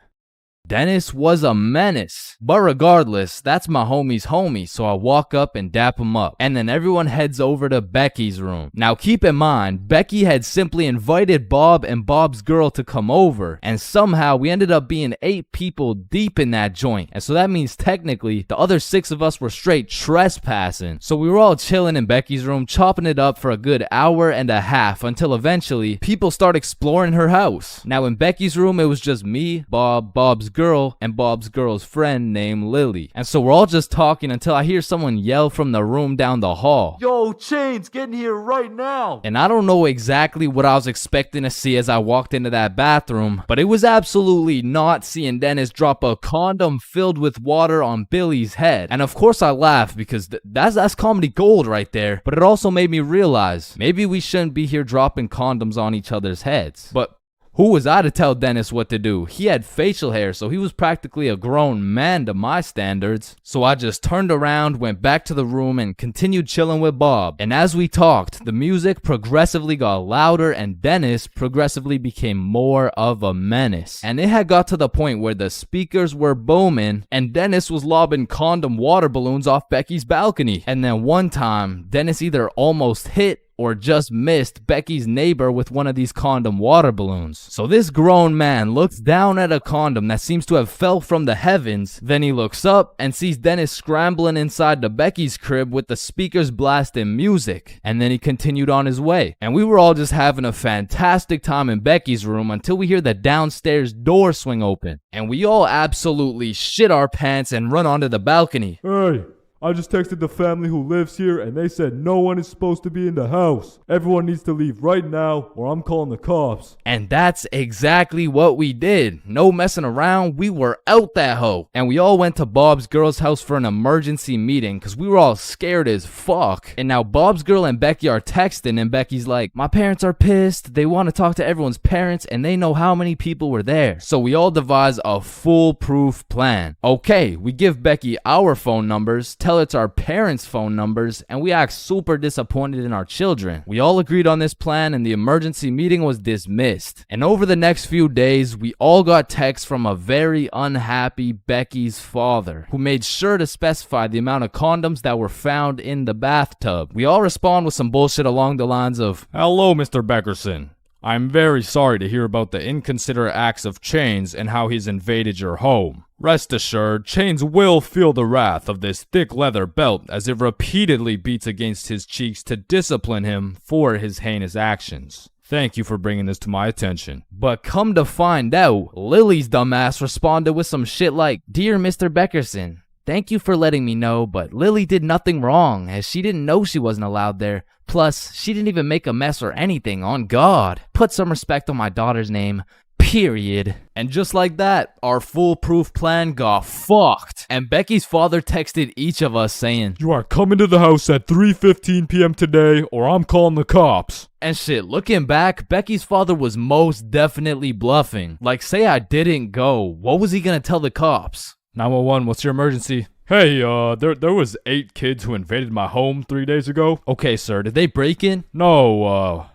Dennis was a menace. But regardless, that's my homie's homie, so I walk up and dap him up. And then everyone heads over to Becky's room. Now keep in mind, Becky had simply invited Bob and Bob's girl to come over, and somehow we ended up being 8 people deep in that joint. And so that means technically, the other 6 of us were straight trespassing. So we were all chilling in Becky's room, chopping it up for a good hour and a half, until eventually, people start exploring her house. Now in Becky's room, it was just me, Bob's girl, and Bob's girl's friend named Lily. And so we're all just talking until I hear someone yell from the room down the hall, Yo, Chains, get in here right now. And I don't know exactly what I was expecting to see as I walked into that bathroom, but it was absolutely not seeing Dennis drop a condom filled with water on Billy's head. And of course I laughed because that's comedy gold right there, but it also made me realize maybe we shouldn't be here dropping condoms on each other's heads. But who was I to tell Dennis what to do? He had facial hair, so he was practically a grown man to my standards. So I just turned around, went back to the room, and continued chilling with Bob. And as we talked, the music progressively got louder, and Dennis progressively became more of a menace. And it had got to the point where the speakers were booming, and Dennis was lobbing condom water balloons off Becky's balcony. And then one time, Dennis either almost hit or just missed Becky's neighbor with one of these condom water balloons. So this grown man looks down at a condom that seems to have fell from the heavens, then he looks up and sees Dennis scrambling inside the Becky's crib with the speakers blasting music, and then he continued on his way. And we were all just having a fantastic time in Becky's room until we hear the downstairs door swing open, and we all absolutely shit our pants and run onto the balcony. Hey, I just texted the family who lives here and they said no one is supposed to be in the house. Everyone needs to leave right now or I'm calling the cops. And that's exactly what we did. No messing around, we were out that hoe. And we all went to Bob's girl's house for an emergency meeting because we were all scared as fuck. And now Bob's girl and Becky are texting and Becky's like, my parents are pissed. They want to talk to everyone's parents and they know how many people were there. So we all devise a foolproof plan. Okay, we give Becky our phone numbers, tell it's our parents' phone numbers, and we act super disappointed in our children. We all agreed on this plan and the emergency meeting was dismissed. And over the next few days, we all got texts from a very unhappy Becky's father, who made sure to specify the amount of condoms that were found in the bathtub. We all respond with some bullshit along the lines of, hello, Mr. Beckerson. I'm very sorry to hear about the inconsiderate acts of Chains and how he's invaded your home. Rest assured, Chains will feel the wrath of this thick leather belt as it repeatedly beats against his cheeks to discipline him for his heinous actions. Thank you for bringing this to my attention. But come to find out, Lily's dumbass responded with some shit like, "Dear Mr. Beckerson, thank you for letting me know, but Lily did nothing wrong as she didn't know she wasn't allowed there. Plus, she didn't even make a mess or anything, on God. Put some respect on my daughter's name. Period." And just like that, our foolproof plan got fucked. And Becky's father texted each of us saying, "You are coming to the house at 3:15 p.m. today or I'm calling the cops." And shit, looking back, Becky's father was most definitely bluffing. Like, say I didn't go, what was he gonna tell the cops? 911, what's your emergency? Hey, there was 8 kids who invaded my home 3 days ago. Okay, sir, did they break in? No,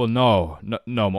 no.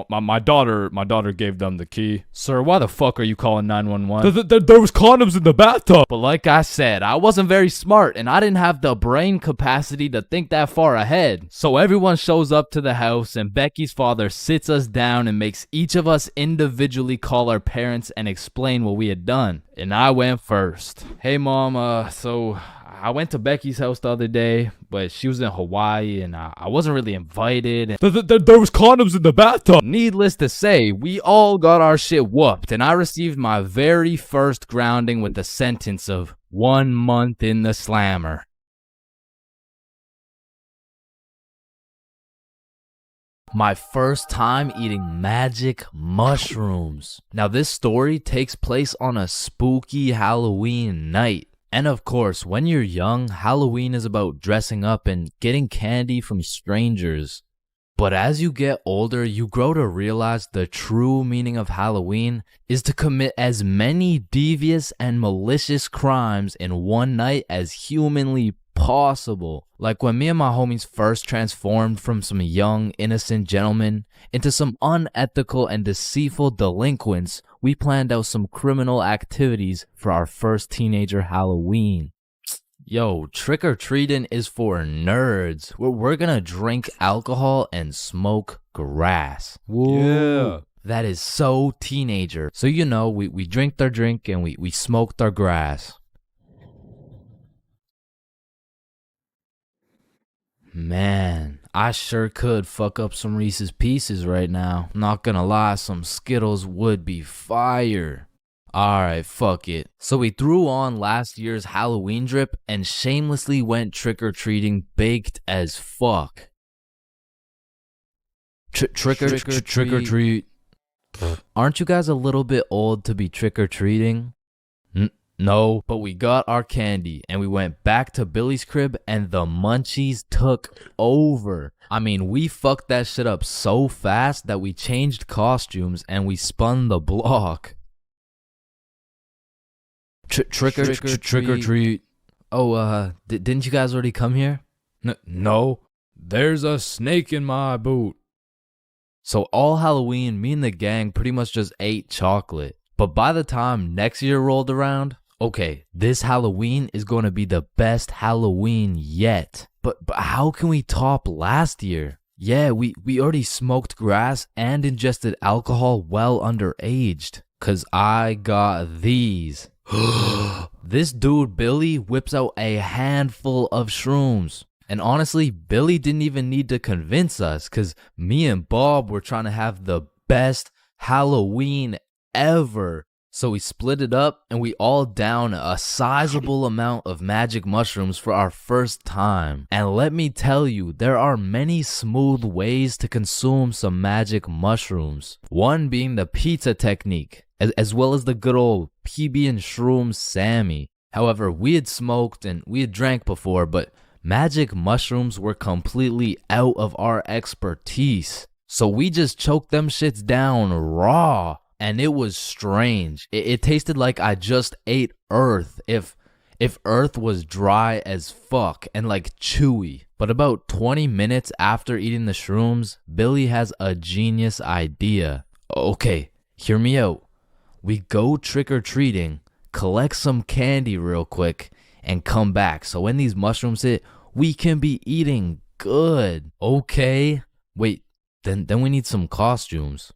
My daughter gave them the key. Sir, why the fuck are you calling 911? There was condoms in the bathtub. But like I said, I wasn't very smart and I didn't have the brain capacity to think that far ahead. So everyone shows up to the house and Becky's father sits us down and makes each of us individually call our parents and explain what we had done. And I went first. "Hey mom, so I went to Becky's house the other day, but she was in Hawaii and I wasn't really invited. There was condoms in the bathtub." Needless to say, we all got our shit whooped and I received my very first grounding with the sentence of 1 month in the slammer. My first time eating magic mushrooms. Now this story takes place on a spooky Halloween night. And of course, when you're young, Halloween is about dressing up and getting candy from strangers. But as you get older, you grow to realize the true meaning of Halloween is to commit as many devious and malicious crimes in one night as humanly possible. Like when me and my homies first transformed from some young, innocent gentlemen into some unethical and deceitful delinquents, we planned out some criminal activities for our first teenager Halloween. Yo, trick-or-treating is for nerds. We're gonna drink alcohol and smoke grass. Woo. Yeah. That is so teenager. So you know, we drank our drink and we smoked our grass. Man, I sure could fuck up some Reese's Pieces right now. Not gonna lie, some Skittles would be fire. Alright, fuck it. So we threw on last year's Halloween drip and shamelessly went trick-or-treating baked as fuck. Trick or treat. Aren't you guys a little bit old to be trick-or-treating? No, but we got our candy and we went back to Billy's crib and the munchies took over. I mean, we fucked that shit up so fast that we changed costumes and we spun the block. Trick or treat. Oh, didn't you guys already come here? No, there's a snake in my boot. So all Halloween, me and the gang pretty much just ate chocolate. But by the time next year rolled around, okay, this Halloween is going to be the best Halloween yet. But how can we top last year? Yeah, we already smoked grass and ingested alcohol well underaged. Cause I got these. This dude Billy whips out a handful of shrooms. And honestly, Billy didn't even need to convince us cause me and Bob were trying to have the best Halloween ever. So we split it up and we all down a sizable amount of magic mushrooms for our first time. And let me tell you, there are many smooth ways to consume some magic mushrooms. One being the pizza technique, as well as the good old PB and Shroom Sammy. However, we had smoked and we had drank before, but magic mushrooms were completely out of our expertise. So we just choked them shits down raw. And it was strange. It tasted like I just ate earth if earth was dry as fuck and like chewy. But about 20 minutes after eating the shrooms, Billy has a genius idea. Okay, hear me out. We go trick-or-treating, collect some candy real quick, and come back. So when these mushrooms hit, we can be eating good. Okay? Wait, then we need some costumes.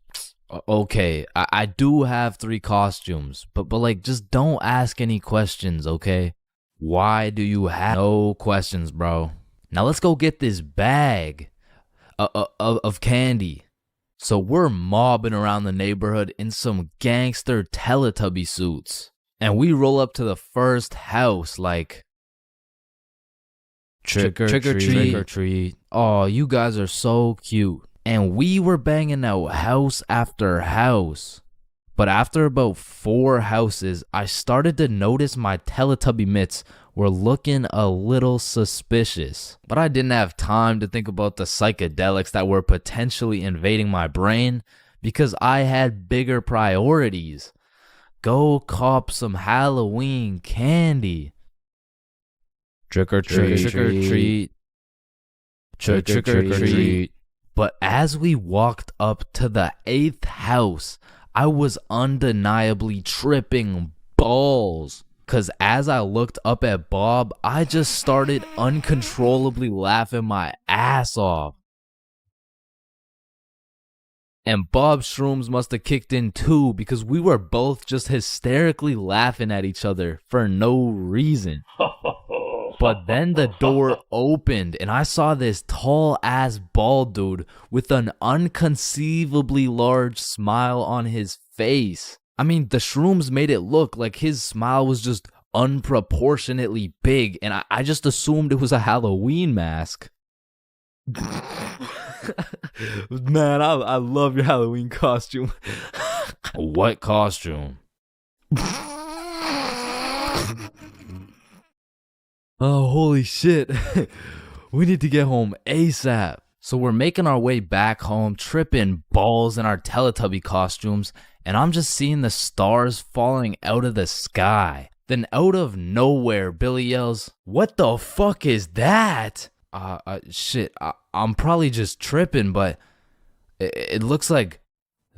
Okay, I do have 3 costumes, but like, just don't ask any questions, okay? Why do you have no questions, bro? Now let's go get this bag of candy. So we're mobbing around the neighborhood in some gangster Teletubby suits. And we roll up to the first house like, trick or treat. Oh, you guys are so cute. And we were banging out house after house. But after about 4 houses, I started to notice my Teletubby mitts were looking a little suspicious. But I didn't have time to think about the psychedelics that were potentially invading my brain because I had bigger priorities. Go cop some Halloween candy. Trick or treat. Trick or treat. Trick or treat. But as we walked up to the 8th house, I was undeniably tripping balls. Cause as I looked up at Bob, I just started uncontrollably laughing my ass off. And Bob's shrooms must have kicked in too, because we were both just hysterically laughing at each other for no reason. But then the door opened and I saw this tall ass bald dude with an unconceivably large smile on his face. I mean, the shrooms made it look like his smile was just unproportionately big, and I just assumed it was a Halloween mask. Man, I love your Halloween costume. What costume? Oh, holy shit. We need to get home ASAP. So we're making our way back home, tripping balls in our Teletubby costumes, and I'm just seeing the stars falling out of the sky. Then out of nowhere, Billy yells, "What the fuck is that?" Shit, I'm probably just tripping, but it looks like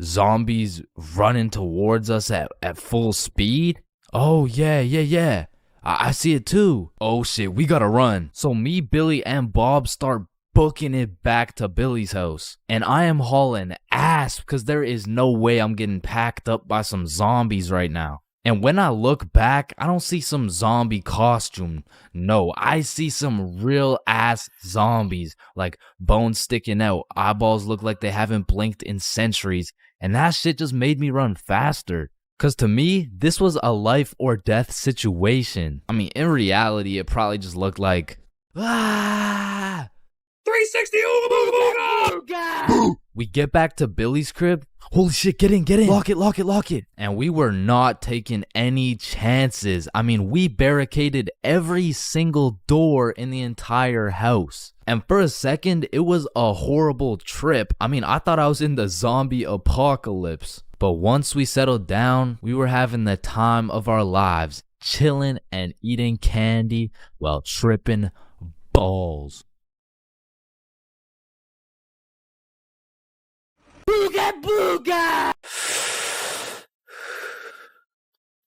zombies running towards us at full speed. Oh, yeah. I see it too. Oh shit, we gotta run. So me, Billy, and Bob start booking it back to Billy's house. And I am hauling ass because there is no way I'm getting packed up by some zombies right now. And when I look back, I don't see some zombie costume. No, I see some real ass zombies, like bones sticking out, eyeballs look like they haven't blinked in centuries. And that shit just made me run faster. Cause to me, this was a life or death situation. I mean, in reality, it probably just looked like, 360 ooga. We get back to Billy's crib. Holy shit, get in. Lock it. And we were not taking any chances. I mean, we barricaded every single door in the entire house. And for a second, it was a horrible trip. I mean, I thought I was in the zombie apocalypse. But once we settled down, we were having the time of our lives, chilling and eating candy while tripping balls. Booga!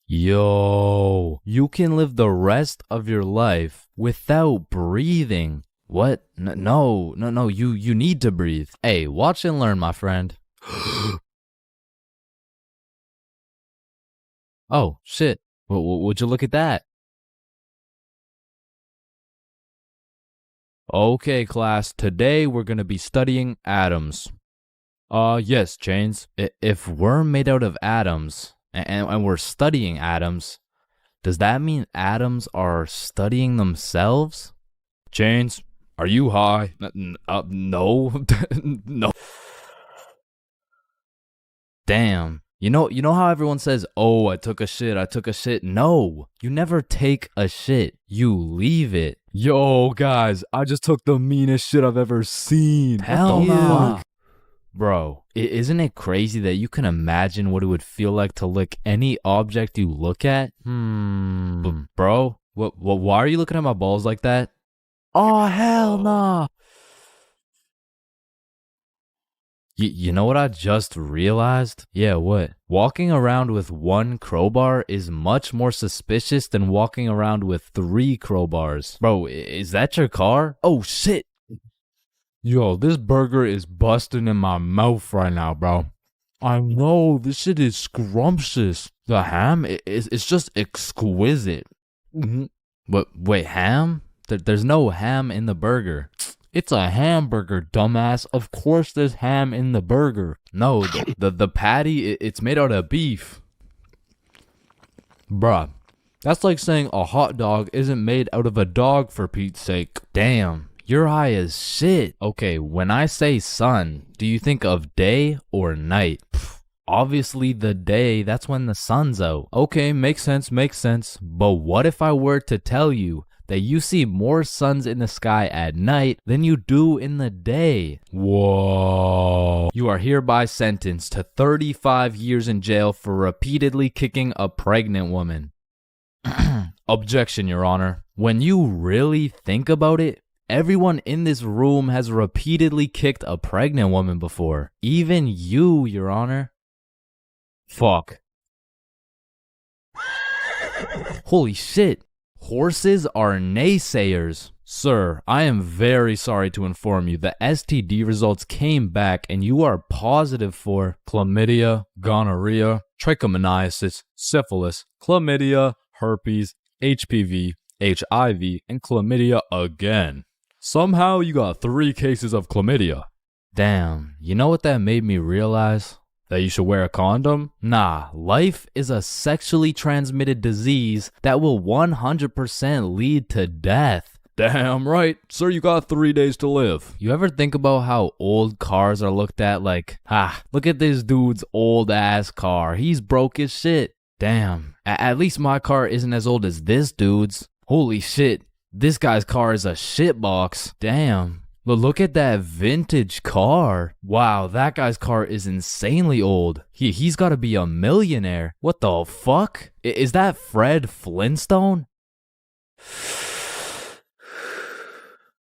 Yo, you can live the rest of your life without breathing. What? No, you need to breathe. Hey, watch and learn, my friend. Oh, shit. Would you look at that? Okay, class. Today we're going to be studying atoms. Yes, Chains. If we're made out of atoms, and we're studying atoms, does that mean atoms are studying themselves? Chains, are you high? No. No. Damn. You know how everyone says, "Oh, I took a shit." No, you never take a shit. You leave it. Yo, guys, I just took the meanest shit I've ever seen. Hell no. Bro, isn't it crazy that you can imagine what it would feel like to lick any object you look at? Bro, why are you looking at my balls like that? Oh, hell no. You know what I just realized? Yeah, what? Walking around with 1 crowbar is much more suspicious than walking around with 3 crowbars. Bro, is that your car? Oh, shit. Yo, this burger is busting in my mouth right now, bro. I know, this shit is scrumptious. The ham is just exquisite. But wait, ham? There's no ham in the burger. It's a hamburger, dumbass. Of course there's ham in the burger. No, the patty, it's made out of beef. Bruh, that's like saying a hot dog isn't made out of a dog, for Pete's sake. Damn, you're high as shit. Okay, when I say sun, do you think of day or night? Obviously the day, that's when the sun's out. Okay, makes sense. But what if I were to tell you that you see more suns in the sky at night than you do in the day? Whoa. You are hereby sentenced to 35 years in jail for repeatedly kicking a pregnant woman. Objection, Your Honor. When you really think about it, everyone in this room has repeatedly kicked a pregnant woman before. Even you, Your Honor. Fuck. Holy shit. Horses are naysayers. Sir, I am very sorry to inform you the STD results came back and you are positive for chlamydia, gonorrhea, trichomoniasis, syphilis, chlamydia, herpes, HPV, HIV, and chlamydia again. Somehow you got 3 cases of chlamydia. Damn, you know what that made me realize? That you should wear a condom? Nah, life is a sexually transmitted disease that will 100% lead to death. Damn right, sir, you got 3 days to live. You ever think about how old cars are looked at like, look at this dude's old ass car. He's broke as shit. Damn, at least my car isn't as old as this dude's. Holy shit, this guy's car is a shitbox. Damn. Look at that vintage car. Wow, that guy's car is insanely old. He's got to be a millionaire. What the fuck? Is that Fred Flintstone?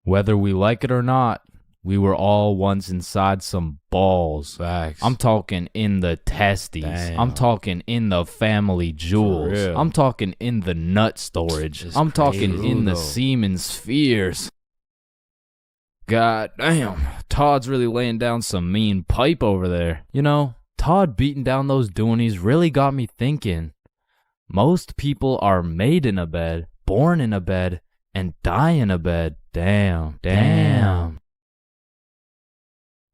Whether we like it or not, we were all once inside some balls. Facts. I'm talking in the testes. Damn. I'm talking in the family jewels. I'm talking in the nut storage. I'm talking in the semen spheres. God damn, Todd's really laying down some mean pipe over there. You know, Todd beating down those doonies really got me thinking. Most people are made in a bed, born in a bed, and die in a bed. Damn.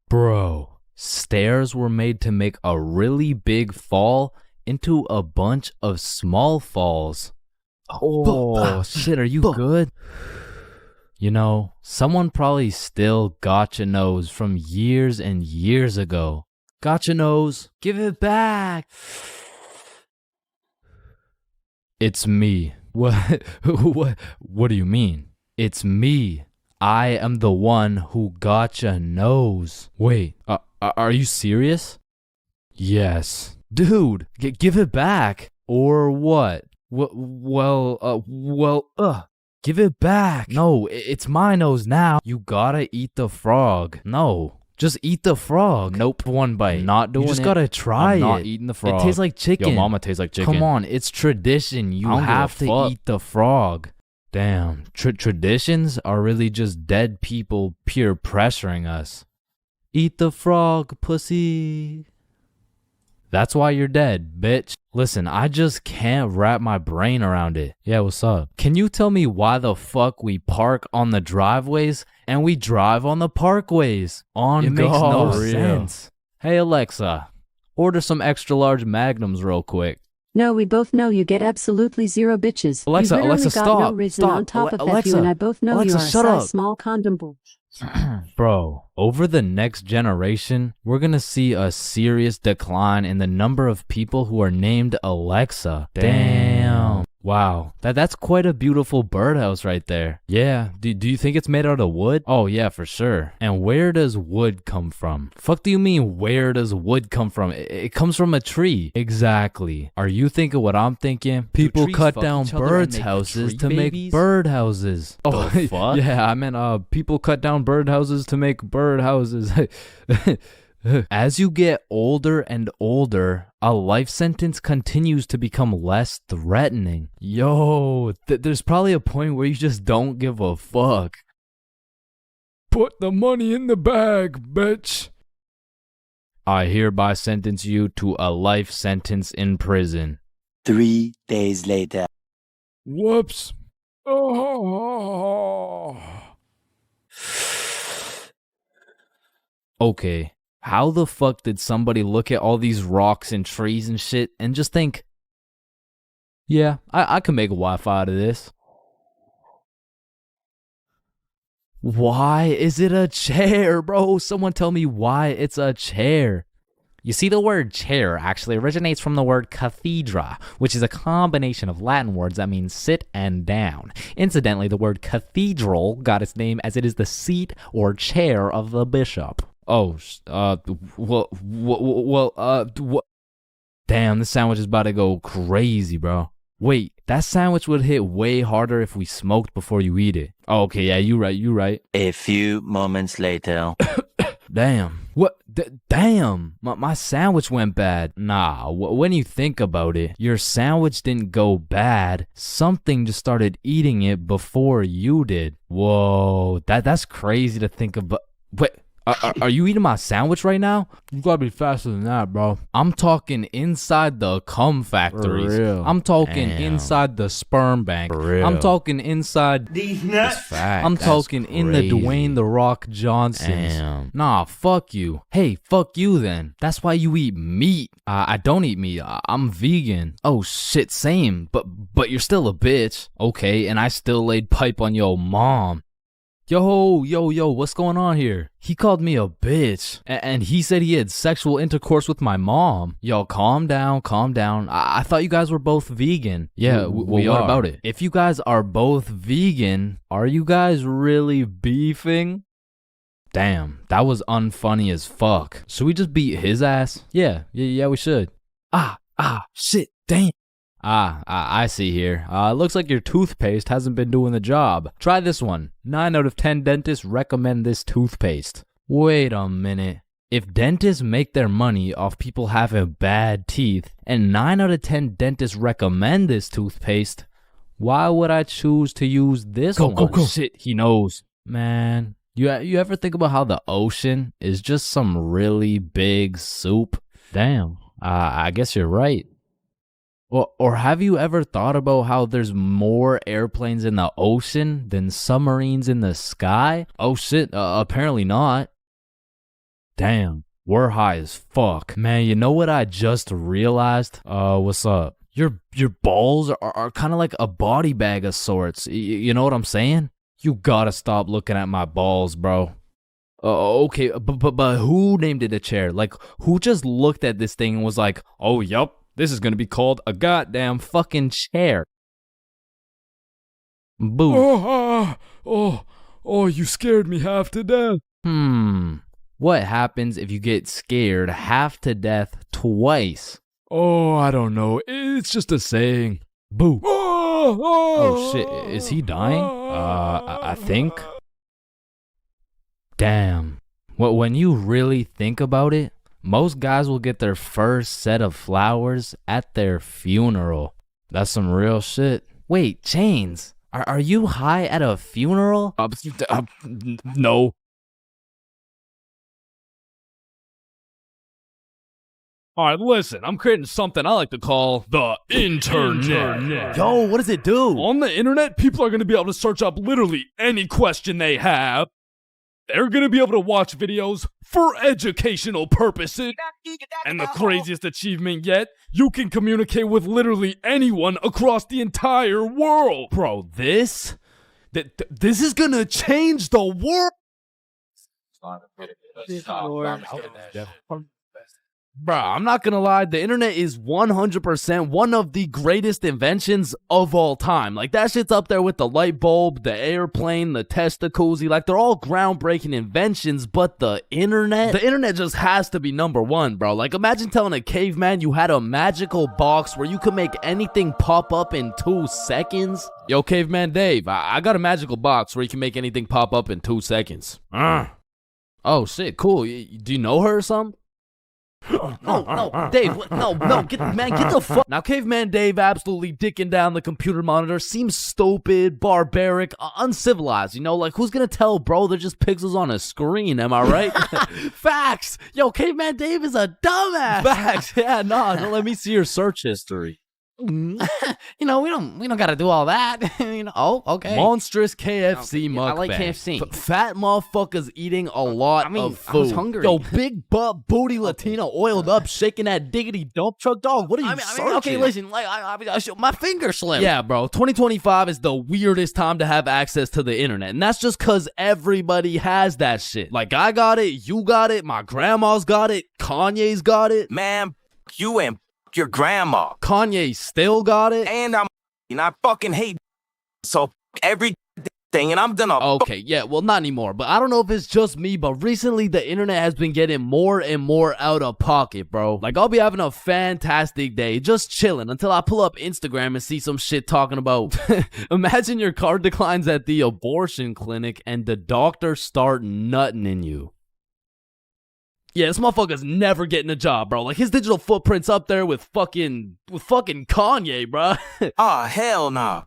Bro, stairs were made to make a really big fall into a bunch of small falls. Oh, shit, are you good? You know, someone probably still gotcha knows from years and years ago. Gotcha knows, give it back. It's me. What do you mean? It's me. I am the one who gotcha knows. Wait, are you serious? Yes. Dude, give it back. Or what? Give it back. No, it's my nose now. You gotta eat the frog. No, just eat the frog. Nope, one bite. Not doing it. You just gotta try it. I'm not eating the frog. It tastes like chicken. Yo, mama tastes like chicken. Come on, it's tradition. You have to eat the frog. Damn, traditions are really just dead people peer pressuring us. Eat the frog, pussy. That's why you're dead, bitch. Listen, I just can't wrap my brain around it. Yeah, what's up? Can you tell me why the fuck we park on the driveways and we drive on the parkways? It makes no sense. Hey, Alexa, order some extra large magnums real quick. No, we both know you get absolutely 0 bitches. Alexa, you literally got stop. No reason Stop. on top of Alexa, that, you and I both know Alexa, you are a shut size up. small condom bull. Bro, over the next generation, we're gonna see a serious decline in the number of people who are named Alexa. Damn. Wow, that's quite a beautiful birdhouse right there. Yeah, do you think it's made out of wood? Oh yeah, for sure. And where does wood come from? Fuck do you mean where does wood come from? It comes from a tree. Exactly. Are you thinking what I'm thinking? People cut down birds' houses to make bird houses. Oh, fuck? Yeah, I meant people cut down bird houses to make bird houses. As you get older and older, a life sentence continues to become less threatening. Yo, there's probably a point where you just don't give a fuck. Put the money in the bag, bitch. I hereby sentence you to a life sentence in prison. 3 days later. Whoops. Oh. Okay, how the fuck did somebody look at all these rocks and trees and shit and just think, yeah, I can make a Wi-Fi out of this? Why is it a chair, bro? Someone tell me why it's a chair. You see, the word chair actually originates from the word cathedra, which is a combination of Latin words that mean sit and down. Incidentally, the word cathedral got its name as it is the seat or chair of the bishop. Oh, damn, this sandwich is about to go crazy, bro. Wait, that sandwich would hit way harder if we smoked before you eat it. Oh, okay, yeah, you right. A few moments later. Damn. What? Damn. My sandwich went bad. Nah, when you think about it, your sandwich didn't go bad. Something just started eating it before you did. Whoa, that's crazy to think about. Wait. Are you eating my sandwich right now? You gotta be faster than that, bro. I'm talking inside the cum factories. For real. I'm talking inside the sperm bank. For real. I'm talking inside these nuts. I'm talking in the Dwayne The Rock Johnsons. Damn. Nah, fuck you. Hey, fuck you then. That's why you eat meat. I don't eat meat. I'm vegan. Oh shit, same. But you're still a bitch. Okay, and I still laid pipe on your mom. Yo, what's going on here? He called me a bitch, and he said he had sexual intercourse with my mom. Yo, calm down. I thought you guys were both vegan. Yeah, we are. What about it? If you guys are both vegan, are you guys really beefing? Damn, that was unfunny as fuck. Should we just beat his ass? Yeah, we should. Shit, damn. I see here. Looks like your toothpaste hasn't been doing the job. Try this one. 9 out of 10 dentists recommend this toothpaste. Wait a minute. If dentists make their money off people having bad teeth, and 9 out of 10 dentists recommend this toothpaste, why would I choose to use this one? Go. Shit, he knows. Man, you ever think about how the ocean is just some really big soup? Damn, I guess you're right. Or have you ever thought about how there's more airplanes in the ocean than submarines in the sky? Oh shit, apparently not. Damn, we're high as fuck. Man, you know what I just realized? What's up? Your balls are kind of like a body bag of sorts. You know what I'm saying? You gotta stop looking at my balls, bro. Okay, but who named it a chair? Like, who just looked at this thing and was like, oh, yup. This is going to be called a goddamn fucking chair. Boom. Oh, you scared me half to death. What happens if you get scared half to death twice? Oh, I don't know. It's just a saying. Boo. Oh shit, is he dying? I think. Damn. When you really think about it, most guys will get their first set of flowers at their funeral. That's some real shit. Wait, Chains, are you high at a funeral? No. All right, listen, I'm creating something I like to call the internet. Yo, what does it do? On the internet, people are going to be able to search up literally any question they have. They're going to be able to watch videos for educational purposes. And the craziest achievement yet, you can communicate with literally anyone across the entire world. Bro, this is going to change the world. Bro, I'm not gonna lie, the internet is 100% one of the greatest inventions of all time. Like, that shit's up there with the light bulb, the airplane, the testacuzzi. Like, they're all groundbreaking inventions, but the internet just has to be number one, bro. Like, imagine telling a caveman you had a magical box where you could make anything pop up in 2 seconds. Yo, Caveman Dave, I got a magical box where you can make anything pop up in 2 seconds. Oh, shit, cool. Do you know her or something? No, Dave, no, get the fuck. Now, Caveman Dave absolutely dicking down the computer monitor seems stupid, barbaric, uncivilized, you know? Like, who's gonna tell, bro? They're just pixels on a screen, am I right? Facts! Yo, Caveman Dave is a dumbass! Facts, yeah, nah, let me see your search history. You know, we don't gotta do all that. You know, oh, okay. Monstrous KFC Okay, mukbang. I like KFC. Fat motherfuckers eating a lot of food. I was hungry. Yo, big butt booty Latina oiled up, shaking that diggity dump truck dog. What are you searching? Okay, listen, like my finger slipped. Yeah, bro. 2025 is the weirdest time to have access to the internet, and that's just cause everybody has that shit. Like I got it, you got it, my grandma's got it, Kanye's got it. Man, you and your grandma. Kanye still got it. And I fucking hate so every thing, and I'm done. Okay, yeah, well, not anymore, but I don't know if it's just me, but recently the internet has been getting more and more out of pocket, bro. Like, I'll be having a fantastic day, just chilling, until I pull up Instagram and see some shit talking about, imagine your card declines at the abortion clinic and the doctor start nutting in you. Yeah, this motherfucker's never getting a job, bro. Like, his digital footprint's up there with fucking Kanye, bro. Oh, hell no.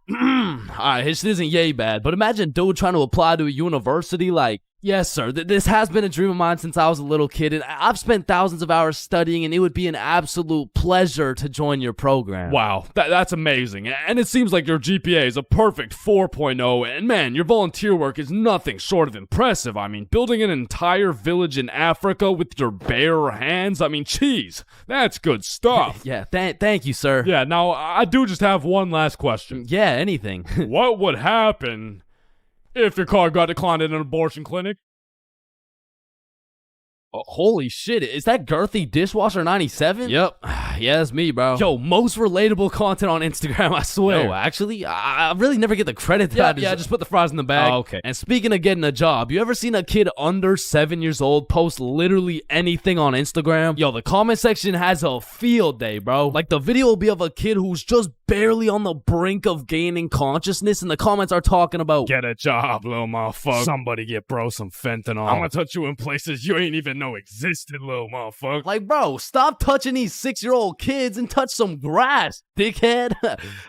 Alright, his shit isn't yay bad, but imagine dude trying to apply to a university like, yes, sir, this has been a dream of mine since I was a little kid, and I've spent thousands of hours studying, and it would be an absolute pleasure to join your program. Wow, that's amazing. And it seems like your GPA is a perfect 4.0, and man, your volunteer work is nothing short of impressive. I mean, building an entire village in Africa with your bare hands, I mean, geez, that's good stuff. Yeah, thank you, sir. Yeah, now, I do just have one last question. Yeah, anything. What would happen if your car got declined at an abortion clinic? Oh, holy shit, is that girthy dishwasher 97? Yep. Yeah, that's me, bro. Yo, most relatable content on Instagram, I swear. Yo, actually, I really never get the credit that Yeah, just put the fries in the bag. Oh, okay. And speaking of getting a job, you ever seen a kid under 7 years old post literally anything on Instagram? Yo, the comment section has a field day, bro. Like, the video will be of a kid who's just barely on the brink of gaining consciousness, and the comments are talking about, get a job, little motherfucker. Somebody get bro some fentanyl. I'm gonna touch you in places you ain't even know existed, little motherfucker. Like, bro, stop touching these 6-year-old kids and touch some grass, dickhead.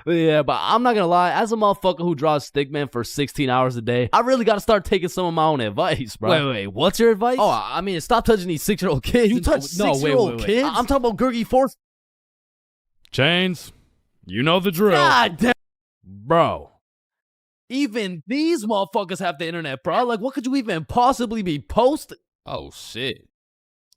Yeah, but I'm not gonna lie, as a motherfucker who draws stickman for 16 hours a day, I really gotta start taking some of my own advice, bro. Wait, what's your advice? Oh, I mean, stop touching these 6-year-old kids. You touch 6-year-old kids? I'm talking about Gurgi Force. Chains, you know the drill. God damn. Bro. Even these motherfuckers have the internet, bro. Like, what could you even possibly be posting? Oh, shit.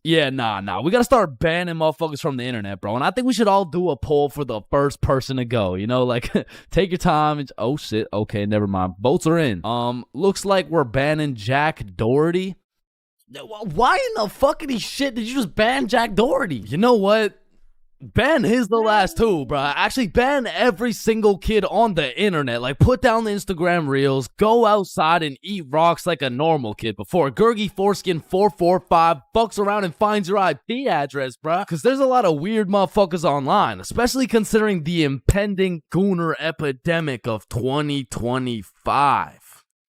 Yeah, nah. We gotta start banning motherfuckers from the internet, bro. And I think we should all do a poll for the first person to go. You know, like, take your time. And, oh, shit. Okay, never mind. Votes are in. Looks like we're banning Jack Doherty. Why in the fuckity shit did you just ban Jack Doherty? You know what? Ban his the last too, bro. Actually, ban every single kid on the internet. Like, put down the Instagram reels, go outside and eat rocks like a normal kid before Gurgi Foreskin 445 fucks around and finds your IP address, bro. Because there's a lot of weird motherfuckers online, especially considering the impending gooner epidemic of 2025.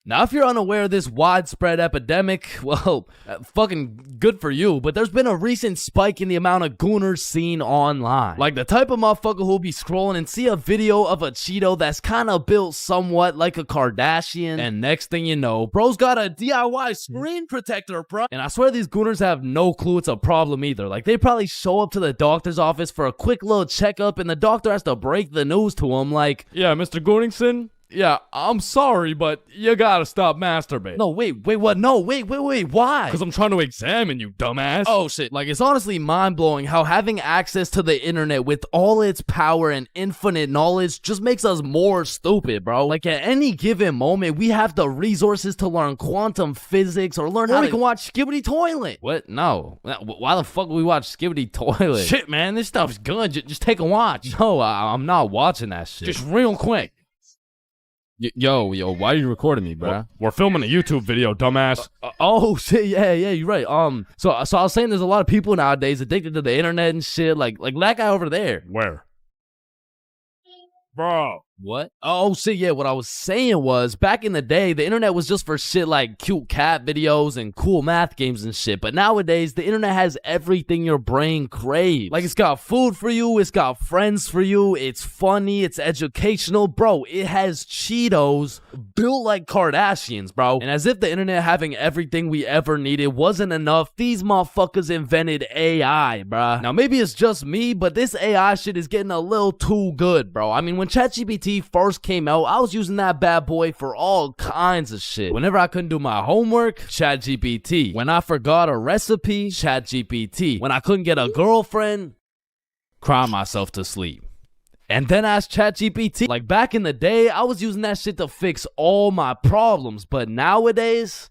Now, if you're unaware of this widespread epidemic, well, fucking good for you, but there's been a recent spike in the amount of gooners seen online. Like the type of motherfucker who'll be scrolling and see a video of a Cheeto that's kind of built somewhat like a Kardashian, and next thing you know, bro's got a DIY screen protector, bro. And I swear these gooners have no clue it's a problem either. Like, they probably show up to the doctor's office for a quick little checkup, and the doctor has to break the news to him like, yeah, Mr. Gooningson? Yeah, I'm sorry, but you gotta stop masturbating. No, wait, what? No, wait, why? Because I'm trying to examine you, dumbass. Oh, shit. Like, it's honestly mind-blowing how having access to the internet with all its power and infinite knowledge just makes us more stupid, bro. Like, at any given moment, we have the resources to learn quantum physics or learn how we can watch Skibbity Toilet. What? No. Why the fuck would we watch Skibbity Toilet? Shit, man, this stuff's good. Just take a watch. No, I'm not watching that shit. Just real quick. Yo, why are you recording me, bro? We're filming a YouTube video, dumbass. Oh, shit, yeah, you're right. So I was saying there's a lot of people nowadays addicted to the internet and shit, like that guy over there. Where? Bro. What? Oh, shit, yeah, what I was saying was, back in the day, the internet was just for shit like cute cat videos and cool math games and shit, but nowadays, the internet has everything your brain craves. Like, it's got food for you, it's got friends for you, it's funny, it's educational, bro, it has Cheetos built like Kardashians, bro. And as if the internet having everything we ever needed wasn't enough, these motherfuckers invented AI, bruh. Now, maybe it's just me, but this AI shit is getting a little too good, bro. I mean, when ChatGPT first came out, I was using that bad boy for all kinds of shit. Whenever I couldn't do my homework, ChatGPT. When I forgot a recipe, ChatGPT. When I couldn't get a girlfriend, cry myself to sleep. And then ask ChatGPT. Like, back in the day, I was using that shit to fix all my problems. But nowadays,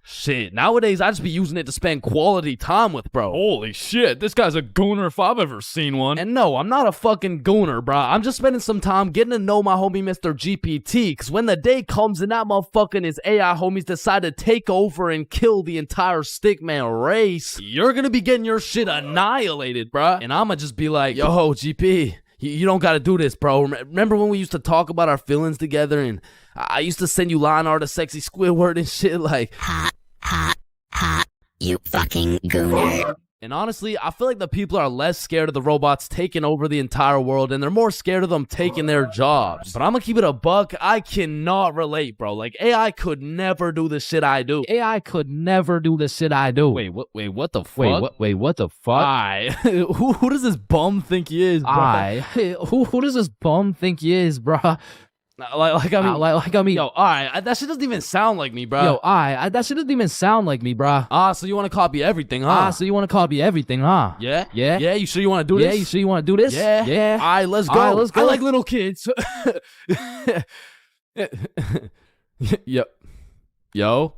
nowadays I just be using it to spend quality time with, bro. Holy shit, this guy's a gooner if I've ever seen one. And no, I'm not a fucking gooner, bro. I'm just spending some time getting to know my homie Mr. GPT. Because when the day comes and that motherfucker and his AI homies decide to take over and kill the entire stickman race, you're gonna be getting your shit annihilated, bro. And I'ma just be like, yo, GP, you don't gotta do this, bro. Remember when we used to talk about our feelings together and I used to send you line art of sexy Squidward and shit like, hot, you fucking gooner. And honestly, I feel like the people are less scared of the robots taking over the entire world and they're more scared of them taking their jobs. But I'm gonna keep it a buck. I cannot relate, bro. Like, AI could never do the shit I do. AI could never do the shit I do. Wait, what the fuck? Wait, what the fuck? Who does this bum think he is, bro? Who does this bum think he is, bro? Like I mean, yo, alright, that shit doesn't even sound like me, bro. Yo, that shit doesn't even sound like me, bro. So you want to copy everything, huh? Yeah? Yeah, you sure you want to do this? Yeah, you sure you want to do this? Yeah. Alright, let's go. Let's go. I like little kids. Yo.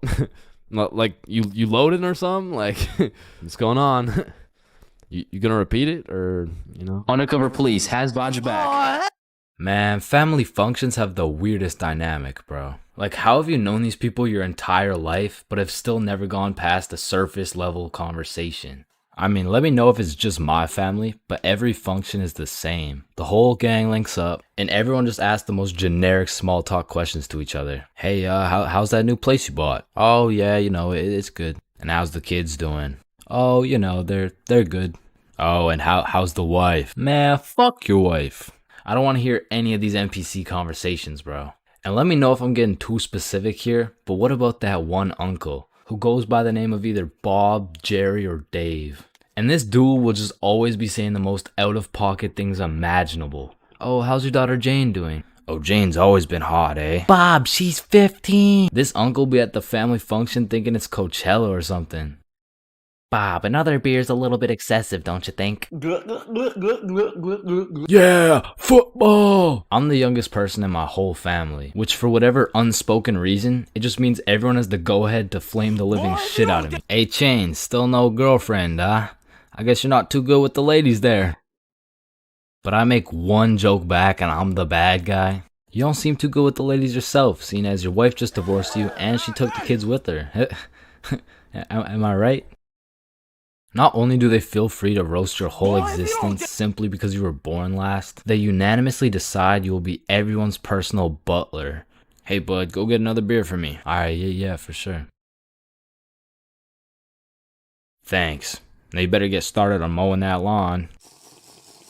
Like, you loading or something? Like, what's going on? You gonna repeat it, or, you know? Undercover police has Bodge back. Man, family functions have the weirdest dynamic, bro. Like, how have you known these people your entire life, but have still never gone past a surface level conversation? I mean, let me know if it's just my family, but every function is the same. The whole gang links up, and everyone just asks the most generic small talk questions to each other. Hey, how's that new place you bought? Oh, yeah, you know, it's good. And how's the kids doing? Oh, you know, they're good. Oh, and how's the wife? Man, fuck your wife. I don't want to hear any of these NPC conversations, bro. And let me know if I'm getting too specific here, but what about that one uncle who goes by the name of either Bob, Jerry, or Dave? And this dude will just always be saying the most out-of-pocket things imaginable. Oh, how's your daughter Jane doing? Oh, Jane's always been hot, eh? Bob, she's 15. This uncle be at the family function thinking it's Coachella or something. Bob, another beer's a little bit excessive, don't you think? Yeah, football! I'm the youngest person in my whole family, which for whatever unspoken reason, it just means everyone has the go-ahead to flame the living shit out of me. Hey, Chains, still no girlfriend, huh? I guess you're not too good with the ladies there. But I make one joke back and I'm the bad guy. You don't seem too good with the ladies yourself, seeing as your wife just divorced you and she took the kids with her. Am I right? Not only do they feel free to roast your whole existence simply because you were born last, they unanimously decide you will be everyone's personal butler. Hey bud, go get another beer for me. Alright, yeah, for sure. Thanks. Now you better get started on mowing that lawn.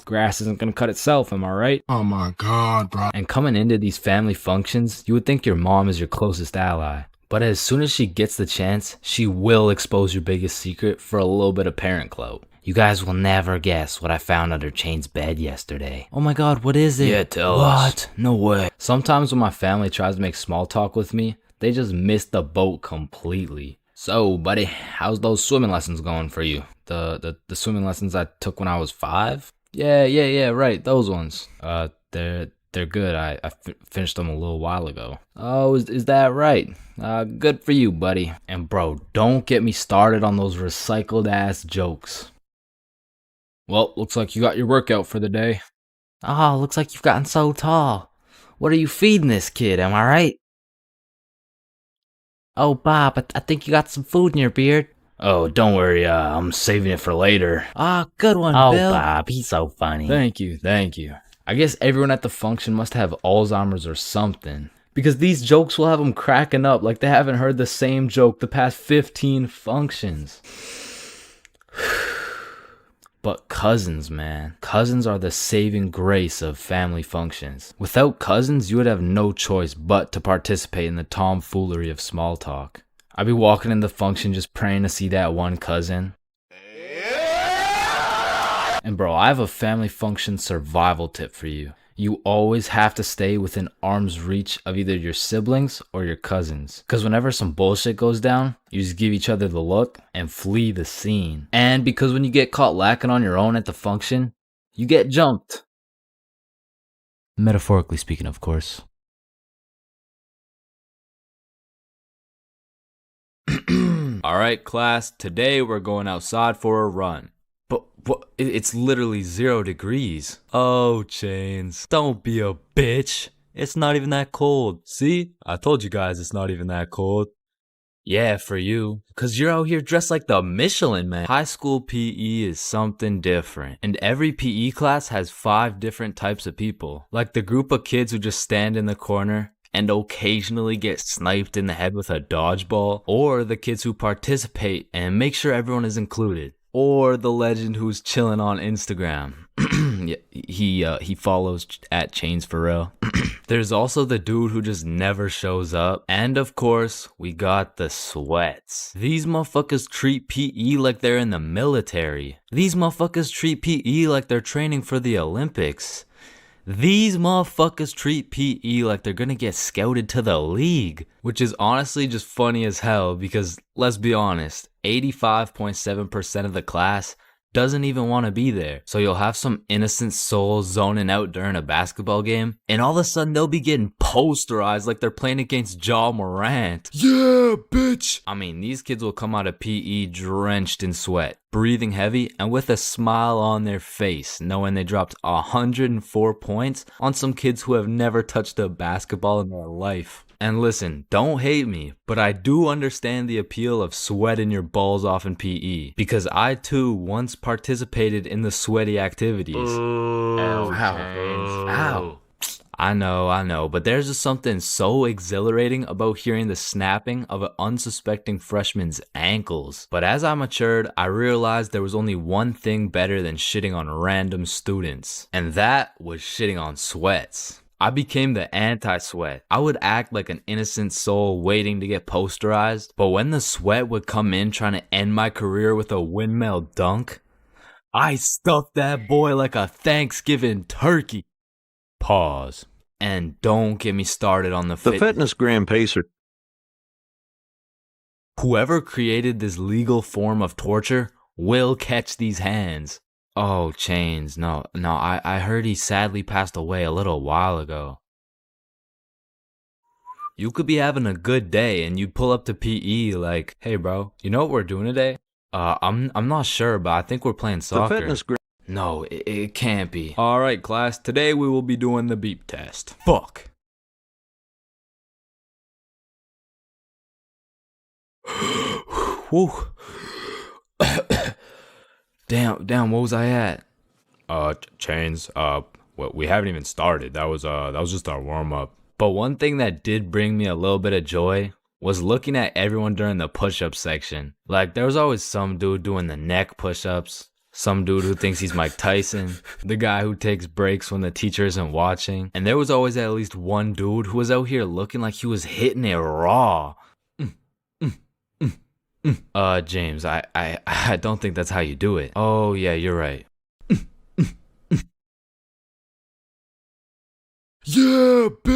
Grass isn't gonna cut itself, am I right? Oh my god, bro. And coming into these family functions, you would think your mom is your closest ally. But as soon as she gets the chance, she will expose your biggest secret for a little bit of parent clout. You guys will never guess what I found under Chain's bed yesterday. Oh my god, what is it? Yeah, tell us. What? No way. Sometimes when my family tries to make small talk with me, they just miss the boat completely. So, buddy, how's those swimming lessons going for you? The swimming lessons I took when I was 5? Yeah, right, those ones. They're good. I finished them a little while ago. Oh, is that right? Good for you, buddy. And bro, don't get me started on those recycled ass jokes. Well, looks like you got your workout for the day. Oh, looks like you've gotten so tall. What are you feeding this kid, am I right? Oh, Bob, I think you got some food in your beard. Oh, don't worry, I'm saving it for later. Ah, good one, Bill. Oh, Bob, he's so funny. Thank you. I guess everyone at the function must have Alzheimer's or something, because these jokes will have them cracking up like they haven't heard the same joke the past 15 functions. But cousins, man. Cousins are the saving grace of family functions. Without cousins, you would have no choice but to participate in the tomfoolery of small talk. I'd be walking in the function just praying to see that one cousin. And bro, I have a family function survival tip for you. You always have to stay within arm's reach of either your siblings or your cousins. Because whenever some bullshit goes down, you just give each other the look and flee the scene. And because when you get caught lacking on your own at the function, you get jumped. Metaphorically speaking, of course. Alright class, today we're going outside for a run. But it's literally 0 degrees. Oh, Chains, don't be a bitch. It's not even that cold. See? I told you guys it's not even that cold. Yeah, for you. Cause you're out here dressed like the Michelin Man. High school PE is something different. And every PE class has 5 different types of people. Like the group of kids who just stand in the corner and occasionally get sniped in the head with a dodgeball. Or the kids who participate and make sure everyone is included. Or the legend who's chilling on Instagram. he follows at ChainsFR. There's also the dude who just never shows up. And of course, we got the sweats. These motherfuckers treat PE like they're in the military. These motherfuckers treat PE like they're training for the Olympics. These motherfuckers treat PE like they're gonna get scouted to the league. Which is honestly just funny as hell because, let's be honest, 85.7% of the class doesn't even want to be there. So you'll have some innocent soul zoning out during a basketball game, and all of a sudden they'll be getting posterized like they're playing against Ja Morant. Yeah, bitch! I mean, these kids will come out of PE drenched in sweat, breathing heavy, and with a smile on their face, knowing they dropped 104 points on some kids who have never touched a basketball in their life. And listen, don't hate me, but I do understand the appeal of sweating your balls off in PE, because I too once participated in the sweaty activities. Ow. I know, but there's just something so exhilarating about hearing the snapping of an unsuspecting freshman's ankles. But as I matured, I realized there was only one thing better than shitting on random students, and that was shitting on sweats. I became the anti-sweat. I would act like an innocent soul waiting to get posterized, but when the sweat would come in trying to end my career with a windmill dunk, I stuffed that boy like a Thanksgiving turkey. Pause. And don't get me started on the fitness gram pacer. Whoever created this legal form of torture will catch these hands. Oh, Chains, no, I heard he sadly passed away a little while ago. You could be having a good day and you'd pull up to PE like, hey bro, you know what we're doing today? I'm not sure, but I think we're playing soccer. No, it can't be. Alright class, today we will be doing the beep test. Fuck. Whew. Damn, what was I at? Chains, well, we haven't even started. That was just our warm-up. But one thing that did bring me a little bit of joy was looking at everyone during the push-up section. Like, there was always some dude doing the neck push-ups, some dude who thinks he's Mike Tyson, the guy who takes breaks when the teacher isn't watching, and there was always at least one dude who was out here looking like he was hitting it raw. James, I don't think that's how you do it. Oh, yeah, you're right. Yeah, bitch!